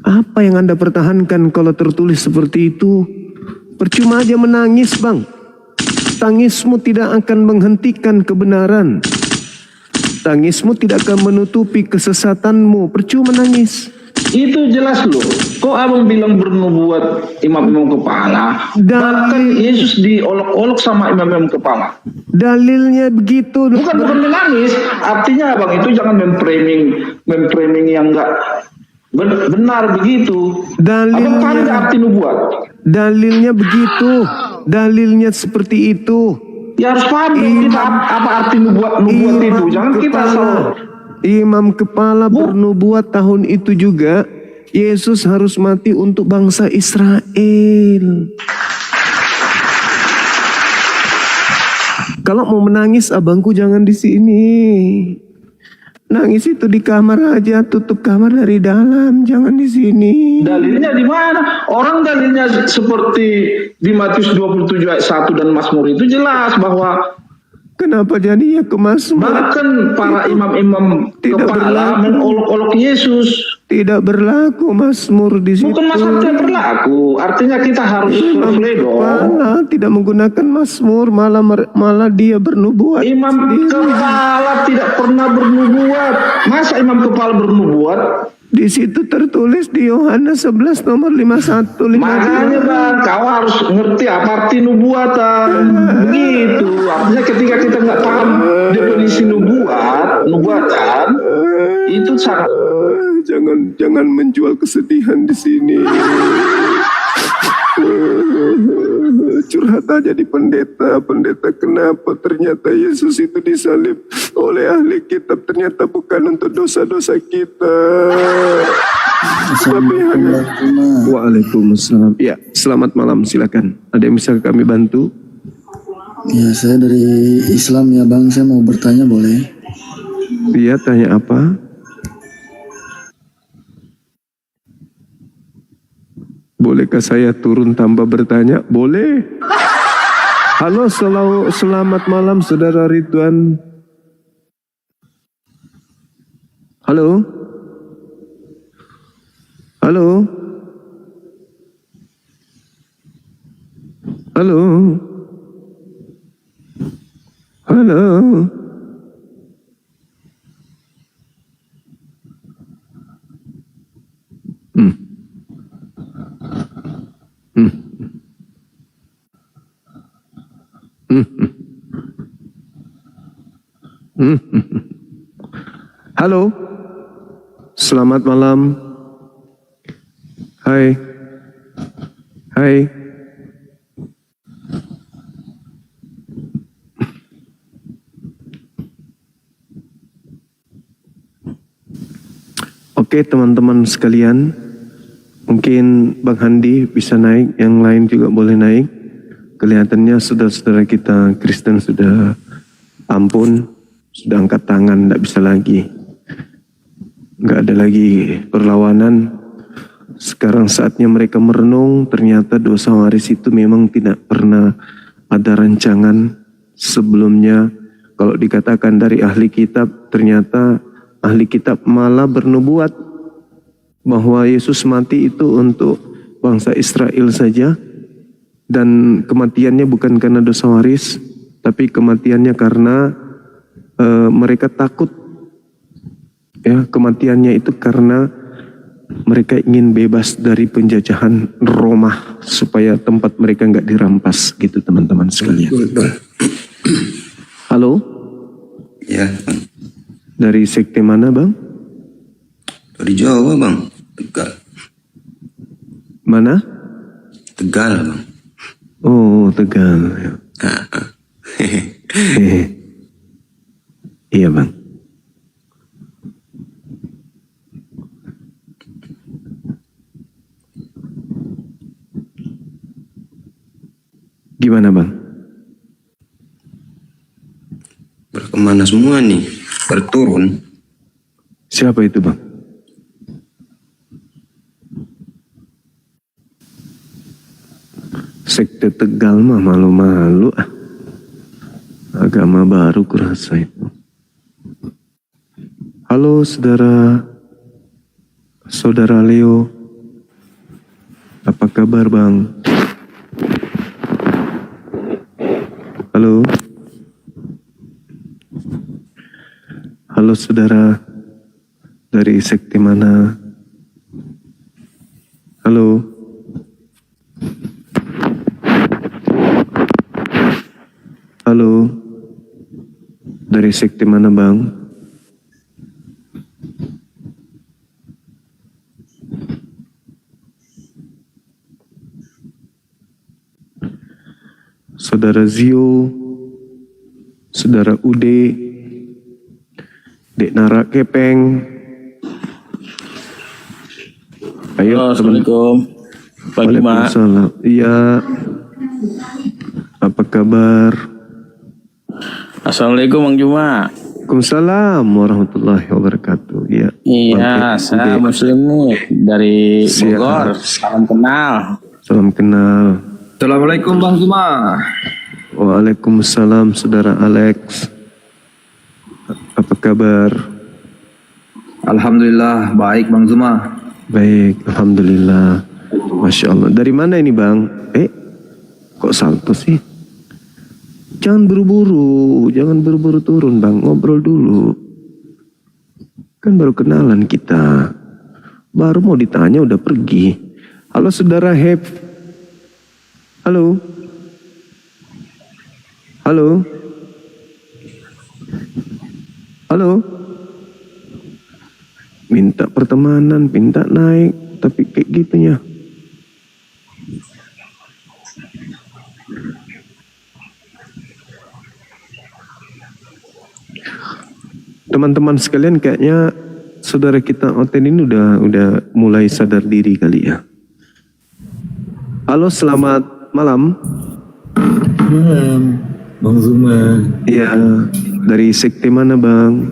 apa yang Anda pertahankan kalau tertulis seperti itu? Percuma aja menangis, Bang. Tangismu tidak akan menghentikan kebenaran. Tangismu tidak akan menutupi kesesatanmu. Percuma nangis. Itu jelas loh. Kok abang bilang bernubuat imam-imam kepala? Bahkan Yesus diolok-olok sama imam-imam kepala. Dalilnya begitu. Bukan menangis. Artinya abang itu jangan memframing yang enggak benar begitu. Abang paham arti nubuat? Dalilnya begitu. Dalilnya seperti itu. Ya harus paham kita apa arti nubuat itu. Jangan kita salah. Imam kepala bernubuat tahun itu juga Yesus harus mati untuk bangsa Israel. Kalau mau menangis abangku jangan di sini. Nangis itu di kamar aja, tutup kamar dari dalam, jangan di sini. Dalilnya di mana? Orang dalilnya seperti di Matius 27 ayat 1 dan Mazmur itu jelas bahwa kenapa jadinya ke Mazmur? Bahkan para imam-imam kepala mengolok-olok Yesus. Tidak berlaku Mazmur di situ. Bukan masalah tidak berlaku. Artinya kita harus survei dong. Tidak menggunakan Mazmur, malah dia bernubuat. Imam kepala tidak pernah bernubuat. Masa imam kepala bernubuat? Di situ tertulis di Yohanes 11 nomor 51-52. Makanya Bang, kau harus ngerti apa arti nubuatan. Begitu. Artinya ketika kita nggak paham definisi nubuatan, itu sangat. Jangan menjual kesedihan di sini. Curhat aja di pendeta. Pendeta, kenapa ternyata Yesus itu disalib oleh ahli kitab, ternyata bukan untuk dosa-dosa kita. Waalaikumsalam. Ya, selamat malam, silakan. Ada yang bisa kami bantu? Ya, saya dari Islam ya Bang, saya mau bertanya boleh? Iya, tanya apa? Bolehkah saya turun tambah bertanya? Boleh. Halo, selamat malam Saudara Ridwan. Halo. Halo. Halo. Halo. Halo, selamat malam. Hai, hai. Oke teman-teman sekalian, mungkin Bang Handi bisa naik, yang lain juga boleh naik. Kelihatannya saudara-saudara kita Kristen sudah ampun, sudah angkat tangan, tidak bisa lagi. nggak ada lagi perlawanan. Sekarang saatnya mereka merenung, ternyata dosa waris itu memang tidak pernah ada rancangan sebelumnya. Kalau dikatakan dari ahli kitab, ternyata ahli kitab malah bernubuat bahwa Yesus mati itu untuk bangsa Israel saja, dan kematiannya bukan karena dosa waris, tapi kematiannya karena mereka takut. Ya, kematiannya itu karena mereka ingin bebas dari penjajahan Roma supaya tempat mereka nggak dirampas gitu, teman-teman sekalian. Halo? Ya, Bang. Dari sekte mana, Bang? Dari Jawa, Bang. Tegal. Mana? Tegal, Bang. Oh, Tegal. Iya, Bang. Gimana, Bang? Berkemana semua nih? Berturun. Siapa itu, Bang? Sekte Tegal mah malu-malu ah. Agama baru kurasa itu. Halo saudara Leo. Apa kabar, Bang? Halo. Halo saudara. Dari sekte mana? Halo. Halo. Dari sekte mana, Bang? Saudara Zio, Saudara Ude, Dek Nara Kepeng. Ayo, Halo, Assalamualaikum. Pak Juma. Waalaikumsalam. Iya. Apa kabar? Assalamualaikum Bang Juma. Waalaikumsalam warahmatullahi wabarakatuh. Iya. Iya, saya Muslim nih dari Bogor. Salam kenal. Salam kenal. Assalamualaikum Bang Juma. Waalaikumsalam Saudara Alex. Apa kabar? Alhamdulillah baik Bang Juma. Baik, alhamdulillah. Masya Allah. Dari mana ini, Bang? Kok salto sih? Jangan buru-buru turun, Bang. Ngobrol dulu. Kan baru kenalan kita. Baru mau ditanya udah pergi. Halo Saudara Heb. Halo. Halo. Halo. Minta pertemanan, minta naik, tapi kayak gitunya. Teman-teman sekalian, kayaknya saudara kita Oten ini udah mulai sadar diri kali ya. Halo, selamat malam. Malam, Bang Zuma. Iya, dari sekte mana, Bang?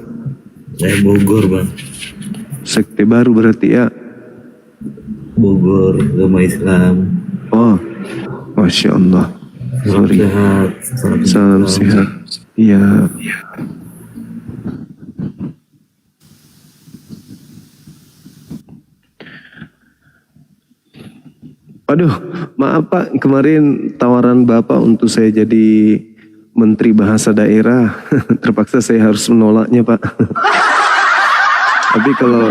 Saya Bogor, Bang. Sekte baru berarti ya? Bogor, agama Islam. Oh, Masya Allah. Salam Sorry. sehat. Salam sehat. Iya. Aduh, maaf Pak, kemarin tawaran Bapak untuk saya jadi Menteri Bahasa Daerah, terpaksa saya harus menolaknya Pak. Tapi kalau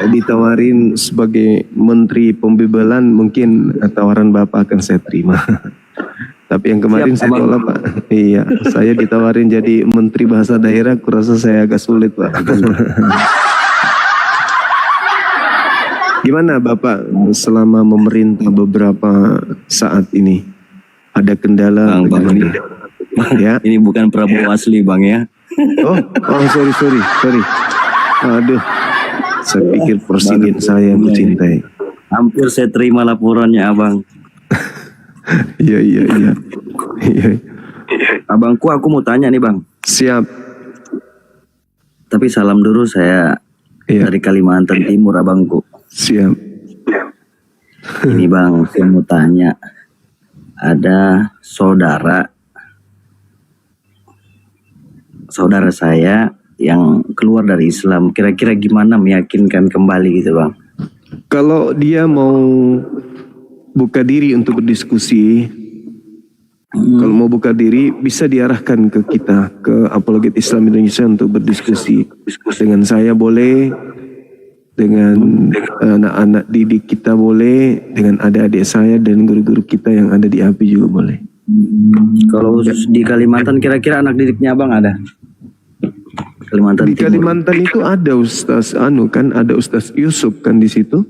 ditawarin sebagai Menteri Pembebalan, mungkin tawaran Bapak akan saya terima. Tapi yang kemarin saya tolak Pak. Iya, saya ditawarin jadi Menteri Bahasa Daerah, kurasa saya agak sulit Pak. Gimana Bapak selama memerintah beberapa saat ini? Ada kendala? Bang, ya? Ini bukan Prabowo asli Bang ya. Oh, sorry. Aduh, saya pikir presiden saya yang mencintai. Hampir saya terima laporannya Abang. Iya. Abangku, aku mau tanya nih Bang. Siap. Tapi salam dulu saya. dari Kalimantan Timur abangku. Siap. Ini bang, saya mau tanya, ada saudara saya yang keluar dari Islam, kira-kira gimana meyakinkan kembali gitu bang? Kalau dia mau buka diri untuk berdiskusi, kalau mau buka diri bisa diarahkan ke kita, ke Apologet Islam Indonesia untuk berdiskusi. Dengan saya boleh, dengan anak-anak didik kita boleh, dengan adik-adik saya dan guru-guru kita yang ada di API juga boleh. Kalau di Kalimantan kira-kira anak didiknya abang ada? Di Kalimantan itu ada Ustaz ada Ustaz Yusuf kan di situ.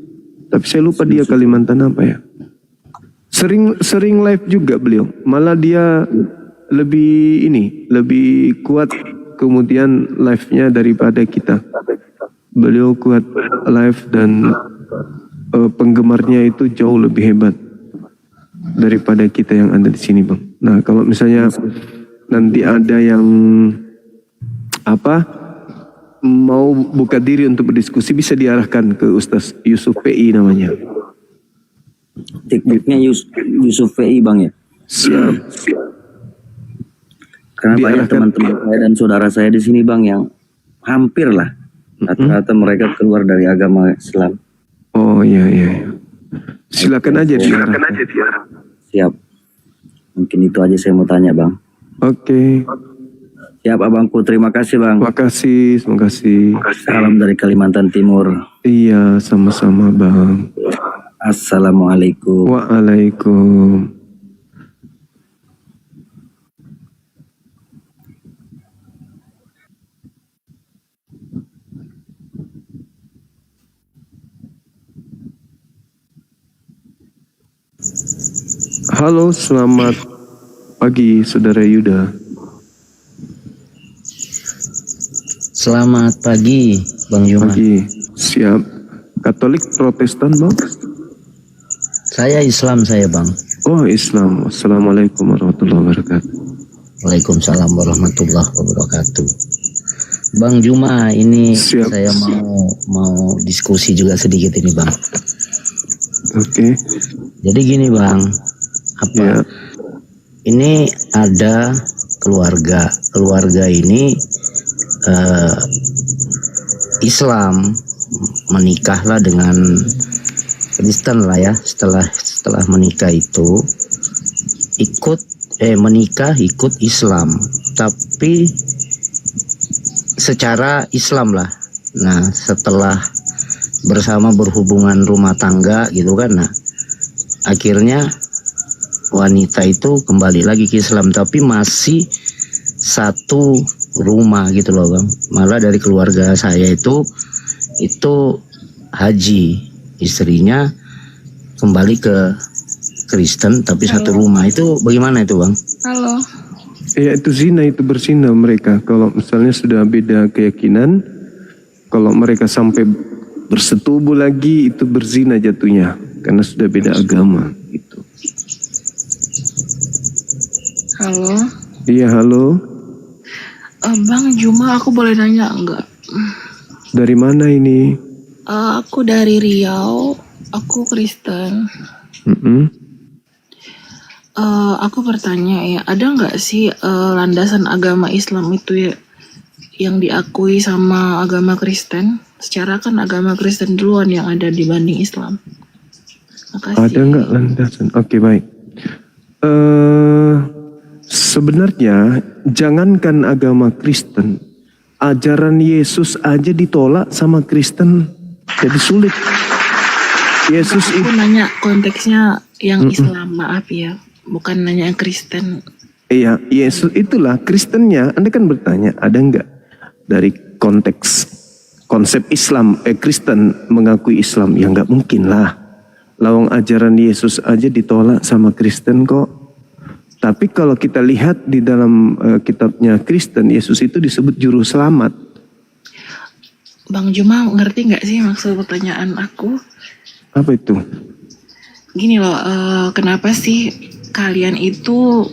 Tapi saya lupa dia Kalimantan apa ya. Sering live juga beliau. Malah dia lebih kuat kemudian live-nya daripada kita. Beliau kuat live dan penggemarnya itu jauh lebih hebat daripada kita yang ada di sini, Bang. Nah, kalau misalnya nanti ada yang mau buka diri untuk berdiskusi bisa diarahkan ke Ustaz Yusuf PI namanya. TikToknya Yusuf PI bang ya? Siap. Karena banyak teman-teman saya dan saudara saya di sini bang yang hampir lah rata-rata mereka keluar dari agama Islam. Oh iya. Silakan aja diarahkan. Siap. Mungkin itu aja saya mau tanya bang. Oke. Siap abangku, terima kasih bang. Terima kasih. Salam dari Kalimantan Timur. Iya, sama-sama bang. Assalamualaikum. Waalaikum. Halo, selamat pagi saudara Yuda. Selamat pagi, Bang Juma. Pagi, siap. Katolik Protestan, Bang? Saya Islam, Bang. Oh, Islam. Assalamualaikum warahmatullahi wabarakatuh. Waalaikumsalam warahmatullahi wabarakatuh. Bang Juma, ini siap. Saya mau diskusi juga sedikit ini, Bang. Oke. Jadi gini, Bang. Ini ada keluarga ini Islam, menikahlah dengan Kristen lah ya. Setelah menikah itu menikah ikut Islam, tapi secara Islam lah. Nah, setelah berhubungan rumah tangga gitu kan, nah akhirnya wanita itu kembali lagi ke Islam, tapi masih satu rumah gitu loh bang. Malah dari keluarga saya itu haji, istrinya kembali ke Kristen tapi satu rumah. Itu bagaimana itu bang? Halo. Ya itu zina, itu berzina mereka. Kalau misalnya sudah beda keyakinan, kalau mereka sampai bersetubuh lagi itu berzina jatuhnya karena sudah beda agama gitu. Halo. Iya halo. Bang Juma, aku boleh nanya enggak? Dari mana ini? Aku dari Riau, aku Kristen. Aku bertanya ya, ada nggak sih landasan agama Islam itu ya yang diakui sama agama Kristen? Secara kan agama Kristen duluan yang ada dibanding Islam. Makasih. Ada nggak landasan? Oke, baik. Sebenarnya jangankan agama Kristen, ajaran Yesus aja ditolak sama Kristen, jadi sulit. Yesus aku nanya konteksnya yang Islam, maaf ya, bukan nanya yang Kristen. Iya, Yesus itulah Kristennya. Anda kan bertanya, ada nggak dari konteks konsep Islam, Kristen mengakui Islam? Ya nggak mungkin lah. Lawang ajaran Yesus aja ditolak sama Kristen kok. Tapi kalau kita lihat di dalam kitabnya Kristen, Yesus itu disebut juru selamat. Bang Juma, ngerti nggak sih maksud pertanyaan aku? Apa itu? Gini loh, kenapa sih kalian itu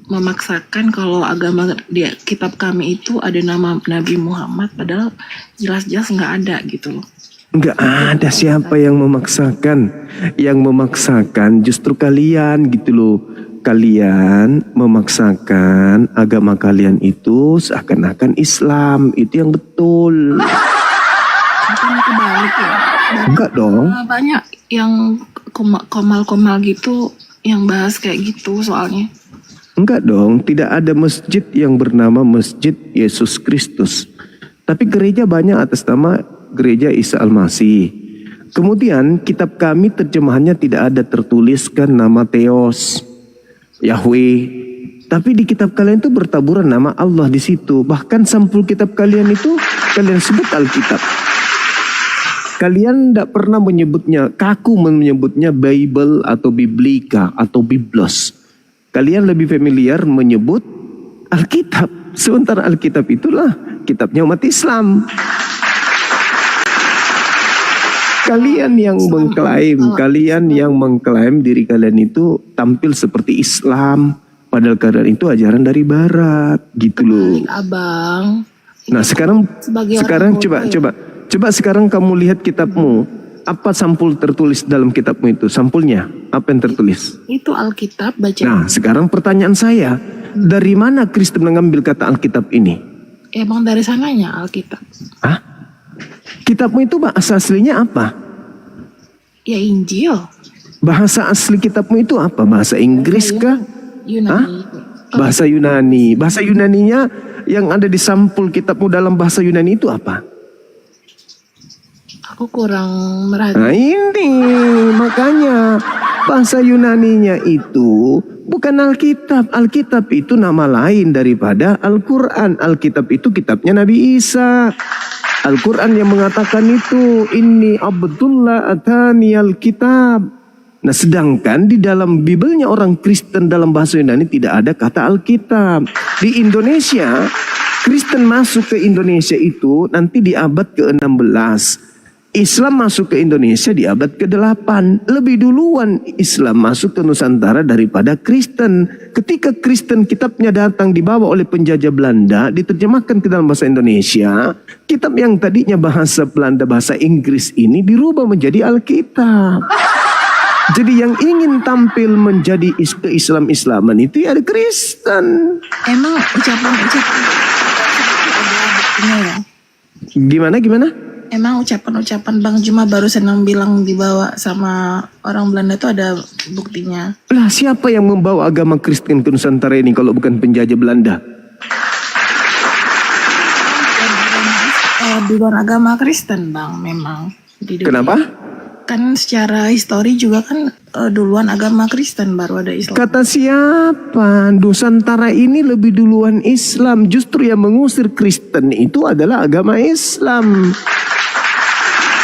memaksakan kalau agama dia kitab kami itu ada nama Nabi Muhammad, padahal jelas-jelas nggak ada gitu loh. Nggak ada siapa yang memaksakan. Yang memaksakan justru kalian gitu loh. Kalian memaksakan agama kalian itu seakan-akan Islam. Itu yang betul. Bukan kebalik ya. Enggak dong. Banyak yang komal-komal gitu yang bahas kayak gitu soalnya. Enggak dong, tidak ada masjid yang bernama Masjid Yesus Kristus. Tapi gereja banyak atas nama Gereja Isa Al-Masih. Kemudian kitab kami terjemahannya tidak ada tertuliskan nama Theos, Yahweh. Tapi di kitab kalian itu bertaburan nama Allah di situ. Bahkan sampul kitab kalian itu kalian sebut Alkitab. Kalian tidak pernah menyebutnya, kaku menyebutnya Bible atau Biblika atau Biblos. Kalian lebih familiar menyebut Alkitab. Sementara Alkitab itulah kitabnya umat Islam. Kalian yang mengklaim diri kalian itu tampil seperti Islam, padahal kalian itu ajaran dari Barat, gitu loh. Abang. Nah sekarang coba sekarang kamu lihat kitabmu. Apa sampul tertulis dalam kitabmu itu? Sampulnya apa yang tertulis? Itu Alkitab baca. Nah sekarang pertanyaan saya, dari mana Kristen mengambil kata Alkitab ini? Emang dari sananya Alkitab. Hah? Kitabmu itu bahasa aslinya apa? Ya Injil. Bahasa asli kitabmu itu apa? Bahasa Inggris kah? Yunani. Hah? Bahasa Yunani. Bahasa Yunaninya yang ada di sampul kitabmu dalam bahasa Yunani itu apa? Aku kurang merhati. Nah ini makanya bahasa Yunaninya itu bukan Alkitab. Alkitab itu nama lain daripada Al-Quran. Alkitab itu kitabnya Nabi Isa. Al-Quran yang mengatakan itu Inni Abdullah atani Alkitab. Nah sedangkan di dalam Bibelnya orang Kristen dalam bahasa Yunani tidak ada kata Alkitab. Di Indonesia, Kristen masuk ke Indonesia itu nanti di abad ke-16. Islam masuk ke Indonesia di abad ke-8. Lebih duluan Islam masuk ke Nusantara daripada Kristen. Ketika Kristen kitabnya datang dibawa oleh penjajah Belanda, diterjemahkan ke dalam bahasa Indonesia, kitab yang tadinya bahasa Belanda, bahasa Inggris ini dirubah menjadi Alkitab. Jadi yang ingin tampil menjadi ke-Islam-Islaman itu ya ada Kristen. Emang ucapan-ucapan ya? Gimana? Emang ucapan-ucapan Bang Juma barusan yang bilang dibawa sama orang Belanda itu ada buktinya. Lah siapa yang membawa agama Kristen ke Nusantara ini kalau bukan penjajah Belanda? Duluan agama Kristen Bang memang. Kenapa? Kan secara histori juga kan duluan agama Kristen baru ada Islam. Kata siapa? Nusantara ini lebih duluan Islam. Justru yang mengusir Kristen itu adalah agama Islam.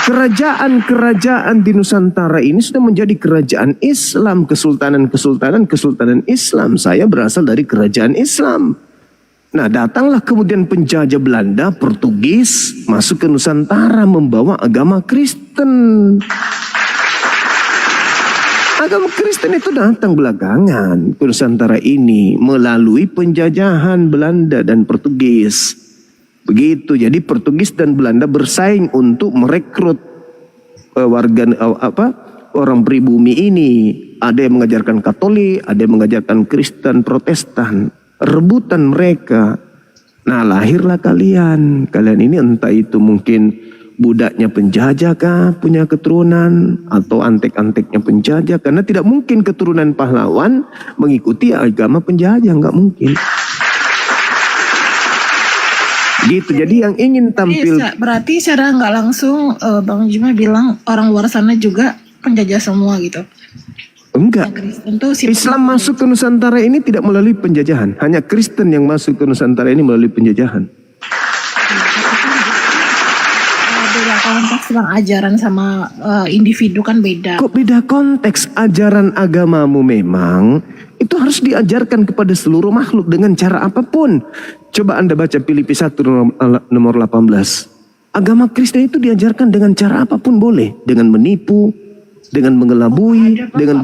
Kerajaan-kerajaan di Nusantara ini sudah menjadi kerajaan Islam. Kesultanan Islam. Saya berasal dari kerajaan Islam. Nah datanglah kemudian penjajah Belanda, Portugis masuk ke Nusantara membawa agama Kristen. Agama Kristen itu datang belakangan ke Nusantara ini melalui penjajahan Belanda dan Portugis. Begitu, jadi Portugis dan Belanda bersaing untuk merekrut orang pribumi ini. Ada yang mengajarkan Katolik, ada yang mengajarkan Kristen, Protestan. Rebutan mereka. Nah lahirlah kalian. Kalian ini entah itu mungkin budaknya penjajah kah, punya keturunan, atau antek-anteknya penjajah. Karena tidak mungkin keturunan pahlawan mengikuti agama penjajah, nggak mungkin. Gitu, jadi yang ingin tampil. Berarti secara nggak langsung Bang Juma bilang orang luar sana juga penjajah semua gitu. Enggak. Islam masuk ke Nusantara ini tidak melalui penjajahan. Hanya Kristen yang masuk ke Nusantara ini melalui penjajahan. Beda konteks Bang, ajaran sama individu kan beda. Kok beda konteks? Ajaran agamamu memang itu harus diajarkan kepada seluruh makhluk dengan cara apapun. Coba Anda baca Filipi 1 nomor 18. Agama Kristen itu diajarkan dengan cara apapun boleh. Dengan menipu, dengan mengelabui, dengan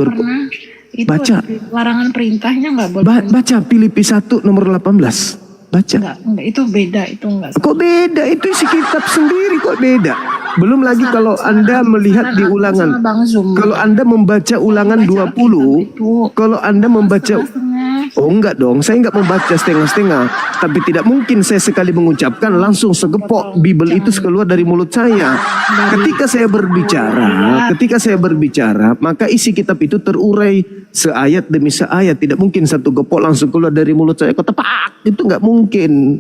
Itu Baca. larangan perintahnya nggak boleh. Baca Filipi 1 nomor 18. Baca. Enggak, itu beda, itu enggak. Kok beda? Itu isi kitab sendiri kok beda. Belum lagi kalau Anda melihat di ulangan. Kalau Anda membaca ulangan 20, kalau Anda membaca, oh enggak dong, saya enggak membaca setengah-setengah. Tapi tidak mungkin saya sekali mengucapkan langsung segepok Bible itu keluar dari mulut saya. Ketika saya berbicara, maka isi kitab itu terurai seayat demi seayat. Tidak mungkin satu gepok langsung keluar dari mulut saya. Kok tepat? Itu enggak mungkin.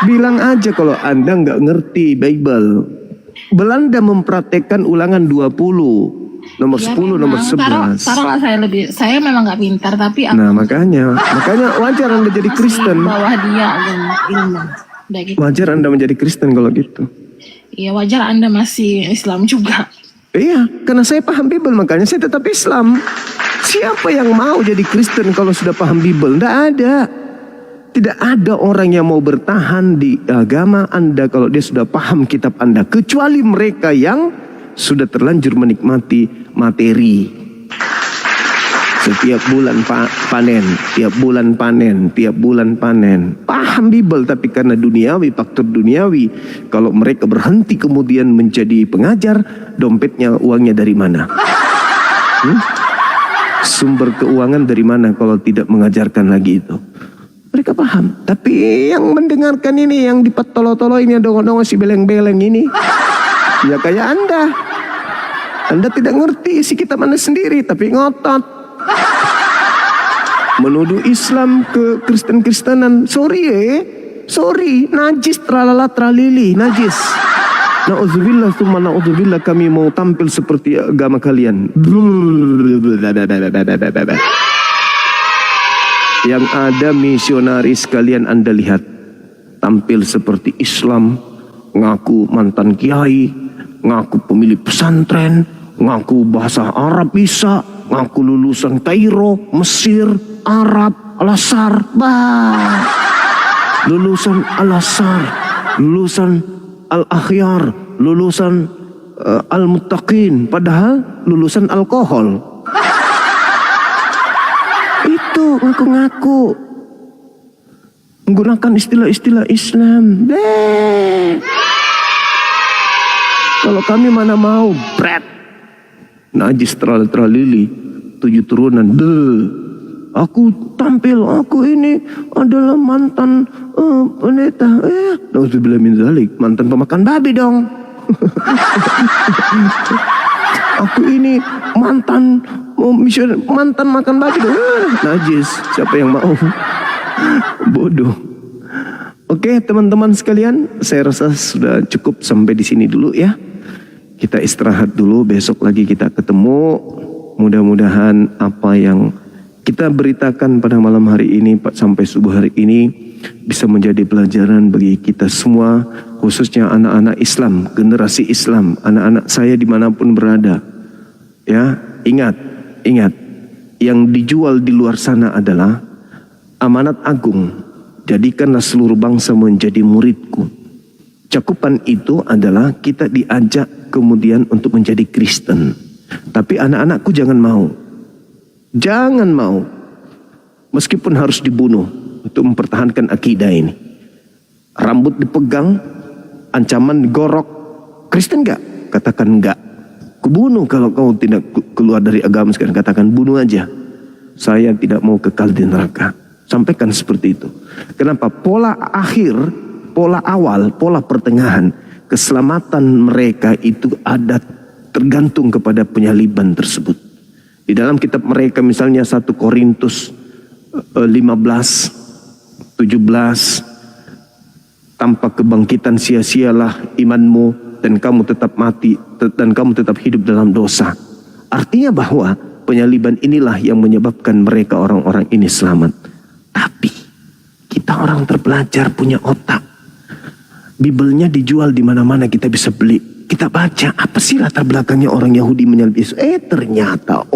Bilang aja kalau Anda nggak ngerti Bible. Belanda mempraktekkan ulangan 20, nomor 10, nomor 11. Taruhlah saya memang nggak pintar, tapi aku Nah makanya wajar Anda jadi Kristen. bawah dia ilmu. Udah gitu. Wajar Anda menjadi Kristen kalau gitu. Iya, wajar Anda masih Islam juga. Iya, karena saya paham Bible makanya saya tetap Islam. Siapa yang mau jadi Kristen kalau sudah paham Bible? Nggak ada. Tidak ada orang yang mau bertahan di agama Anda kalau dia sudah paham kitab Anda. Kecuali mereka yang sudah terlanjur menikmati materi. Setiap bulan panen, tiap bulan panen. Paham Bible tapi karena duniawi, faktor duniawi. Kalau mereka berhenti kemudian menjadi pengajar, dompetnya uangnya dari mana? Sumber keuangan dari mana kalau tidak mengajarkan lagi itu? Mereka paham, tapi yang mendengarkan ini, yang dipatolo-tolo ini, dongo-dongo si beleng-beleng ini, ya kayak Anda tidak ngerti isi kitab Anda sendiri, tapi ngotot menuduh Islam ke Kristen-Kristenan. Sorry, najis, tralala tralili, najis. Na'udzubillah, summa na'udzubillah, kami mau tampil seperti agama kalian. Yang ada misionaris kalian Anda lihat tampil seperti Islam, ngaku mantan kiai, ngaku pemilik pesantren, ngaku bahasa Arab bisa, ngaku lulusan Kairo, Mesir, Arab, Al-Azhar, lulusan Al-Azhar, lulusan Al-Akhyar, lulusan Al-Muttaqin, padahal lulusan alkohol. Itu ngaku-ngaku menggunakan istilah-istilah Islam. Kalau kami mana mau najis tralili 7 turunan. Aku tampil, aku ini adalah mantan pendeta. Nauzubillah min zalik, mantan pemakan babi dong. Aku ini mantan makan babi dong. Najis, siapa yang mau? Bodoh. Oke, teman-teman sekalian, saya rasa sudah cukup sampai di sini dulu ya. Kita istirahat dulu, besok lagi kita ketemu. Mudah-mudahan apa yang kita beritakan pada malam hari ini sampai subuh hari ini bisa menjadi pelajaran bagi kita semua, khususnya anak-anak Islam, generasi Islam, anak-anak saya dimanapun berada. Ya, ingat, yang dijual di luar sana adalah amanat agung. Jadikanlah seluruh bangsa menjadi muridku. Cakupan itu adalah kita diajak kemudian untuk menjadi Kristen. Tapi anak-anakku jangan mau. Jangan mau. Meskipun harus dibunuh untuk mempertahankan akidah ini. Rambut dipegang, ancaman digorok. Kristen enggak? Katakan enggak. Kubunuh kalau kau tidak keluar dari agama sekarang. Katakan bunuh aja. Saya tidak mau kekal di neraka. Sampaikan seperti itu. Kenapa? Pola akhir, pola awal, pola pertengahan, keselamatan mereka itu ada tergantung kepada penyaliban tersebut. Di dalam kitab mereka misalnya 1 Korintus 15, 17, tanpa kebangkitan sia-sialah imanmu dan kamu tetap mati dan kamu tetap hidup dalam dosa. Artinya bahwa penyaliban inilah yang menyebabkan mereka orang-orang ini selamat. Tapi kita orang terpelajar punya otak. Biblenya dijual di mana-mana, kita bisa beli. Kita baca apa sih latar belakangnya orang Yahudi menyalib Yesus. Ternyata.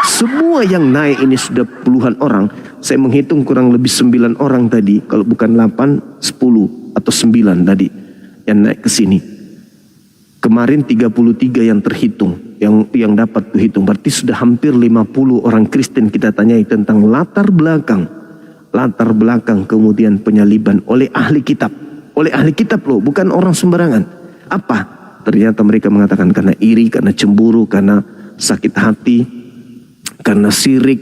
Semua yang naik ini sudah puluhan orang. Saya menghitung kurang lebih 9 orang tadi. Kalau bukan 8, 10 atau 9 tadi yang naik ke sini. Kemarin 33 yang terhitung, yang dapat dihitung. Berarti sudah hampir 50 orang Kristen kita tanyai tentang latar belakang kemudian penyaliban oleh ahli kitab. Oleh ahli kitab loh, bukan orang sembarangan. Apa? Ternyata mereka mengatakan karena iri, karena cemburu, karena sakit hati, karena sirik,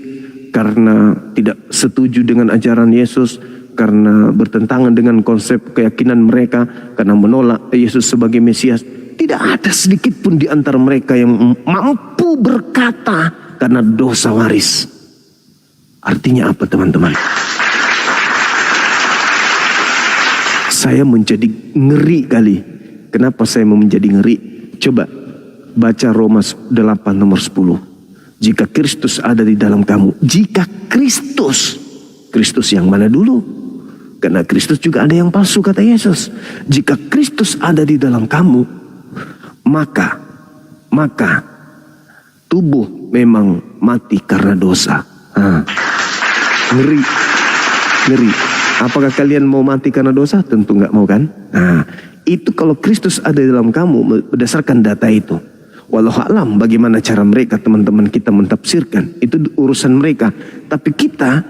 karena tidak setuju dengan ajaran Yesus, karena bertentangan dengan konsep keyakinan mereka, karena menolak Yesus sebagai Mesias. Tidak ada sedikit pun di antara mereka yang mampu berkata karena dosa waris. Artinya apa teman-teman? Saya menjadi ngeri kali. Kenapa saya mau menjadi ngeri? Coba baca Roma 8 nomor 10. Jika Kristus ada di dalam kamu. Jika Kristus yang mana dulu? Karena Kristus juga ada yang palsu kata Yesus. Jika Kristus ada di dalam kamu, maka tubuh memang mati karena dosa. Ngeri. Apakah kalian mau mati karena dosa? Tentu nggak mau kan? Itu kalau Kristus ada di dalam kamu berdasarkan data itu. Walau alam bagaimana cara mereka teman-teman kita mentafsirkan, itu urusan mereka. Tapi kita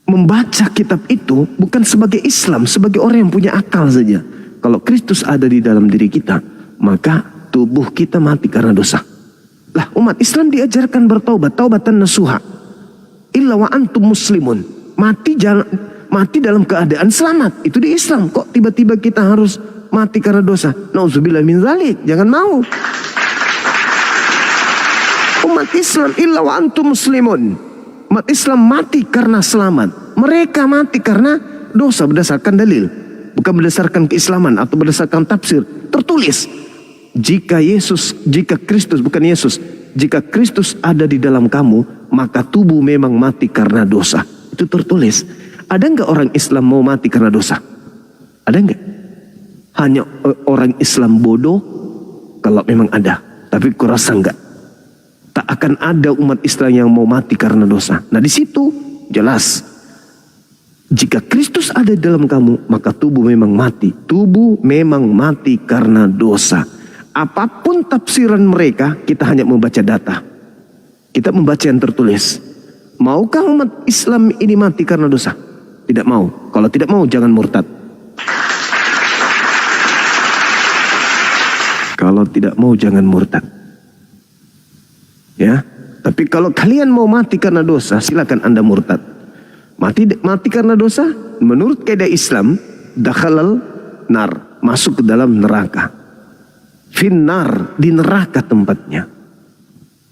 membaca kitab itu bukan sebagai Islam, sebagai orang yang punya akal saja. Kalau Kristus ada di dalam diri kita, maka tubuh kita mati karena dosa. Lah umat Islam diajarkan bertaubat, taubatan nasuha. Illa wa antum muslimun. Mati dalam keadaan selamat. Itu di Islam. Kok tiba-tiba kita harus mati karena dosa? Nauzubillah min dzalik. Jangan mau. Umat Islam illa wa antum muslimun. Umat Islam mati karena selamat. Mereka mati karena dosa berdasarkan dalil. Bukan berdasarkan keislaman atau berdasarkan tafsir. Tertulis. Jika Kristus ada di dalam kamu, maka tubuh memang mati karena dosa. Itu tertulis. Ada enggak orang Islam mau mati karena dosa? Ada enggak? Hanya orang Islam bodoh kalau memang ada. Tapi kurasa enggak. Tak akan ada umat Islam yang mau mati karena dosa. Nah di situ jelas. Jika Kristus ada di dalam kamu, maka tubuh memang mati. Tubuh memang mati karena dosa. Apapun tafsiran mereka, kita hanya membaca data. Kita membaca yang tertulis. Maukah umat Islam ini mati karena dosa? Tidak mau. Kalau tidak mau, jangan murtad. Kalau tidak mau, jangan murtad. Ya. Tapi kalau kalian mau mati karena dosa, silakan Anda murtad. Mati karena dosa, menurut kaidah Islam, dakhalal nar, masuk ke dalam neraka. Finnar, di neraka tempatnya.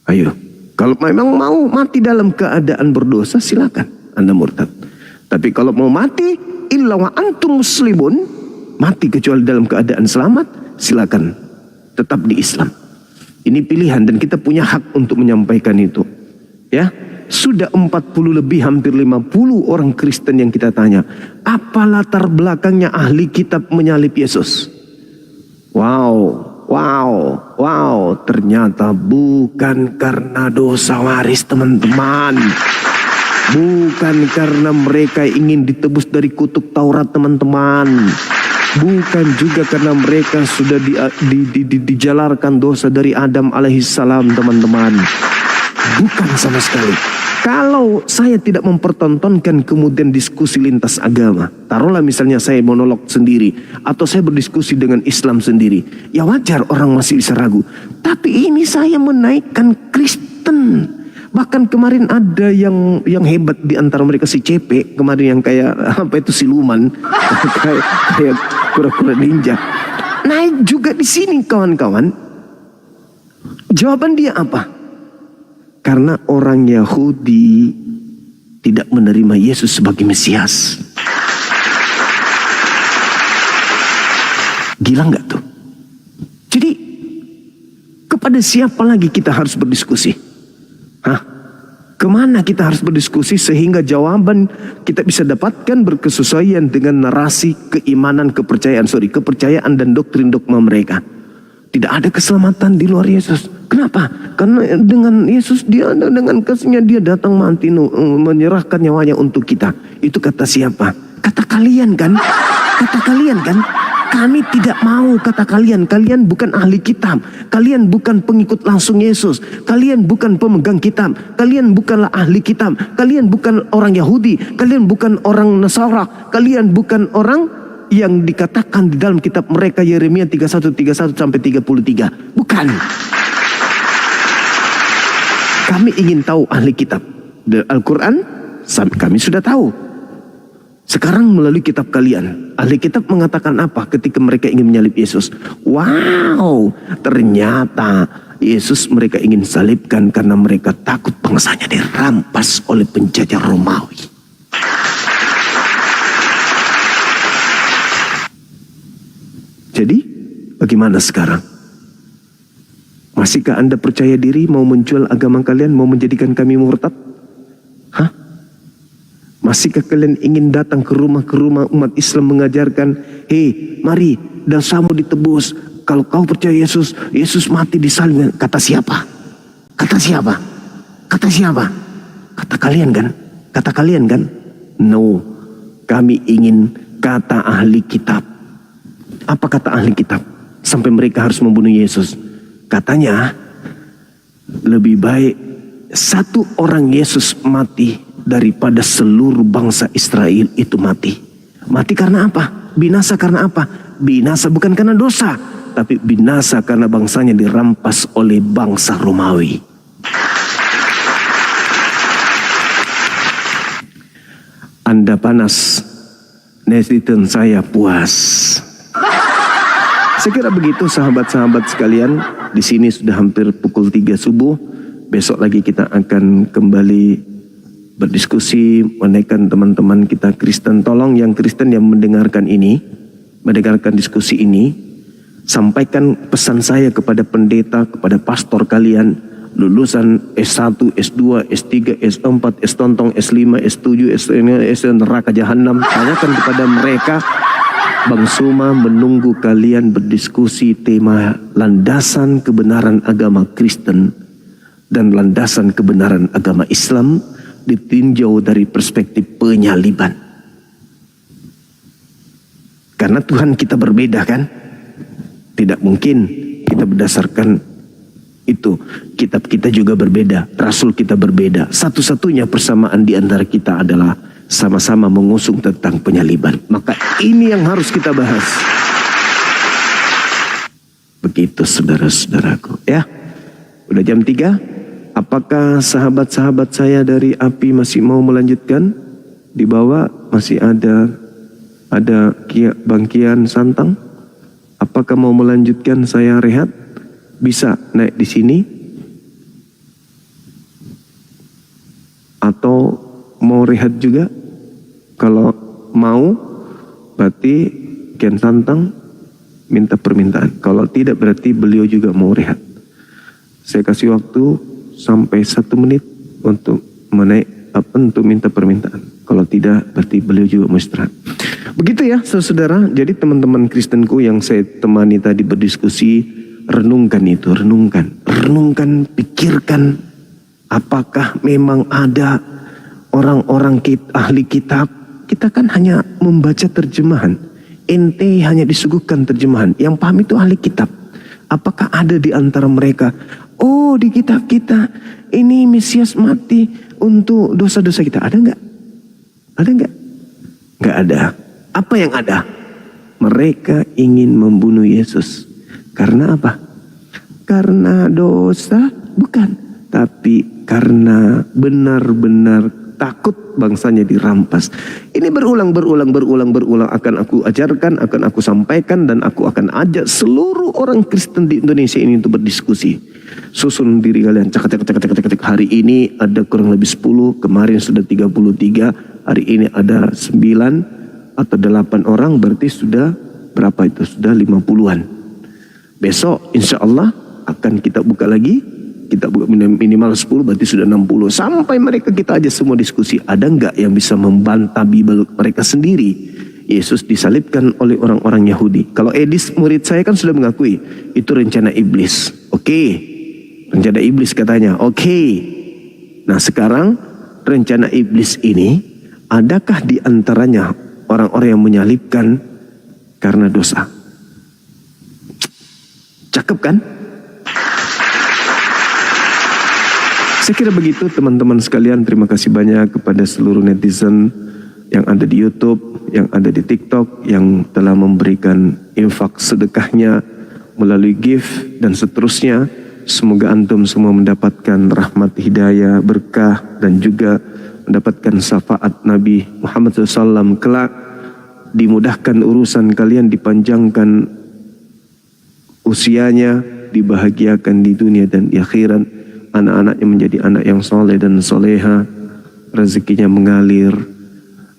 Ayo, kalau memang mau mati dalam keadaan berdosa, silakan Anda murtad. Tapi kalau mau mati illa wa antum muslimun, mati kecuali dalam keadaan selamat, silakan tetap di Islam. Ini pilihan dan kita punya hak untuk menyampaikan itu. Ya, sudah 40 lebih hampir 50 orang Kristen yang kita tanya, apa latar belakangnya ahli kitab menyalib Yesus? Wow, ternyata bukan karena dosa waris teman-teman. Bukan karena mereka ingin ditebus dari kutuk Taurat teman-teman. Bukan juga karena mereka sudah dijalarkan dosa dari Adam alaihissalam teman-teman. Bukan sama sekali. Kalau saya tidak mempertontonkan kemudian diskusi lintas agama, taruhlah misalnya saya monolog sendiri atau saya berdiskusi dengan Islam sendiri, ya wajar orang masih bisa ragu. Tapi ini saya menaikkan Kristen. Bahkan kemarin ada yang hebat di antara mereka, si CP kemarin yang kayak apa itu siluman, kayak kura-kura ninja. Naik juga di sini kawan-kawan. Jawaban dia apa? Karena orang Yahudi tidak menerima Yesus sebagai Mesias. Gila nggak tuh? Jadi kepada siapa lagi kita harus berdiskusi? Kemana kita harus berdiskusi sehingga jawaban kita bisa dapatkan berkesesuaian dengan narasi keimanan, kepercayaan dan doktrin dogma mereka. Tidak ada keselamatan di luar Yesus. Kenapa? Karena dengan Yesus dengan kasihnya dia datang mati, menyerahkan nyawanya untuk kita. Itu kata siapa? Kata kalian kan? Kata kalian kan? Kami tidak mau kata kalian. Kalian bukan ahli kitab. Kalian bukan pengikut langsung Yesus. Kalian bukan pemegang kitab. Kalian bukanlah ahli kitab. Kalian bukan orang Yahudi. Kalian bukan orang Nasara. Kalian bukan orang yang dikatakan di dalam kitab mereka Yeremia 31 sampai 33. Bukan. Kami ingin tahu ahli kitab. Al-Quran kami sudah tahu. Sekarang melalui kitab kalian, ahli kitab mengatakan apa ketika mereka ingin menyalib Yesus? Wow, ternyata Yesus mereka ingin salibkan karena mereka takut bangsanya dirampas oleh penjajah Romawi. Jadi, bagaimana sekarang? Masihkah Anda percaya diri mau menjual agama kalian, mau menjadikan kami murtad? Hah? Masihkah kalian ingin datang ke rumah umat Islam mengajarkan, hei, mari dosamu ditebus. Kalau kau percaya Yesus, Yesus mati disalib. Kata siapa? Kata siapa? Kata siapa? Kata kalian kan? Kata kalian kan? No, kami ingin kata ahli kitab. Apa kata ahli kitab? Sampai mereka harus membunuh Yesus. Katanya, lebih baik satu orang Yesus mati daripada seluruh bangsa Israel itu mati. Mati karena apa? Binasa karena apa? Binasa bukan karena dosa, tapi binasa karena bangsanya dirampas oleh bangsa Romawi. Anda panas, netizen saya puas. Saya kira begitu sahabat-sahabat sekalian. Di sini sudah hampir pukul 3 subuh. Besok lagi kita akan kembali berdiskusi, menaikkan teman-teman kita Kristen. Tolong yang Kristen yang mendengarkan ini, mendengarkan diskusi ini, sampaikan pesan saya kepada pendeta, kepada pastor kalian, lulusan S1, S2, S3, S4, S-tontong, S5, S7, S neraka jahanam. Tanyakan kepada mereka, Bang Suma menunggu kalian berdiskusi tema landasan kebenaran agama Kristen dan landasan kebenaran agama Islam ditinjau dari perspektif penyaliban. Karena Tuhan kita berbeda kan? Tidak mungkin kita berdasarkan itu. Kitab kita juga berbeda, rasul kita berbeda. Satu-satunya persamaan di antara kita adalah sama-sama mengusung tentang penyaliban. Maka ini yang harus kita bahas. Begitu saudara-saudaraku ya. Udah jam 3. Apakah sahabat-sahabat saya dari API masih mau melanjutkan? Di bawah masih ada Bang Kian Santang. Apakah mau melanjutkan saya rehat? Bisa naik di sini? Atau mau rehat juga? Kalau mau, berarti Kian Santang minta permintaan. Kalau tidak, berarti beliau juga mau rehat. Saya kasih waktu sampai 1 menit untuk untuk minta permintaan. Kalau tidak, berarti beliau juga mau istirahat. Begitu ya saudara. Jadi teman-teman Kristenku yang saya temani tadi berdiskusi, renungkan itu, renungkan, pikirkan, apakah memang ada orang-orang ahli kitab. Kita kan hanya membaca terjemahan. Ente hanya disuguhkan terjemahan. Yang paham itu ahli kitab. Apakah ada di antara mereka? Oh, di kitab kita ini Mesias mati untuk dosa-dosa kita. Ada nggak? Ada nggak? Nggak ada. Apa yang ada? Mereka ingin membunuh Yesus. Karena apa? Karena dosa? Bukan. Tapi karena benar-benar takut bangsanya dirampas. Ini berulang akan aku ajarkan, akan aku sampaikan, dan aku akan ajak seluruh orang Kristen di Indonesia ini untuk berdiskusi. Susun diri kalian, cek. Hari ini ada kurang lebih 10, kemarin sudah 33, hari ini ada 9 atau 8 orang, berarti sudah berapa itu? Sudah 50-an. Besok insya Allah akan kita buka lagi. Kita buka minimal 10, berarti sudah 60. Sampai mereka kita aja semua diskusi. Ada nggak yang bisa membantah Bible mereka sendiri? Yesus disalibkan oleh orang-orang Yahudi. Kalau Edis murid saya kan sudah mengakui itu rencana iblis. Oke. Rencana iblis katanya. Oke. Nah sekarang rencana iblis ini, adakah di antaranya orang-orang yang menyalibkan karena dosa? Cakep kan? Saya kira begitu teman-teman sekalian. Terima kasih banyak kepada seluruh netizen yang ada di YouTube, yang ada di TikTok, yang telah memberikan infak sedekahnya melalui gift dan seterusnya. Semoga antum semua mendapatkan rahmat hidayah, berkah, dan juga mendapatkan syafaat Nabi Muhammad SAW kelak. Dimudahkan urusan kalian, dipanjangkan usianya, dibahagiakan di dunia dan di akhirat. Anak-anaknya menjadi anak yang soleh dan soleha, rezekinya mengalir,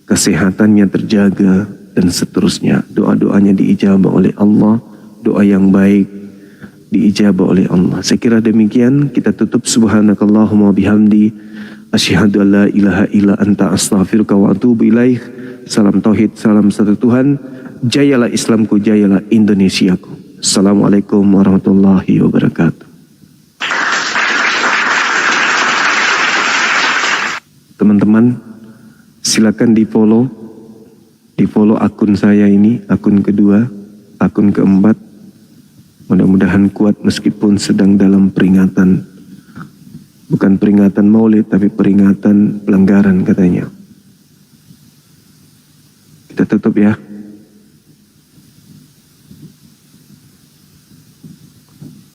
kesehatannya terjaga, dan seterusnya. Doa-doanya diijabah oleh Allah, doa yang baik diijabah oleh Allah. Saya kira demikian. Kita tutup. Subhanakallahumma bihamdi, asyhadu an la ilaha illa anta astaghfiruka wa atubu ilaih. Salam tauhid, salam satu Tuhan. Jayalah Islamku, jayalah Indonesiaku. Assalamualaikum warahmatullahi wabarakatuh. Teman-teman, silakan di follow akun saya ini, akun kedua, akun keempat. Mudah-mudahan kuat meskipun sedang dalam peringatan, bukan peringatan Maulid tapi peringatan pelanggaran katanya. Kita tutup ya.